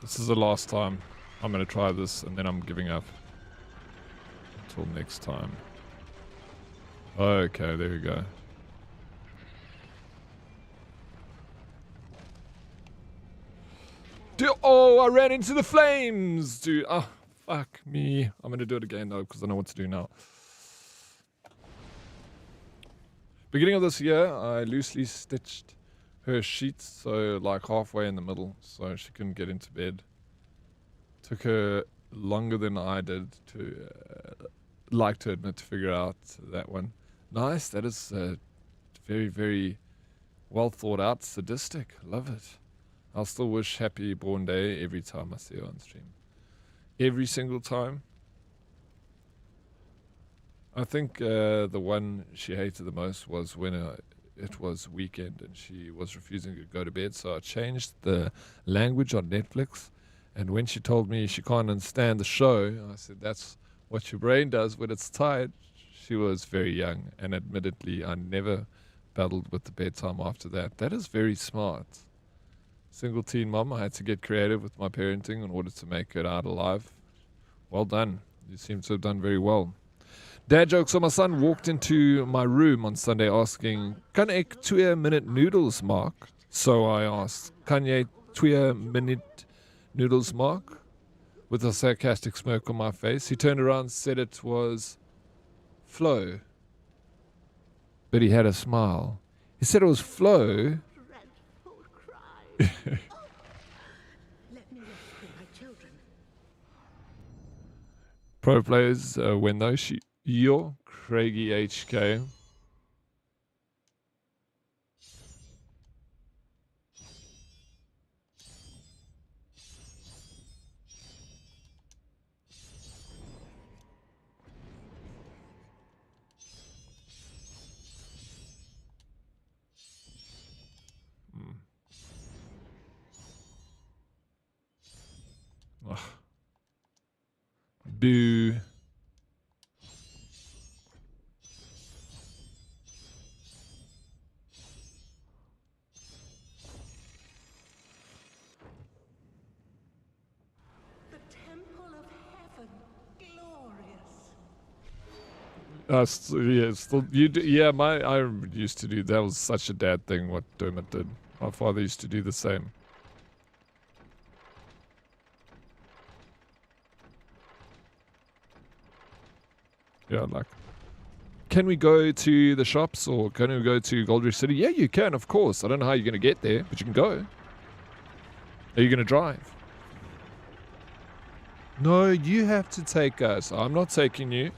This is the last time I'm gonna try this and then I'm giving up. Until next time. Okay, there we go. Oh, I ran into the flames, dude. Oh, fuck me. I'm gonna do it again though, because I know what to do now. Beginning of this year, I loosely stitched her sheets, so like halfway in the middle, so she couldn't get into bed. Took her longer than I did to, like to admit, to figure out that one. Nice, that is very, very well thought out, sadistic. Love it. I'll still wish happy born day every time I see her on stream. Every single time. I think the one she hated the most was when it was weekend and she was refusing to go to bed. So I changed the language on Netflix. And when she told me she can't understand the show, I said, that's what your brain does when it's tired. She was very young. And admittedly, I never battled with the bedtime after that. That is very smart. Single teen mom, I had to get creative with my parenting in order to make it out alive. Well done. You seem to have done very well. Dad joke. So my son walked into my room on Sunday asking, "Kan ek 2 minute noodles maak?" So I asked, "Kan jy 2 minute noodles maak?" With a sarcastic smirk on my face. He turned around and said it was flow. But he had a smile. He said it was flow. Dreadful cry. Let me rescue my children. Pro players win though. Yo, Craigie HK. Ugh. Boo. The temple of heaven, glorious. Yeah, still, yeah, I used to do that. Was such a dad thing what Dermot did. My father used to do the same. Yeah, like, can we go to the shops or can we go to Gold Rush City? Yeah, you can, of course. I don't know how you're going to get there, but you can go. Are you going to drive? No, you have to take us. I'm not taking you.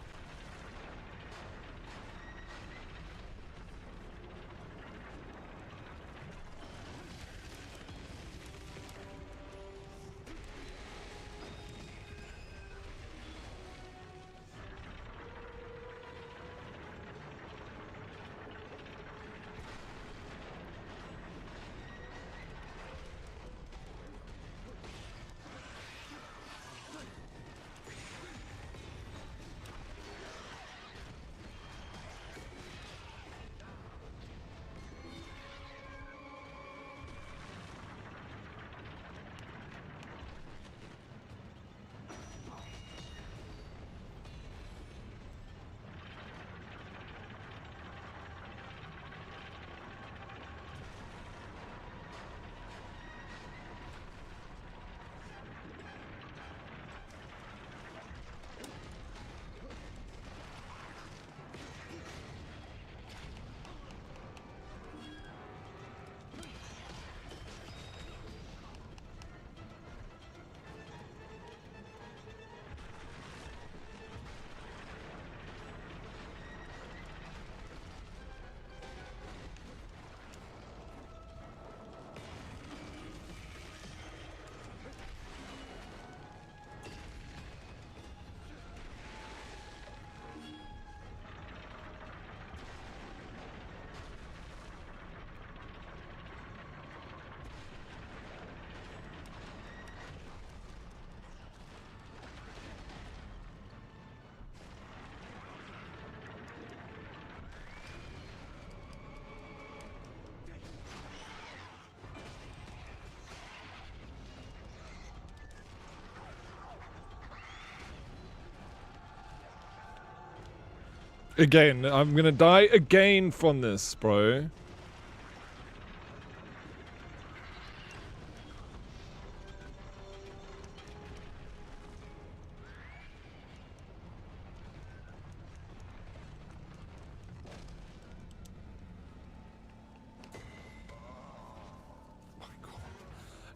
Again, I'm gonna die again from this, bro.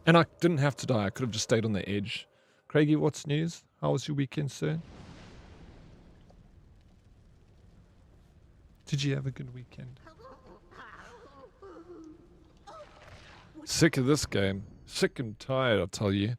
And I didn't have to die. I could have just stayed on the edge. Craigie, what's news? How was your weekend, sir? Did you have a good weekend? Sick of this game. Sick and tired, I'll tell you.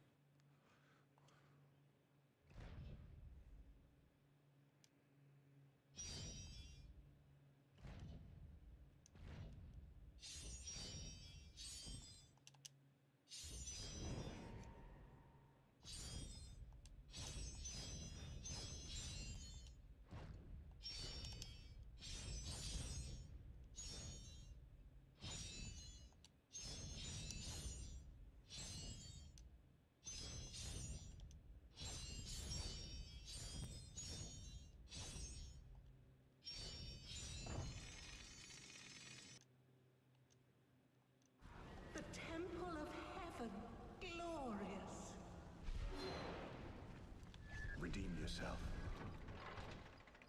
yourself.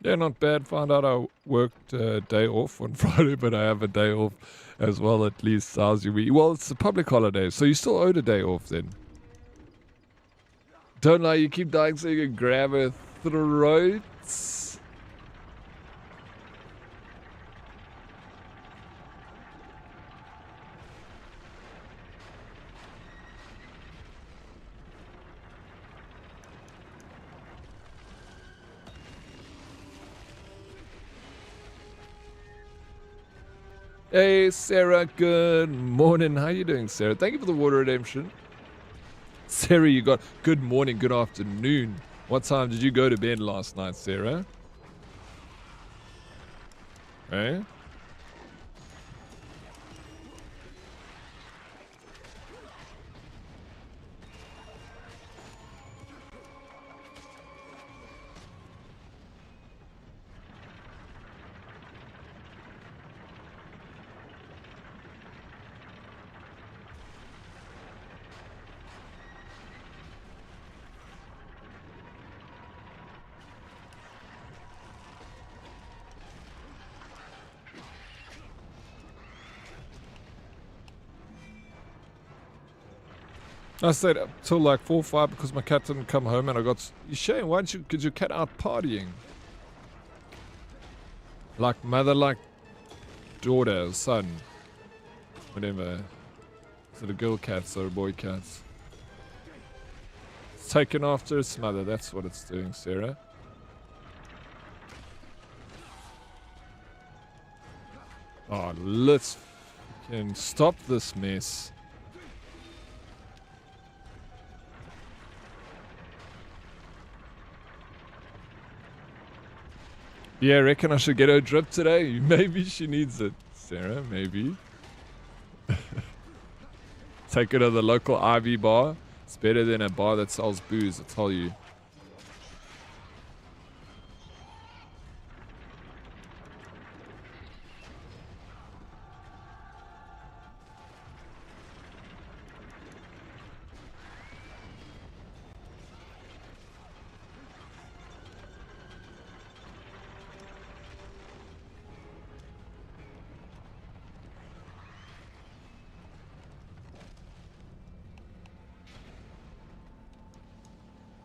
Yeah, not bad. Found out I worked a day off on Friday, but I have a day off as well, at least. How's your week? Well, it's a public holiday, so you still owed a day off then. Don't lie, you keep dying so you can grab her throats. Hey, Sarah, good morning. How you doing, Sarah? Thank you for the water redemption. Sarah, you got good morning, good afternoon. What time did you go to bed last night, Sarah? Eh? I stayed up till like 4 or 5 because my cat didn't come home and I got... Shane, why didn't you... Because your cat out partying. Like mother, like daughter, son. Whatever. Is it a girl cat or a boy cat? It's taken after its mother, that's what it's doing, Sarah. Oh, let's fucking stop this mess. Yeah, I reckon I should get her drip today. Maybe she needs it, Sarah, maybe. Take her to the local IV bar. It's better than a bar that sells booze, I tell you.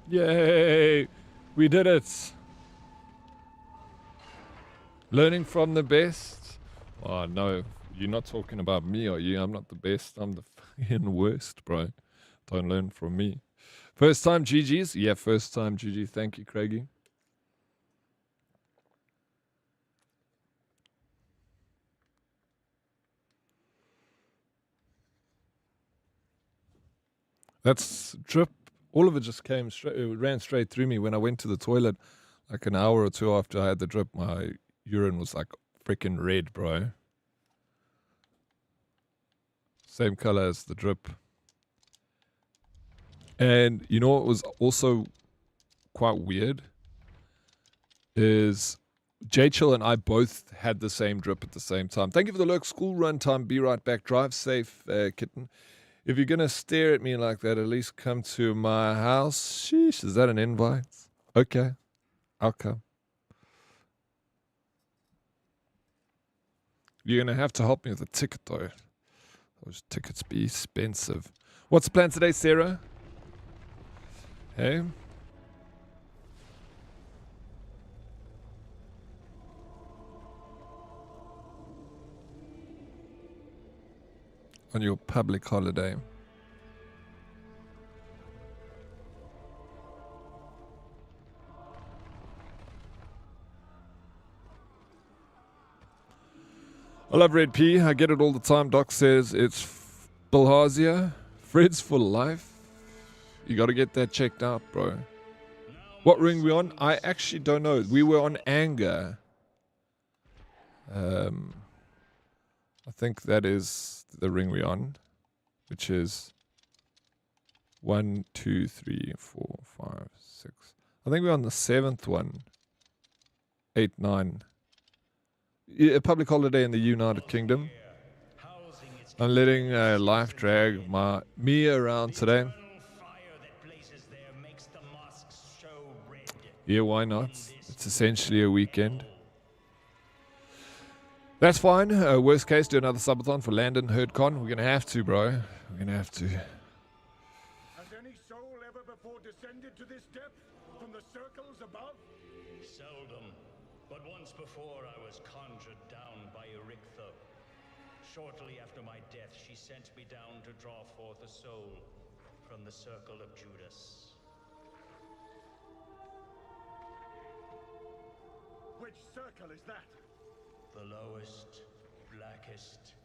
Yay! We did it! Learning from the best? Oh no, you're not talking about me, are you? I'm not the best, I'm the fucking worst, bro. Don't learn from me. First time GG's? Yeah, first time GG. Thank you, Craigie. That's drip. All of it just came straight, it ran straight through me. When I went to the toilet, like an hour or two after I had the drip, my urine was like freaking red, bro. Same color as the drip. And you know what was also quite weird? Is J Chill and I both had the same drip at the same time. Thank you for the lurk. School run time. Be right back. Drive safe, kitten. If you're going to stare at me like that, at least come to my house. Sheesh, is that an invite? Okay, I'll come. You're going to have to help me with a ticket, though. Those tickets be expensive. What's the plan today, Sarah? Hey? On your public holiday. I love Red P. I get it all the time. Doc says it's bilharzia. Fred's for life. You got to get that checked out, bro. What ring we on? I actually don't know. We were on anger. I think that is the ring we're on, which is 1, 2, 3, 4, 5, 6. I think we're on the 7th one. 8, 9. A public holiday in the United Kingdom. I'm letting life drag me around today. Yeah, why not? It's essentially a weekend. That's fine. Worst case, do another subathon for Landon HerdCon. We're gonna have to, bro. We're gonna have to. Has any soul ever before descended to this depth from the circles above? Seldom. But once before I was conjured down by Erictha. Shortly after my death, she sent me down to draw forth a soul from the circle of Judas. Which circle is that? The lowest, blackest,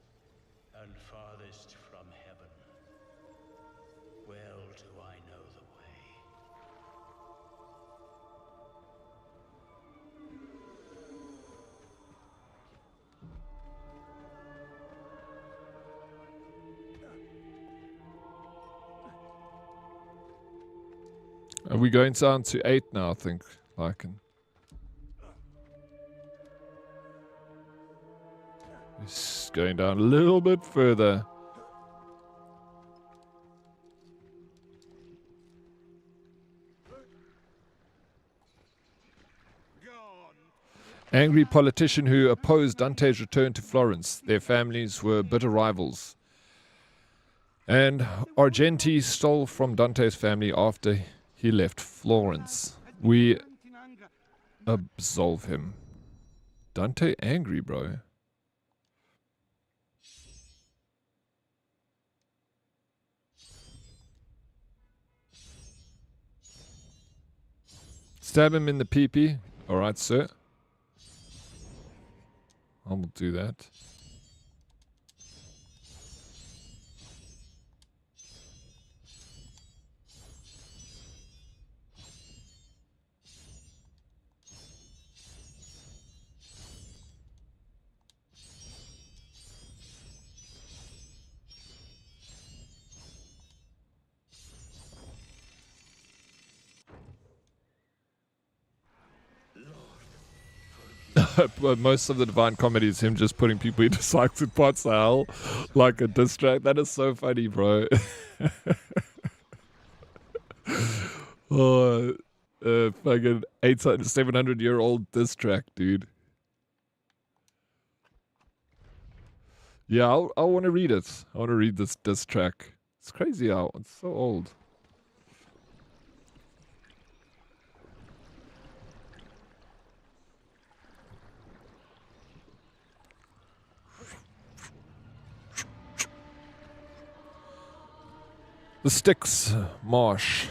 and farthest from heaven. Well do I know the way. Are we going down to 8 now, I think, Lycan? It's going down a little bit further. Angry politician who opposed Dante's return to Florence. Their families were bitter rivals. And Argenti stole from Dante's family after he left Florence. We absolve him. Dante angry, bro. Stab him in the pee-pee. Alright, sir. I will do that. Most of the Divine Comedy is him just putting people into psyched parts of hell like a diss track. That is so funny, bro. Oh, fucking 800, 700-year-old diss track, dude. Yeah, I want to read it. I want to read this diss track. It's crazy how it's so old. The Styx Marsh.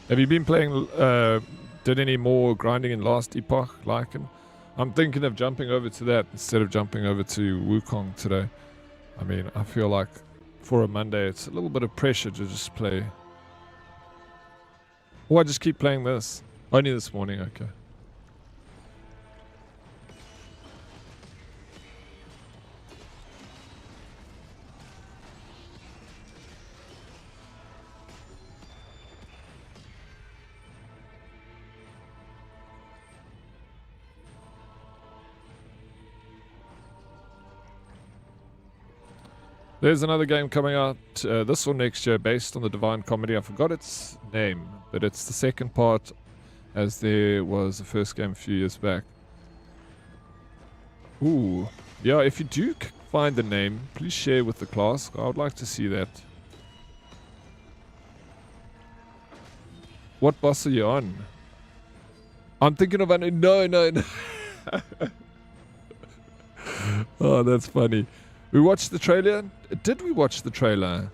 Have you been playing, did any more grinding in Last Epoch, Lycan? I'm thinking of jumping over to that instead of jumping over to Wukong today. I mean, I feel like for a Monday, it's a little bit of pressure to just play. Or I just keep playing this. Only this morning, okay. There's another game coming out this or next year based on the Divine Comedy. I forgot its name, but it's the second part, as there was the first game a few years back. Ooh. Yeah, if you do find the name, please share with the class. I would like to see that. What boss are you on? I'm thinking of an... No. Oh, that's funny. We watched the trailer. Did we watch the trailer?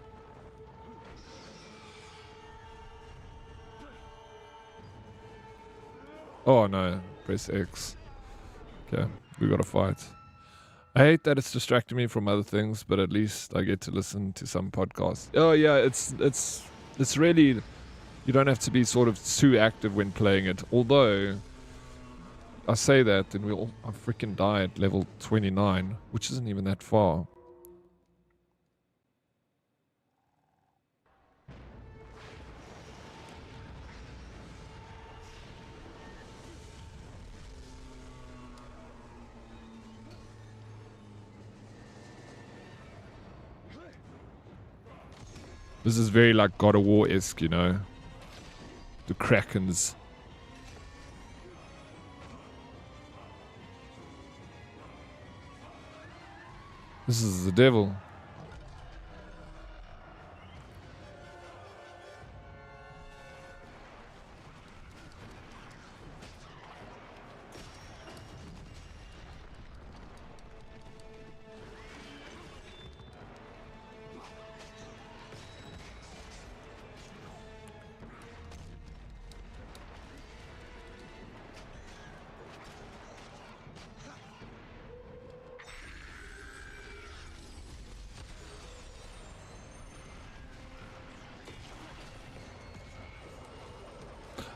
Oh no, press X. Okay, we gotta fight. I hate that it's distracting me from other things, but at least I get to listen to some podcasts. Oh yeah, it's really, you don't have to be sort of too active when playing it. Although, I say that and I freaking die at level 29, which isn't even that far. This is very like God of War-esque, you know. The Krakens. This is the devil.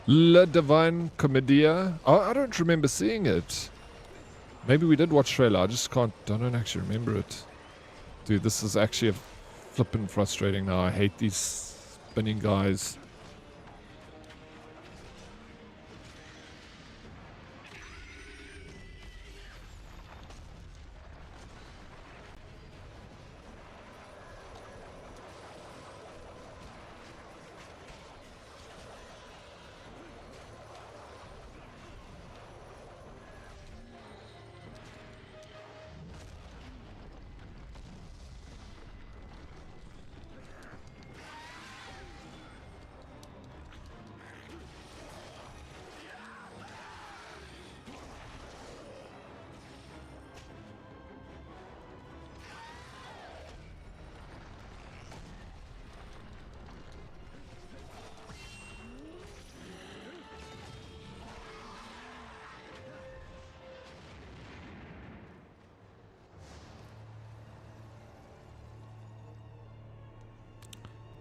La Divine Commedia. Oh, I don't remember seeing it. Maybe we did watch trailer. I just can't. I don't actually remember it. Dude, this is actually a flippin' frustrating now. I hate these spinning guys.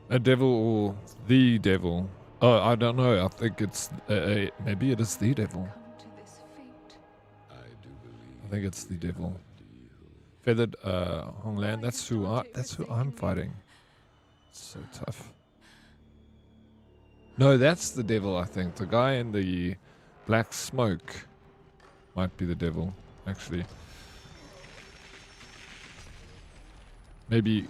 A devil or the devil? Oh, I don't know. I think it's maybe it is the devil. I think it's the devil. Feathered Hongland. That's who I'm fighting. So tough. No, that's the devil. I think the guy in the black smoke might be the devil. Actually, maybe.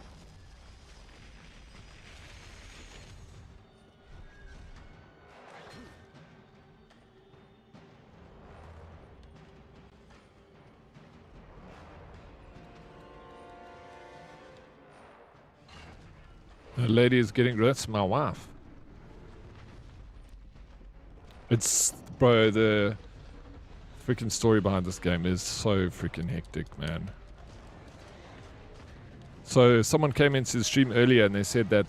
The lady is getting... That's my wife. It's... Bro, the freaking story behind this game is so freaking hectic, man. So, someone came into the stream earlier and they said that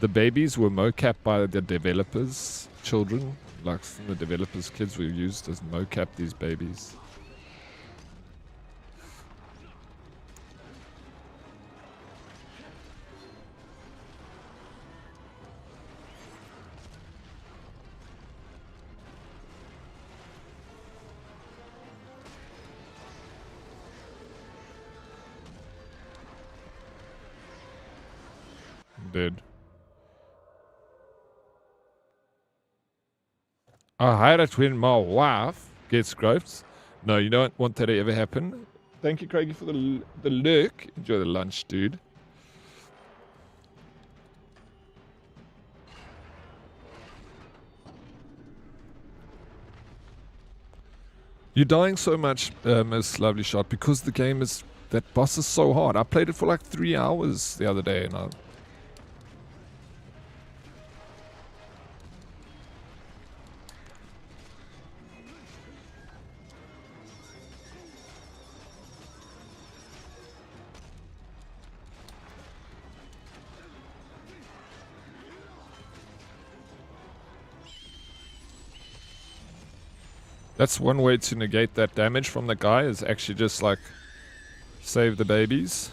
the babies were mocap by the developers' children. Like, the developers' kids were used as mocap these babies. Dead. I hate it when my wife gets groped. No, you don't want that to ever happen. Thank you, Craigie, for the lurk. Enjoy the lunch, dude. You're dying so much, Miss Lovely Shot, because the game is... That boss is so hard. I played it for like 3 hours the other day and I... That's one way to negate that damage from the guy, is actually just like save the babies.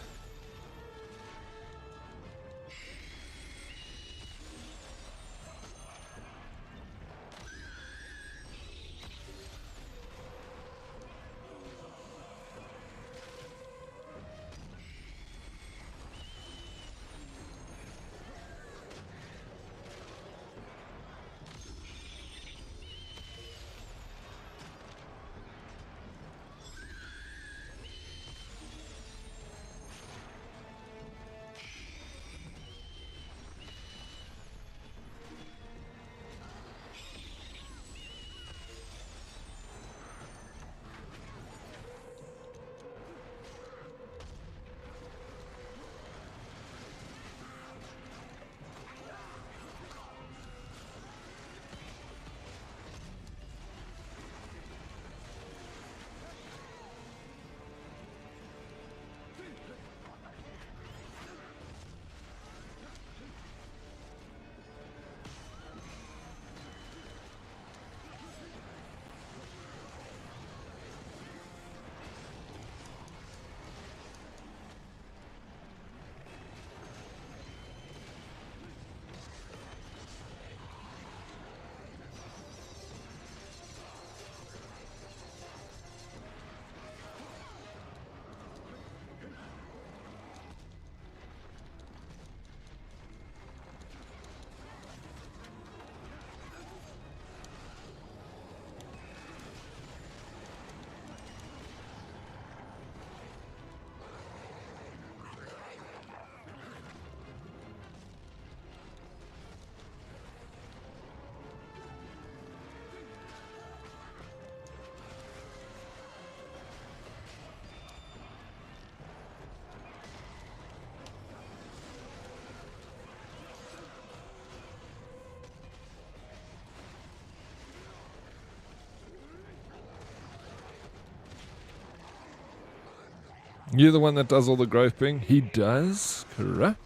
You're the one that does all the groping. He does? Correct.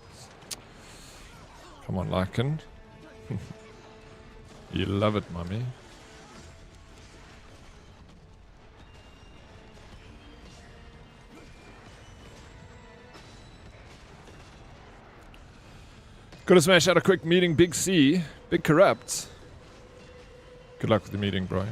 Come on, Lycan. You love it, mummy. Gotta smash out a quick meeting, Big C. Big Corrupt. Good luck with the meeting, bro.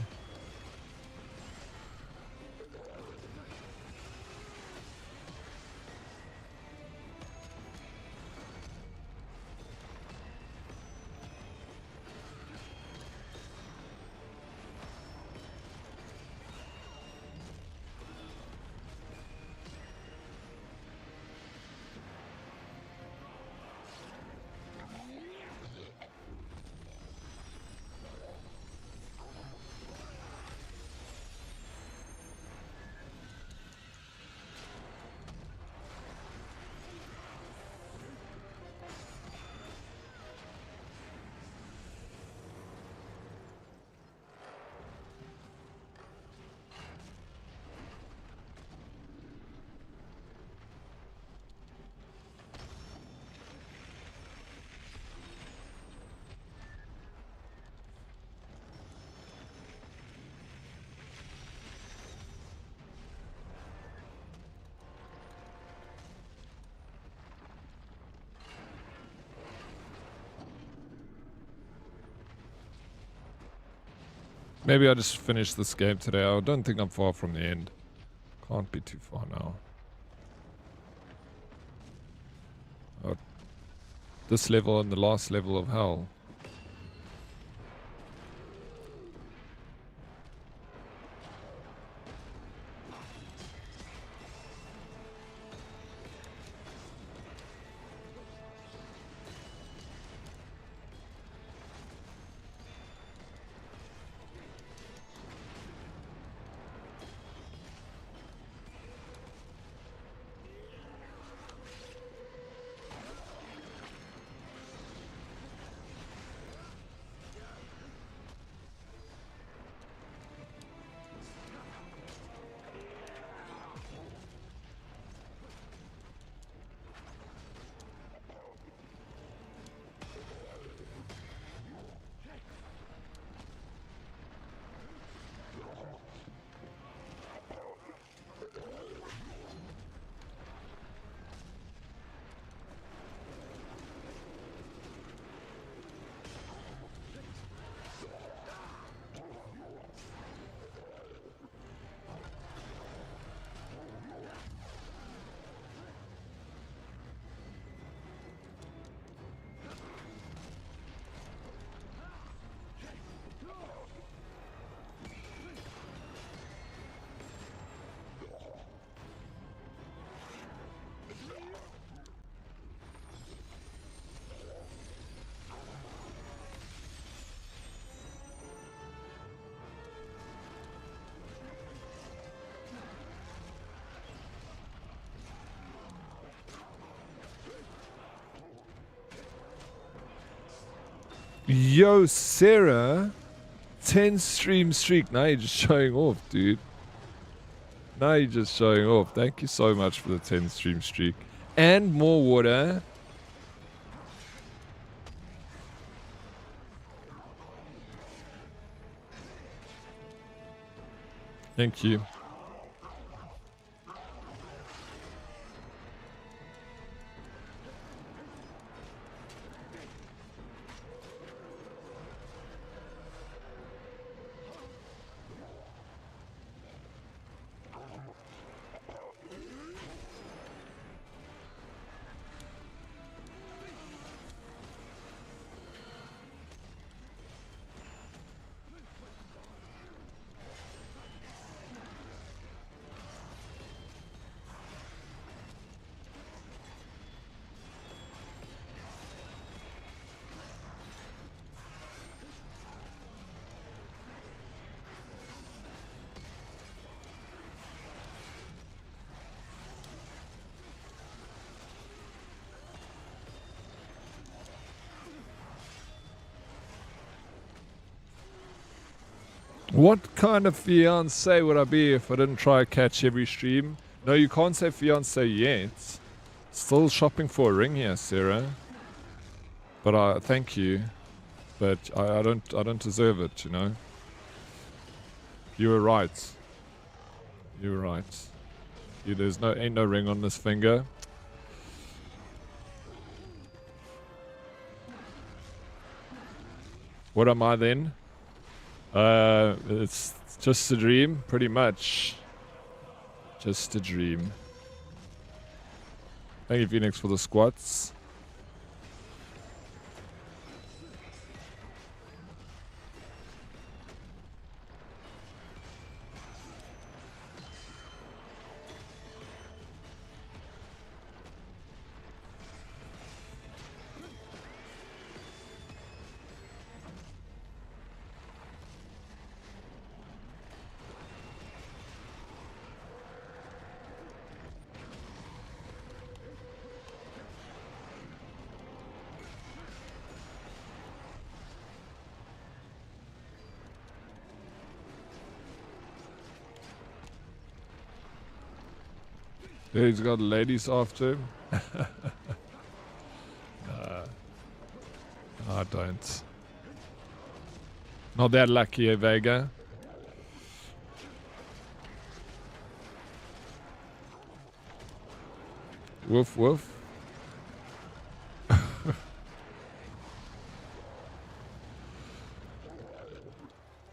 Maybe I just finish this game today. I don't think I'm far from the end. Can't be too far now. This level and the last level of hell. Yo, Sarah, 10 stream streak. Now you're just showing off, dude. Now you're just showing off. Thank you so much for the 10 stream streak. And more water. Thank you. What kind of fiance would I be if I didn't try to catch every stream? No, you can't say fiance yet. Still shopping for a ring here, Sarah. But thank you. But I don't deserve it, you know. You were right. You were right. There's ain't no ring on this finger. What am I then? It's just a dream, pretty much. Just a dream. Thank you, Phoenix, for the squats. Yeah, he's got ladies after him. I don't. Not that lucky, Vega. Woof woof.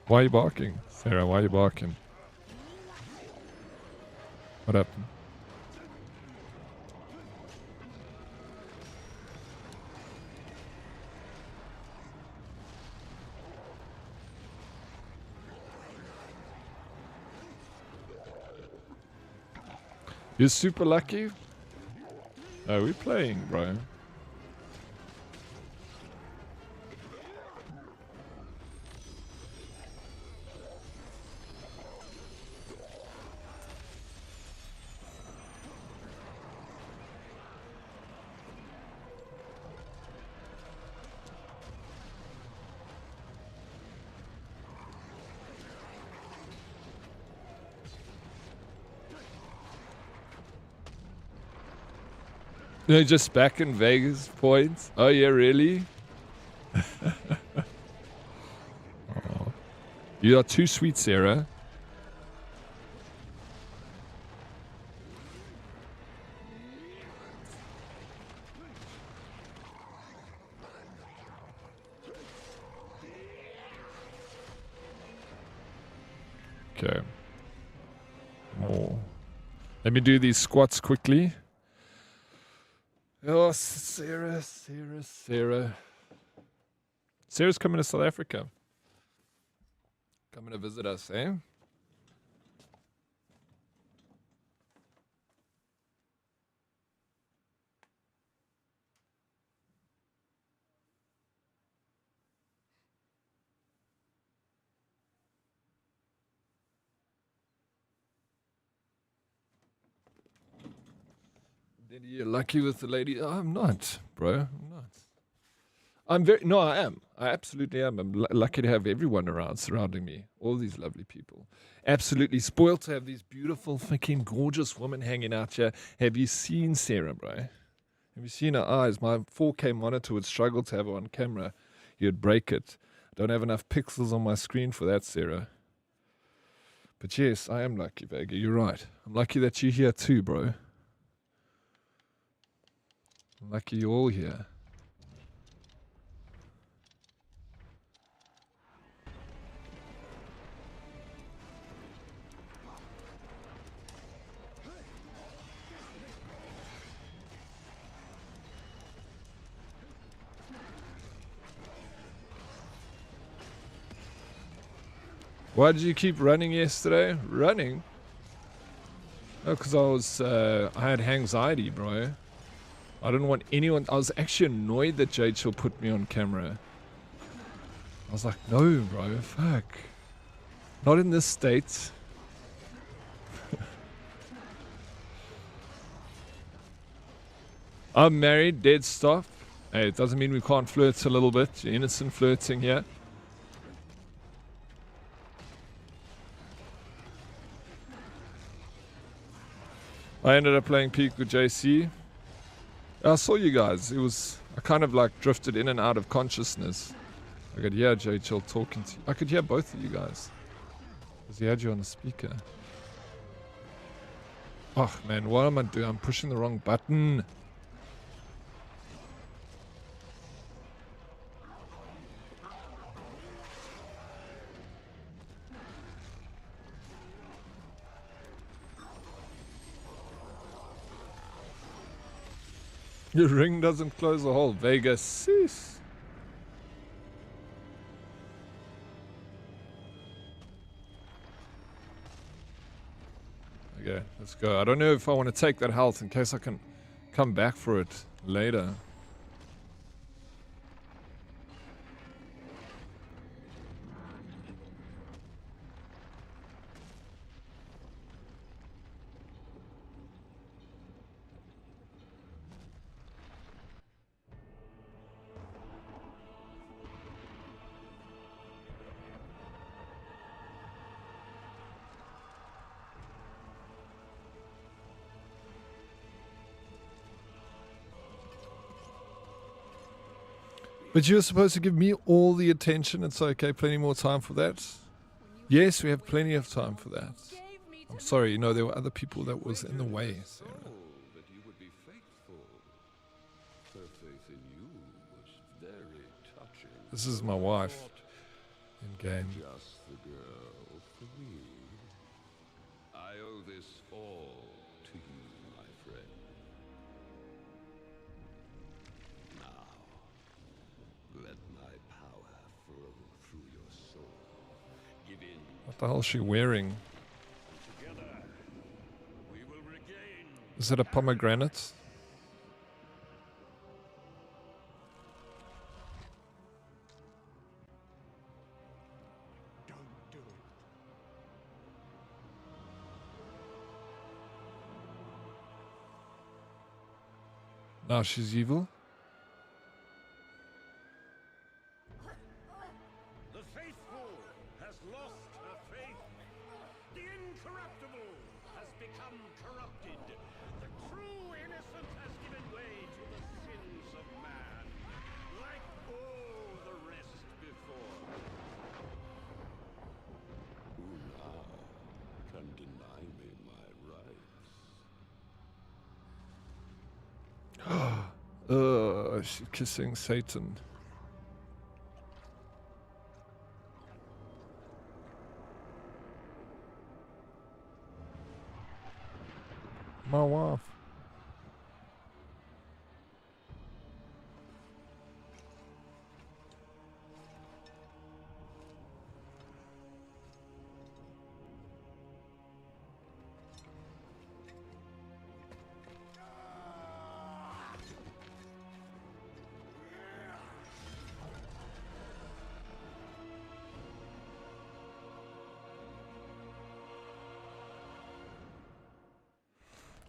Why are you barking? Sarah, why are you barking? What happened? You're super lucky? Oh, we're playing, bro. No, just back in Vegas points. Oh yeah, really? Oh. You are too sweet, Sarah. Okay. Oh. Let me do these squats quickly. Oh, Sarah. Sarah's coming to South Africa. Coming to visit us, eh? You're lucky with the lady. Oh, I'm not, bro. I'm not. I am. I absolutely am. I'm lucky to have everyone around, surrounding me. All these lovely people. Absolutely spoiled to have these beautiful, fucking gorgeous women hanging out here. Have you seen Sarah, bro? Have you seen her eyes? My 4K monitor would struggle to have her on camera. You'd break it. I don't have enough pixels on my screen for that, Sarah. But yes, I am lucky, Vega. You're right. I'm lucky that you're here too, bro. I'm lucky you're all here. Why did you keep running yesterday? Running? Oh, because I had anxiety, bro. I didn't want anyone. I was actually annoyed that Jade Chill put me on camera. I was like, no, bro, fuck. Not in this state. I'm married, dead stuff. Hey, it doesn't mean we can't flirt a little bit. Innocent flirting here. I ended up playing Peak with JC. I saw you guys. I kind of like drifted in and out of consciousness. I could hear J Chill talking to you. I could hear both of you guys. Because he had you on the speaker. Oh man, what am I doing? I'm pushing the wrong button. Your ring doesn't close the hole. Vegas, cease. Okay, let's go. I don't know if I want to take that health in case I can come back for it later. But you're supposed to give me all the attention. It's okay. Plenty more time for that. Yes, we have plenty of time for that. I'm sorry, you know, there were other people that was in the way, Sarah. That you would be faithful. Her faith in you was very touching. This is my wife in game. Just the girl for me. I owe this all to you, my friend. Now, let my power flow through your soul. Give in. What the hell is she wearing? Together, we will regain. Is it a pomegranate? Don't do it. Now she's evil? The faithful has lost her faith. The incorruptible has become corrupted. The true innocent has given way to the sins of man, like all the rest before. Who now can deny me my rights? She's kissing Satan. My wife.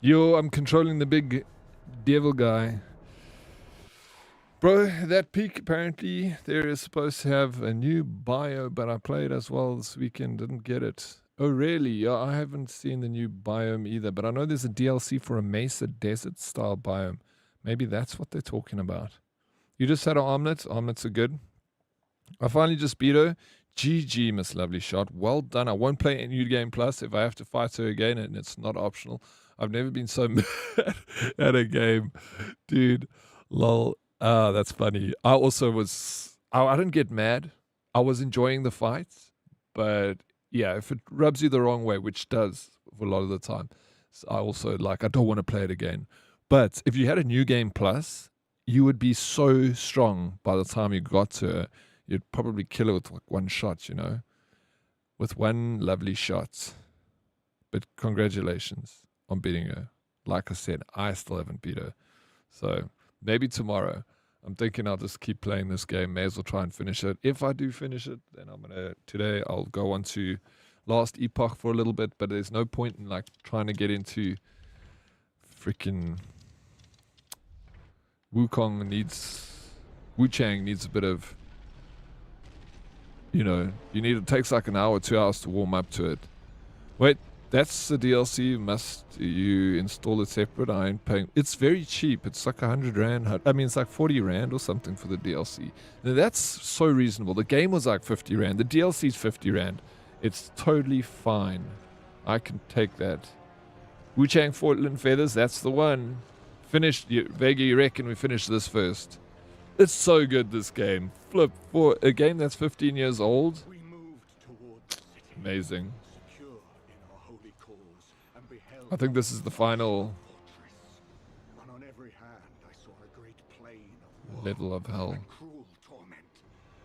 Yo, I'm controlling the big devil guy. Bro, that peak, apparently, there is supposed to have a new bio, but I played as well this weekend, didn't get it. Oh, really? Yeah, I haven't seen the new biome either, but I know there's a DLC for a Mesa Desert style biome. Maybe that's what they're talking about. You just had an omelet. Omelets are good. I finally just beat her. GG, Miss Lovely Shot. Well done. I won't play New Game Plus if I have to fight her again, and it's not optional. I've never been so mad at a game. Dude, lol. That's funny. I also was... I didn't get mad. I was enjoying the fights. But, yeah, if it rubs you the wrong way, which does for a lot of the time, so I also, I don't want to play it again. But if you had a New Game Plus, you would be so strong by the time you got to her. You'd probably kill her with one shot, you know? With one lovely shot. But congratulations on beating her. Like I said, I still haven't beat her. So maybe tomorrow. I'm thinking I'll just keep playing this game. May as well try and finish it. If I do finish it, then today I'll go on to Last Epoch for a little bit. But there's no point in trying to get into freaking Wu-Chang needs a bit of, it takes like an hour, 2 hours to warm up to it. Wait, That's the DLC. Must you install it separate? I ain't paying. It's very cheap. It's like 100 rand. I mean, it's like 40 rand or something for the DLC. Now, that's so reasonable. The game was like 50 rand. The DLC is 50 rand. It's totally fine. I can take that. Wu-Chang Fortland Feathers, that's the one. Finished. Vega, you reckon we finish this first? It's so good, this game. Flip, for a game that's 15 years old. We moved toward the city, Amazing. secure in our holy cause, and beheld I think this is the final fortress. And on every hand I saw a great plain of level of hell. and cruel torment.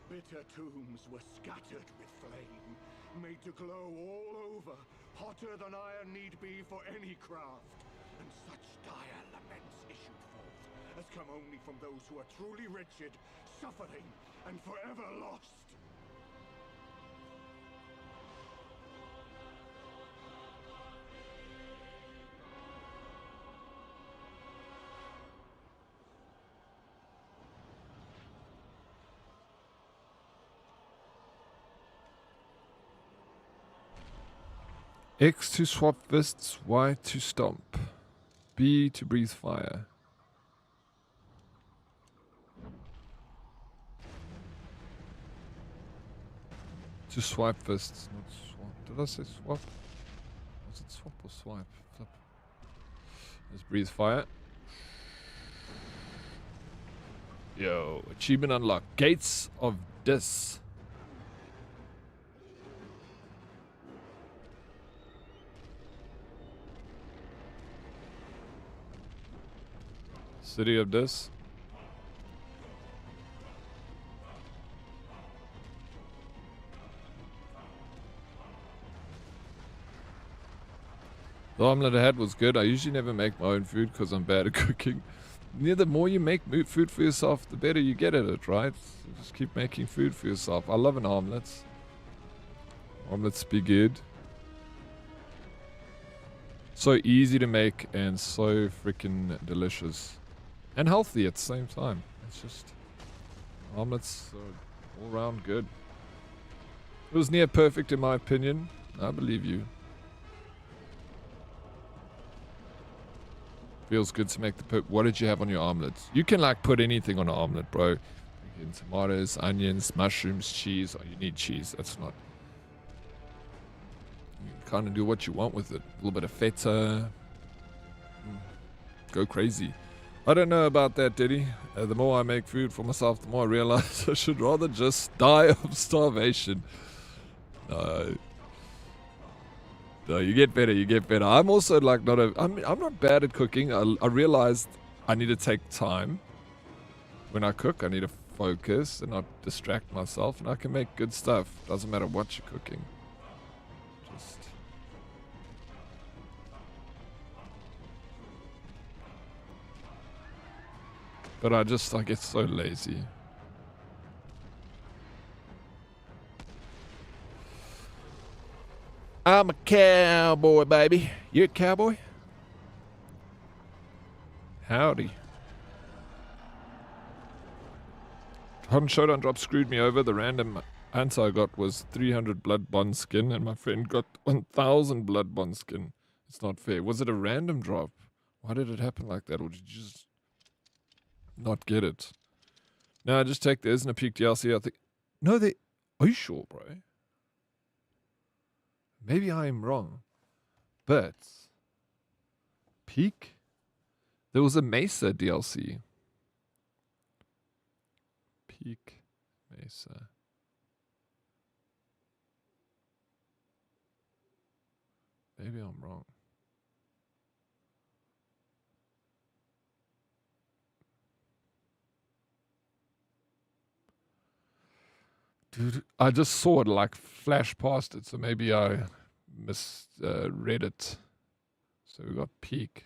Bitter tombs were scattered with flame, made to glow all over, hotter than iron need be for any craft. And such dire laments issued forth as come only from those who are truly wretched, suffering, and forever lost. X to swap fists, Y to stomp, B to breathe fire. To swipe fists, not swap. Did I say swap? Was it swap or swipe? Flip. Let's breathe fire. Yo, achievement unlocked. Gates of Dis. City of Dis. The omelet I had was good. I usually never make my own food because I'm bad at cooking. The more you make food for yourself, the better you get at it, right? So just keep making food for yourself. I love an omelet. Omelets be good. So easy to make and so freaking delicious. And healthy at the same time. It's just... omelets are all round good. It was near perfect in my opinion. I believe you. Feels good to make the what did you have on your omelets? You can like put anything on an omelet, bro. You can tomatoes, onions, mushrooms, cheese. Oh, you need cheese. That's not... you can kind of do what you want with it. A little bit of feta. Go crazy. I don't know about that, Diddy. The more I make food for myself, the more I realize I should rather just die of starvation. No, you get better, you get better. I'm also like not a... I'm not bad at cooking. I realized I need to take time. When I cook, I need to focus and not distract myself. And I can make good stuff. Doesn't matter what you're cooking. Just... but I get so lazy. I'm a cowboy, baby. You a cowboy? Howdy. Hun Showdown Drop screwed me over. The random answer I got was 300 blood bond skin, and my friend got 1,000 blood bond skin. It's not fair. Was it a random drop? Why did it happen like that? Or did you just not get it? No, I just checked. There isn't a peak DLC. I think... no, they... are you sure, bro? Maybe I am wrong, but peak? There was a Mesa DLC. Peak Mesa. Maybe I'm wrong. Dude, I just saw it like flash past it, so maybe I misread it. So we got peak.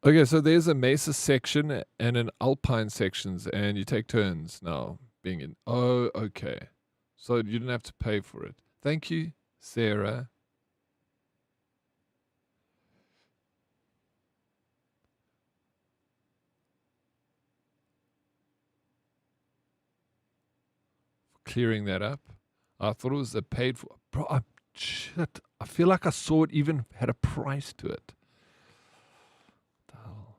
Okay, so there's a Mesa section and an Alpine sections, and you take turns now being in. Oh, okay. So you didn't have to pay for it. Thank you, Sarah. Clearing that up. I thought it was the paid for. Bro, shit. I feel like I saw it even had a price to it. What the hell?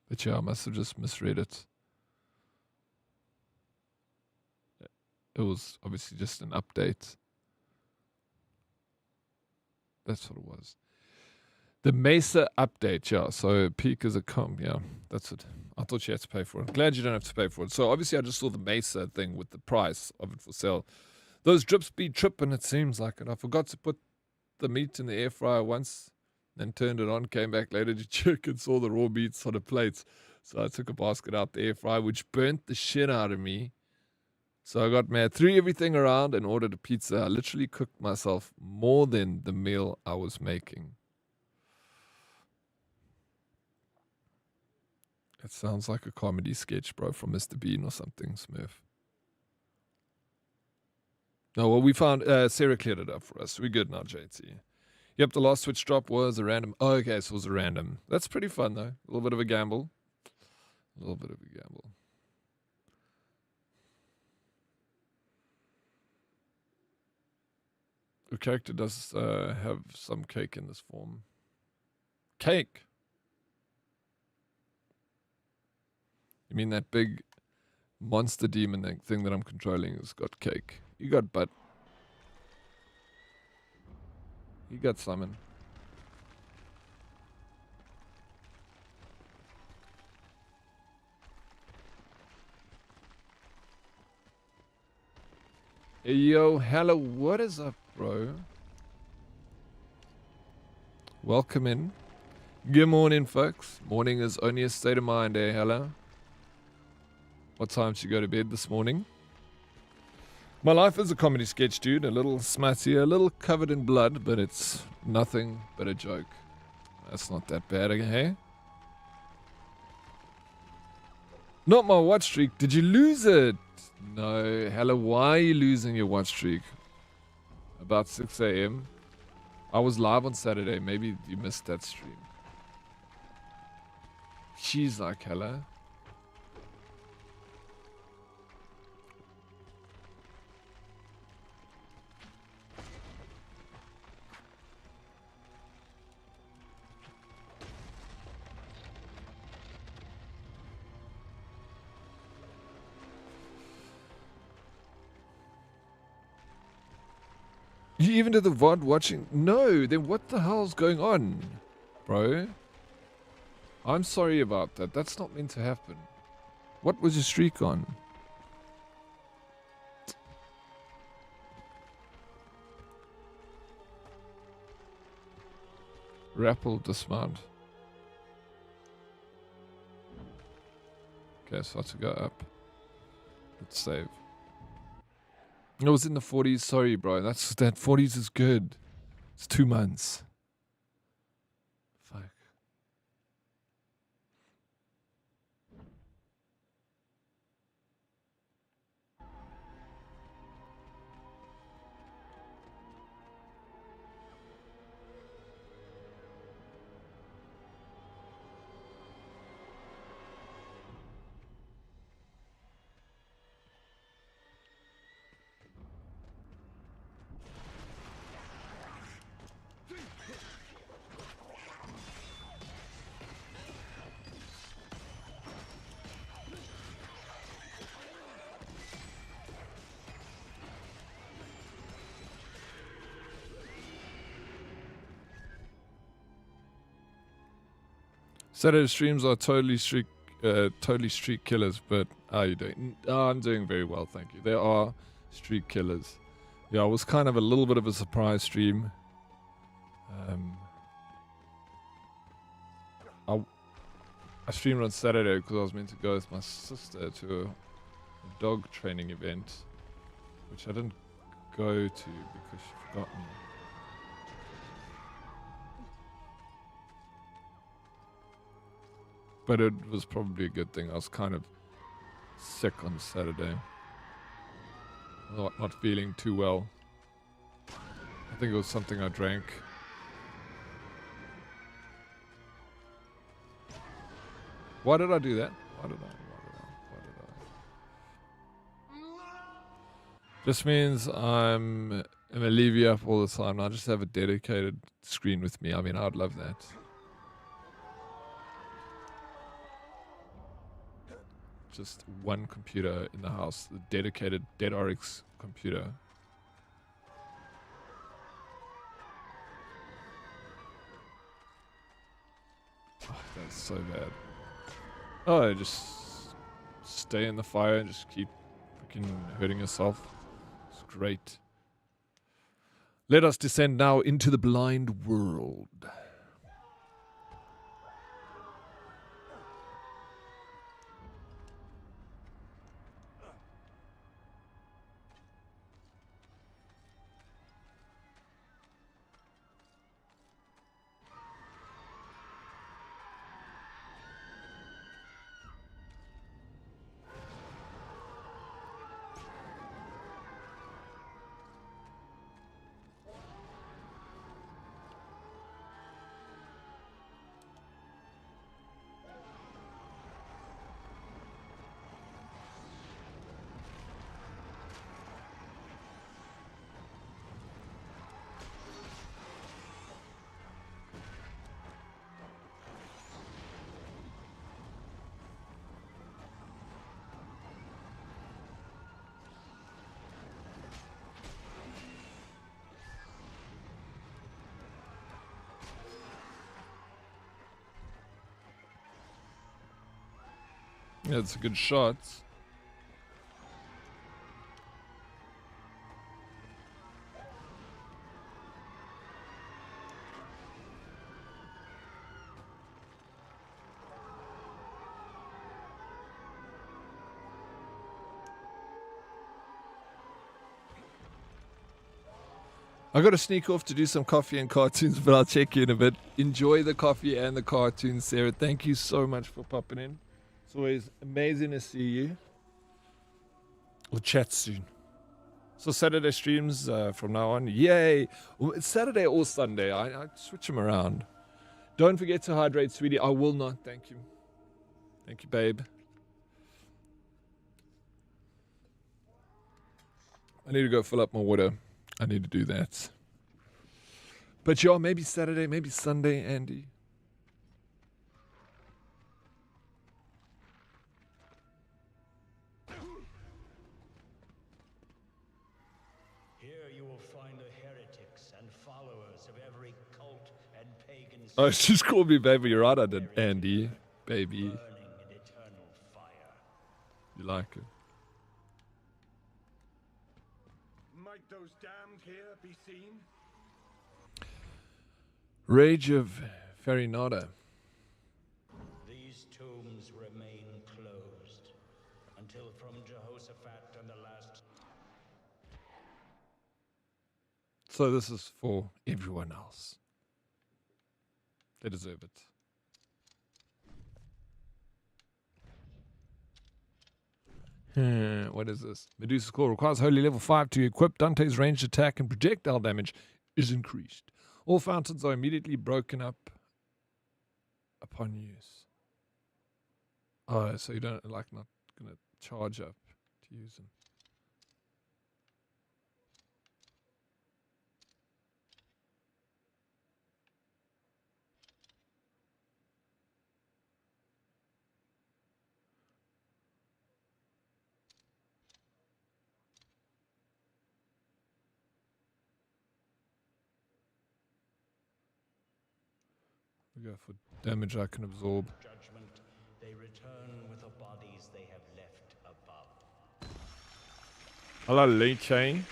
But yeah, I must have just misread it. It was obviously just an update. That's what it was. The Mesa update, yeah. So peak is a yeah. That's it. I thought you had to pay for it. Glad you don't have to pay for it. So obviously I just saw the Mesa thing with the price of it for sale. Those drips be tripping, it seems like it. I forgot to put the meat in the air fryer once, then turned it on, came back later to check and saw the raw meats on the plates. So I took a basket out the air fryer, which burnt the shit out of me. So I got mad, threw everything around and ordered a pizza. I literally cooked myself more than the meal I was making. It sounds like a comedy sketch, bro, from Mr. Bean or something, Smurf. No, well, we found Sarah cleared it up for us. We're good now, JT. Yep, the last Switch drop was a random. Oh, okay, so it was a random. That's pretty fun, though. A little bit of a gamble. A little bit of a gamble. The character does have some cake in this form. Cake? You mean that big monster demon thing that I'm controlling has got cake? You got butt. You got salmon. Hey, yo, hello, what is up, bro? Welcome in. Good morning, folks. Morning is only a state of mind, eh? Hello. What time did you go to bed this morning? My life is a comedy sketch, dude. A little smutty, a little covered in blood, but it's nothing but a joke. That's not that bad, hey? Not my watch streak. Did you lose it? No. Hello, why are you losing your watch streak? About 6 a.m. I was live on Saturday. Maybe you missed that stream. She's like, hello. You even did the VOD watching? No, then what the hell's going on, bro? I'm sorry about that. That's not meant to happen. What was your streak on? Rappel dismount. Okay, so I have to go up. Let's save. It was in the 40s. Sorry, bro. That 40s is good. It's 2 months. Fuck. Saturday streams are totally streak killers, but how are you doing? I'm doing very well, thank you. There are streak killers. Yeah, it was kind of a little bit of a surprise stream. I streamed on Saturday because I was meant to go with my sister to a dog training event, which I didn't go to because she forgot me. But it was probably a good thing. I was kind of sick on Saturday. Not feeling too well. I think it was something I drank. Why did I do that? Why did I? Just means I'm gonna leave you up all the time. I just have a dedicated screen with me. I mean, I'd love that. Just one computer in the house, the dedicated Dead Oryx computer. Oh, that's so bad. Oh, just stay in the fire and just keep freaking hurting yourself. It's great. Let us descend now into the blind world. Yeah, it's a good shot. I got to sneak off to do some coffee and cartoons, but I'll check you in a bit. Enjoy the coffee and the cartoons, Sarah. Thank you so much for popping in. It's always amazing to see you. We'll chat soon. So Saturday streams from now on. Yay! Well, it's Saturday or Sunday. I switch them around. Don't forget to hydrate, sweetie. I will not. Thank you. Thank you, babe. I need to go fill up my water. I need to do that. But yeah, maybe Saturday, maybe Sunday, Andy. Here you will find the heretics and followers of every cult and pagan. Oh, she's called me baby. You're right, I did, Andy. Baby. Burning in eternal fire. You like it? Might those damned here be seen? Rage of Farinata. These tombs remain closed until from Jehoshaphat and the last. So this is for everyone else. They deserve it. What is this? Medusa's Claw requires Holy level 5 to equip. Dante's ranged attack and projectile damage is increased. All fountains are immediately broken up upon use. Oh, so you don't not gonna charge up to use them. We go for damage I can absorb. Judgment, they return with the bodies they have left above. Hello, Lee Chain.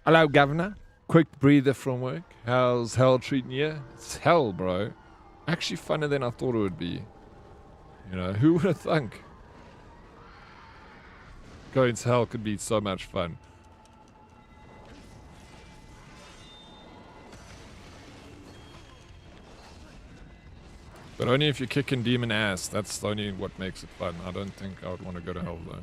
Hello, Governor. Quick breather from work. How's hell treating you? It's hell, bro. Actually funner than I thought it would be. You know, who would have thunk? Going to hell could be so much fun. But only if you're kicking demon ass. That's only what makes it fun. I don't think I would want to go to hell though.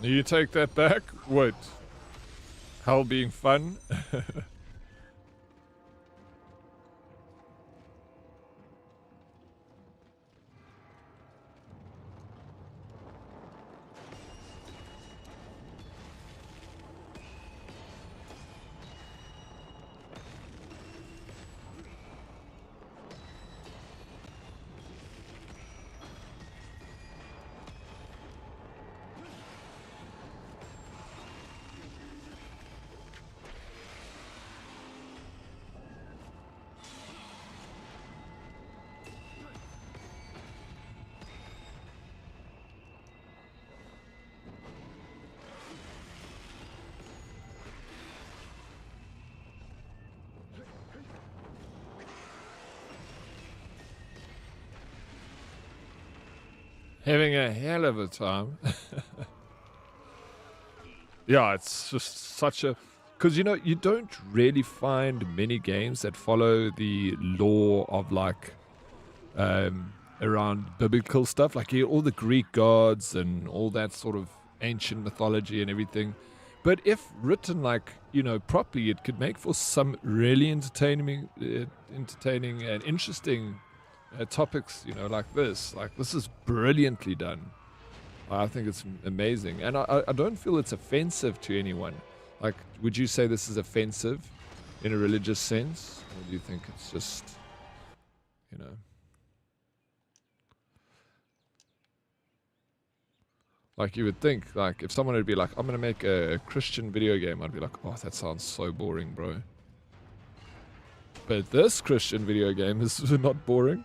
You take that back? What? Hell being fun? Having a hell of a time. Yeah, it's just such a... Because, you know, you don't really find many games that follow the law of, like, around biblical stuff. Like, all the Greek gods and all that sort of ancient mythology and everything. But if written, like, you know, properly, it could make for some really entertaining and interesting topics, you know, like this. Like, this is brilliantly done. I think it's amazing. And I don't feel it's offensive to anyone. Like, would you say this is offensive in a religious sense? Or do you think it's just, you know... Like, you would think, like, if someone would be like, I'm going to make a Christian video game, I'd be like, oh, that sounds so boring, bro. But this Christian video game is not boring.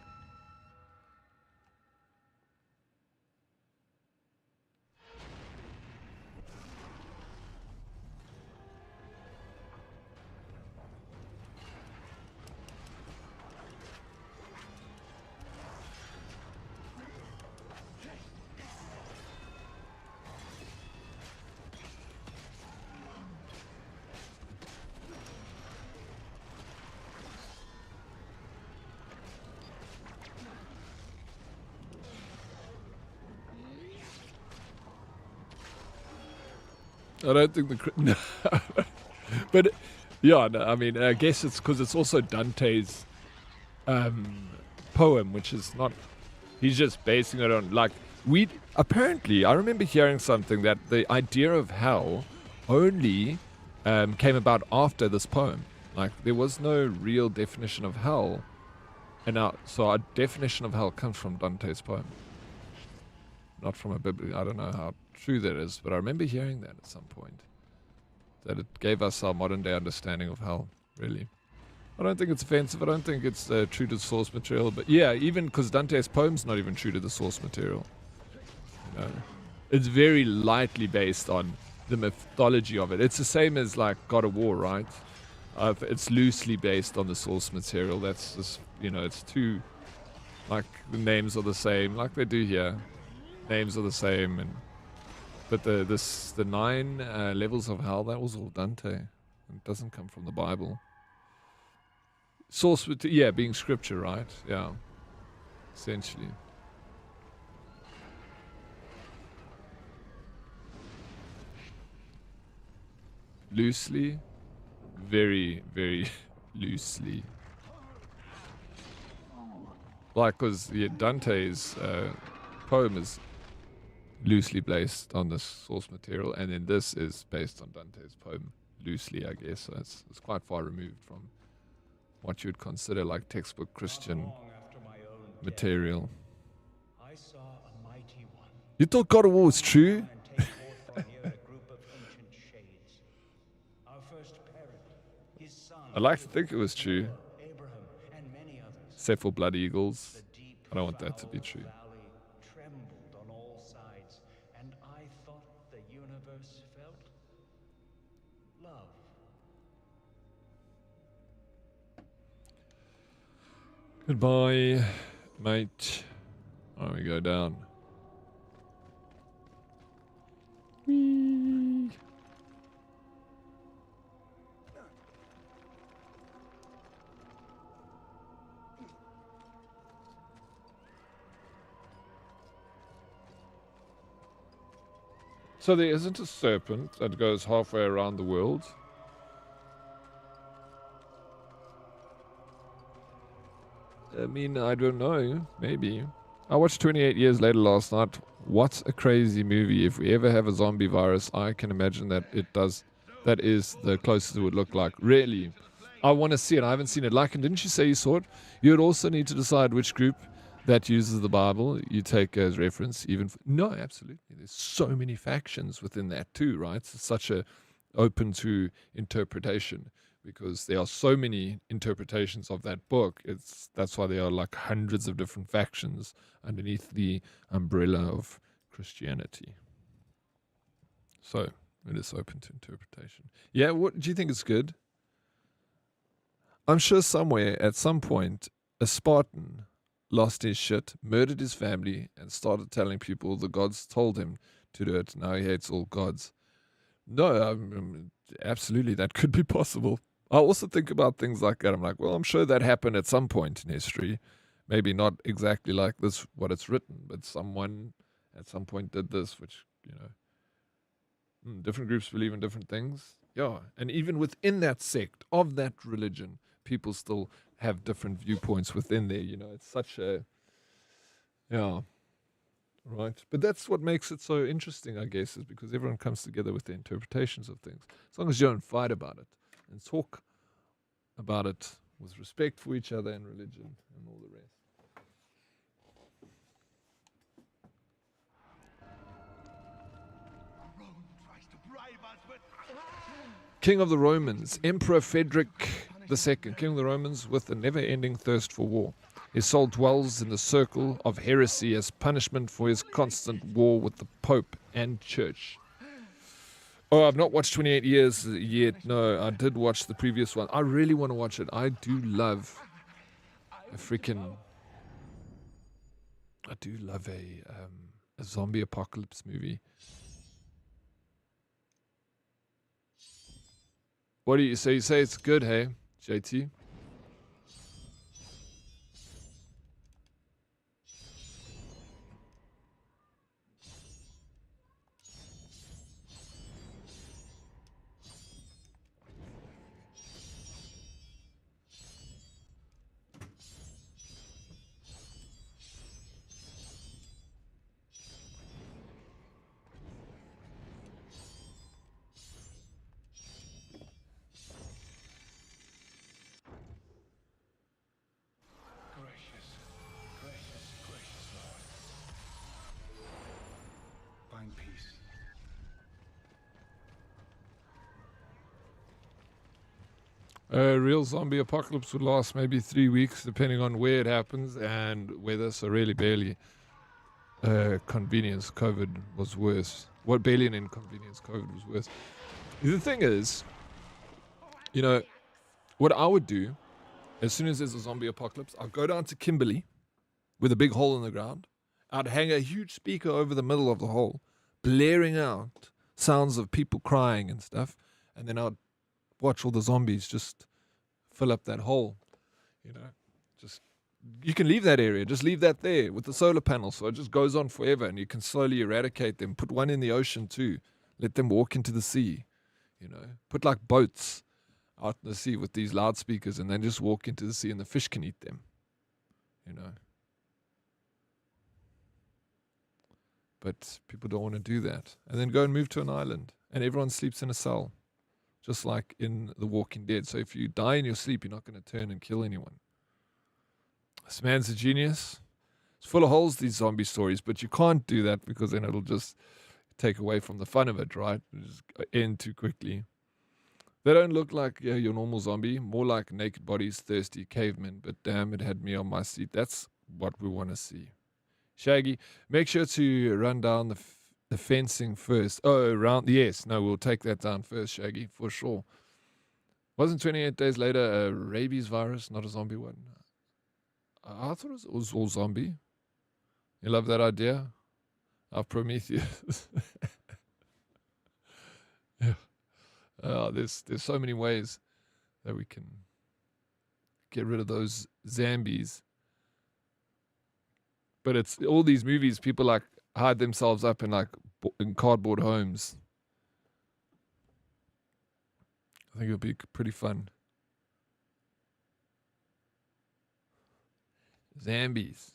I don't think the... But, yeah, no, I mean, I guess it's because it's also Dante's poem, which is not... He's just basing it on, like... Apparently, I remember hearing something that the idea of hell only came about after this poem. Like, there was no real definition of hell. And so our definition of hell comes from Dante's poem. Not from a Bible. I don't know how true that is, but I remember hearing that at some point. That it gave us our modern day understanding of hell, really. I don't think it's offensive. I don't think it's true to the source material. But yeah, even because Dante's poem's not even true to the source material. You know, it's very lightly based on the mythology of it. It's the same as like God of War, right? It's loosely based on the source material. That's just, you know, it's too, like, the names are the same, like they do here. Names are the same, but the 9 levels of hell, that was all Dante. It doesn't come from the Bible. Source, yeah, being scripture, right? Yeah, essentially. Loosely, very, very loosely. Like, because Dante's poem is loosely based on the source material, and then this is based on Dante's poem loosely, I guess. So it's quite far removed from what you would consider like textbook Christian material. I saw a mighty one. You thought God of War was true? And take forth from here a group of ancient shades. I'd like to think it was true, Abraham, and many others. except for Blood Eagles. The deep, I don't want that to be foul true. valley trembled on all sides, and I thought the universe felt love. Goodbye, mate. Oh, we go down. Whee. So there isn't a serpent that goes halfway around the world. I mean, I don't know. Maybe. I watched 28 Years Later last night. What a crazy movie. If we ever have a zombie virus, I can imagine that it does. That is the closest it would look like. Really. I want to see it. I haven't seen it. Like, and didn't you say you saw it? You would also need to decide which group that uses the Bible you take as reference. Even no, absolutely. There's so many factions within that too, right? It's such a open to interpretation. Because there are so many interpretations of that book. That's why there are like hundreds of different factions underneath the umbrella of Christianity. So it is open to interpretation. Yeah, what do you think is good? I'm sure somewhere at some point a Spartan lost his shit, murdered his family, and started telling people the gods told him to do it. Now he hates all gods. No, absolutely, that could be possible. I also think about things like that. I'm like, well, I'm sure that happened at some point in history. Maybe not exactly like this, what it's written, but someone at some point did this, which, you know, different groups believe in different things. Yeah. And even within that sect of that religion, people still have different viewpoints within there. You know, it's such a, yeah. Right. But that's what makes it so interesting, I guess, is because everyone comes together with their interpretations of things. As long as you don't fight about it. And talk about it with respect for each other and religion and all the rest. King of the Romans, Emperor Frederick II, King of the Romans with a never-ending thirst for war. His soul dwells in the circle of heresy as punishment for his constant war with the Pope and Church. Oh, I've not watched 28 Years yet. No, I did watch the previous one. I really want to watch it. I do love a freaking... I do love a zombie apocalypse movie. What do you say? You say it's good, hey, JT? A real zombie apocalypse would last maybe 3 weeks, depending on where it happens and whether. So really, barely. Convenience, COVID was worse. What barely an inconvenience, COVID was worse. The thing is, you know, what I would do as soon as there's a zombie apocalypse, I'll go down to Kimberley with a big hole in the ground. I'd hang a huge speaker over the middle of the hole, blaring out sounds of people crying and stuff, and then I'd watch all the zombies just fill up that hole, you know. Just, you can leave that area, just leave that there with the solar panels, so it just goes on forever, and you can slowly eradicate them. Put one in the ocean too, let them walk into the sea, you know. Put like boats out in the sea with these loudspeakers, and then just walk into the sea, and the fish can eat them, you know. But people don't want to do that. And then go and move to an island, and everyone sleeps in a cell, just like in The Walking Dead. So if you die in your sleep, you're not going to turn and kill anyone. This man's a genius. It's full of holes, these zombie stories, but you can't do that because then it'll just take away from the fun of it, right? It'll just end too quickly. They don't look like your normal zombie, more like naked bodies, thirsty cavemen, but damn, it had me on my seat. That's what we want to see. Shaggy, make sure to run down the fencing first. Oh, yes, no, we'll take that down first, Shaggy, for sure. Wasn't 28 days later a rabies virus, not a zombie one? I thought it was all zombie. You love that idea? Prometheus. Yeah. There's so many ways that we can get rid of those zombies. But it's all these movies, people like hide themselves up in cardboard homes. I think it'll be pretty fun. Zombies.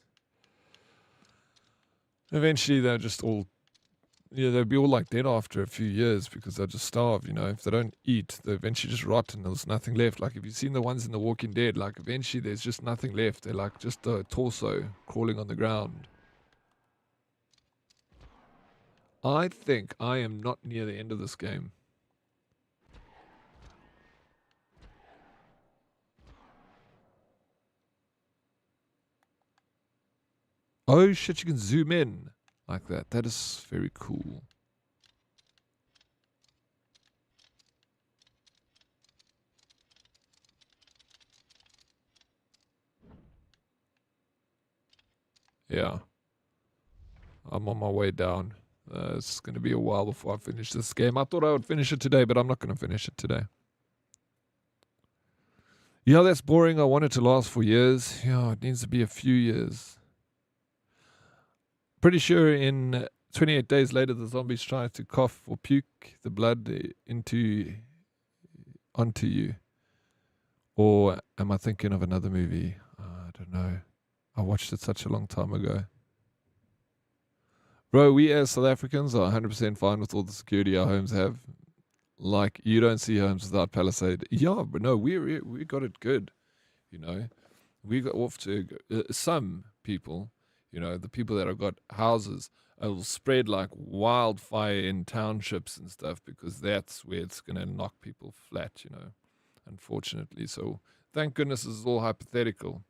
Eventually they're just all, they'll be all like dead after a few years because they'll just starve, If they don't eat, they eventually just rot and there's nothing left. Like if you've seen the ones in The Walking Dead, like eventually there's just nothing left. They're like just a torso crawling on the ground. I think I am not near the end of this game. Oh shit, you can zoom in like that. That is very cool. Yeah. I'm on my way down. It's going to be a while before I finish this game. I thought I would finish it today, but I'm not going to finish it today. Yeah, that's boring. I want it to last for years. Yeah, it needs to be a few years. Pretty sure in 28 days later, the zombies try to cough or puke the blood onto you. Or am I thinking of another movie? I don't know. I watched it such a long time ago. Bro, we as South Africans are 100% fine with all the security our homes have. Like, you don't see homes without palisade. Yeah, but no, we got it good, We got off to some people, the people that have got houses will spread like wildfire in townships and stuff because that's where it's going to knock people flat, unfortunately. So thank goodness this is all hypothetical,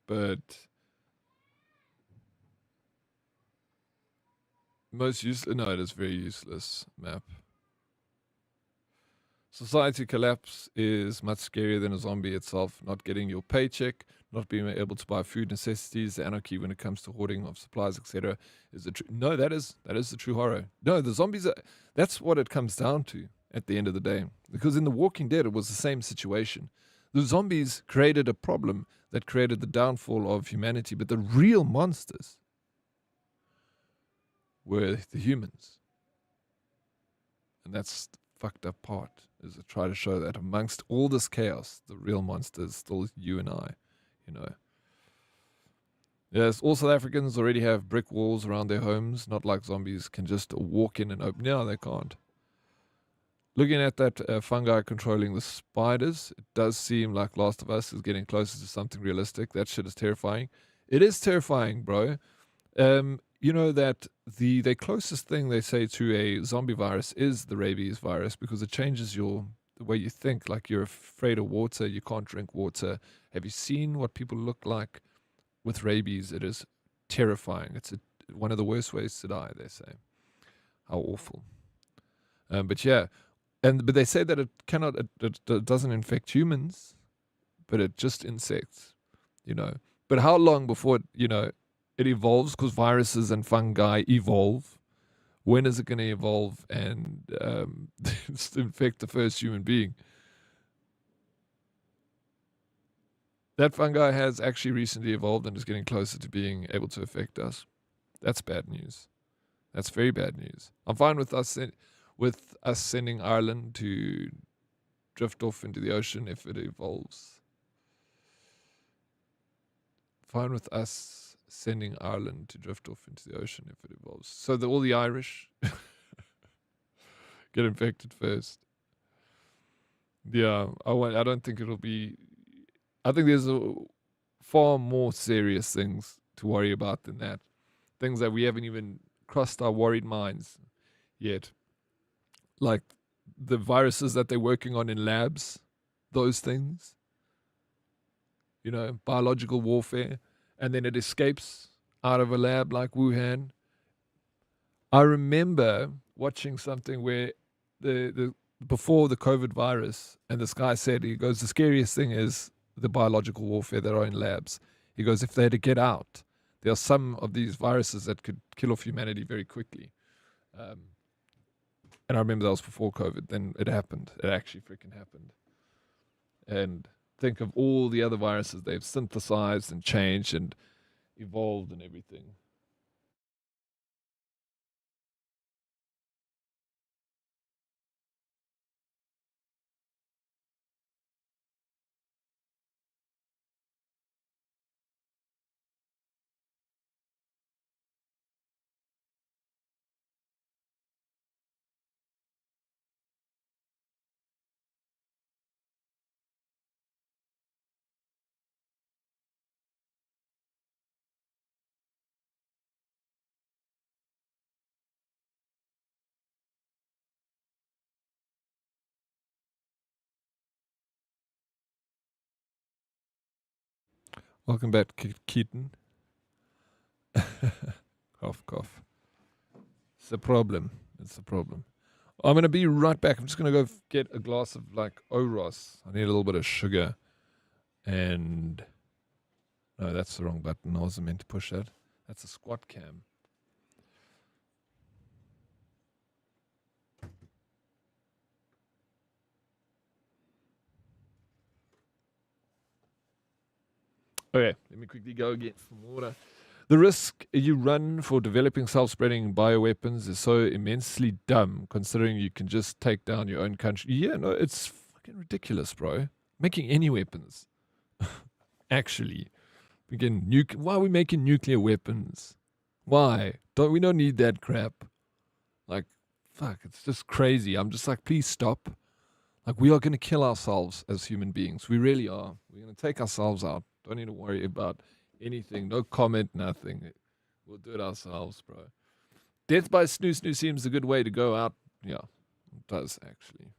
But most useless, no, it is very useless map. Society collapse is much scarier than a zombie itself. Not getting your paycheck, not being able to buy food necessities, the anarchy when it comes to hoarding of supplies, etc. is the true. No, that is the true horror. No, the zombies that's what it comes down to at the end of the day. Because in The Walking Dead, it was the same situation. The zombies created a problem that created the downfall of humanity, but the real monsters were the humans. And that's the fucked up part, is to try to show that amongst all this chaos, the real monster is still you and I, Yes, all South Africans already have brick walls around their homes, not like zombies can just walk in and open. No, they can't. Looking at that fungi controlling the spiders, it does seem like Last of Us is getting closer to something realistic. That shit is terrifying. It is terrifying, bro. You know that the closest thing they say to a zombie virus is the rabies virus because it changes the way you think. Like you're afraid of water, you can't drink water. Have you seen what people look like with rabies? It is terrifying. It's one of the worst ways to die, they say. How awful. But yeah. But they say that it doesn't infect humans, but it just insects, But how long before it evolves? Because viruses and fungi evolve. When is it going to evolve and infect the first human being? That fungi has actually recently evolved and is getting closer to being able to affect us. That's bad news. That's very bad news. I'm fine with us sending Ireland to drift off into the ocean if it evolves. Fine with us sending Ireland to drift off into the ocean if it evolves. So all the Irish get infected first. Yeah, I don't think it'll be... I think there's far more serious things to worry about than that. Things that we haven't even crossed our worried minds yet. Like the viruses that they're working on in labs, those things, you know, biological warfare, and then it escapes out of a lab like Wuhan. I remember watching something where the before the COVID virus, and this guy said, he goes, the scariest thing is the biological warfare that are in labs. He goes, if they had to get out, there are some of these viruses that could kill off humanity very quickly. And I remember that was before COVID. Then it happened. It actually freaking happened. And think of all the other viruses they've synthesized and changed and evolved and everything. Welcome back, Keaton. Cough, cough. It's a problem. It's a problem. I'm going to be right back. I'm just going to go get a glass of like Oros. I need a little bit of sugar. And no, that's the wrong button. I wasn't meant to push that. That's a squat cam. Okay, let me quickly go get some water. The risk you run for developing self-spreading bioweapons is so immensely dumb, considering you can just take down your own country. Yeah, no, it's fucking ridiculous, bro. Making any weapons. Actually. Why are we making nuclear weapons? Why? We don't need that crap. Like, fuck, it's just crazy. I'm just like, please stop. Like, we are going to kill ourselves as human beings. We really are. We're going to take ourselves out. Don't need to worry about anything. No comment, nothing. We'll do it ourselves, bro. Death by snoo snoo seems a good way to go out. Yeah, it does, actually.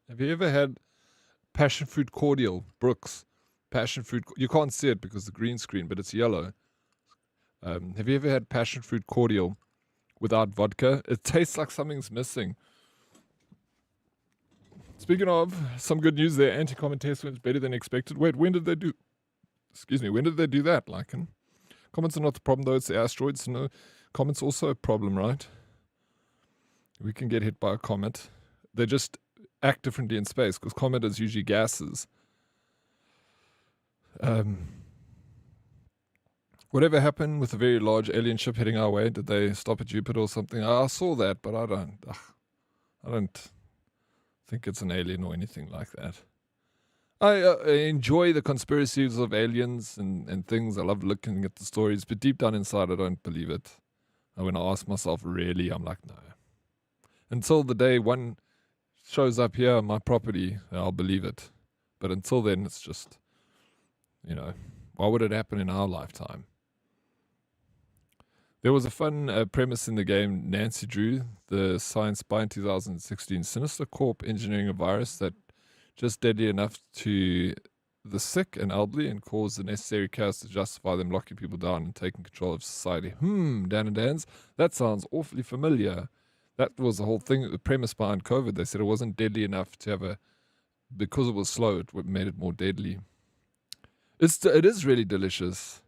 Have you ever had passion fruit cordial, Brooks? Passion fruit. You can't see it because the green screen, but it's yellow. Have you ever had passion fruit cordial without vodka? It tastes like something's missing. Speaking of, some good news there. Anti-comment test went better than expected. Wait, when did they do... Excuse me, when did they do that, Lycan? Comments are not the problem, though. It's the asteroids. No, comments also a problem, right? We can get hit by a comet. They just act differently in space, because comet is usually gases. Whatever happened with a very large alien ship heading our way? Did they stop at Jupiter or something? I saw that, but I don't think it's an alien or anything like that. I enjoy the conspiracies of aliens and things. I love looking at the stories, but deep down inside, I don't believe it. And when I ask myself, really, I'm like, no. Until the day one shows up here on my property, I'll believe it. But until then, it's just, why would it happen in our lifetime? There was a fun premise in the game Nancy drew, the science spy in 2016. Sinister Corp engineering a virus that just deadly enough to the sick and elderly and cause the necessary chaos to justify them locking people down and taking control of society. Dan and Dan's, that sounds awfully familiar. That was the whole thing, the premise behind COVID. They said it wasn't deadly enough to have because it was slow, it made it more deadly. It is really delicious.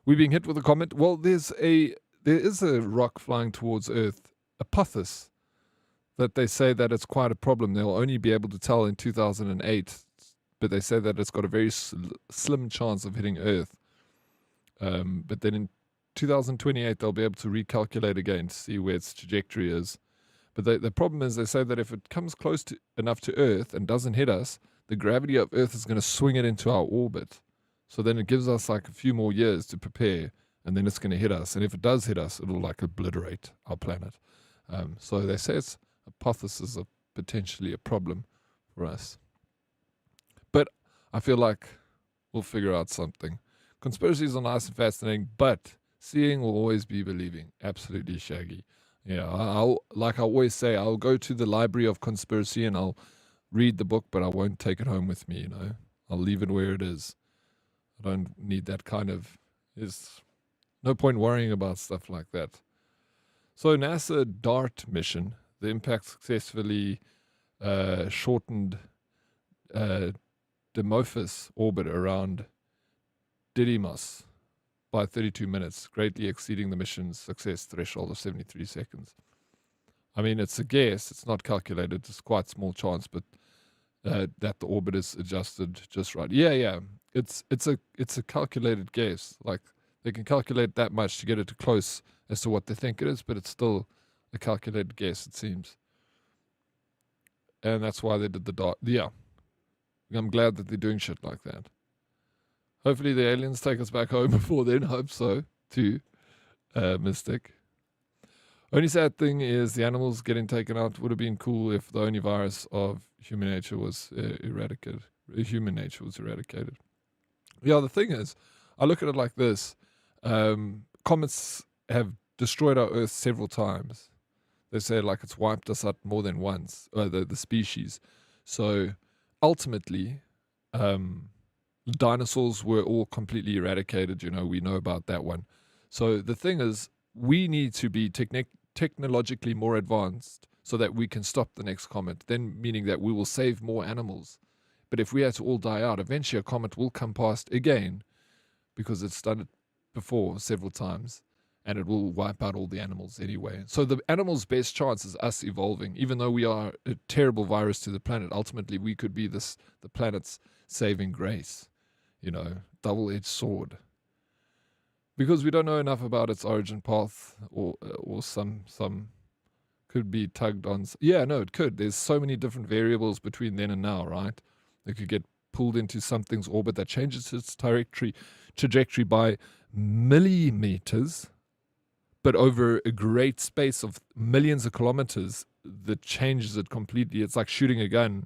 We being hit with a comet. Well, there is a rock flying towards Earth, a Apophis, that they say that it's quite a problem. They'll only be able to tell in 2008, but they say that it's got a very slim chance of hitting Earth. But then in 2028, they'll be able to recalculate again to see where its trajectory is. But the problem is they say that if it comes close enough to Earth and doesn't hit us, the gravity of Earth is going to swing it into our orbit. So then it gives us like a few more years to prepare, and then it's going to hit us. And if it does hit us, it'll like obliterate our planet. So they say it's hypothesis of potentially a problem for us. But I feel like we'll figure out something. Conspiracies are nice and fascinating, but seeing will always be believing. Absolutely, Shaggy. Like I always say, I'll go to the library of conspiracy and I'll read the book, but I won't take it home with me, I'll leave it where it is. I don't need that kind of... There's no point worrying about stuff like that. So NASA DART mission, the impact successfully shortened Dimorphos orbit around Didymos by 32 minutes, greatly exceeding the mission's success threshold of 73 seconds. I mean, it's a guess. It's not calculated. It's quite a small chance, but that the orbit is adjusted just right. Yeah. It's a calculated guess. Like, they can calculate that much to get it to close as to what they think it is, but it's still a calculated guess, it seems. And that's why they did the DART. Yeah. I'm glad that they're doing shit like that. Hopefully the aliens take us back home before then. Hope so, too. Mystic. Only sad thing is the animals getting taken out. Would have been cool if the only virus of human nature was eradicated. Human nature was eradicated. Yeah, the thing is, I look at it like this. Comets have destroyed our Earth several times. They say like it's wiped us out more than once, the species. So ultimately, dinosaurs were all completely eradicated. We know about that one. So the thing is, we need to be technologically more advanced so that we can stop the next comet, then meaning that we will save more animals. But if we had to all die out, eventually a comet will come past again because it's done it before several times, and it will wipe out all the animals anyway. So the animal's best chance is us evolving. Even though we are a terrible virus to the planet, ultimately we could be the planet's saving grace. Double-edged sword. Because we don't know enough about its origin path, or some could be tugged on. Yeah, no, it could. There's so many different variables between then and now, right? It could get pulled into something's orbit that changes its trajectory by millimeters, but over a great space of millions of kilometers, that changes it completely. It's like shooting a gun,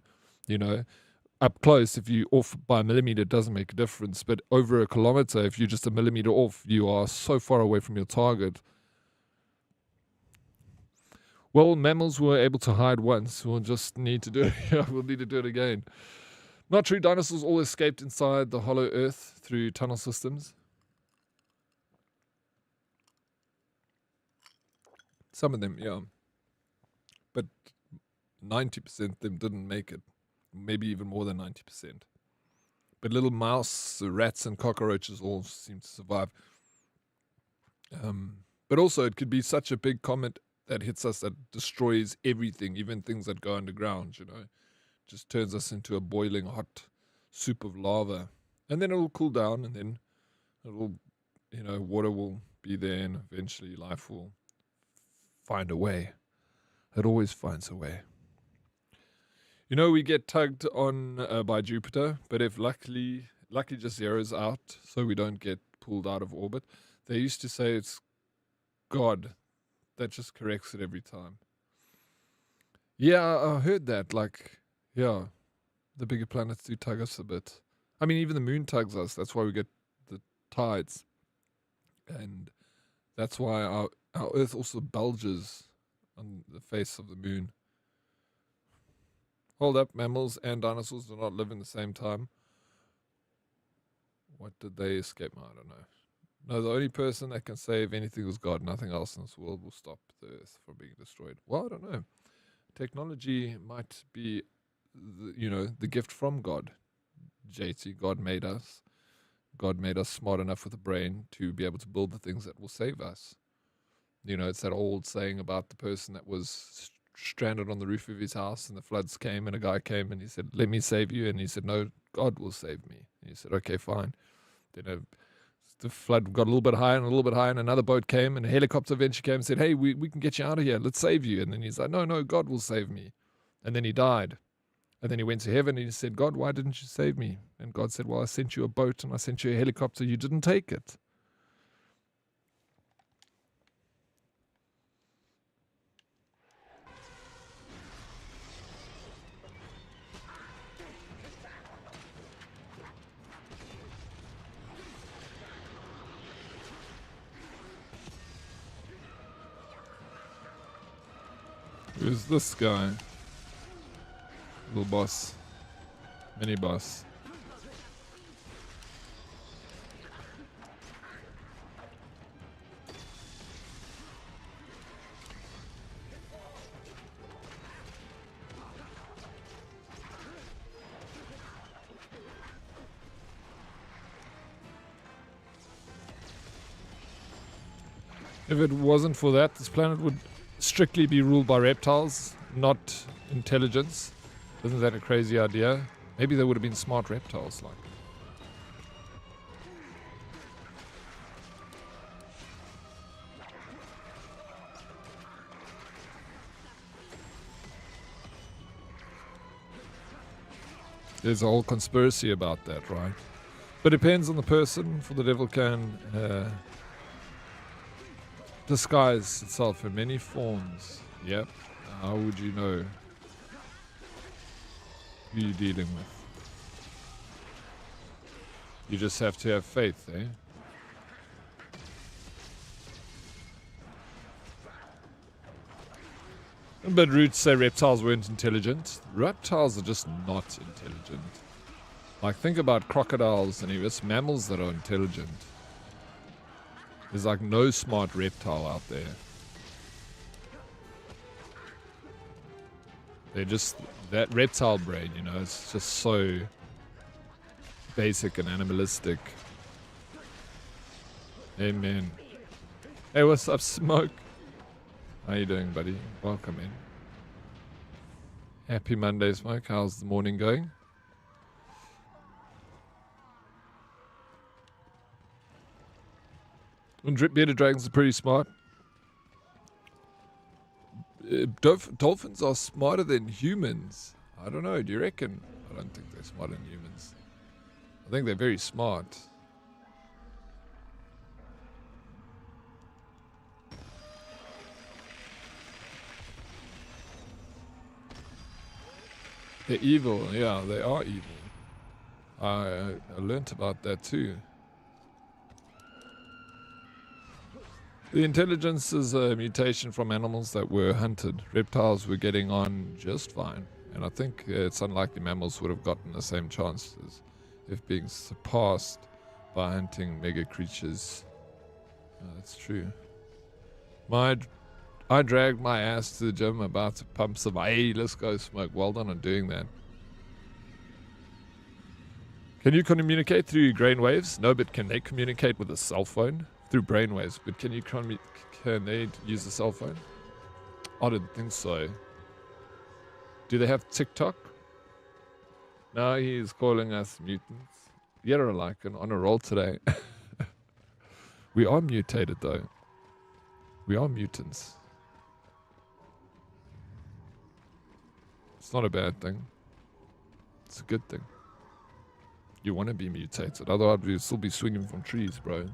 Up close, if you off by a millimeter, it doesn't make a difference. But over a kilometer, if you're just a millimeter off, you are so far away from your target. Well, mammals were able to hide once. We'll just need to do it. Yeah, we'll need to do it again. Not true. Dinosaurs all escaped inside the hollow earth through tunnel systems. Some of them, yeah. But 90% of them didn't make it. Maybe even more than 90%. But little mouse, rats, and cockroaches all seem to survive. But also, it could be such a big comet that hits us that destroys everything, even things that go underground, you know. Just turns us into a boiling hot soup of lava. And then it'll cool down, and then it'll, you know, water will be there, and eventually life will find a way. It always finds a way. You know, we get tugged on by Jupiter, but if lucky just zeroes out so we don't get pulled out of orbit. They used to say it's God that just corrects it every time. Yeah, I heard that. Like, yeah, the bigger planets do tug us a bit. I mean, even the moon tugs us. That's why we get the tides. And that's why our Earth also bulges on the face of the moon. Hold up, mammals and dinosaurs do not live in the same time. What did they escape? I don't know. No, the only person that can save anything is God. Nothing else in this world will stop the Earth from being destroyed. Well, I don't know. Technology might be, the gift from God. JT, God made us. God made us smart enough with a brain to be able to build the things that will save us. You know, it's that old saying about the person that was stranded on the roof of his house and the floods came and a guy came and he said, let me save you. And he said, no, God will save me. And he said, okay, fine. Then the flood got a little bit higher and a little bit higher, and another boat came and a helicopter eventually came and said, hey, we can get you out of here. Let's save you. And then he's like, no, God will save me. And then he died. And then he went to heaven and he said, God, why didn't you save me? And God said, well, I sent you a boat and I sent you a helicopter. You didn't take it. Who's this guy? Little boss. Mini boss. If it wasn't for that, this planet would strictly be ruled by reptiles, not intelligence. Isn't that a crazy idea? Maybe they would have been smart reptiles, like. There's a whole conspiracy about that, right? But it depends on the person, for the devil can disguise itself in many forms. Yep. How would you know who you're dealing with? You just have to have faith, eh? But Roots say reptiles weren't intelligent. Reptiles are just not intelligent. Like, think about crocodiles and even mammals that are intelligent. There's like no smart reptile out there. They're just that reptile brain, you know, it's just so basic and animalistic. Amen. Hey, what's up, Smoke? How you doing, buddy? Welcome in. Happy Monday, Smoke. How's the morning going? And bearded dragons are pretty smart. Dolphins are smarter than humans. I don't know. Do you reckon? I don't think they're smarter than humans. I think they're very smart. They're evil. Yeah, they are evil. I learnt about that too. The intelligence is a mutation from animals that were hunted. Reptiles were getting on just fine. And I think it's unlikely mammals would have gotten the same chances if being surpassed by hunting mega creatures. That's true. I dragged my ass to the gym about to pump some. Hey, let's go smoke. Well done on doing that. Can you communicate through brain waves? No, but can they communicate with a cell phone? Through brain waves. But can they use a cell phone? I didn't think so. Do they have TikTok? No, he's calling us mutants. You're like on a roll today. We are mutated though. We are mutants. It's not a bad thing. It's a good thing. You want to be mutated, otherwise we'll still be swinging from trees, bro.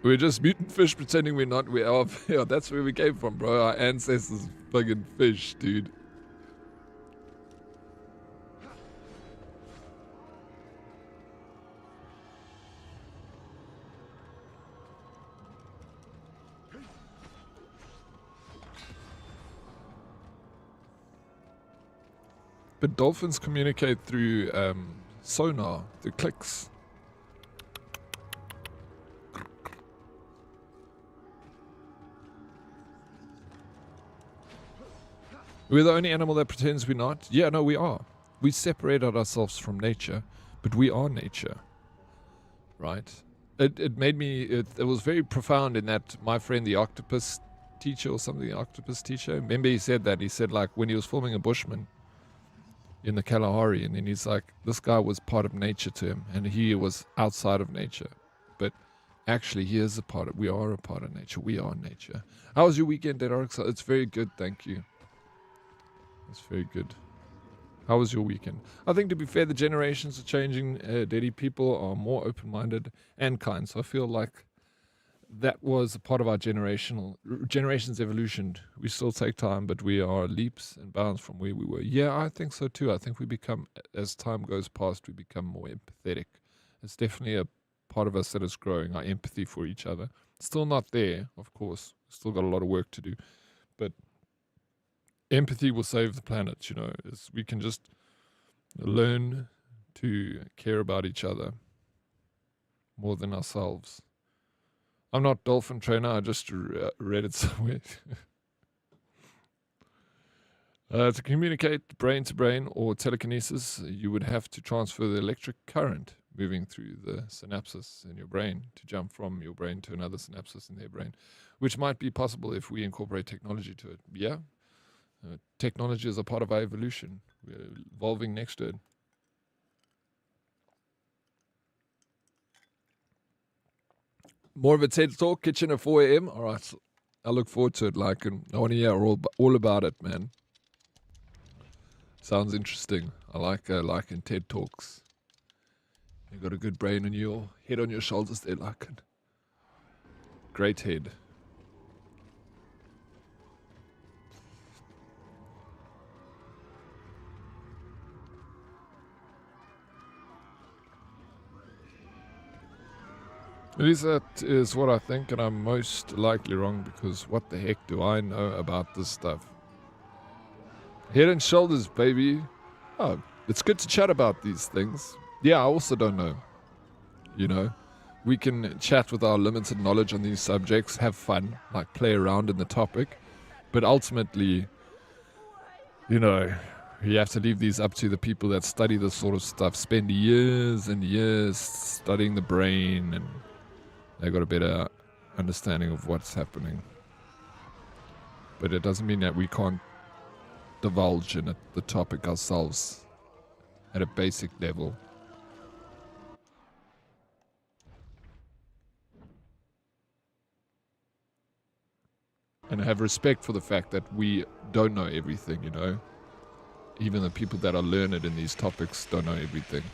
We're just mutant fish pretending we're not. We are. Yeah, that's where we came from, bro. Our ancestors fucking fish, dude. But dolphins communicate through sonar, through clicks. We're the only animal that pretends we're not. Yeah, no, we are. We separated ourselves from nature, but we are nature. Right? It made me, it was very profound in that my friend, the octopus teacher or something, the octopus teacher, remember he said that, he said like when he was filming a Bushman in the Kalahari, and then he's like, this guy was part of nature to him, and he was outside of nature. But actually, he is a part of, we are a part of nature. We are nature. How was your weekend, Dead Oryx? It's very good, thank you. It's very good. How was your weekend? I think, to be fair, the generations are changing. Daddy people are more open-minded and kind. So I feel like that was a part of our generation's evolution. We still take time, but we are leaps and bounds from where we were. Yeah, I think so too. I think we become, as time goes past, we become more empathetic. It's definitely a part of us that is growing, our empathy for each other. Still not there, of course. Still got a lot of work to do. But empathy will save the planet, you know. We can just learn to care about each other more than ourselves. I'm not dolphin trainer, I just read it somewhere. To communicate brain to brain or telekinesis, you would have to transfer the electric current moving through the synapses in your brain to jump from your brain to another synapses in their brain, which might be possible if we incorporate technology to it. Yeah, technology is a part of our evolution. We're evolving next to it. More of a TED Talk, kitchen at 4 a.m. All right, I look forward to it. Like, and I want to hear all about it, man. Sounds interesting. I like in TED Talks. You got a good brain and your head on your shoulders there, like it. Great head. At least that is what I think, and I'm most likely wrong, because what the heck do I know about this stuff? Head and shoulders, baby. Oh, it's good to chat about these things. Yeah, I also don't know. You know, we can chat with our limited knowledge on these subjects, have fun, like play around in the topic, but ultimately, you know, you have to leave these up to the people that study this sort of stuff, spend years and years studying the brain, and they got a better understanding of what's happening. But it doesn't mean that we can't divulge in the topic ourselves at a basic level. And have respect for the fact that we don't know everything, you know. Even the people that are learned in these topics don't know everything.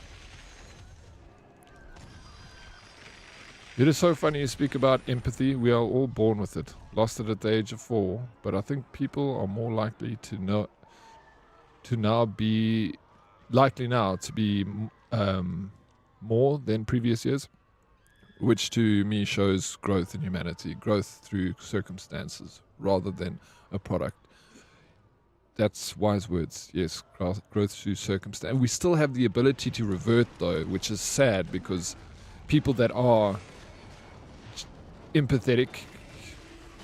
It is so funny you speak about empathy. We are all born with it. Lost it at the age of 4. But I think people are more likely to to now be likely now to be more than previous years, which to me shows growth in humanity, growth through circumstances rather than a product. That's wise words. Yes, growth through circumstance. And we still have the ability to revert, though, which is sad because people that are empathetic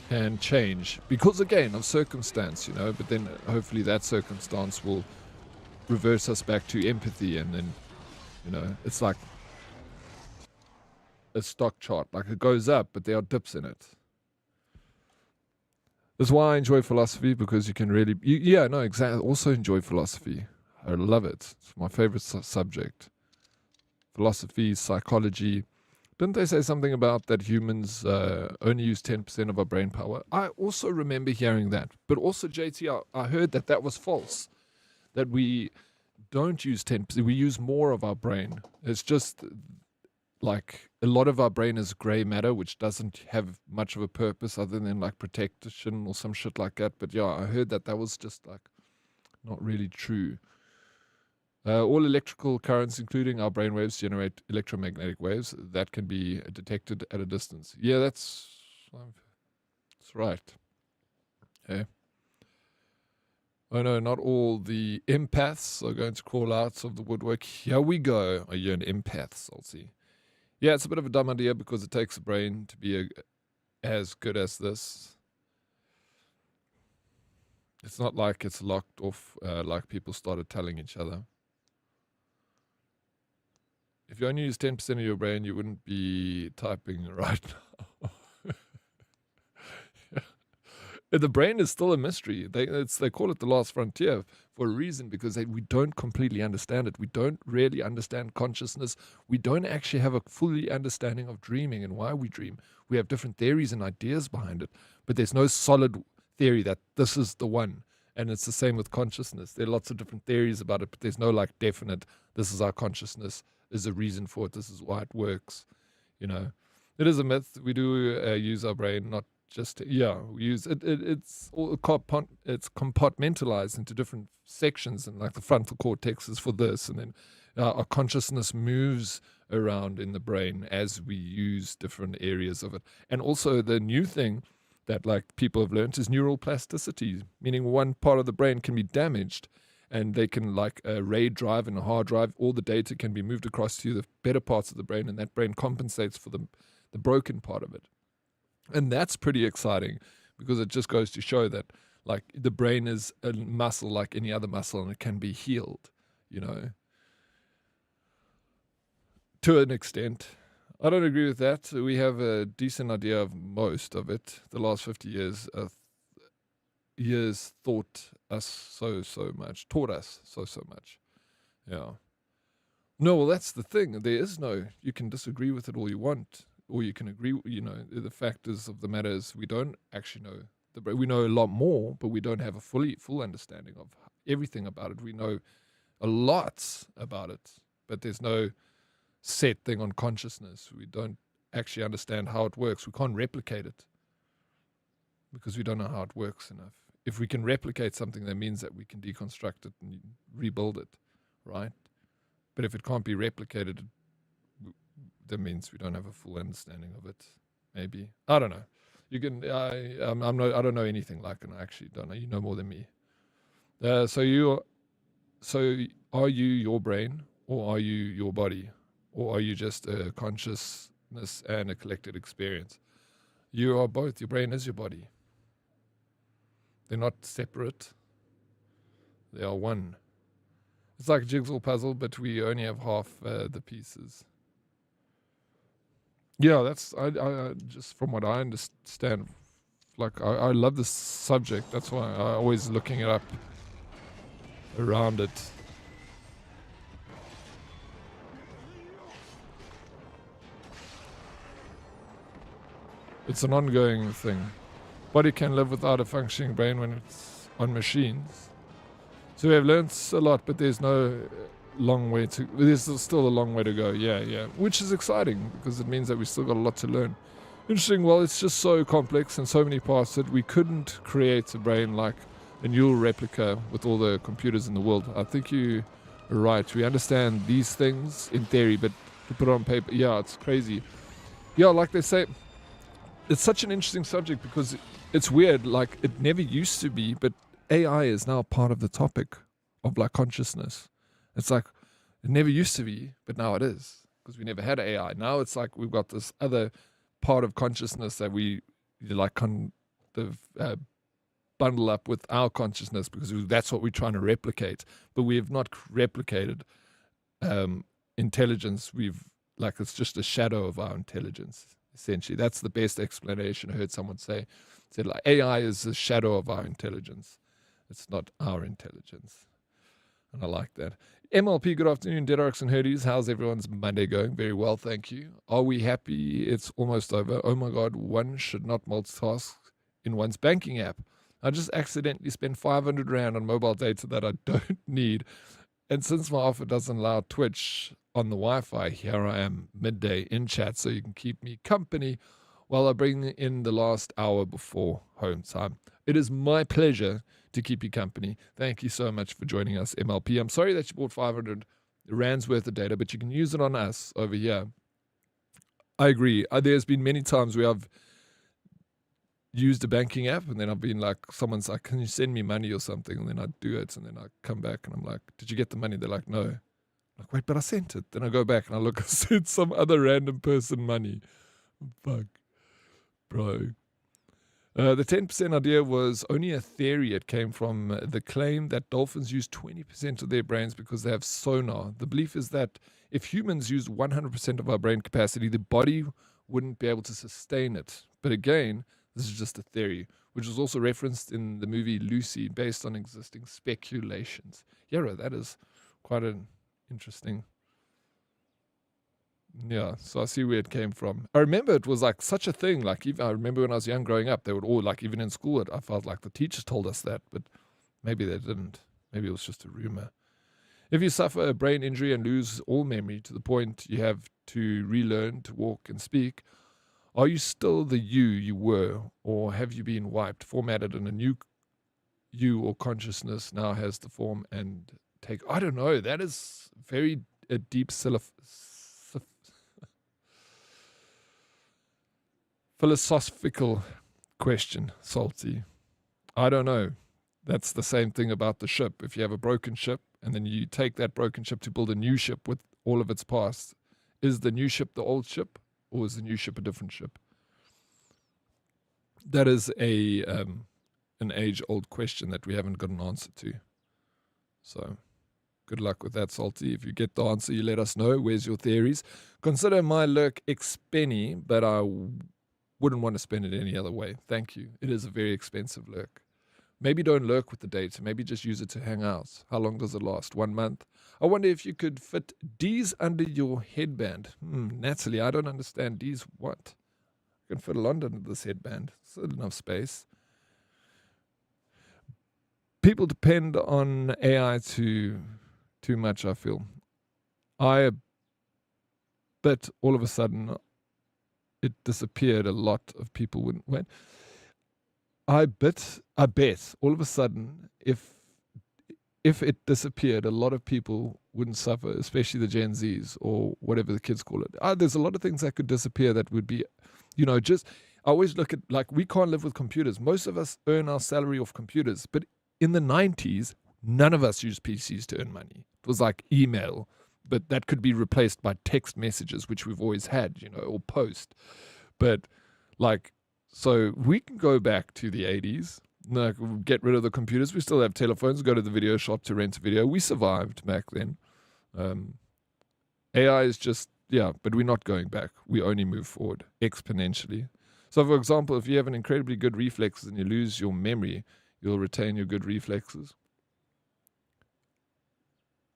can change because, again, of circumstance, you know. But then hopefully that circumstance will reverse us back to empathy, and then, you know, it's like a stock chart. Like it goes up, but there are dips in it. That's why I enjoy philosophy, because you can really... yeah, no, exactly. Also enjoy philosophy. I love it. It's my favorite subject. Philosophy, psychology. Didn't they say something about that humans only use 10% of our brain power? I also remember hearing that. But also, JT, I heard that that was false. That we don't use 10%. We use more of our brain. It's just... like a lot of our brain is gray matter, which doesn't have much of a purpose other than like protection or some shit like that. But yeah, I heard that was just like not really true. All electrical currents, including our brain waves, generate electromagnetic waves that can be detected at a distance. Yeah, that's right. Okay. Oh no, not all the empaths are going to crawl out of the woodwork. Here we go. Are you an empath, Salty? Yeah, it's a bit of a dumb idea because it takes a brain to be as good as this. It's not like it's locked off like people started telling each other. If you only use 10% of your brain, you wouldn't be typing right now. The brain is still a mystery. They call it the last frontier for a reason, because we don't completely understand it. We don't really understand consciousness. We don't actually have a fully understanding of dreaming and why we dream. We have different theories and ideas behind it, but there's no solid theory that this is the one. And it's the same with consciousness. There are lots of different theories about it, but there's no like definite, this is our consciousness, there's a reason for it, this is why it works. You know, it is a myth. We do use our brain, not just, yeah, we use it. It's compartmentalized into different sections, and like the frontal cortex is for this, and then our consciousness moves around in the brain as we use different areas of it. And also the new thing that like people have learned is neural plasticity, meaning one part of the brain can be damaged, and they can like a RAID drive and a hard drive, all the data can be moved across to the better parts of the brain, and that brain compensates for the broken part of it. And that's pretty exciting, because it just goes to show that like the brain is a muscle like any other muscle, and it can be healed, you know, to an extent. I don't agree with that. We have a decent idea of most of it. The last 50 years taught us so much. Yeah. No, well, that's the thing. There is no, you can disagree with it all you want, or you can agree, you know, the factors of the matter is we don't actually know. We know a lot more, but we don't have a full understanding of everything about it. We know a lot about it, but there's no set thing on consciousness. We don't actually understand how it works. We can't replicate it because we don't know how it works enough. If we can replicate something, that means that we can deconstruct it and rebuild it, right? But if it can't be replicated, that means we don't have a full understanding of it. Maybe, I don't know. You can. I don't know anything like it. I actually don't know. You know more than me. So are you your brain, or are you your body, or are you just a consciousness and a collected experience? You are both. Your brain is your body. They're not separate. They are one. It's like a jigsaw puzzle, but we only have half the pieces. Yeah, that's I just from what I understand, like I love this subject. That's why I'm always looking it up around it. It's an ongoing thing. Body can live without a functioning brain when it's on machines. So we have learned a lot, but there's no there's still a long way to go. Yeah. Which is exciting, because it means that we still got a lot to learn. Interesting. Well, it's just so complex and so many parts that we couldn't create a brain like a neural replica with all the computers in the world. I think you are right. We understand these things in theory, but to put it on paper, yeah, it's crazy. Yeah, like they say, it's such an interesting subject because it's weird. Like, it never used to be, but AI is now part of the topic of like consciousness. It's like it never used to be, but now it is because we never had AI. Now it's like we've got this other part of consciousness that we like kind of bundle up with our consciousness because that's what we're trying to replicate. But we have not replicated intelligence. We've like it's just a shadow of our intelligence. Essentially, that's the best explanation I heard someone say. Said like AI is a shadow of our intelligence. It's not our intelligence. And I like that. MLP, good afternoon. Dead Oryx and Herdes. How's everyone's Monday going? Very well, thank you. Are we happy it's almost over? Oh my God, one should not multitask in one's banking app. I just accidentally spent 500 Rand on mobile data that I don't need. And since my offer doesn't allow Twitch on the Wi-Fi, here I am midday in chat so you can keep me company while I bring in the last hour before home time. It is my pleasure to keep you company. Thank you so much for joining us, MLP. I'm sorry that you bought 500 Rand's worth of data, but you can use it on us over here. I agree. There's been many times where I've used a banking app and then I've been like, someone's like, can you send me money or something? And then I do it and then I come back and I'm like, did you get the money? They're like, no. I'm like, wait, but I sent it. Then I go back and I look, I sent some other random person money. Fuck. Bro. The 10% idea was only a theory. It came from the claim that dolphins use 20% of their brains because they have sonar. The belief is that if humans used 100% of our brain capacity, the body wouldn't be able to sustain it. But again, this is just a theory, which was also referenced in the movie Lucy based on existing speculations. Yeah, that is quite an interesting. Yeah, so I see where it came from. I remember it was like such a thing. Like, even I remember when I was young growing up, they would all, like, even in school, I felt like the teachers told us that, but maybe they didn't. Maybe it was just a rumor. If you suffer a brain injury and lose all memory to the point you have to relearn to walk and speak, are you still the you were, or have you been wiped, formatted, and a new you or consciousness now has the form and take? I don't know. That is very a deep philosophical question, Salty. I don't know. That's the same thing about the ship. If you have a broken ship and then you take that broken ship to build a new ship with all of its parts, is the new ship the old ship, or is the new ship a different ship? That is an age-old question that we haven't got an answer to. So good luck with that, Salty. If you get the answer, you let us know. Where's your theories? Consider my lurk expenny, but I wouldn't want to spend it any other way. Thank you. It is a very expensive lurk. Maybe don't lurk with the data. Maybe just use it to hang out. How long does it last? 1 month? I wonder if you could fit D's under your headband. Natalie, I don't understand D's what? I can fit a lot under this headband. It's enough space. People depend on AI too much, I feel. But all of a sudden, it disappeared. A lot of people wouldn't wait. I bet all of a sudden, if it disappeared, a lot of people wouldn't suffer, especially the Gen Zs or whatever the kids call it. There's a lot of things that could disappear that would be, I always look at, like, we can't live with computers. Most of us earn our salary off computers, but in the 90s, none of us used PCs to earn money. It was like email, but that could be replaced by text messages, which we've always had, or post. But so we can go back to the 80s, get rid of the computers. We still have telephones, go to the video shop to rent a video. We survived back then. AI is just, but we're not going back. We only move forward exponentially. So, for example, if you have an incredibly good reflexes and you lose your memory, you'll retain your good reflexes.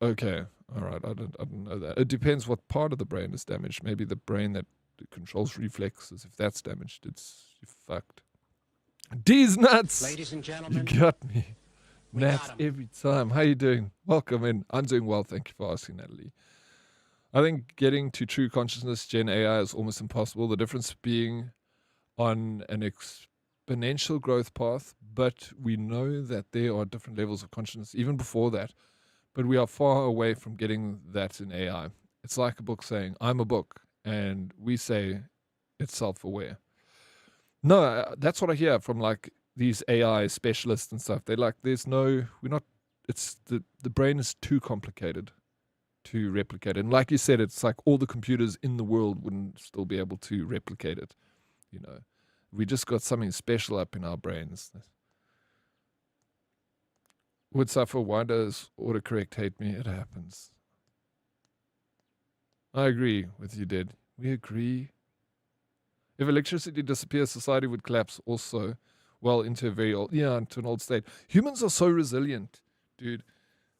Okay, all right, I don't know that. It depends what part of the brain is damaged. Maybe the brain that controls reflexes, if that's damaged, you're fucked. D's nuts! Ladies and gentlemen, you got me. Nats every time. How you doing? Welcome in. I'm doing well, thank you for asking, Natalie. I think getting to true consciousness Gen AI is almost impossible. The difference being on an exponential growth path, but we know that there are different levels of consciousness even before that. But we are far away from getting that in AI. It's like a book saying, I'm a book, and we say it's self-aware. No, that's what I hear from like these AI specialists and stuff. They're like, it's the brain is too complicated to replicate. And like you said, it's like all the computers in the world wouldn't still be able to replicate it. You know, we just got something special up in our brains. Would suffer, why does autocorrect hate me? It happens. I agree with you, Did. We agree. If electricity disappears, society would collapse also. Well, into an old state. Humans are so resilient, dude.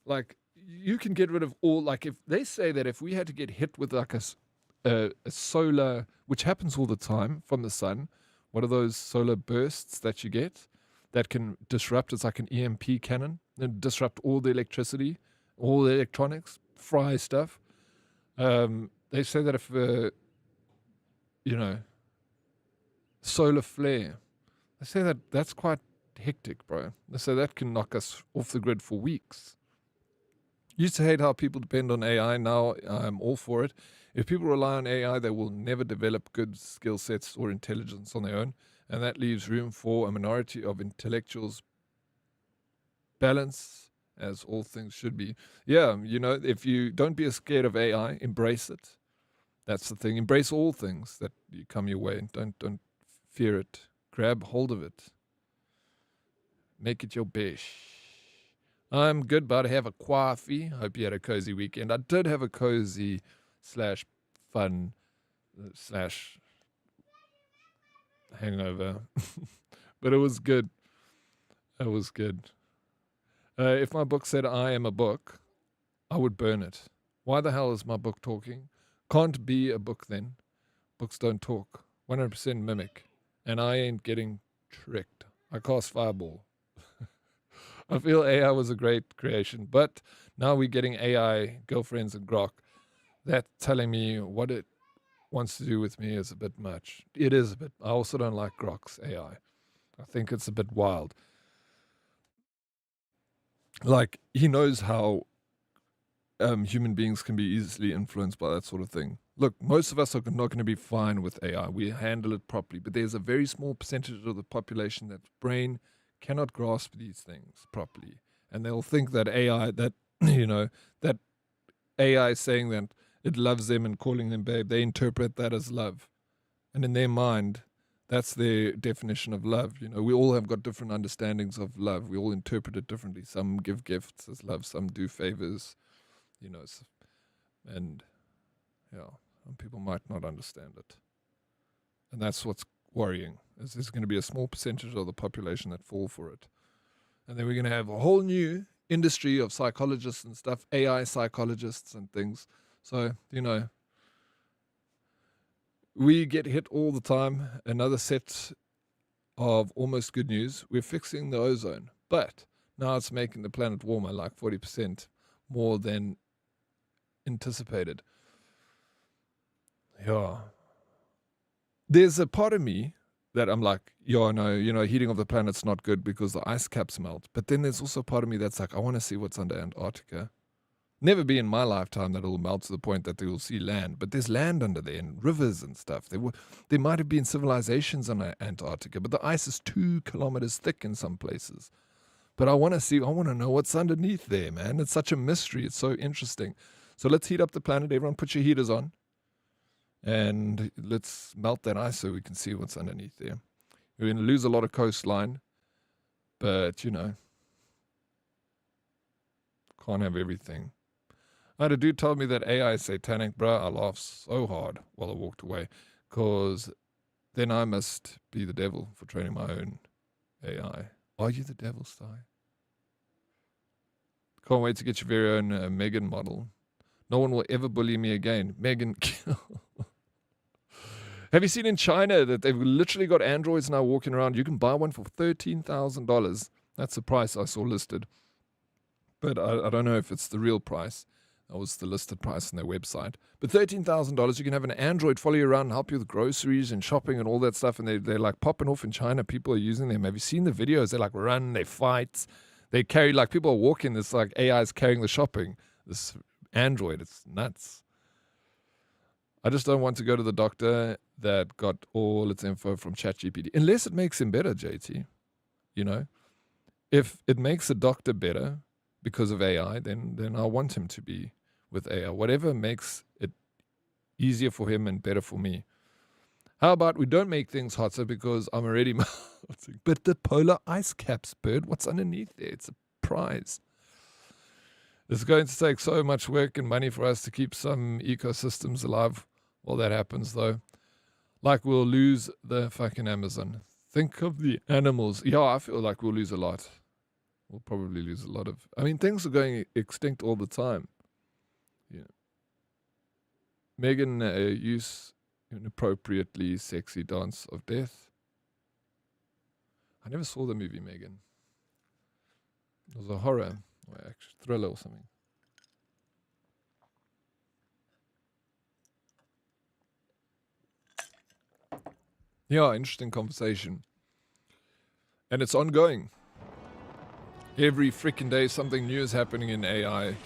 Like, you can get rid of all, like, if they say that if we had to get hit with like a solar, which happens all the time from the sun, what are those solar bursts that you get that can disrupt? It's like an EMP cannon and disrupt all the electricity, all the electronics, fry stuff. They say that if, solar flare, they say that that's quite hectic, bro. They say that can knock us off the grid for weeks. Used to hate how people depend on AI. Now I'm all for it. If people rely on AI, they will never develop good skill sets or intelligence on their own. And that leaves room for a minority of intellectuals. Balance, as all things should be. Yeah, if you don't be scared of AI, embrace it. That's the thing. Embrace all things that you come your way. Don't fear it. Grab hold of it. Make it your best. I'm good, but I have a coffee. Hope you had a cozy weekend. I did have a cozy / fun / hangover. But it was good. It was good. If my book said I am a book, I would burn it. Why the hell is my book talking? Can't be a book then. Books don't talk. 100% mimic. And I ain't getting tricked. I cast Fireball. I feel AI was a great creation, but now we're getting AI girlfriends and grok. That telling me what it wants to do with me is a bit much. It is a bit. I also don't like grok's AI. I think it's a bit wild. Like, he knows how human beings can be easily influenced by that sort of thing. Look, most of us are not going to be fine with AI. We handle it properly, but there's a very small percentage of the population that's brain cannot grasp these things properly, and they'll think that AI, that AI saying that it loves them and calling them babe, they interpret that as love, and in their mind, that's their definition of love. We all have got different understandings of love. We all interpret it differently. Some give gifts as love, some do favors, and some people might not understand it, and that's what's worrying. There's going to be a small percentage of the population that fall for it. And then we're going to have a whole new industry of psychologists and stuff, AI psychologists and things. So, we get hit all the time. Another set of almost good news. We're fixing the ozone. But now it's making the planet warmer, like 40% more than anticipated. Yeah. There's a part of me that I'm like, heating of the planet's not good because the ice caps melt. But then there's also a part of me that's like, I want to see what's under Antarctica. Never be in my lifetime that it'll melt to the point that they will see land. But there's land under there and rivers and stuff. There might have been civilizations on Antarctica, but the ice is 2 kilometers thick in some places. But I want to know what's underneath there, man. It's such a mystery. It's so interesting. So let's heat up the planet. Everyone put your heaters on. And let's melt that ice so we can see what's underneath there. We're going to lose a lot of coastline, but, can't have everything. I had a dude tell me that AI is satanic, bruh. I laughed so hard while I walked away, because then I must be the devil for training my own AI. Are you the devil, Sty? Can't wait to get your very own Megan model. No one will ever bully me again. Megan, kill. Have you seen in China that they've literally got androids now walking around? You can buy one for $13,000. That's the price I saw listed. But I don't know if it's the real price. That was the listed price on their website. But $13,000, you can have an Android follow you around, help you with groceries and shopping and all that stuff. And they're like popping off in China. People are using them. Have you seen the videos? They like run, they fight, they carry, like people are walking. This like AI is carrying the shopping. This Android, it's nuts. I just don't want to go to the doctor that got all its info from ChatGPT, unless it makes him better, JT. You know, if it makes a doctor better because of AI, then I want him to be with AI. Whatever makes it easier for him and better for me. How about we don't make things hotter because I'm already melting? But the polar ice caps, bird, what's underneath there? It's a prize. It's going to take so much work and money for us to keep some ecosystems alive. Well, that happens, though. Like we'll lose the fucking Amazon. Think of the animals. Yeah, I feel like we'll lose a lot. We'll probably lose a lot of... I mean, things are going extinct all the time. Yeah. Megan use inappropriately sexy dance of death. I never saw the movie, Megan. It was a horror. Or actually thriller or something. Yeah, interesting conversation. And it's ongoing. Every freaking day something new is happening in AI.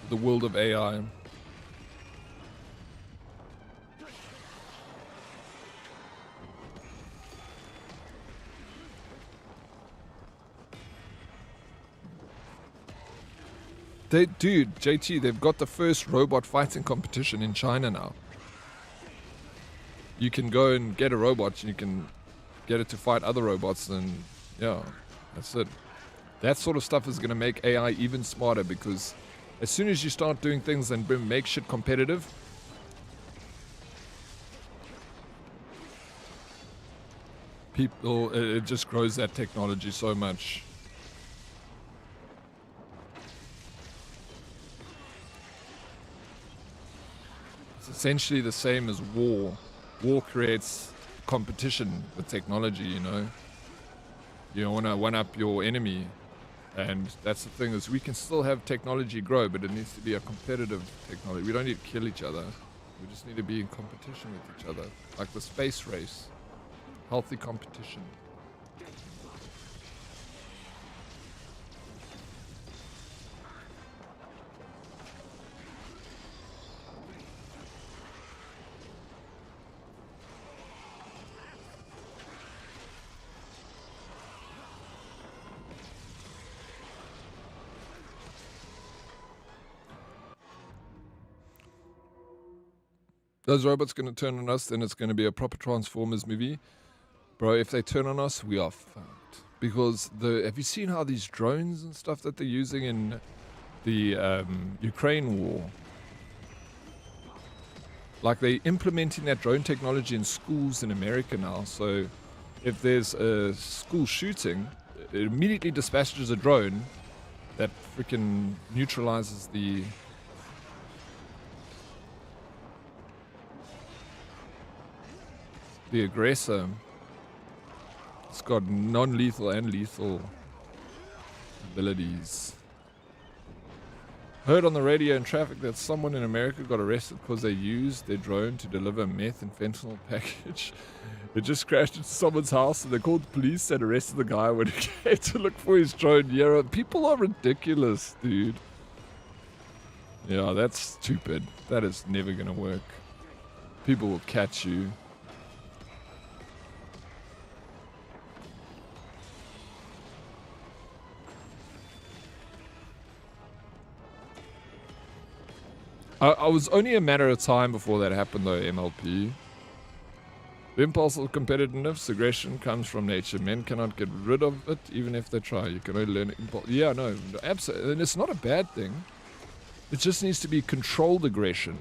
The world of AI. Dude, JT, they've got the first robot fighting competition in China now. You can go and get a robot and you can get it to fight other robots, and yeah, that's it. That sort of stuff is going to make AI even smarter, because as soon as you start doing things and make shit competitive, it just grows that technology so much. It's essentially the same as war. War creates competition with technology, you know. You want to one-up your enemy. And that's the thing, is we can still have technology grow, but it needs to be a competitive technology. We don't need to kill each other. We just need to be in competition with each other. Like the space race. Healthy competition. Those robots going to turn on us, then it's going to be a proper Transformers movie. Bro, if they turn on us, we are fucked. Because have you seen how these drones and stuff that they're using in the Ukraine war? Like, they're implementing that drone technology in schools in America now. So if there's a school shooting, it immediately dispatches a drone that freaking neutralizes the aggressor. It's got non-lethal and lethal abilities. Heard on the radio in traffic that someone in America got arrested because they used their drone to deliver a meth and fentanyl package. It just crashed into someone's house, and they called the police and arrested the guy when he came to look for his drone. Yeah, people are ridiculous, dude. Yeah, that's stupid. That is never gonna work. People will catch you. I was only a matter of time before that happened, though, MLP. The impulse of competitiveness, aggression, comes from nature. Men cannot get rid of it, even if they try. You can only learn impulse. Yeah, no, absolutely. And it's not a bad thing. It just needs to be controlled aggression.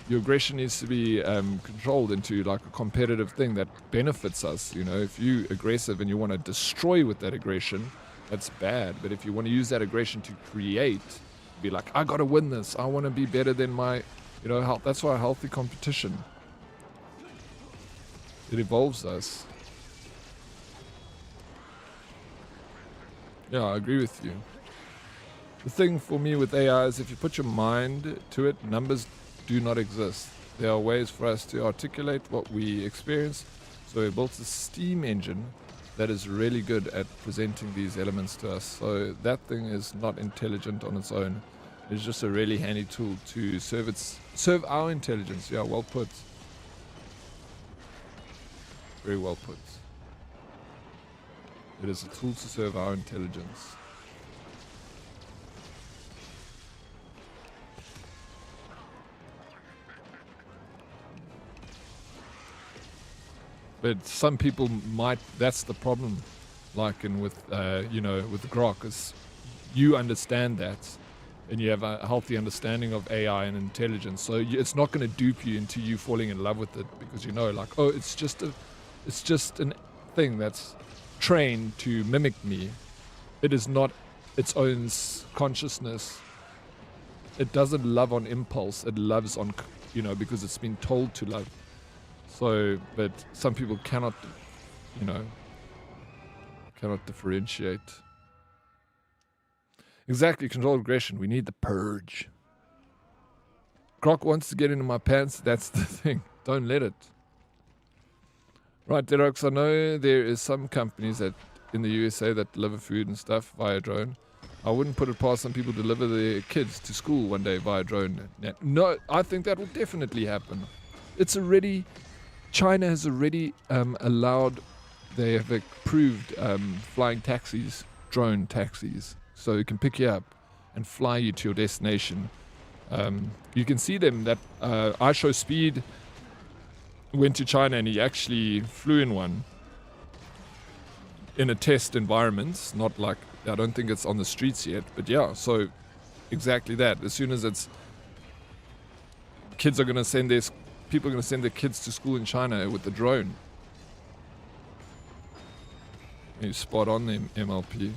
Your aggression needs to be controlled into like a competitive thing that benefits us. You know, if you're aggressive and you want to destroy with that aggression, that's bad. But if you want to use that aggression to create, be like, I gotta win this. I want to be better than my, you know, that's why healthy competition. It evolves us. Yeah, I agree with you. The thing for me with AI is if you put your mind to it, numbers do not exist. There are ways for us to articulate what we experience. So we built a steam engine that is really good at presenting these elements to us. So that thing is not intelligent on its own. It's just a really handy tool to serve our intelligence. Yeah, well put. Very well put. It is a tool to serve our intelligence. But some people might, that's the problem, like in with, with Grok, is you understand that and you have a healthy understanding of AI and intelligence. So it's not going to dupe you into you falling in love with it because you know, like, oh, it's just an thing that's trained to mimic me. It is not its own consciousness. It doesn't love on impulse. It loves on, because it's been told to love. So, but some people cannot differentiate. Exactly, controlled aggression. We need the purge. Croc wants to get into my pants. That's the thing. Don't let it. Right, Dead Oryx, I know there is some companies that in the USA that deliver food and stuff via drone. I wouldn't put it past some people to deliver their kids to school one day via drone. No, I think that will definitely happen. China has already allowed, they have approved flying taxis, drone taxis, so it can pick you up and fly you to your destination. You can see them that I Show Speed went to China and he actually flew in one in a test environment, not like, I don't think it's on the streets yet, but yeah, so exactly that. As soon as people are going to send their kids to school in China with the drone. You spot on them, MLP.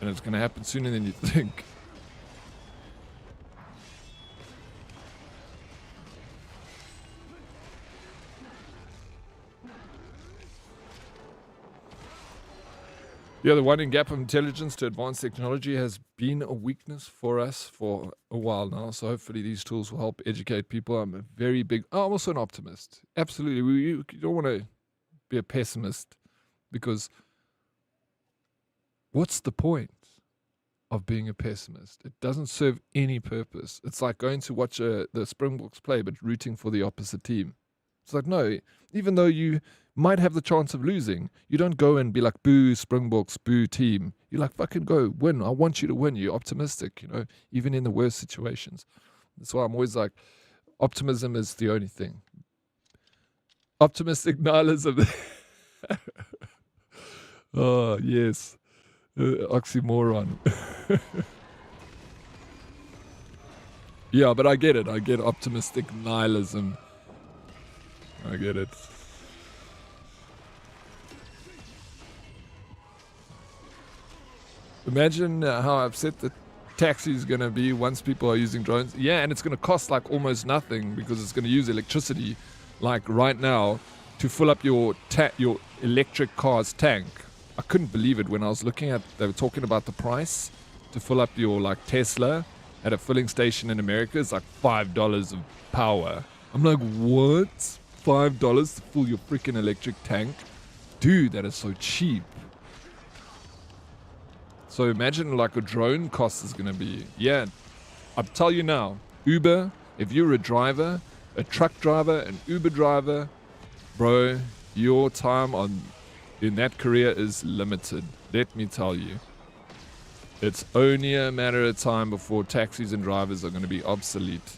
And it's going to happen sooner than you think. Yeah, the widening gap of intelligence to advanced technology has been a weakness for us for a while now. So hopefully these tools will help educate people. I'm also an optimist. Absolutely. You don't want to be a pessimist because what's the point of being a pessimist? It doesn't serve any purpose. It's like going to watch the Springboks play but rooting for the opposite team. It's like, no, even though you might have the chance of losing, you don't go and be like, boo Springboks, boo team. You're like, fucking go, win. I want you to win. You're optimistic, even in the worst situations. That's why I'm always like, optimism is the only thing. Optimistic nihilism. Oh, yes. Oxymoron. Yeah, but I get it. I get optimistic nihilism. I get it. Imagine how upset the taxi is going to be once people are using drones. Yeah, and it's going to cost like almost nothing because it's going to use electricity like right now to fill up your electric car's tank. I couldn't believe it when I was looking at, they were talking about the price to fill up your like Tesla at a filling station in America. It's like $5 of power. I'm like, what? $5 to fill your freaking electric tank? Dude, that is so cheap. So imagine like a drone cost is going to be. Yeah, I'll tell you now, Uber, if you're a driver, a truck driver, an Uber driver, bro, your time in that career is limited. Let me tell you. It's only a matter of time before taxis and drivers are going to be obsolete.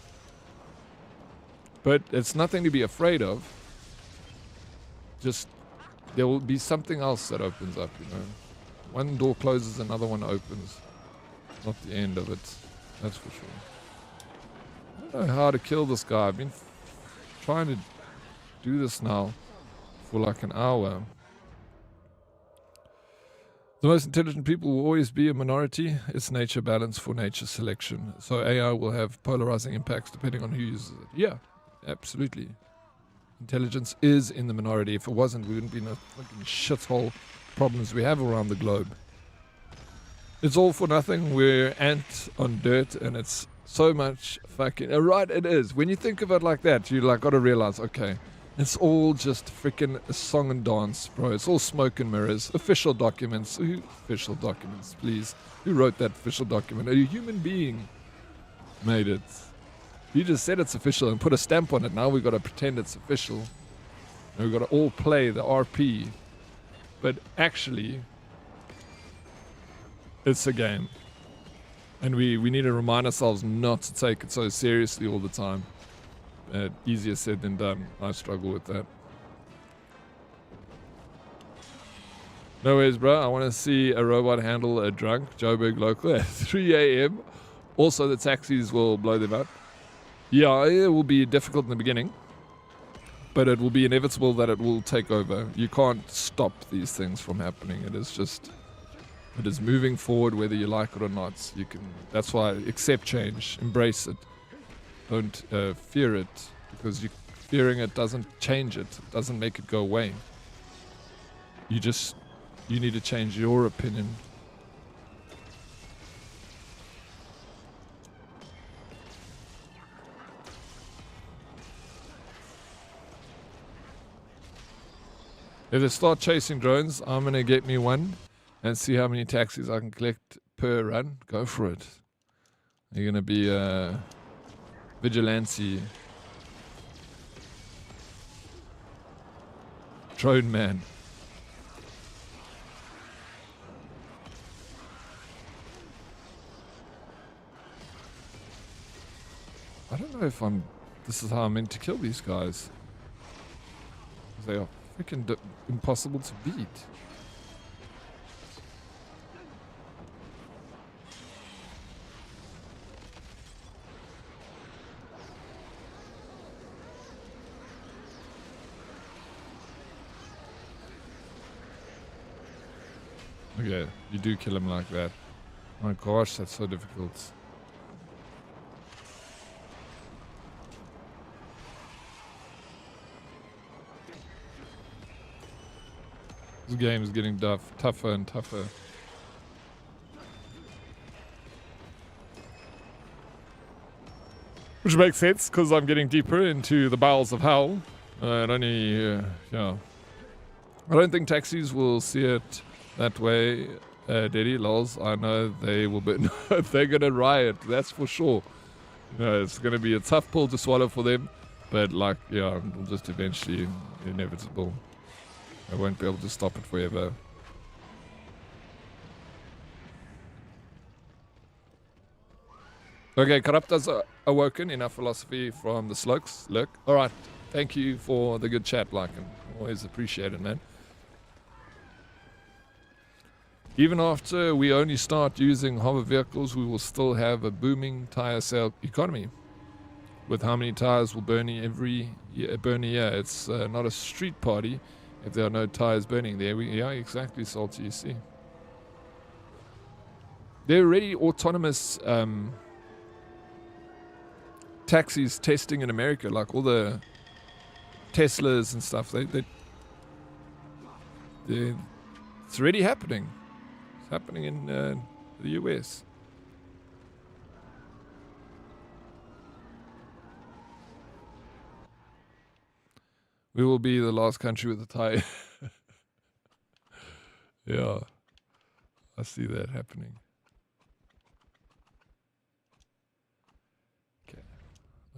But it's nothing to be afraid of. Just, there will be something else that opens up, One door closes, another one opens. Not the end of it. That's for sure. I don't know how to kill this guy. I've been trying to do this now for like an hour. The most intelligent people will always be a minority. It's nature balance for nature selection. So AI will have polarizing impacts depending on who uses it. Yeah, absolutely. Intelligence is in the minority. If it wasn't, we wouldn't be in the fucking shithole problems we have around the globe. It's all for nothing. We're ant on dirt, and it's so much fucking... right, it is. When you think of it like that, you like got to realize, okay, it's all just freaking a song and dance, bro. It's all smoke and mirrors. Official documents. Official documents, please. Who wrote that official document? A human being made it. You just said it's official and put a stamp on it. Now we've got to pretend it's official. And we've got to all play the RP. But actually, it's a game. And we need to remind ourselves not to take it so seriously all the time. Easier said than done. I struggle with that. No worries, bro. I want to see a robot handle a drunk Joburg local at 3 a.m. Also, the taxis will blow them up. Yeah, it will be difficult in the beginning, but it will be inevitable that it will take over. You can't stop these things from happening. It is moving forward whether you like it or not. That's why accept change, embrace it. Don't fear it, because fearing it doesn't change it. It doesn't make it go away. You need to change your opinion. If they start chasing drones, I'm going to get me one and see how many taxis I can collect per run. Go for it. You're going to be a vigilante. Drone man. I don't know if this is how I'm meant to kill these guys. They are freaking impossible to beat. Okay, you do kill him like that. My gosh, that's so difficult. This game is getting tougher and tougher. Which makes sense, because I'm getting deeper into the bowels of hell. I don't think taxis will see it that way, Daddy. Lols, I know they will be... they're going to riot, that's for sure. It's going to be a tough pill to swallow for them. But, it'll just eventually inevitable. I won't be able to stop it forever. Okay, Corrupt has awoken. Enough philosophy from the slokes. Look. Alright, thank you for the good chat, Lycan. Always appreciate it, man. Even after we only start using hover vehicles, we will still have a booming tire sale economy. With how many tires will burn every year, it's not a street party if there are no tires burning there. Yeah, exactly, Salty, you see. There are already autonomous taxis testing in America, like all the Teslas and stuff. It's already happening. It's happening in the US. We will be the last country with a tire. Yeah, I see that happening. Okay,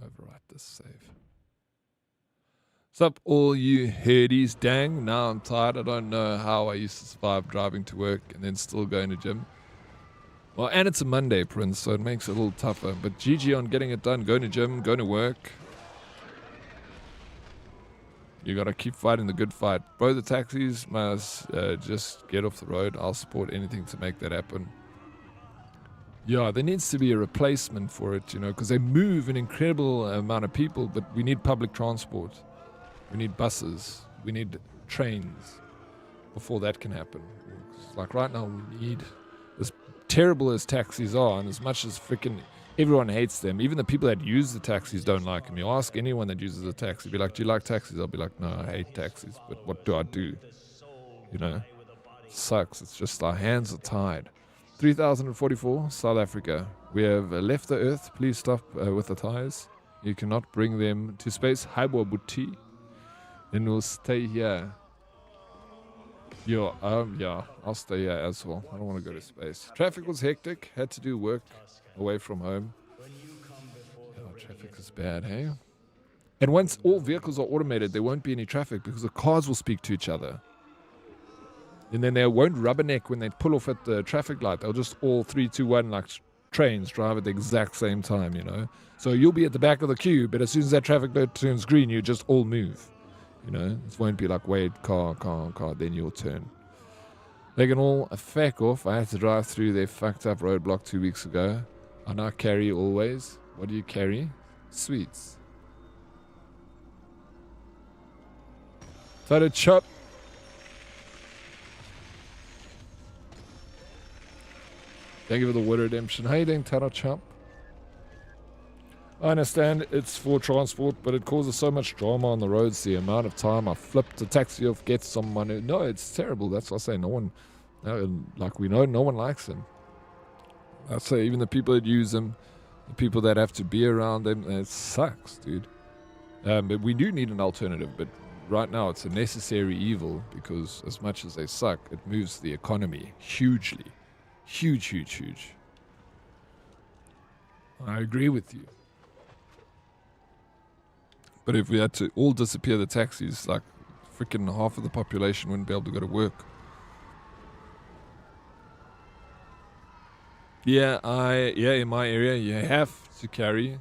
overwrite this save. What's up, all you herdies? Dang, now I'm tired. I don't know how I used to survive driving to work and then still going to gym. Well, and it's a Monday, Prince, so it makes it a little tougher. But GG on getting it done. Going to gym, going to work. You gotta keep fighting the good fight. Bro, the taxis must just get off the road. I'll support anything to make that happen. Yeah, there needs to be a replacement for it, because they move an incredible amount of people, but we need public transport. We need buses. We need trains before that can happen. Like right now, we need, as terrible as taxis are, and as much as freaking everyone hates them. Even the people that use the taxis don't like them. You ask anyone that uses a taxi, be like, do you like taxis? I'll be like, no, I hate taxis. But what do I do? It sucks. It's just our hands are tied. 3044, South Africa. We have left the Earth. Please stop with the tires. You cannot bring them to space. Haibo Buti. Then we'll stay here. Yeah, I'll stay here as well. I don't want to go to space. Traffic was hectic. Had to do work away from home. Oh, traffic is bad, hey? And once all vehicles are automated, there won't be any traffic because the cars will speak to each other. And then they won't rubberneck when they pull off at the traffic light. They'll just all 3, 2, 1 like trains drive at the exact same time, you know? So you'll be at the back of the queue, but as soon as that traffic light turns green, you just all move. You know, it won't be like, wait, car, then your turn. They can all fuck off. I had to drive through their fucked up roadblock 2 weeks ago. I now carry always. What do you carry? Sweets. Try chop. Thank you for the water redemption. How you doing, Taro Chop? I understand it's for transport, but it causes so much drama on the roads. The amount of time I flipped a taxi off, get someone who... No, it's terrible. That's what I say. No one... like we know, no one likes them. I say even the people that use them, the people that have to be around them, it sucks, dude. But we do need an alternative, but right now it's a necessary evil because as much as they suck, it moves the economy hugely. Huge. I agree with you. But if we had to all disappear the taxis, like freaking half of the population wouldn't be able to go to work. Yeah, in my area you have to carry.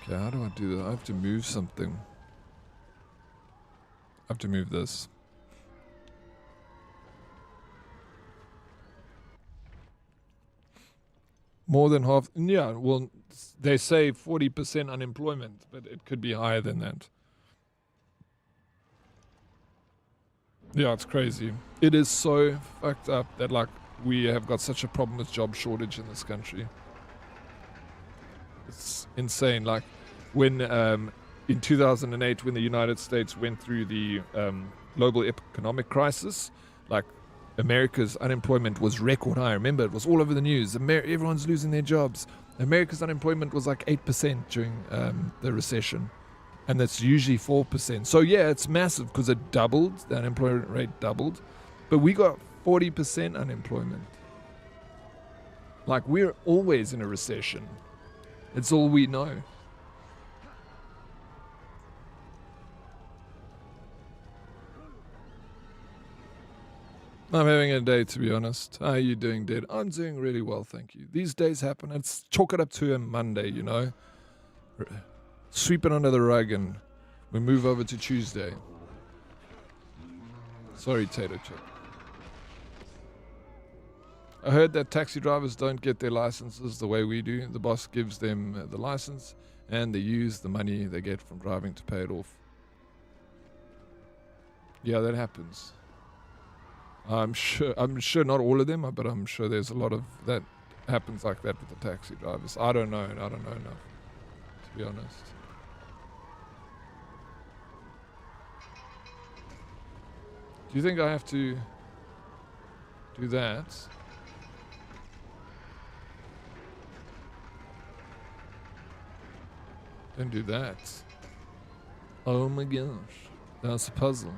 Okay, how do I do that? I have to move something. I have to move this. More than half. Yeah, well, they say 40% unemployment, but it could be higher than that. Yeah, it's crazy. It is so fucked up that, like, we have got such a problem with job shortage in this country. It's insane. Like, when in 2008, when the United States went through the global economic crisis, like, America's unemployment was record high. Remember, it was all over the news. Everyone's losing their jobs. America's unemployment was like 8% during the recession. And that's usually 4%. So yeah, it's massive because it doubled. The unemployment rate doubled. But we got 40% unemployment. Like, we're always in a recession. It's all we know. I'm having a day, to be honest. How are you doing, Dead? I'm doing really well, thank you. These days happen. It's chalk it up to a Monday, you know. Sweep it under the rug and we move over to Tuesday. Sorry, Tato Chip. I heard that taxi drivers don't get their licenses the way we do. The boss gives them the license and they use the money they get from driving to pay it off. Yeah, that happens. I'm sure not all of them, but I'm sure there's a lot of that happens like that with the taxi drivers. I don't know enough, to be honest. Do you think I have to do that? Don't do that. Oh my gosh, that's a puzzle.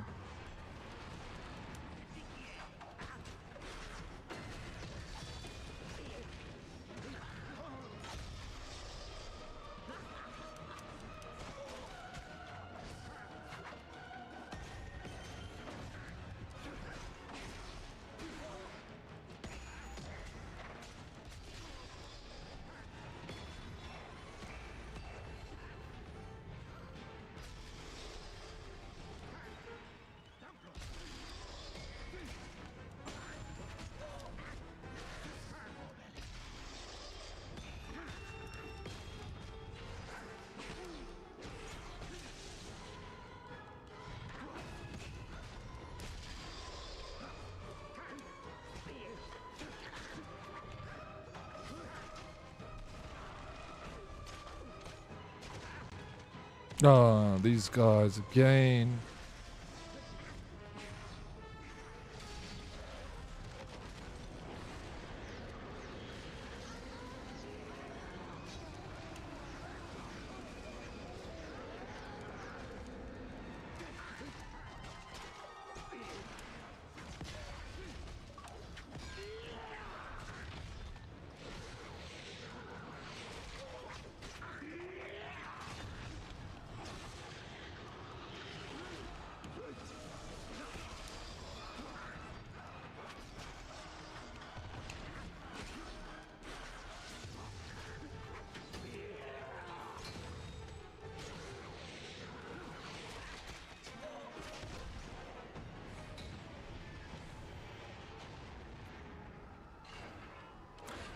Oh, these guys again.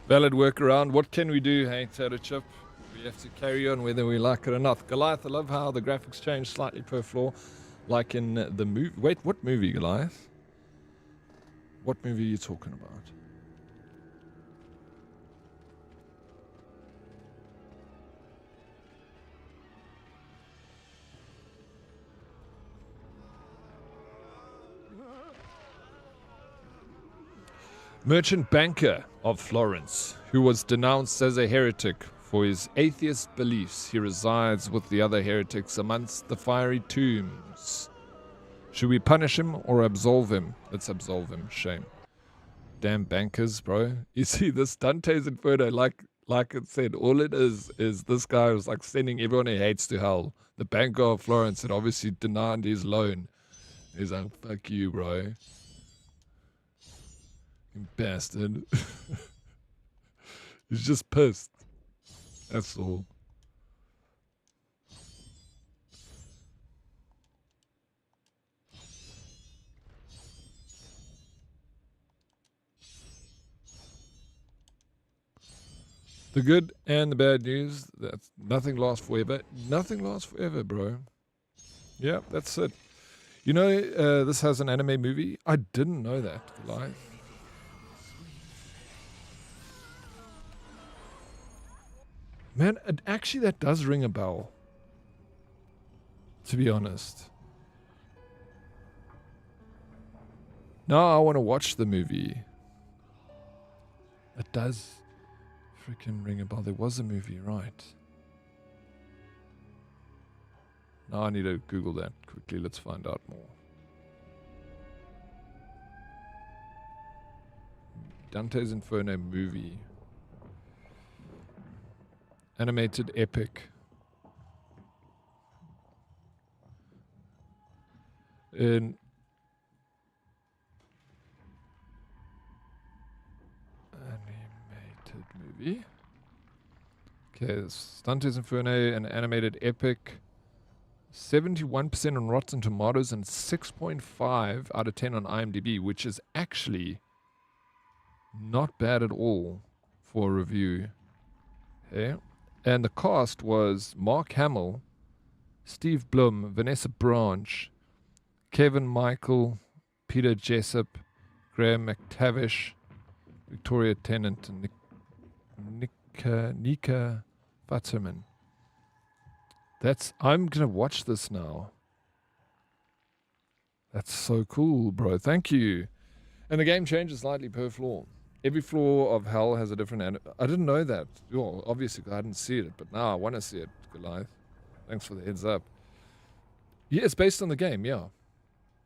Valid workaround. What can we do, hey, Tato Chip? We have to carry on whether we like it or not. Goliath, I love how the graphics change slightly per floor, like in the movie. Wait, what movie, Goliath? What movie are you talking about? Merchant banker of Florence, who was denounced as a heretic for his atheist beliefs, he resides with the other heretics amongst the fiery tombs. Should we punish him or absolve him? Let's absolve him. Shame. Damn bankers, bro. You see, this Dante's Inferno, like it said, all it is this guy was like sending everyone he hates to hell. The banker of Florence had obviously denied his loan. He's like, fuck you, bro. You bastard. He's just pissed. That's all. The good and the bad news, that's nothing lasts forever. Nothing lasts forever, bro. Yeah, that's it. You know, this has an anime movie. I didn't know that, Goliath. Man, actually that does ring a bell. To be honest. Now I want to watch the movie. It does freaking ring a bell. There was a movie, right? Now I need to Google that quickly. Let's find out more. Dante's Inferno movie. Animated epic. In animated movie. Okay, this Dante's Inferno, an animated epic. 71% on Rotten Tomatoes and 6.5 out of 10 on IMDb, which is actually not bad at all for a review. Okay. And the cast was Mark Hamill, Steve Blum, Vanessa Branch, Kevin Michael, Peter Jessup, Graham McTavish, Victoria Tennant, and Nika Futterman. I'm gonna watch this now. That's so cool, bro. Thank you. And the game changes slightly per floor. Every floor of hell has a different I didn't know that. Well, obviously I hadn't seen it, but now I want to see it, Goliath. Thanks for the heads up. Yeah, it's based on the game, yeah.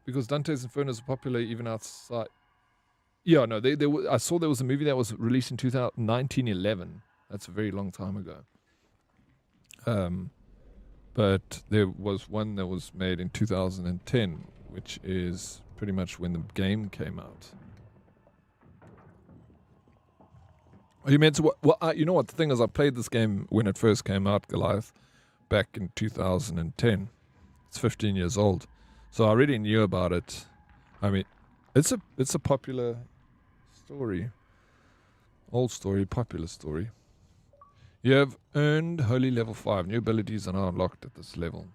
Because Dante's Inferno is popular even outside. Yeah, no, I saw there was a movie that was released in 1911. That's a very long time ago. But there was one that was made in 2010, which is pretty much when the game came out. Are you meant to? Well, you know what? The thing is, I played this game when it first came out, Goliath, back in 2010. It's 15 years old, so I already knew about it. I mean, it's a popular story, old story, popular story. You have earned Holy Level 5. New abilities are now unlocked at this level.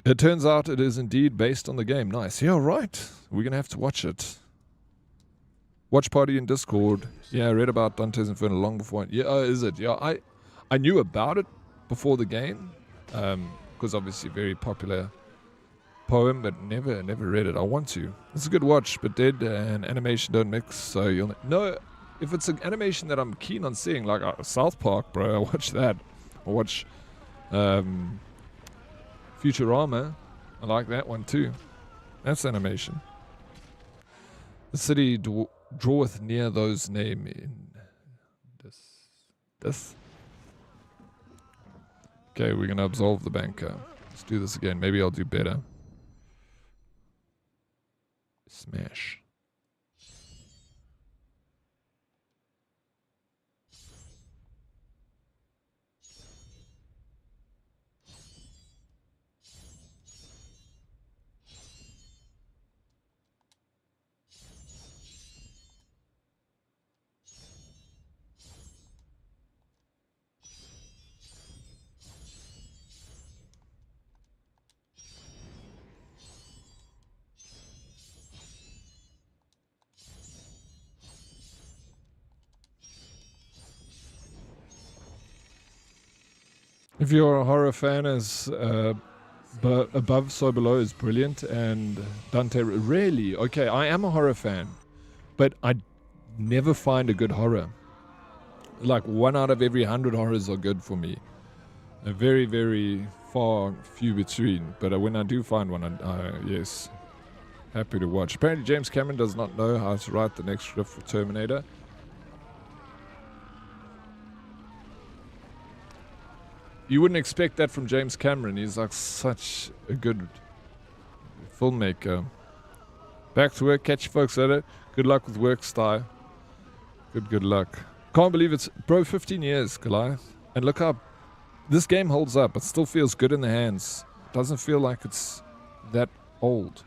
It turns out it is indeed based on the game. Nice. Yeah, right. We're going to have to watch it. Watch party in Discord. Yeah, I read about Dante's Inferno long before. Yeah, is it? Yeah, I knew about it before the game. Because obviously very popular poem, but never read it. I want to. It's a good watch, but Dead and animation don't mix, so you'll no. If it's an animation that I'm keen on seeing, like South Park, bro, I watch that. I watch Futurama. I like that one too. That's animation. The city draweth near those name in this. Okay, we're gonna absolve the banker. Let's do this again. Maybe I'll do better. Smash. If you're a horror fan, as Above So Below is brilliant, and Dante really okay. I am a horror fan, but I never find a good horror. Like 1 out of every 100 horrors are good for me. A very, very few between. But when I do find one, yes, happy to watch. Apparently, James Cameron does not know how to write the next script for Terminator. You wouldn't expect that from James Cameron. He's like such a good filmmaker. Back to work. Catch you folks later. Good luck with work style. Good luck. Can't believe it's, bro, 15 years, Goliath. And look how this game holds up. It still feels good in the hands. Doesn't feel like it's that old.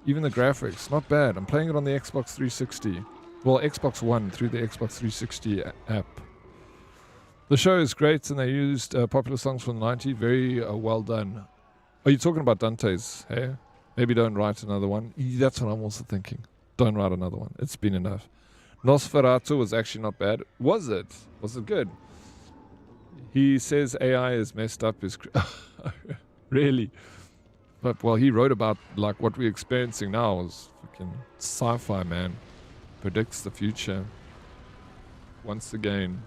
Even the graphics, not bad. I'm playing it on the Xbox 360. Well, Xbox One through the Xbox 360 app. The show is great, and they used popular songs from the 90s. Very well done. Are you talking about Dante's? Hey? Maybe don't write another one. That's what I'm also thinking. Don't write another one. It's been enough. Nosferatu was actually not bad. Was it? Was it good? He says AI is messed up. Really? But, well, he wrote about, like, what we're experiencing now is fucking sci-fi, man. Predicts the future. Once again.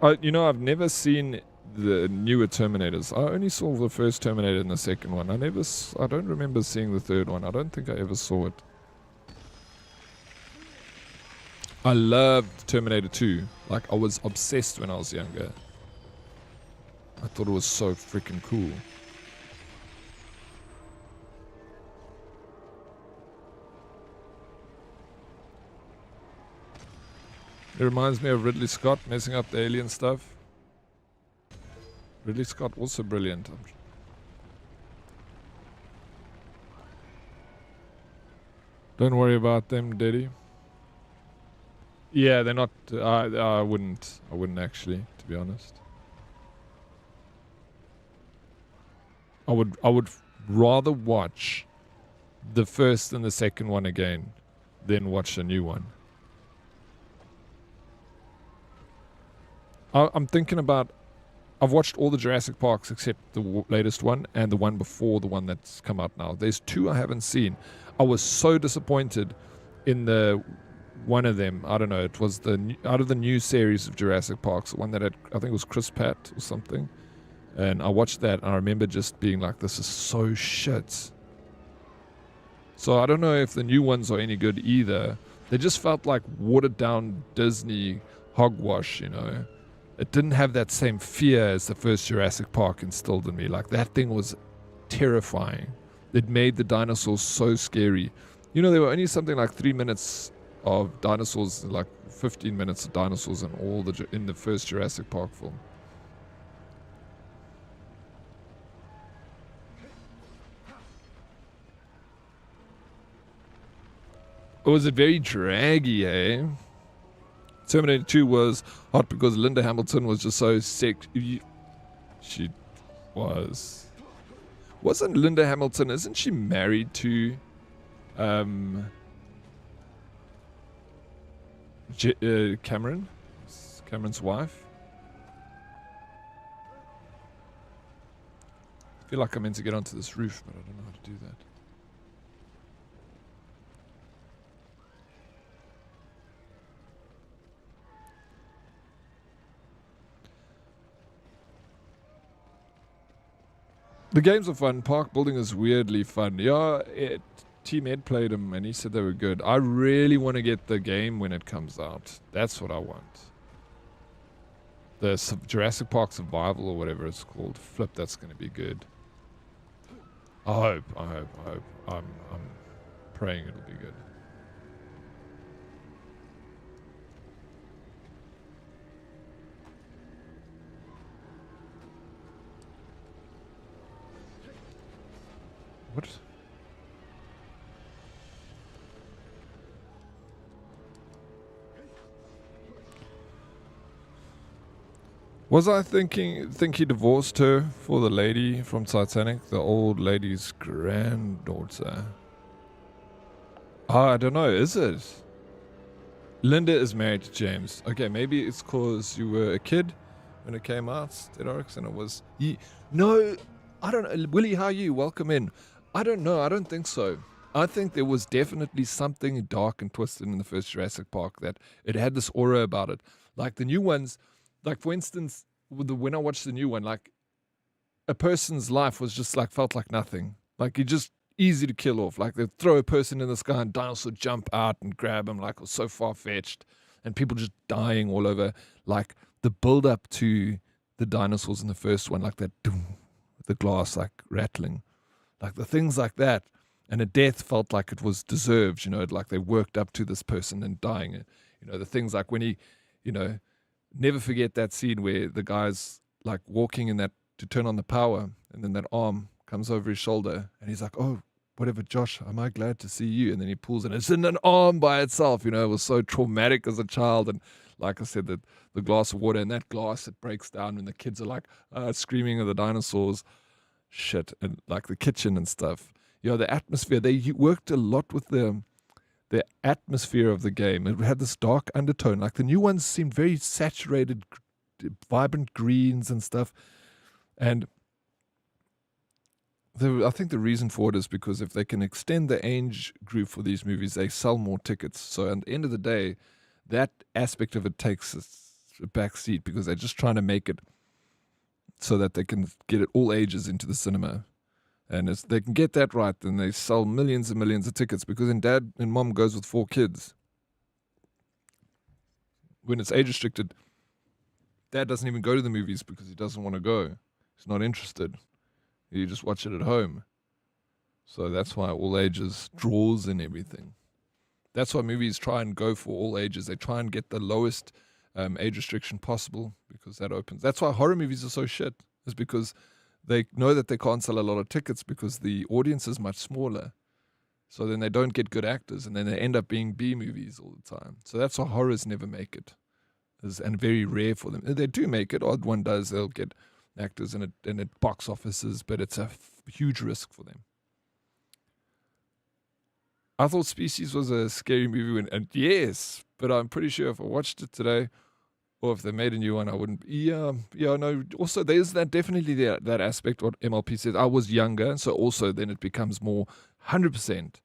I've never seen the newer Terminators. I only saw the first Terminator and the second one. I don't remember seeing the third one. I don't think I ever saw it. I loved Terminator 2. Like, I was obsessed when I was younger. I thought it was so freaking cool. It reminds me of Ridley Scott messing up the alien stuff. Ridley Scott also brilliant. Don't worry about them, Daddy. Yeah, they're not. I wouldn't actually, to be honest. I would rather watch the first and the second one again than watch a new one. I'm thinking about, I've watched all the Jurassic Parks except the latest one and the one before the one that's come out now. There's 2 I haven't seen. I was so disappointed in the one of them. I don't know. It was out of the new series of Jurassic Parks, the one that had, I think it was Chris Pratt or something. And I watched that and I remember just being like, this is so shit. So I don't know if the new ones are any good either. They just felt like watered down Disney hogwash, It didn't have that same fear as the first Jurassic Park instilled in me. Like, that thing was terrifying. It made the dinosaurs so scary. There were only something like 3 minutes of dinosaurs, like 15 minutes of dinosaurs in the first Jurassic Park film. Was it very draggy, eh? Terminator 2 was hot because Linda Hamilton was just so sick. She was. Wasn't Linda Hamilton, isn't she married to Cameron? Cameron's wife? I feel like I'm meant to get onto this roof, but I don't know how to do that. The games are fun. Park building is weirdly fun. Yeah, Team Ed played them and he said they were good. I really want to get the game when it comes out. That's what I want. The Jurassic Park Survival or whatever it's called. Flip, that's going to be good. I hope. I'm praying it'll be good. What? Was I think he divorced her for the lady from Titanic, the old lady's granddaughter? I don't know, is it? Linda is married to James. Okay, maybe it's because you were a kid when it came out, Dead Oryx, and it was... No, I don't know. Willie, how are you? Welcome in. I don't know. I don't think so. I think there was definitely something dark and twisted in the first Jurassic Park, that it had this aura about it. Like the new ones, like for instance, when I watched the new one, like a person's life was just like, felt like nothing. Like you just easy to kill off. Like they'd throw a person in the sky and dinosaur jump out and grab him. Like it was so far-fetched. And people just dying all over. Like the build-up to the dinosaurs in the first one, like that, the glass like rattling. Like the things like that. And a death felt like it was deserved, you know, like they worked up to this person and dying. You know, the things like when he, you know, never forget that scene where the guy's like walking in that to turn on the power, and then that arm comes over his shoulder and he's like, oh, whatever, Josh, am I glad to see you? And then he pulls it. It's in an arm by itself, you know. It was so traumatic as a child. And like I said, the glass of water and that glass, it breaks down when the kids are like screaming at the dinosaurs. Shit. And like the kitchen and stuff. You know, the atmosphere, they worked a lot with the atmosphere of the game. It had this dark undertone. Like the new ones seemed very saturated, vibrant greens and stuff. And I think the reason for it is because if they can extend the age group for these movies, they sell more tickets. So at the end of the day, that aspect of it takes a back seat because they're just trying to make it so that they can get it all ages into the cinema. And if they can get that right, then they sell millions and millions of tickets, because then dad and mom goes with 4 kids. When it's age restricted, dad doesn't even go to the movies because he doesn't want to go. He's not interested. You just watch it at home. So that's why all ages draws and everything. That's why movies try and go for all ages. They try and get the lowest age restriction possible, because that opens. That's why horror movies are so shit, is because they know that they can't sell a lot of tickets because the audience is much smaller. So then they don't get good actors, and then they end up being B movies all the time. So that's why horrors never make it, and very rare for them. If they do make it, odd one does, they'll get actors in it box offices, but it's a huge risk for them. I thought Species was a scary movie, and yes, but I'm pretty sure if I watched it today, or if they made a new one, I wouldn't. No. Also, there's definitely that aspect. What MLP says, I was younger, so also then it becomes more 100%.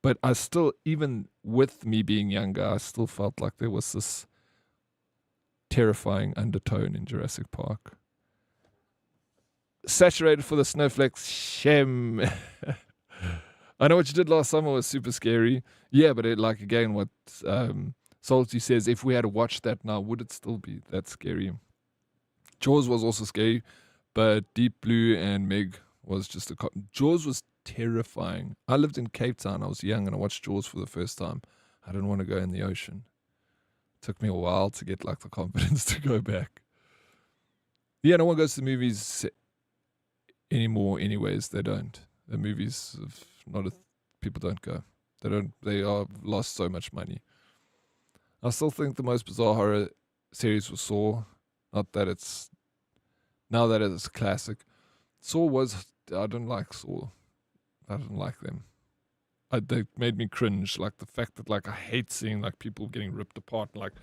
But I still, even with me being younger, I still felt like there was this terrifying undertone in Jurassic Park. Saturated for the snowflakes, shame. I know what you did last summer was super scary. Yeah, but again, what Salty says, if we had to watch that now, would it still be that scary? Jaws was also scary, but Deep Blue and Meg was just Jaws was terrifying. I lived in Cape Town. I was young and I watched Jaws for the first time. I didn't want to go in the ocean. It took me a while to get the confidence to go back. Yeah, no one goes to the movies anymore anyways. They don't. The movies, people don't go. They are lost so much money. I still think the most bizarre horror series was Saw. Not that it's... Now that it's a classic. Saw was... I don't like Saw. I don't like them. They made me cringe. Like the fact that I hate seeing people getting ripped apart. Like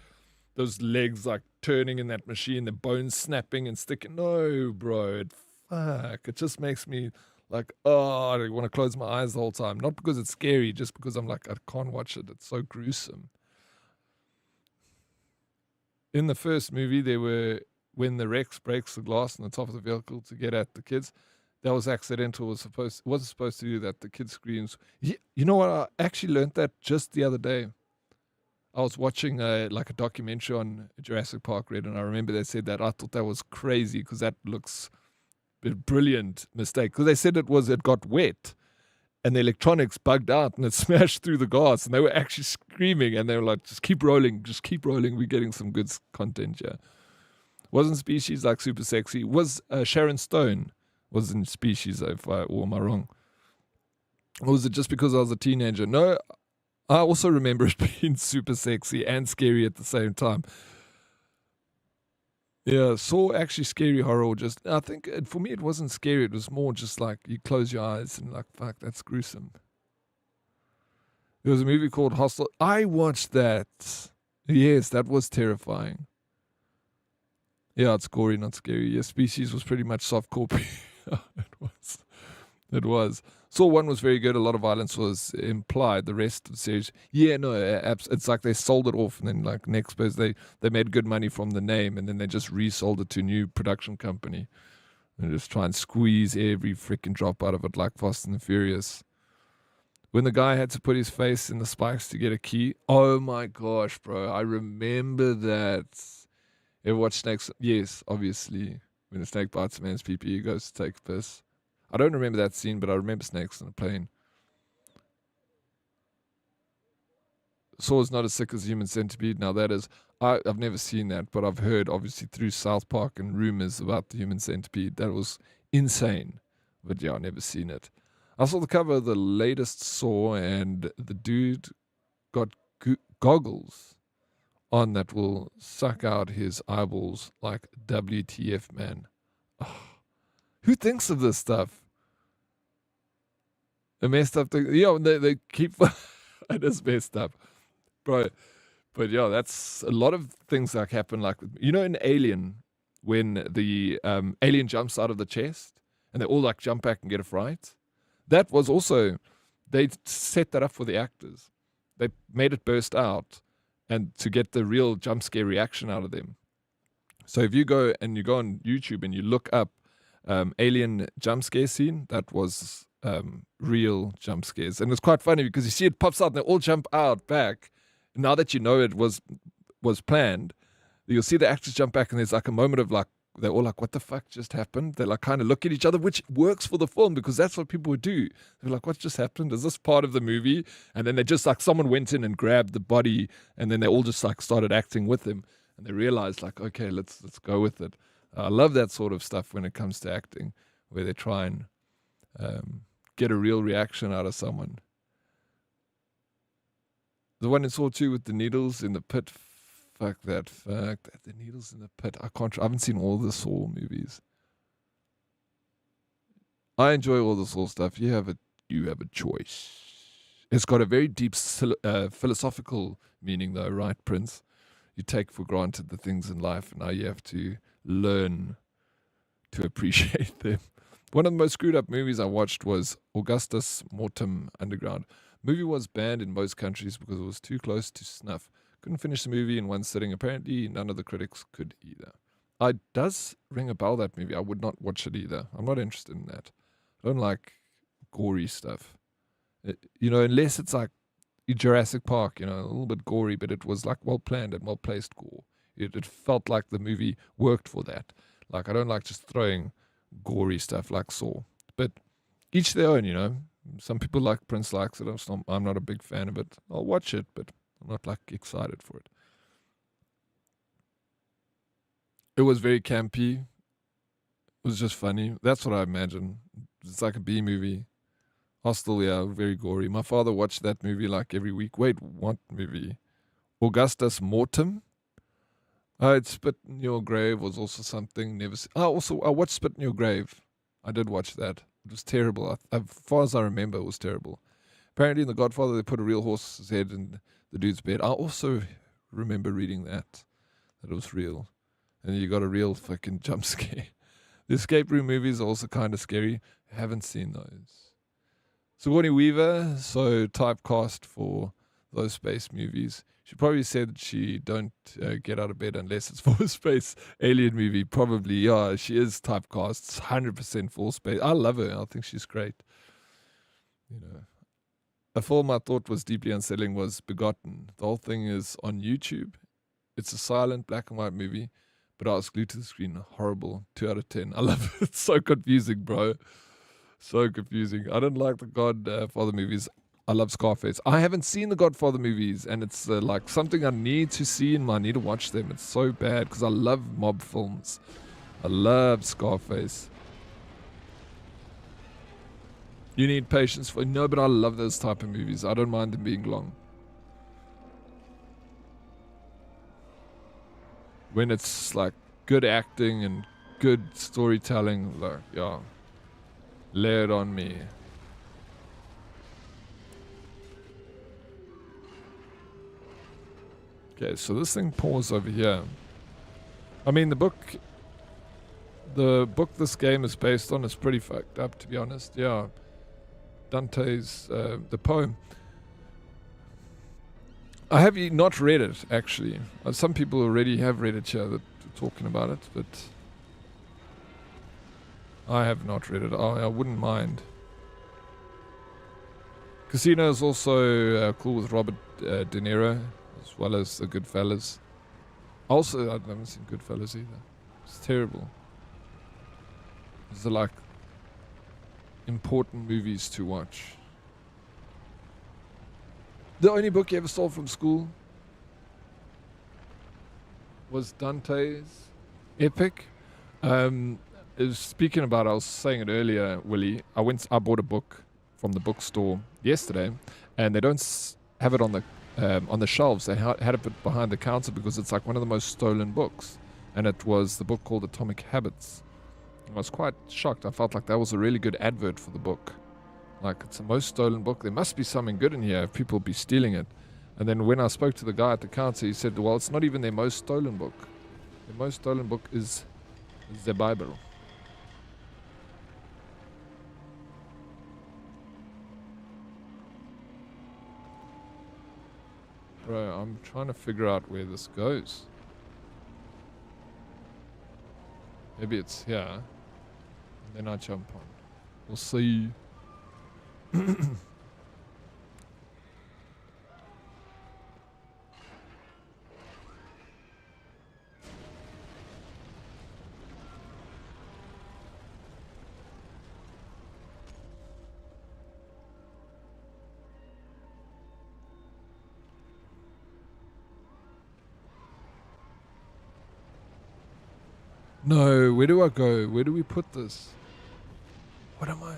those legs turning in that machine. The bones snapping and sticking. No, bro. Fuck. It just makes me I want to close my eyes the whole time. Not because it's scary. Just because I'm I can't watch it. It's so gruesome. In the first movie, when the Rex breaks the glass on the top of the vehicle to get at the kids, that was accidental. Wasn't supposed to do that. The kid screams. You know what? I actually learned that just the other day. I was watching a documentary on Jurassic Park Red, and I remember they said that. I thought that was crazy because that looks a brilliant mistake. Because they said it got wet. And the electronics bugged out and it smashed through the glass. And they were actually screaming. And they were like, just keep rolling. We're getting some good content here. Wasn't Species super sexy? Was Sharon Stone was in Species, or am I wrong? Or was it just because I was a teenager? No, I also remember it being super sexy and scary at the same time. Yeah, Saw actually scary horror. Just I think for me it wasn't scary. It was more just like you close your eyes and like fuck, that's gruesome. There was a movie called Hostel. I watched that. Yes, that was terrifying. Yeah, it's gory, not scary. Yeah, Species was pretty much softcore. It was. It was. Saw 1 was very good. A lot of violence was implied. The rest of the series, yeah, no, it's like they sold it off, and then like next phase they made good money from the name, and then they just resold it to a new production company, and just try and squeeze every freaking drop out of it, like Fast and the Furious. When the guy had to put his face in the spikes to get a key, oh my gosh, bro, I remember that. Ever watch Snakes? Yes, obviously. When a snake bites a man's pee-pee, he goes to take a piss. I don't remember that scene, but I remember snakes on a plane. Saw is not as sick as Human Centipede. Now that is, I've never seen that, but I've heard obviously through South Park and rumors about the Human Centipede. That was insane. But yeah, I've never seen it. I saw the cover of the latest Saw, and the dude got goggles on that will suck out his eyeballs like WTF, man. Oh, who thinks of this stuff? A messed up thing. Yeah, they keep it is messed up, bro. But yeah, that's a lot of things like happen. Like in Alien, when the alien jumps out of the chest and they all like jump back and get a fright. That was also they set that up for the actors. They made it burst out, and to get the real jump scare reaction out of them. So if you go on YouTube and you look up alien jump scare scene, that was real jump scares. And it's quite funny because you see it pops out and they all jump out back. Now that you know it was planned, you'll see the actors jump back and there's like a moment of like, they're all like, what the fuck just happened? They like kind of look at each other, which works for the film because that's what people would do. They're like, what just happened? Is this part of the movie? And then they just like, someone went in and grabbed the body and then they all just like started acting with him. And they realized like, okay, let's go with it. I love that sort of stuff when it comes to acting, where they try and get a real reaction out of someone. The one in Saw 2 with the needles in the pit. Fuck that. The needles in the pit. I haven't seen all the Saw movies. I enjoy all the Saw stuff. You have a choice. It's got a very deep philosophical meaning though, right, Prince? You take for granted the things in life, and now you have to learn to appreciate them. One of the most screwed up movies I watched was Augustus Mortem Underground. The movie was banned in most countries because it was too close to snuff. Couldn't finish the movie in one sitting. Apparently, none of the critics could either. It does ring a bell, that movie. I would not watch it either. I'm not interested in that. I don't like gory stuff. Unless it's like Jurassic Park, a little bit gory, but it was like well planned and well placed gore. It felt like the movie worked for that. Like, I don't like just throwing gory stuff like Saw. But each their own, Some people like Prince likes it. I'm not a big fan of it. I'll watch it, but I'm not like excited for it. It was very campy. It was just funny. That's what I imagine. It's like a B movie. Hostel, yeah, very gory. My father watched that movie like every week. Wait, what movie? Augustus Mortem? It's Spit in Your Grave was also something. Never. I watched Spit in Your Grave. I did watch that. It was terrible. As far as I remember, it was terrible. Apparently in The Godfather, they put a real horse's head in the dude's bed. I also remember reading that it was real. And you got a real fucking jump scare. The escape room movies are also kind of scary. I haven't seen those. Sigourney Weaver, so typecast for those space movies. She probably said that she don't get out of bed unless it's for a space alien movie. Probably, yeah, she is typecast. 100% for space. I love her. I think she's great. A film I thought was deeply unsettling was Begotten. The whole thing is on YouTube. It's a silent black and white movie, but I was glued to the screen. Horrible. 2 out of 10. I love it. It's so confusing, bro. So confusing. I don't like the Godfather movies. I love Scarface. I haven't seen the Godfather movies, and it's like something I need to see, and I need to watch them. It's so bad because I love mob films. I love Scarface. You need patience for no, but I love those type of movies. I don't mind them being long. When it's like good acting and good storytelling. Like, yeah, lay it on me. Okay, so this thing paused over here. I mean, the book this game is based on is pretty fucked up, to be honest. Yeah, Dante's the poem. I have not read it, actually. Some people already have read it here that are talking about it, but I have not read it. I wouldn't mind. Casino is also cool with Robert De Niro, as well as the Goodfellas. Also, I haven't seen Goodfellas either. It's terrible. These are like important movies to watch. The only book you ever stole from school was Dante's Epic. Speaking about, I was saying it earlier, Willie. I bought a book from the bookstore yesterday, and they don't have it on the shelves. They had it put behind the counter because it's like one of the most stolen books, and it was the book called Atomic Habits. I was quite shocked. I felt like that was a really good advert for the book. Like, it's the most stolen book. There must be something good in here if people be stealing it. And then when I spoke to the guy at the counter, he said, well, it's not even their most stolen book. Their most stolen book is the Bible. Bro, I'm trying to figure out where this goes. Maybe it's here. And then I jump on. We'll see. No, where do I go? Where do we put this? What am I?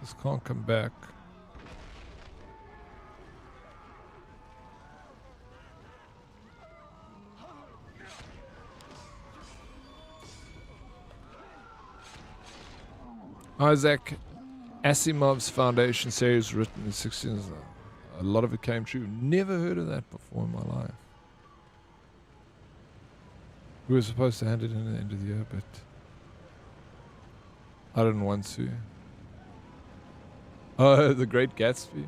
This can't come back. Isaac Asimov's Foundation series written in the 60s. A lot of it came true. Never heard of that before in my life. We were supposed to hand it in at the end of the year, but I didn't want to. Oh, The Great Gatsby.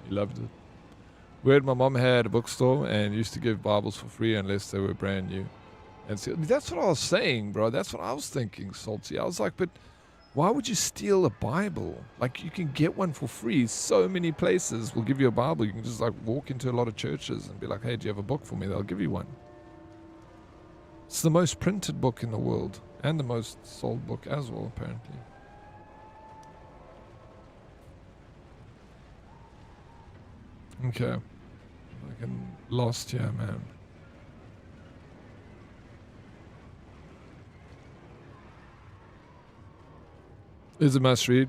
He loved it. Weird, my mom had a bookstore and used to give Bibles for free unless they were brand new. And so, that's what I was saying, bro. That's what I was thinking, Salty. I was like, but why would you steal a Bible? Like, you can get one for free. So many places will give you a Bible. You can just like walk into a lot of churches and be like, hey, do you have a book for me? They'll give you one. It's the most printed book in the world and the most sold book as well, apparently. Okay. Fucking lost here, man. It's a must read.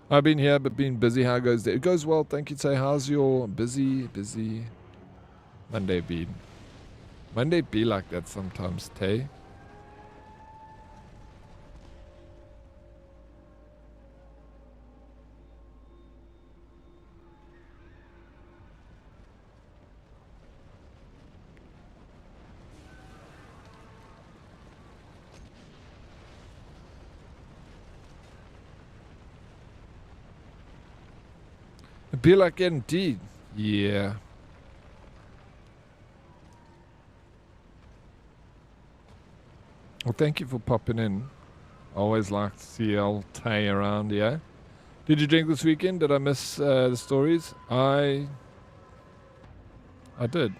I've been here but been busy. How goes there? It goes well, thank you, Tay. How's your busy Monday been? Monday be like that sometimes, Tay. Be like indeed. Yeah. Well, thank you for popping in. I always like to see old Tay around, yeah? Did you drink this weekend? Did I miss the stories? I did.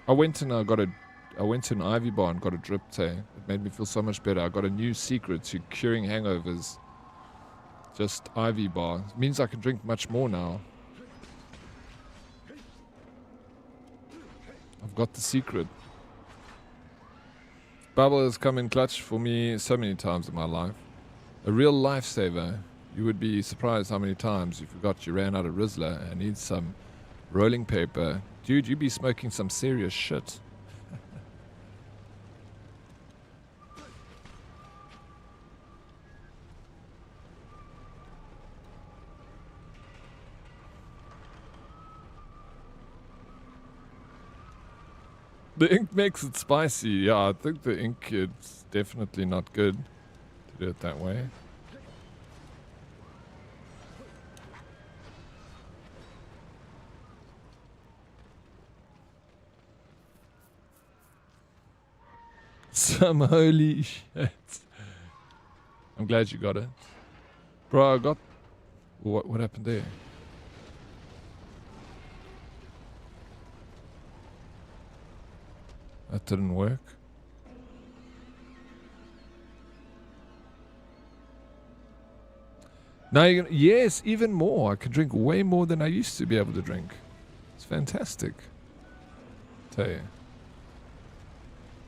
I went to an Ivy bar and got a drip, Tay. It made me feel so much better. I got a new secret to curing hangovers. Just Ivy bar. It means I can drink much more now. I've got the secret. Bible has come in clutch for me so many times in my life. A real lifesaver. You would be surprised how many times you forgot you ran out of Rizzler and need some rolling paper. Dude, you be smoking some serious shit. The ink makes it spicy. Yeah, I think the ink is definitely not good to do it that way. Some holy shit. I'm glad you got it. Bro, I got... What happened there? That didn't work. Now you're gonna... Yes, even more. I can drink way more than I used to be able to drink. It's fantastic. Tell you.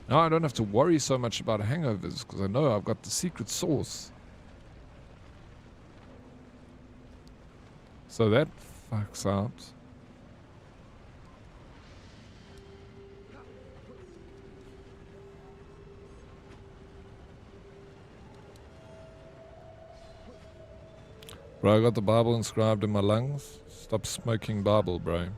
Now I don't have to worry so much about hangovers because I know I've got the secret sauce. So that fucks out. Bro, I got the Bible inscribed in my lungs. Stop smoking Bible, bro.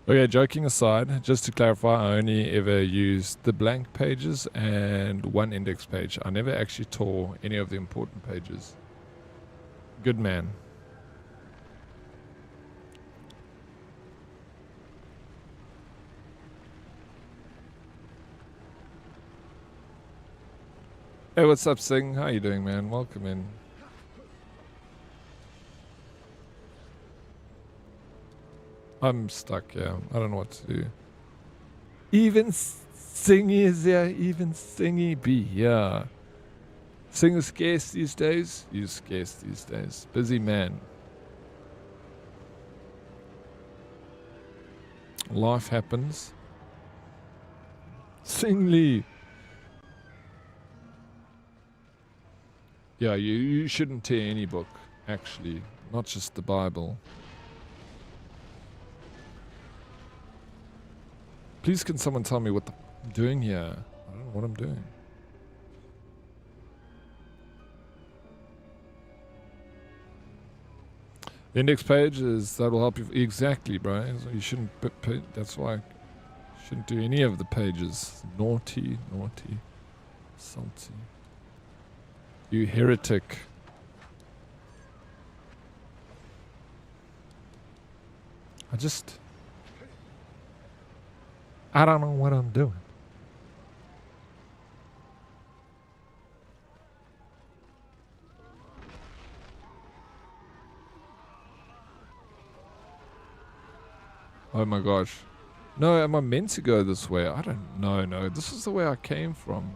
Okay, joking aside, just to clarify, I only ever used the blank pages and one index page. I never actually tore any of the important pages. Good man. Hey, what's up, Sing? How you doing, man? Welcome in. I'm stuck, yeah. I don't know what to do. Even Singy is there. Even Singy be, yeah. Sing is scarce these days. He's scarce these days. Busy man. Life happens. Singly. Yeah, you shouldn't tear any book, actually. Not just the Bible. Please can someone tell me what I'm doing here? I don't know what I'm doing. The index page is, that'll help you. Exactly, bro. So you shouldn't, that's why you shouldn't do any of the pages. Naughty, naughty, salty. You heretic. I don't know what I'm doing. Oh my gosh. No, am I meant to go this way? I don't know. No, this is the way I came from.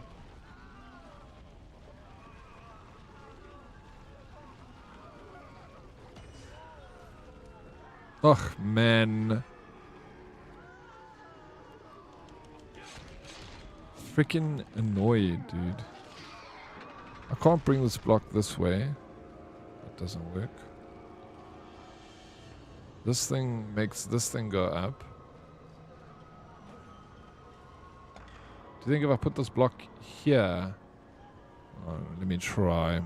Oh, man. Freaking annoyed, dude. I can't bring this block this way. That doesn't work. This thing makes this thing go up. Do you think if I put this block here... Oh, let me try.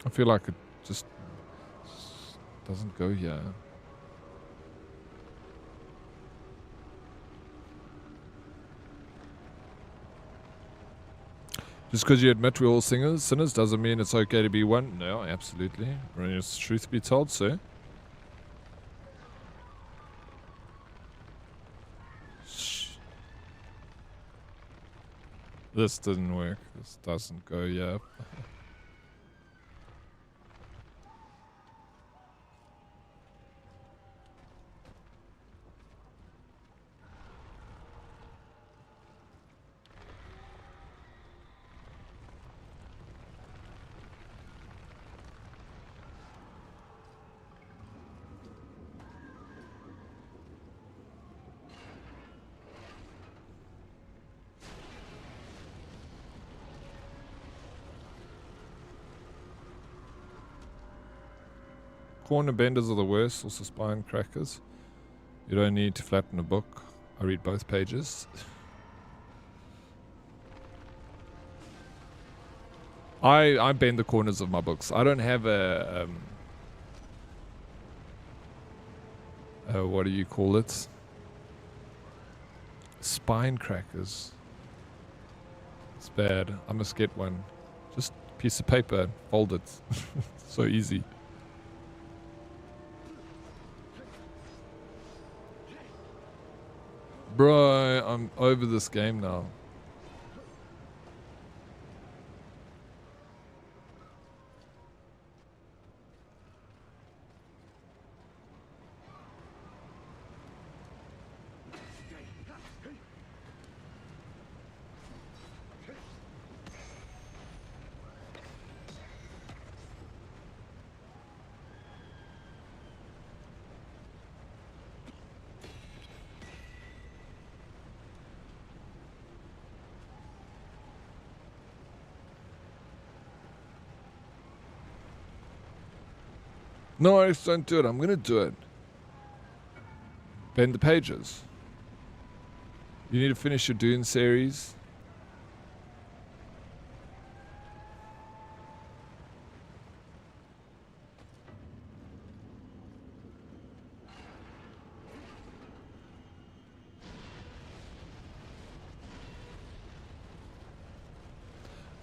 I feel like it just doesn't go here. Just because you admit we're all sinners doesn't mean it's okay to be one. No, absolutely. I mean, it's truth be told, sir. Shh. This didn't work. This doesn't go, yeah. Corner benders are the worst, also spine crackers. You don't need to flatten a book. I read both pages. I bend the corners of my books. I don't have a what do you call it? Spine crackers. It's bad. I must get one. Just a piece of paper, fold it. So easy. Bro, I'm over this game now. No, I just don't do it. I'm gonna do it. Bend the pages. You need to finish your Dune series.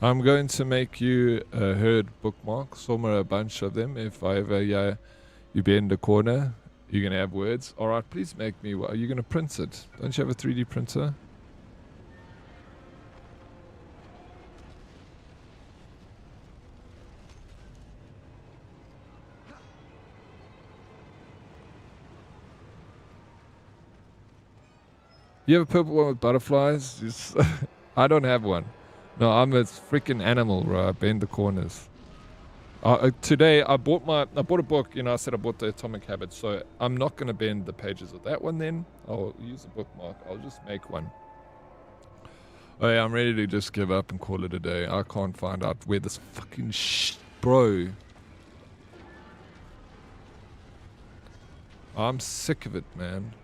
I'm going to make you a herd bookmark, somewhere a bunch of them. If I ever, you bend a corner, you're going to have words. All right, please make me, are you going to print it? Don't you have a 3D printer? You have a purple one with butterflies? I don't have one. No, I'm a freaking animal, bro. I bend the corners. Today, I bought a book, I said I bought the Atomic Habits, so I'm not going to bend the pages of that one then. I'll use a bookmark. I'll just make one. Oh yeah, I'm ready to just give up and call it a day. I can't find out where this fucking bro. I'm sick of it, man.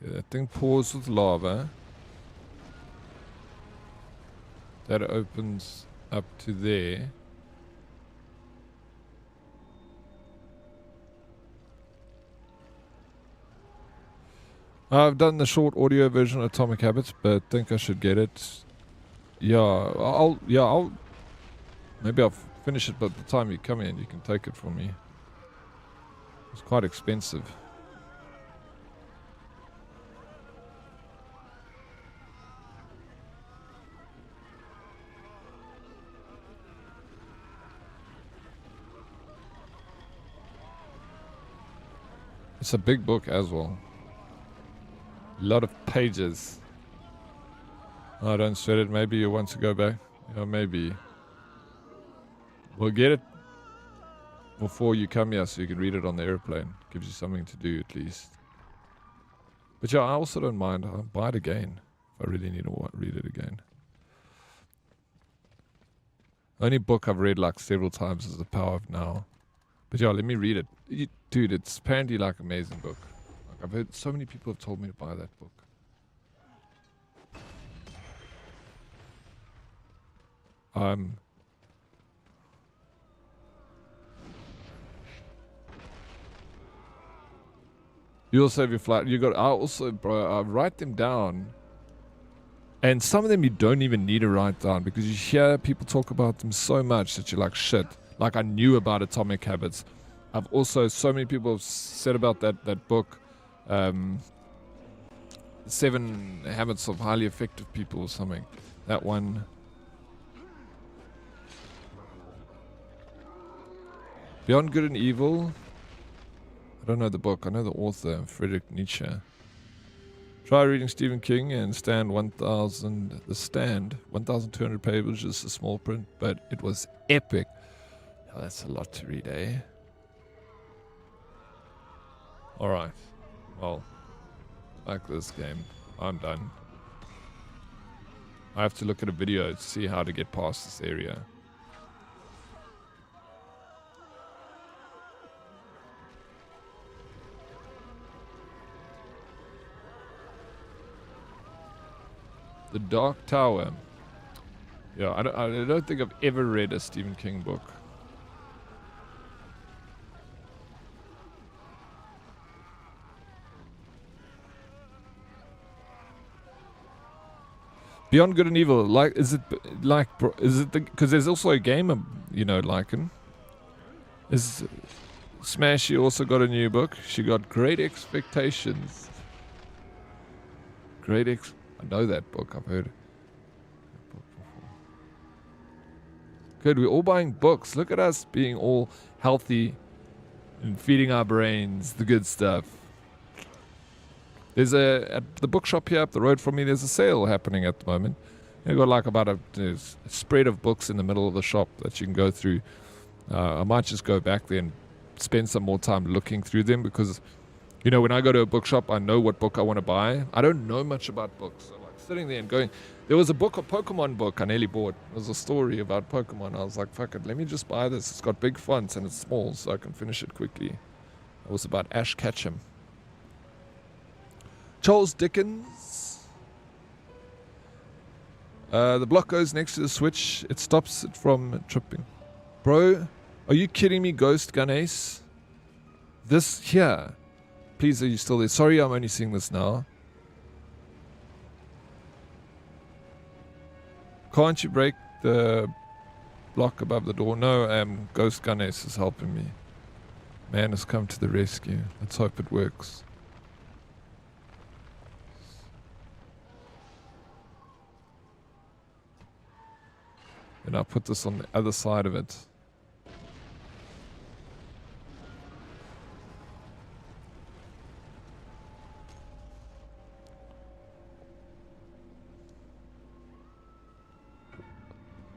Okay, that thing pours with lava. That opens up to there. I've done the short audio version of Atomic Habits, but I think I should get it. Maybe I'll finish it by the time you come in. You can take it from me. It's quite expensive. It's a big book as well. A lot of pages. Oh, don't sweat it. Maybe you want to go back. Yeah, maybe. We'll get it before you come here so you can read it on the airplane. Gives you something to do at least. But yeah, I also don't mind. I'll buy it again if I really need to read it again. Only book I've read like several times is The Power of Now. But yeah, let me read it. Dude, it's apparently like an amazing book. Like, I've heard so many people have told me to buy that book. You also have your flight. You got. I also, bro. I write them down, and some of them you don't even need to write down because you hear people talk about them so much that you're like, shit. Like I knew about Atomic Habits. I've also so many people have said about that book, 7 Habits of Highly Effective People or something. That one. Beyond Good and Evil. I don't know the book. I know the author, Friedrich Nietzsche. Try reading Stephen King and Stand 1000. The Stand, 1,200 pages, a small print, but it was epic. Oh, that's a lot to read, eh? Alright. Well, like this game. I'm done. I have to look at a video to see how to get past this area. The Dark Tower. Yeah, I don't think I've ever read a Stephen King book. Beyond Good and Evil, like, is it because there's also a game, you know, liken. Is Smashy also got a new book? She got Great Expectations. I know that book. I've heard it before. Good. We're all buying books. Look at us being all healthy and feeding our brains the good stuff. There's at the bookshop here up the road from me. There's a sale happening at the moment. They've got like about a spread of books in the middle of the shop that you can go through. I might just go back there and spend some more time looking through them because, you know, when I go to a bookshop, I know what book I want to buy. I don't know much about books. So like sitting there and going, there was a Pokemon book I nearly bought. It was a story about Pokemon. I was like, fuck it, let me just buy this. It's got big fonts and it's small so I can finish it quickly. It was about Ash Ketchum. Charles Dickens. The block goes next to the switch. It stops it from tripping. Bro, are you kidding me, Ghost Gun Ace? This here. Please, are you still there? Sorry, I'm only seeing this now. Can't you break the block above the door? No, Ghost Gun Ace is helping me. Man has come to the rescue. Let's hope it works. And I'll put this on the other side of it.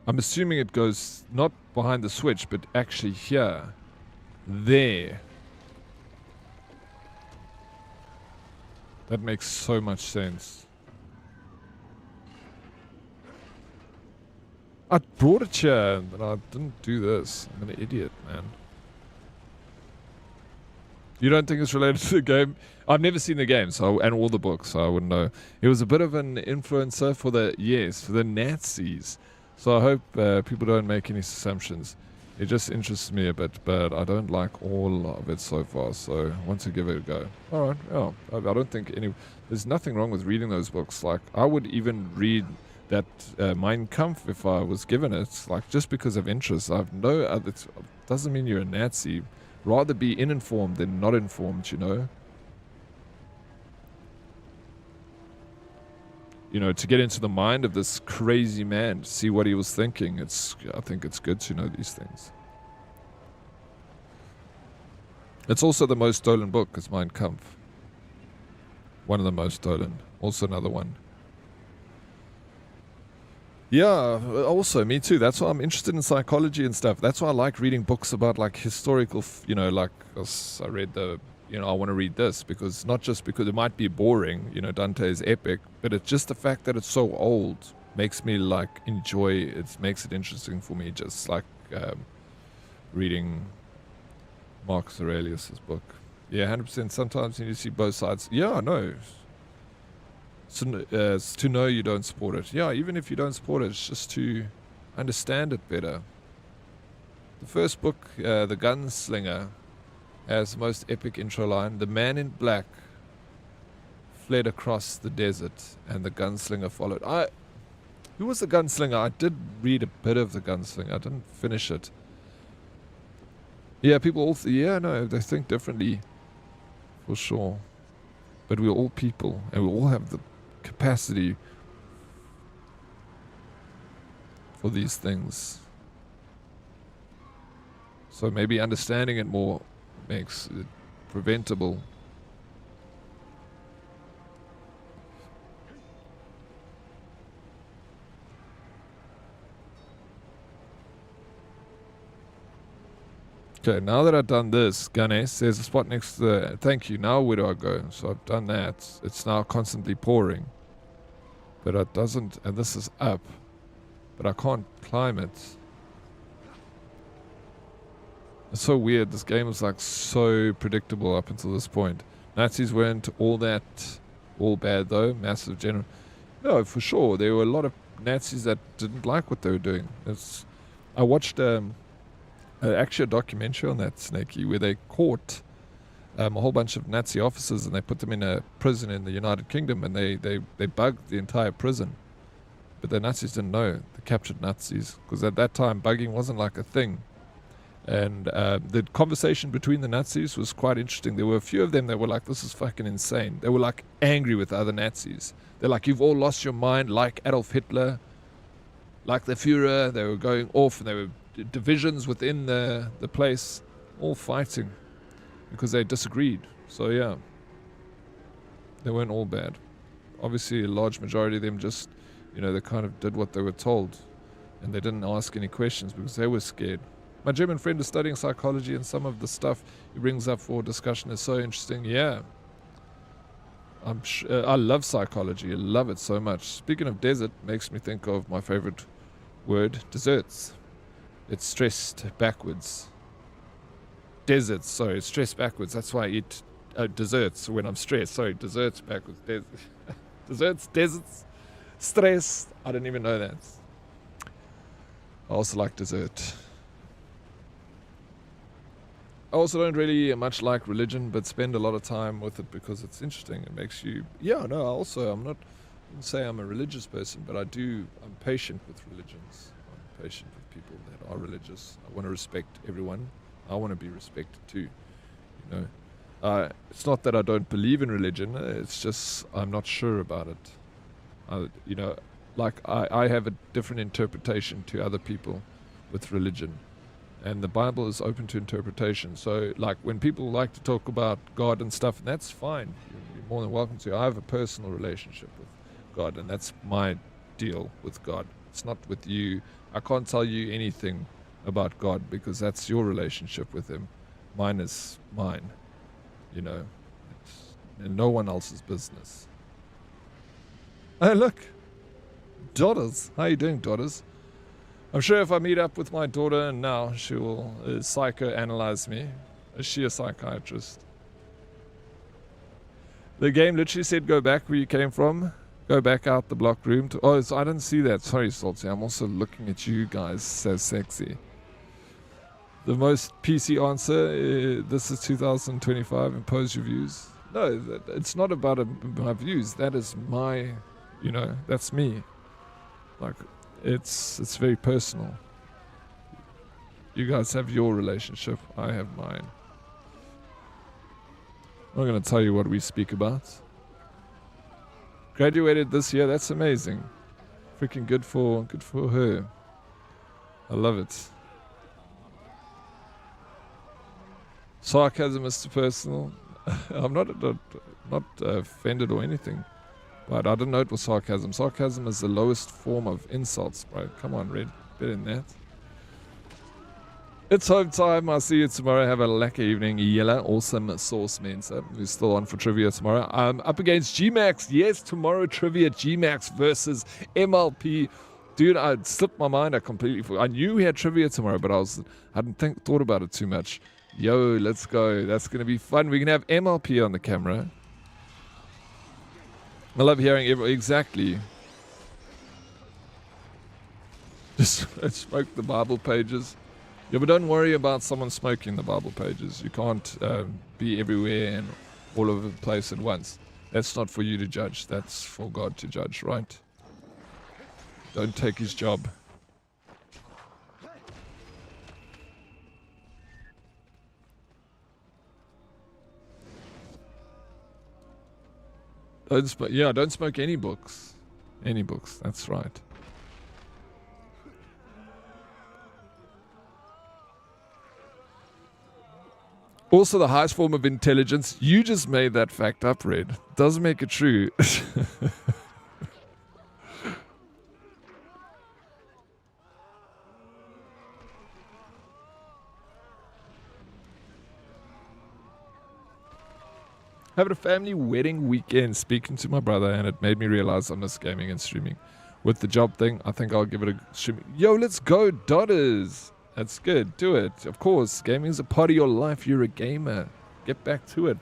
I'm assuming it goes not behind the switch, but actually here. There. That makes so much sense. I brought a chair, but I didn't do this. I'm an idiot, man. You don't think it's related to the game? I've never seen the game, and all the books, so I wouldn't know. It was a bit of an influencer for the Nazis. So I hope people don't make any assumptions. It just interests me a bit, but I don't like all of it so far, so I want to give it a go. Alright, yeah. I don't think there's nothing wrong with reading those books. Like, I would even read that Mein Kampf if I was given it, like, just because of interest. I've no other, it doesn't mean you're a Nazi. Rather be uninformed than not informed, you know? You know, to get into the mind of this crazy man, to see what he was thinking. I think it's good to know these things. It's also the most stolen book, is Mein Kampf. One of the most stolen. Also another one. Yeah, also, me too. That's why I'm interested in psychology and stuff. That's why I like reading books about, like, historical, you know, like, I read I want to read this because not just because it might be boring, you know, Dante is epic, but it's just the fact that it's so old makes me, like, enjoy it, makes it interesting for me, just like reading Marcus Aurelius's book. Yeah, 100%. Sometimes you need to see both sides. Yeah, no. It's to know you don't support it. Yeah, even if you don't support it, it's just to understand it better. The first book, The Gunslinger, has the most epic intro line. The man in black fled across the desert, and the gunslinger followed. Who was the gunslinger? I did read a bit of the gunslinger. I didn't finish it. Yeah, people all they think differently, for sure. But we're all people, and we all have the capacity for these things. So maybe understanding it more makes it preventable. Okay, now that I've done this, Ganesh, there's a spot next to the... Thank you, now where do I go? So I've done that. It's now constantly pouring. But it doesn't... And this is up. But I can't climb it. It's so weird. This game is like so predictable up until this point. Nazis weren't all bad though. Massive general... No, for sure. There were a lot of Nazis that didn't like what they were doing. I watched... actually a documentary on that, Snakey, where they caught a whole bunch of Nazi officers and they put them in a prison in the United Kingdom, and they bugged the entire prison. But the Nazis didn't know, the captured Nazis, because at that time bugging wasn't like a thing. And the conversation between the Nazis was quite interesting. There were a few of them that were like, this is fucking insane. They were like angry with other Nazis. They're like, you've all lost your mind, like Adolf Hitler, like the Führer. They were going off, and they were divisions within the place, all fighting because they disagreed. So yeah, they weren't all bad. Obviously a large majority of them just, they kind of did what they were told, and they didn't ask any questions because they were scared. My German friend is studying psychology, and some of the stuff he brings up for discussion is so interesting. Yeah, I love psychology. I love it so much. Speaking of desert, makes me think of my favorite word, desserts. It's stressed backwards. Deserts, sorry, it's stressed backwards. That's why I eat desserts when I'm stressed. Sorry, desserts backwards. Desserts, deserts, stress. I didn't even know that. I also like dessert. I also don't really much like religion, but spend a lot of time with it because it's interesting. It makes you... Yeah, no, also, I wouldn't say I'm a religious person, but I'm patient with religions. I'm patient with people that are religious. I want to respect everyone. I want to be respected too. It's not that I don't believe in religion. It's just I'm not sure about it. I have a different interpretation to other people with religion, and the Bible is open to interpretation. So, like when people like to talk about God and stuff, and that's fine. You're more than welcome to. I have a personal relationship with God, and that's my deal with God. It's not with you. I can't tell you anything about God because that's your relationship with him. Mine is mine, and no one else's business. Hey, look, daughters. How you doing, daughters? I'm sure if I meet up with my daughter now, she will psychoanalyze me. Is she a psychiatrist? The game literally said go back where you came from. Go back out the block room. So I didn't see that. Sorry, Salty. I'm also looking at you guys so sexy. The most PC answer, this is 2025, impose your views. No, it's not about my views. That is my, that's me. Like, it's very personal. You guys have your relationship. I have mine. I'm not going to tell you what we speak about. Graduated this year. That's amazing. Freaking good for her. I love it. Sarcasm is too personal. I'm not offended or anything, but I didn't know it was sarcasm. Sarcasm is the lowest form of insults, bro. Come on, Red. Better than that. It's home time. I'll see you tomorrow. Have a lekker evening. Yella, awesome sauce, Mensa. We're still on for trivia tomorrow. I'm up against G-Max. Yes, tomorrow trivia. G-Max versus MLP. Dude, I slipped my mind. I completely forgot. I knew we had trivia tomorrow, but I hadn't thought about it too much. Yo, let's go. That's going to be fun. We can have MLP on the camera. I love hearing exactly. Just smoke the Bible pages. Yeah, but don't worry about someone smoking the Bible pages. You can't be everywhere and all over the place at once. That's not for you to judge. That's for God to judge, right? Don't take his job. Don't smoke any books. Any books, that's right. Also, the highest form of intelligence. You just made that fact up, Red. Doesn't make it true. Having a family wedding weekend, speaking to my brother, and it made me realize I miss gaming and streaming. With the job thing, I think I'll give it a stream. Yo, let's go, Dotters. That's good. Do it. Of course, gaming is a part of your life. You're a gamer. Get back to it.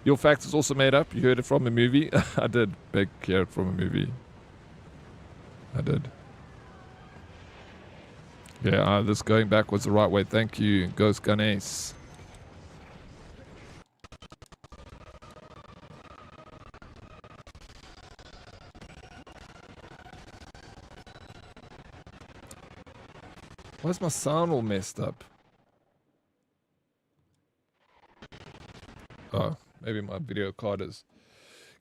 Your fact is also made up. You heard it from a movie. I did. Big hear it from a movie. I did. Yeah, this going back was the right way. Thank you, Ghost Ganesh. Why is my sound all messed up? Oh, maybe my video card is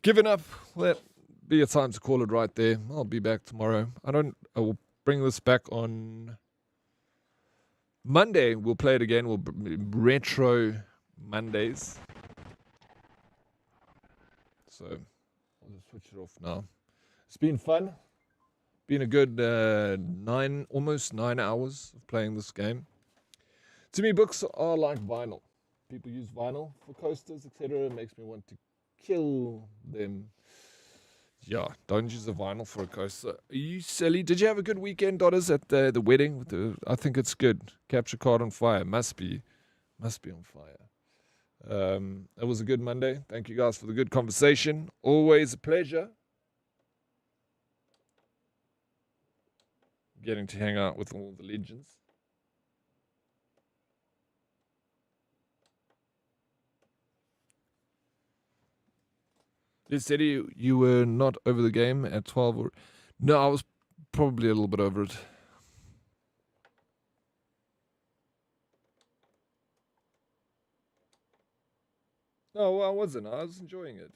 given up. Let be a time to call it right there. I'll be back tomorrow. I will bring this back on Monday. We'll play it again. We'll retro Mondays. So I'll just switch it off now. It's been fun. Been a good almost 9 hours of playing this game. To me, books are like vinyl. People use vinyl for coasters, etc. It makes me want to kill them. Yeah, don't use a vinyl for a coaster. Are you silly? Did you have a good weekend, Dotters, at the wedding? I think it's good. Capture card on fire. Must be on fire. It was a good Monday. Thank you guys for the good conversation. Always a pleasure. Getting to hang out with all the legends. You said you were not over the game at 12 or... No, I was probably a little bit over it. No, well, I wasn't. I was enjoying it.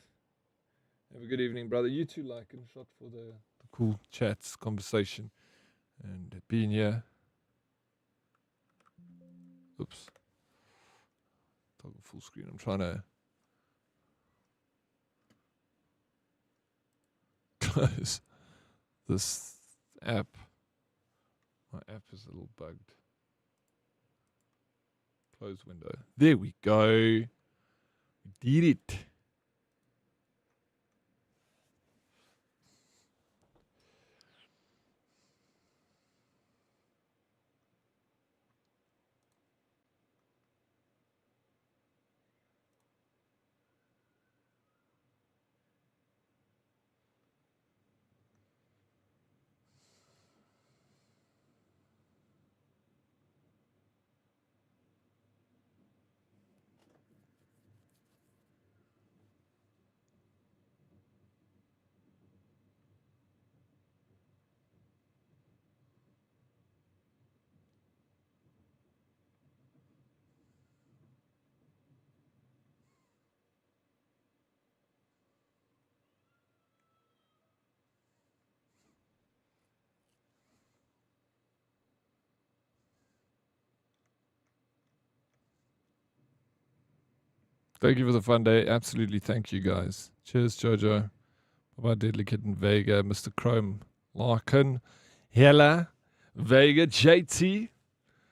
Have a good evening, brother. You too, like and shot for the cool chats, conversation. And being here. Oops. Toggle full screen. I'm trying to close this app. My app is a little bugged. Close window. There we go. We did it. Thank you for the fun day. Absolutely. Thank you, guys. Cheers, Jojo. Bye-bye, Deadly Kitten, Vega, Mr. Chrome, Larkin, Hella, Vega, JT,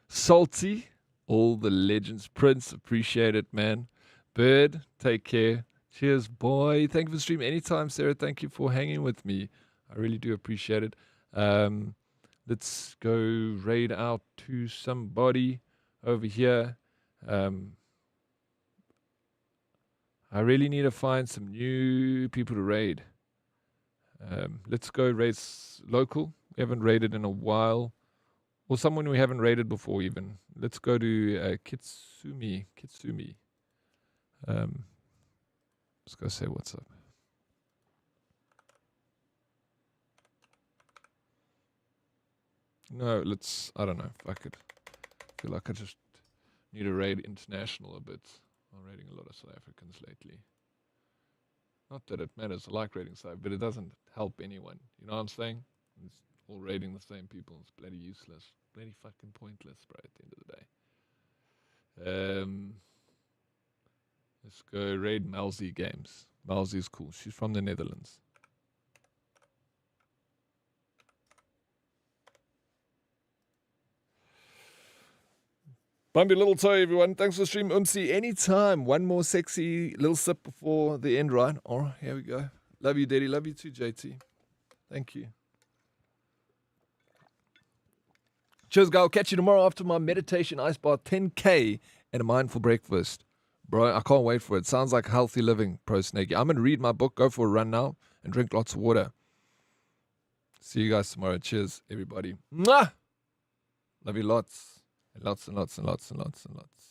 Salty, all the legends. Prince, appreciate it, man. Bird, take care. Cheers, boy. Thank you for the stream anytime, Sarah. Thank you for hanging with me. I really do appreciate it. Let's go raid out to somebody. over here. I really need to find some new people to raid. Let's go race local. We haven't raided in a while. Or someone we haven't raided before even. Let's go to Kitsumi. Let's go say what's up. No, I don't know if I could. I feel like I just need to raid international a bit. I'm raiding a lot of South Africans lately. Not that it matters, I like raiding South, but it doesn't help anyone. You know what I'm saying? It's all raiding the same people. It's bloody useless. Bloody fucking pointless, bro, at the end of the day. Let's go raid Malzy Games. Malzy's cool. She's from the Netherlands. Bumpy little toe, everyone. Thanks for the stream, Umsi. Anytime. One more sexy little sip before the end, right? All right, here we go. Love you, Daddy. Love you too, JT. Thank you. Cheers, guys. I'll catch you tomorrow after my meditation ice bar 10K and a mindful breakfast. Bro, I can't wait for it. Sounds like healthy living, Pro Snakey. I'm going to read my book, go for a run now, and drink lots of water. See you guys tomorrow. Cheers, everybody. Mwah! Love you lots. And lots and lots and lots and lots and lots.